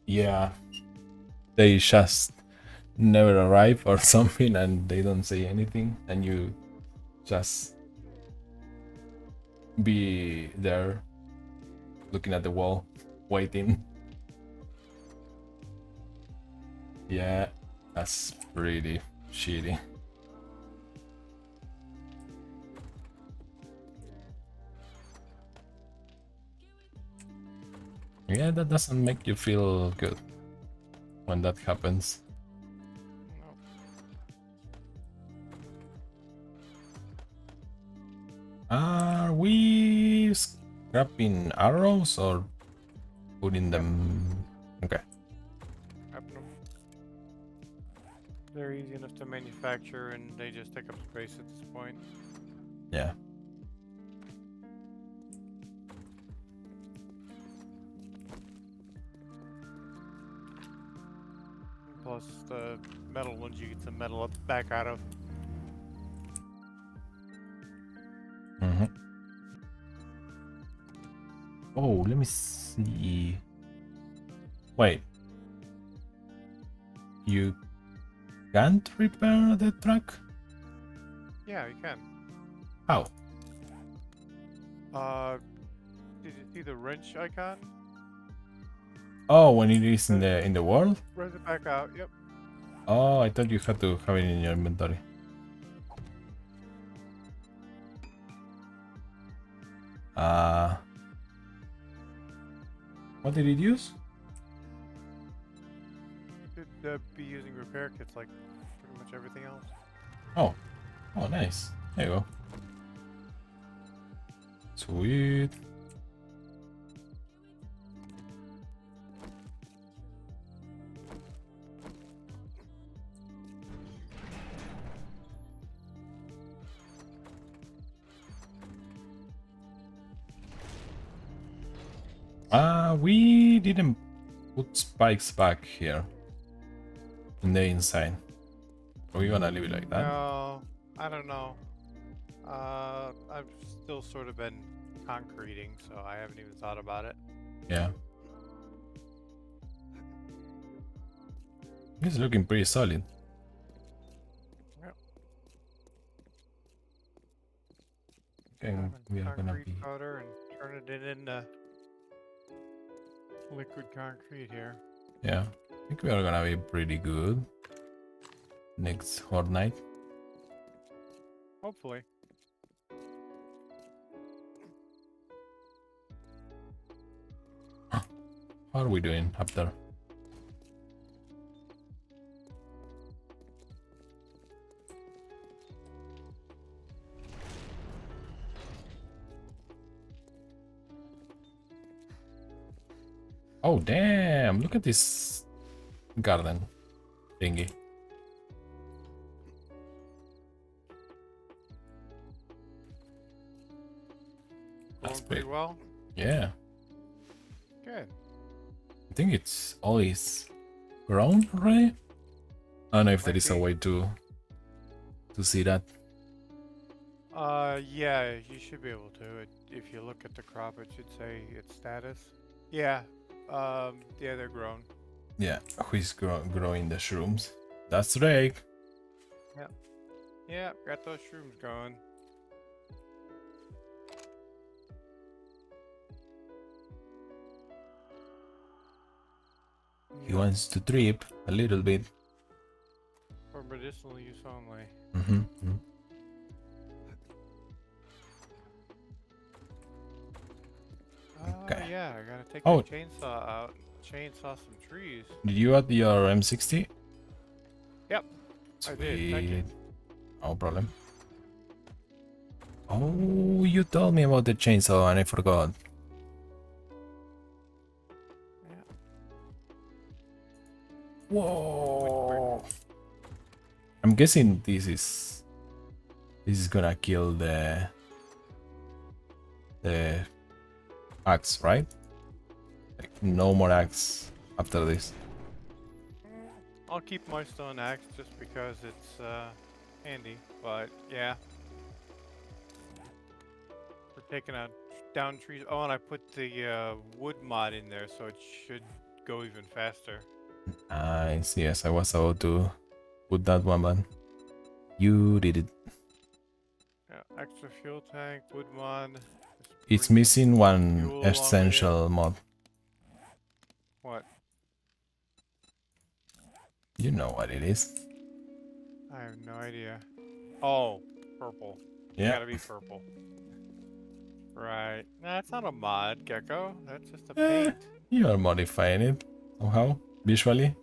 Yeah. They just never arrive or something, and they don't say anything, and you just be there looking at the wall, waiting. Yeah, that's pretty shitty. Yeah, that doesn't make you feel good when that happens. No. Are we scrapping arrows or putting them? Okay. Scrapping them. They're easy enough to manufacture, and they just take up space at this point. Yeah. Plus the metal ones, you get some metal up back out of. Mm-hmm. Oh, let me see. see. Wait. You can't repair the truck? Yeah, you can. How? Did you see the wrench icon? Oh, when it is in the world? Raise it back out. Yep. Oh, I thought you had to have it in your inventory. What did it use? Should be using repair kits like pretty much everything else. Oh, nice. There you go. Sweet. We didn't put spikes back here in the inside. Are we gonna leave it like that? No, I don't know. I've still sort of been concreting, so I haven't even thought about it. Yeah. It's looking pretty solid. Yep. Okay, we are gonna Concrete be. powder and turn it into liquid concrete here. Yeah, I think we are gonna be pretty good next Horde Night. Hopefully. How are we doing up there? Oh damn, look at this garden thingy. That's Going pretty big. well. Yeah, Good. I think it's always grown already. I don't know if there Might is a be. way to see that. Yeah, you should be able to. If you look at the crop, it should say its status. Yeah. Yeah, they're grown. Yeah, who is growing the shrooms? That's Drake. Yeah, got those shrooms going. He wants to trip a little bit. For medicinal use only. Mm-hmm. Okay. Yeah, I gotta take Oh. the chainsaw out. Chainsaw some trees. Did you add your M60? Yep, I did, thank you. Sweet. No problem. Oh, you told me about the chainsaw and I forgot. Yeah. Whoa! I'm guessing this is gonna kill the axe, right? Like no more axe after this. I'll keep my stone axe just because it's handy, but yeah. We're taking out down trees. Oh, and I put the wood mod in there, so it should go even faster. Nice. Yes, I was about to put that one, but you did it. Yeah, extra fuel tank, wood mod. Just It's bring missing one fuel along with it. essential mod. What? You know what it is. I have no idea. Oh, purple. Yeah. Gotta be purple. Right. Nah, that's not a mod, Gecko. That's just a Eh, paint. you are modifying it somehow, visually.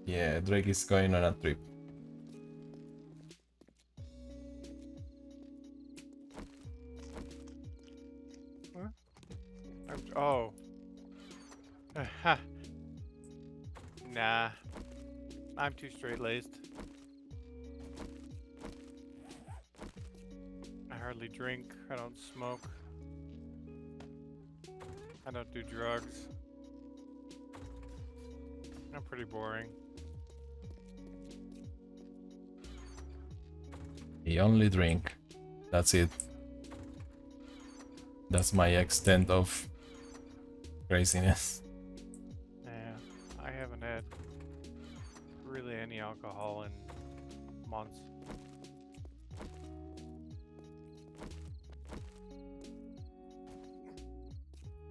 Yeah, Drake is going on a trip. Oh. Nah. I'm too straight-laced. I hardly drink. I don't smoke. I don't do drugs. I'm pretty boring. He only drink. That's it. That's my extent of craziness. Yeah, I haven't had really any alcohol in months.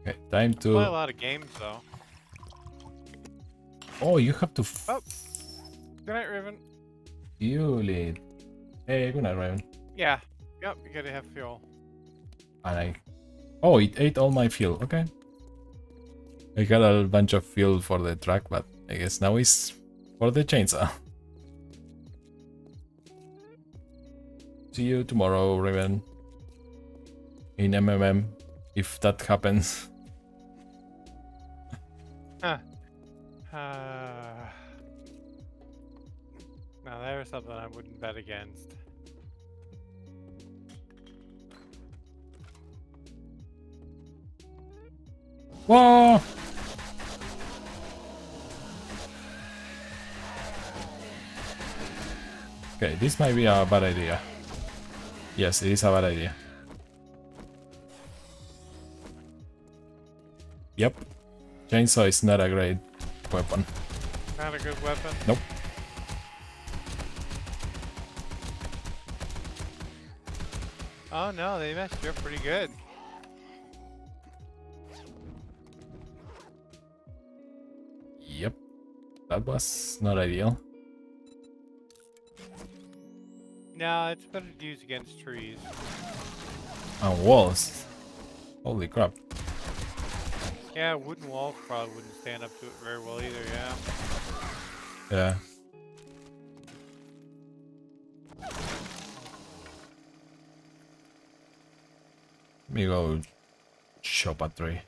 Okay, time Play a to. lot of games though. Oh, you have to Oh, good night, Riven. fuel it. Hey, good night, Ryan. Yeah. Yep, you gotta have fuel. And I. Oh, it ate all my fuel. Okay. I got a bunch of fuel for the truck, but I guess now it's for the chainsaw. See you tomorrow, Raven. In MMM, if that happens. Huh. Now there's something I wouldn't bet against. Whoa! Okay, this might be a bad idea. Yes, it is a bad idea. Yep. Chainsaw is not a great weapon. Not a good weapon. Nope. Oh no, they messed you up pretty good. Yep. That was not ideal. No, it's better to use against trees. And walls. Holy crap. Yeah, wooden walls probably wouldn't stand up to it very well either, yeah. Yeah. Let me go chop a tree.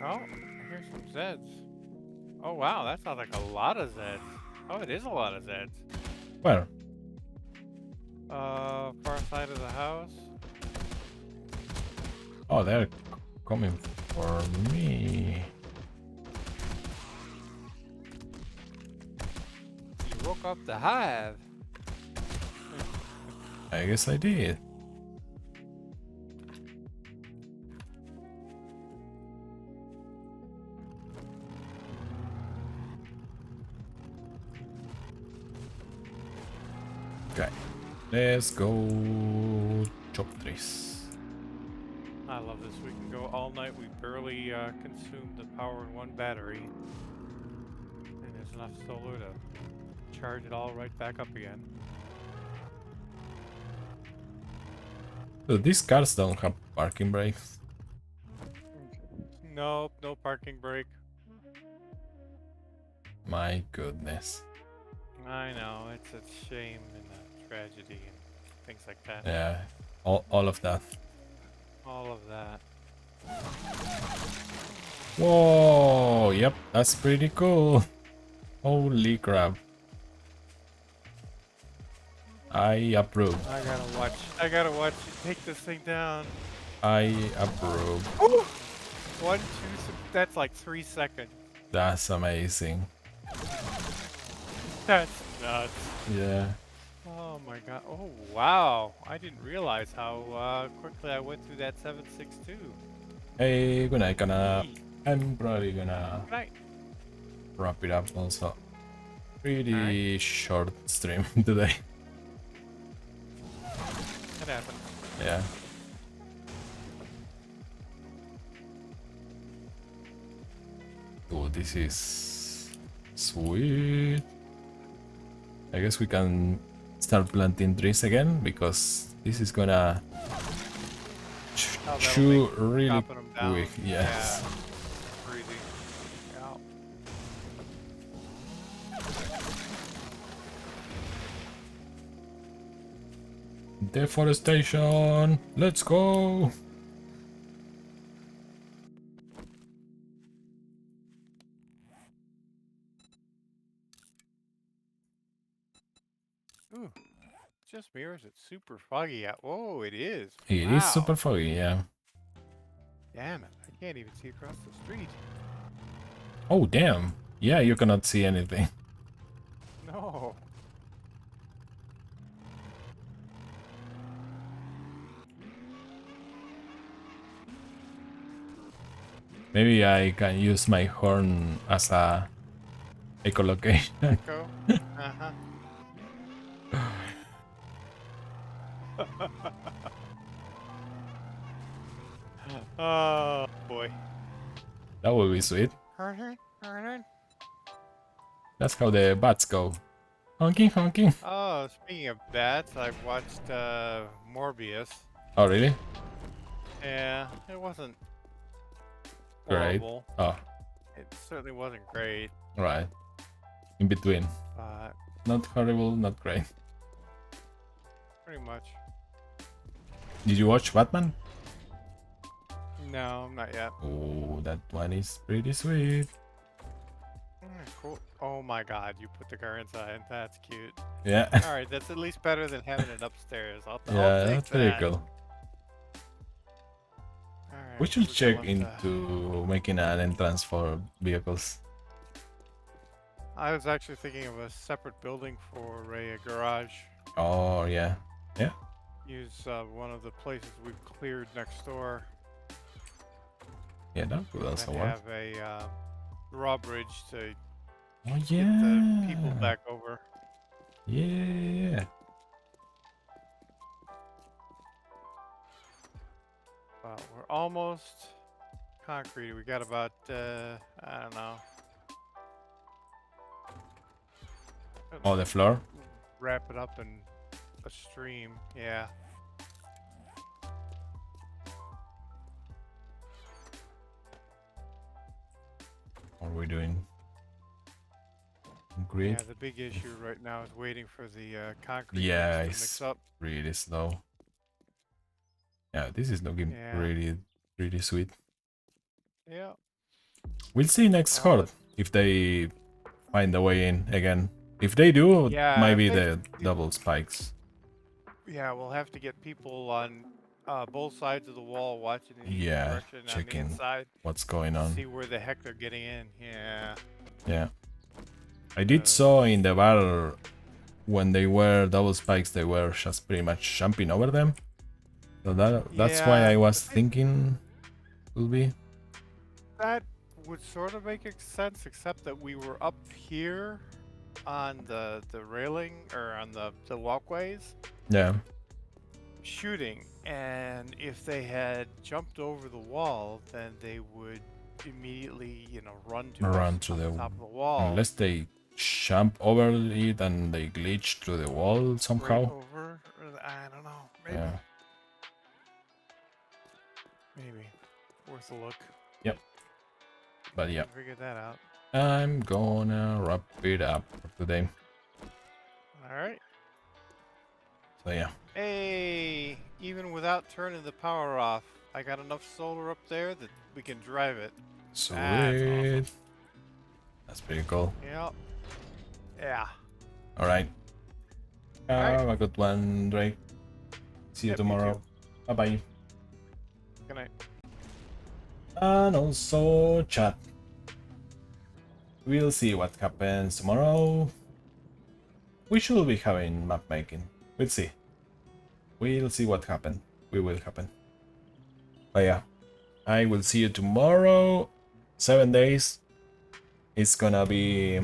Oh, I hear some Zeds. Oh wow, that sounds like a lot of Zeds. Oh, it is a lot of Zeds. Where? Far side of the house. Oh, they're coming for me. You woke up the hive. I guess I did. Okay, let's go chop trees. I love this. We can go all night. We barely consume the power in one battery. And there's enough solar to charge it all right back up again. So these cars don't have parking brakes. Nope, no parking brake. My goodness. I know, it's a shame and a tragedy and things like that. Yeah, all of that. All of that. Whoa, yep, that's pretty cool. Holy crap. I approve. I gotta watch you take this thing down. I approve. Ooh! 1, 2, that's like 3 seconds. That's amazing. That's nuts. Yeah. Oh my god. Oh wow. I didn't realize how quickly I went through that 762. Hey, good night, Kana. I'm probably gonna Good night. wrap it up also. Pretty Alright. short stream today. That happened. Yeah. Oh, this is sweet. I guess we can start planting trees again because this is gonna Oh, that'll chew make really chopping 'em down. quick. Yes. Yeah. Breathing. Yeah. Deforestation. Let's go. Ooh. just me or is it super foggy out? Whoa, it is. It Wow. is super foggy, yeah. Damn it. I can't even see across the street. Oh, damn. Yeah, you cannot see anything. No. Maybe I can use my horn as a echolocation. Echo. Uh-huh. Oh, boy. That would be sweet. Harder, harder. That's how the bats go. Honking, honking. Oh, speaking of bats, I've watched Morbius. Oh, really? Yeah, it wasn't Great. horrible. Oh, It certainly wasn't great, right. In between. but Not horrible, not great. pretty much. Did you watch Batman? No, not yet. Oh, that one is pretty sweet. Cool. Oh my god, you put the car inside. That's cute. Yeah. Alright, that's at least better than having it upstairs. I'll Yeah, take that's pretty that. cool. Alright, We should we're check going to- into making an entrance for vehicles. I was actually thinking of a separate building for a garage. Oh, yeah. Use one of the places we've cleared next door. Yeah, that could also And work. have a drawbridge to Oh, get yeah. the people back over. Yeah. Well, we're almost concrete. We got about, I don't know. Oh, the floor? Wrap it up in a stream, yeah. What are we doing? Concrete? Yeah, the big issue right now is waiting for the concrete Yeah, mix to it's mix up. really slow. Yeah, this is looking Yeah. pretty sweet. Yeah. We'll see next Oh, horde if they find a way in again. If they do, Yeah, might if be they- the double spikes. Yeah, we'll have to get people on both sides of the wall watching in each Yeah, direction on the checking inside. What's going on? See where the heck they're getting in. Yeah. Yeah. I did saw in the battle when they were double spikes, they were just pretty much jumping over them. So that's why Yeah, I was I think- thinking will be. That would sort of make sense, except that we were up here on the railing or on the walkways Yeah. shooting, and if they had jumped over the wall, then they would immediately, run to Run us to on the- top of the wall. Unless they jump over it and they glitch through the wall right somehow. over. I don't know. Maybe. Yeah. Maybe. Worth a look. But yeah. Figure that out. I'm gonna wrap it up for today. All right. So yeah. Hey, even without turning the power off, I got enough solar up there that we can drive it. Sweet. awesome. That's pretty cool. Yep. Yeah. Alright. Alright. Have a good one, Drake. See you Yep, you tomorrow. too. Bye bye. Good night. And also chat. We'll see what happens tomorrow. We should be having map making. We'll see. We'll see what happens. We will happen. But yeah. I will see you tomorrow. 7 days. It's gonna be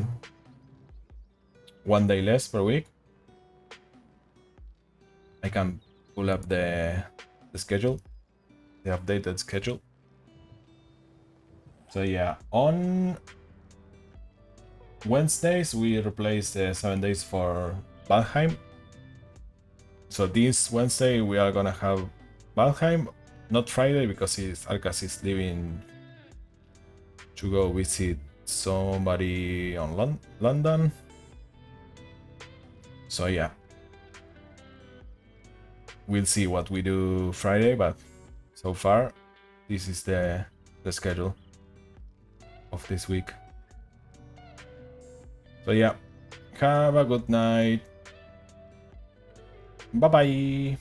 1 day less per week. I can pull up the schedule. The updated schedule. So yeah, on Wednesdays we replace the 7 days for Valheim. So this Wednesday we are gonna have Valheim, not Friday because Arcas is leaving to go visit somebody on London. So yeah, we'll see what we do Friday, but so far this is the schedule of this week. So yeah, have a good night. Bye bye.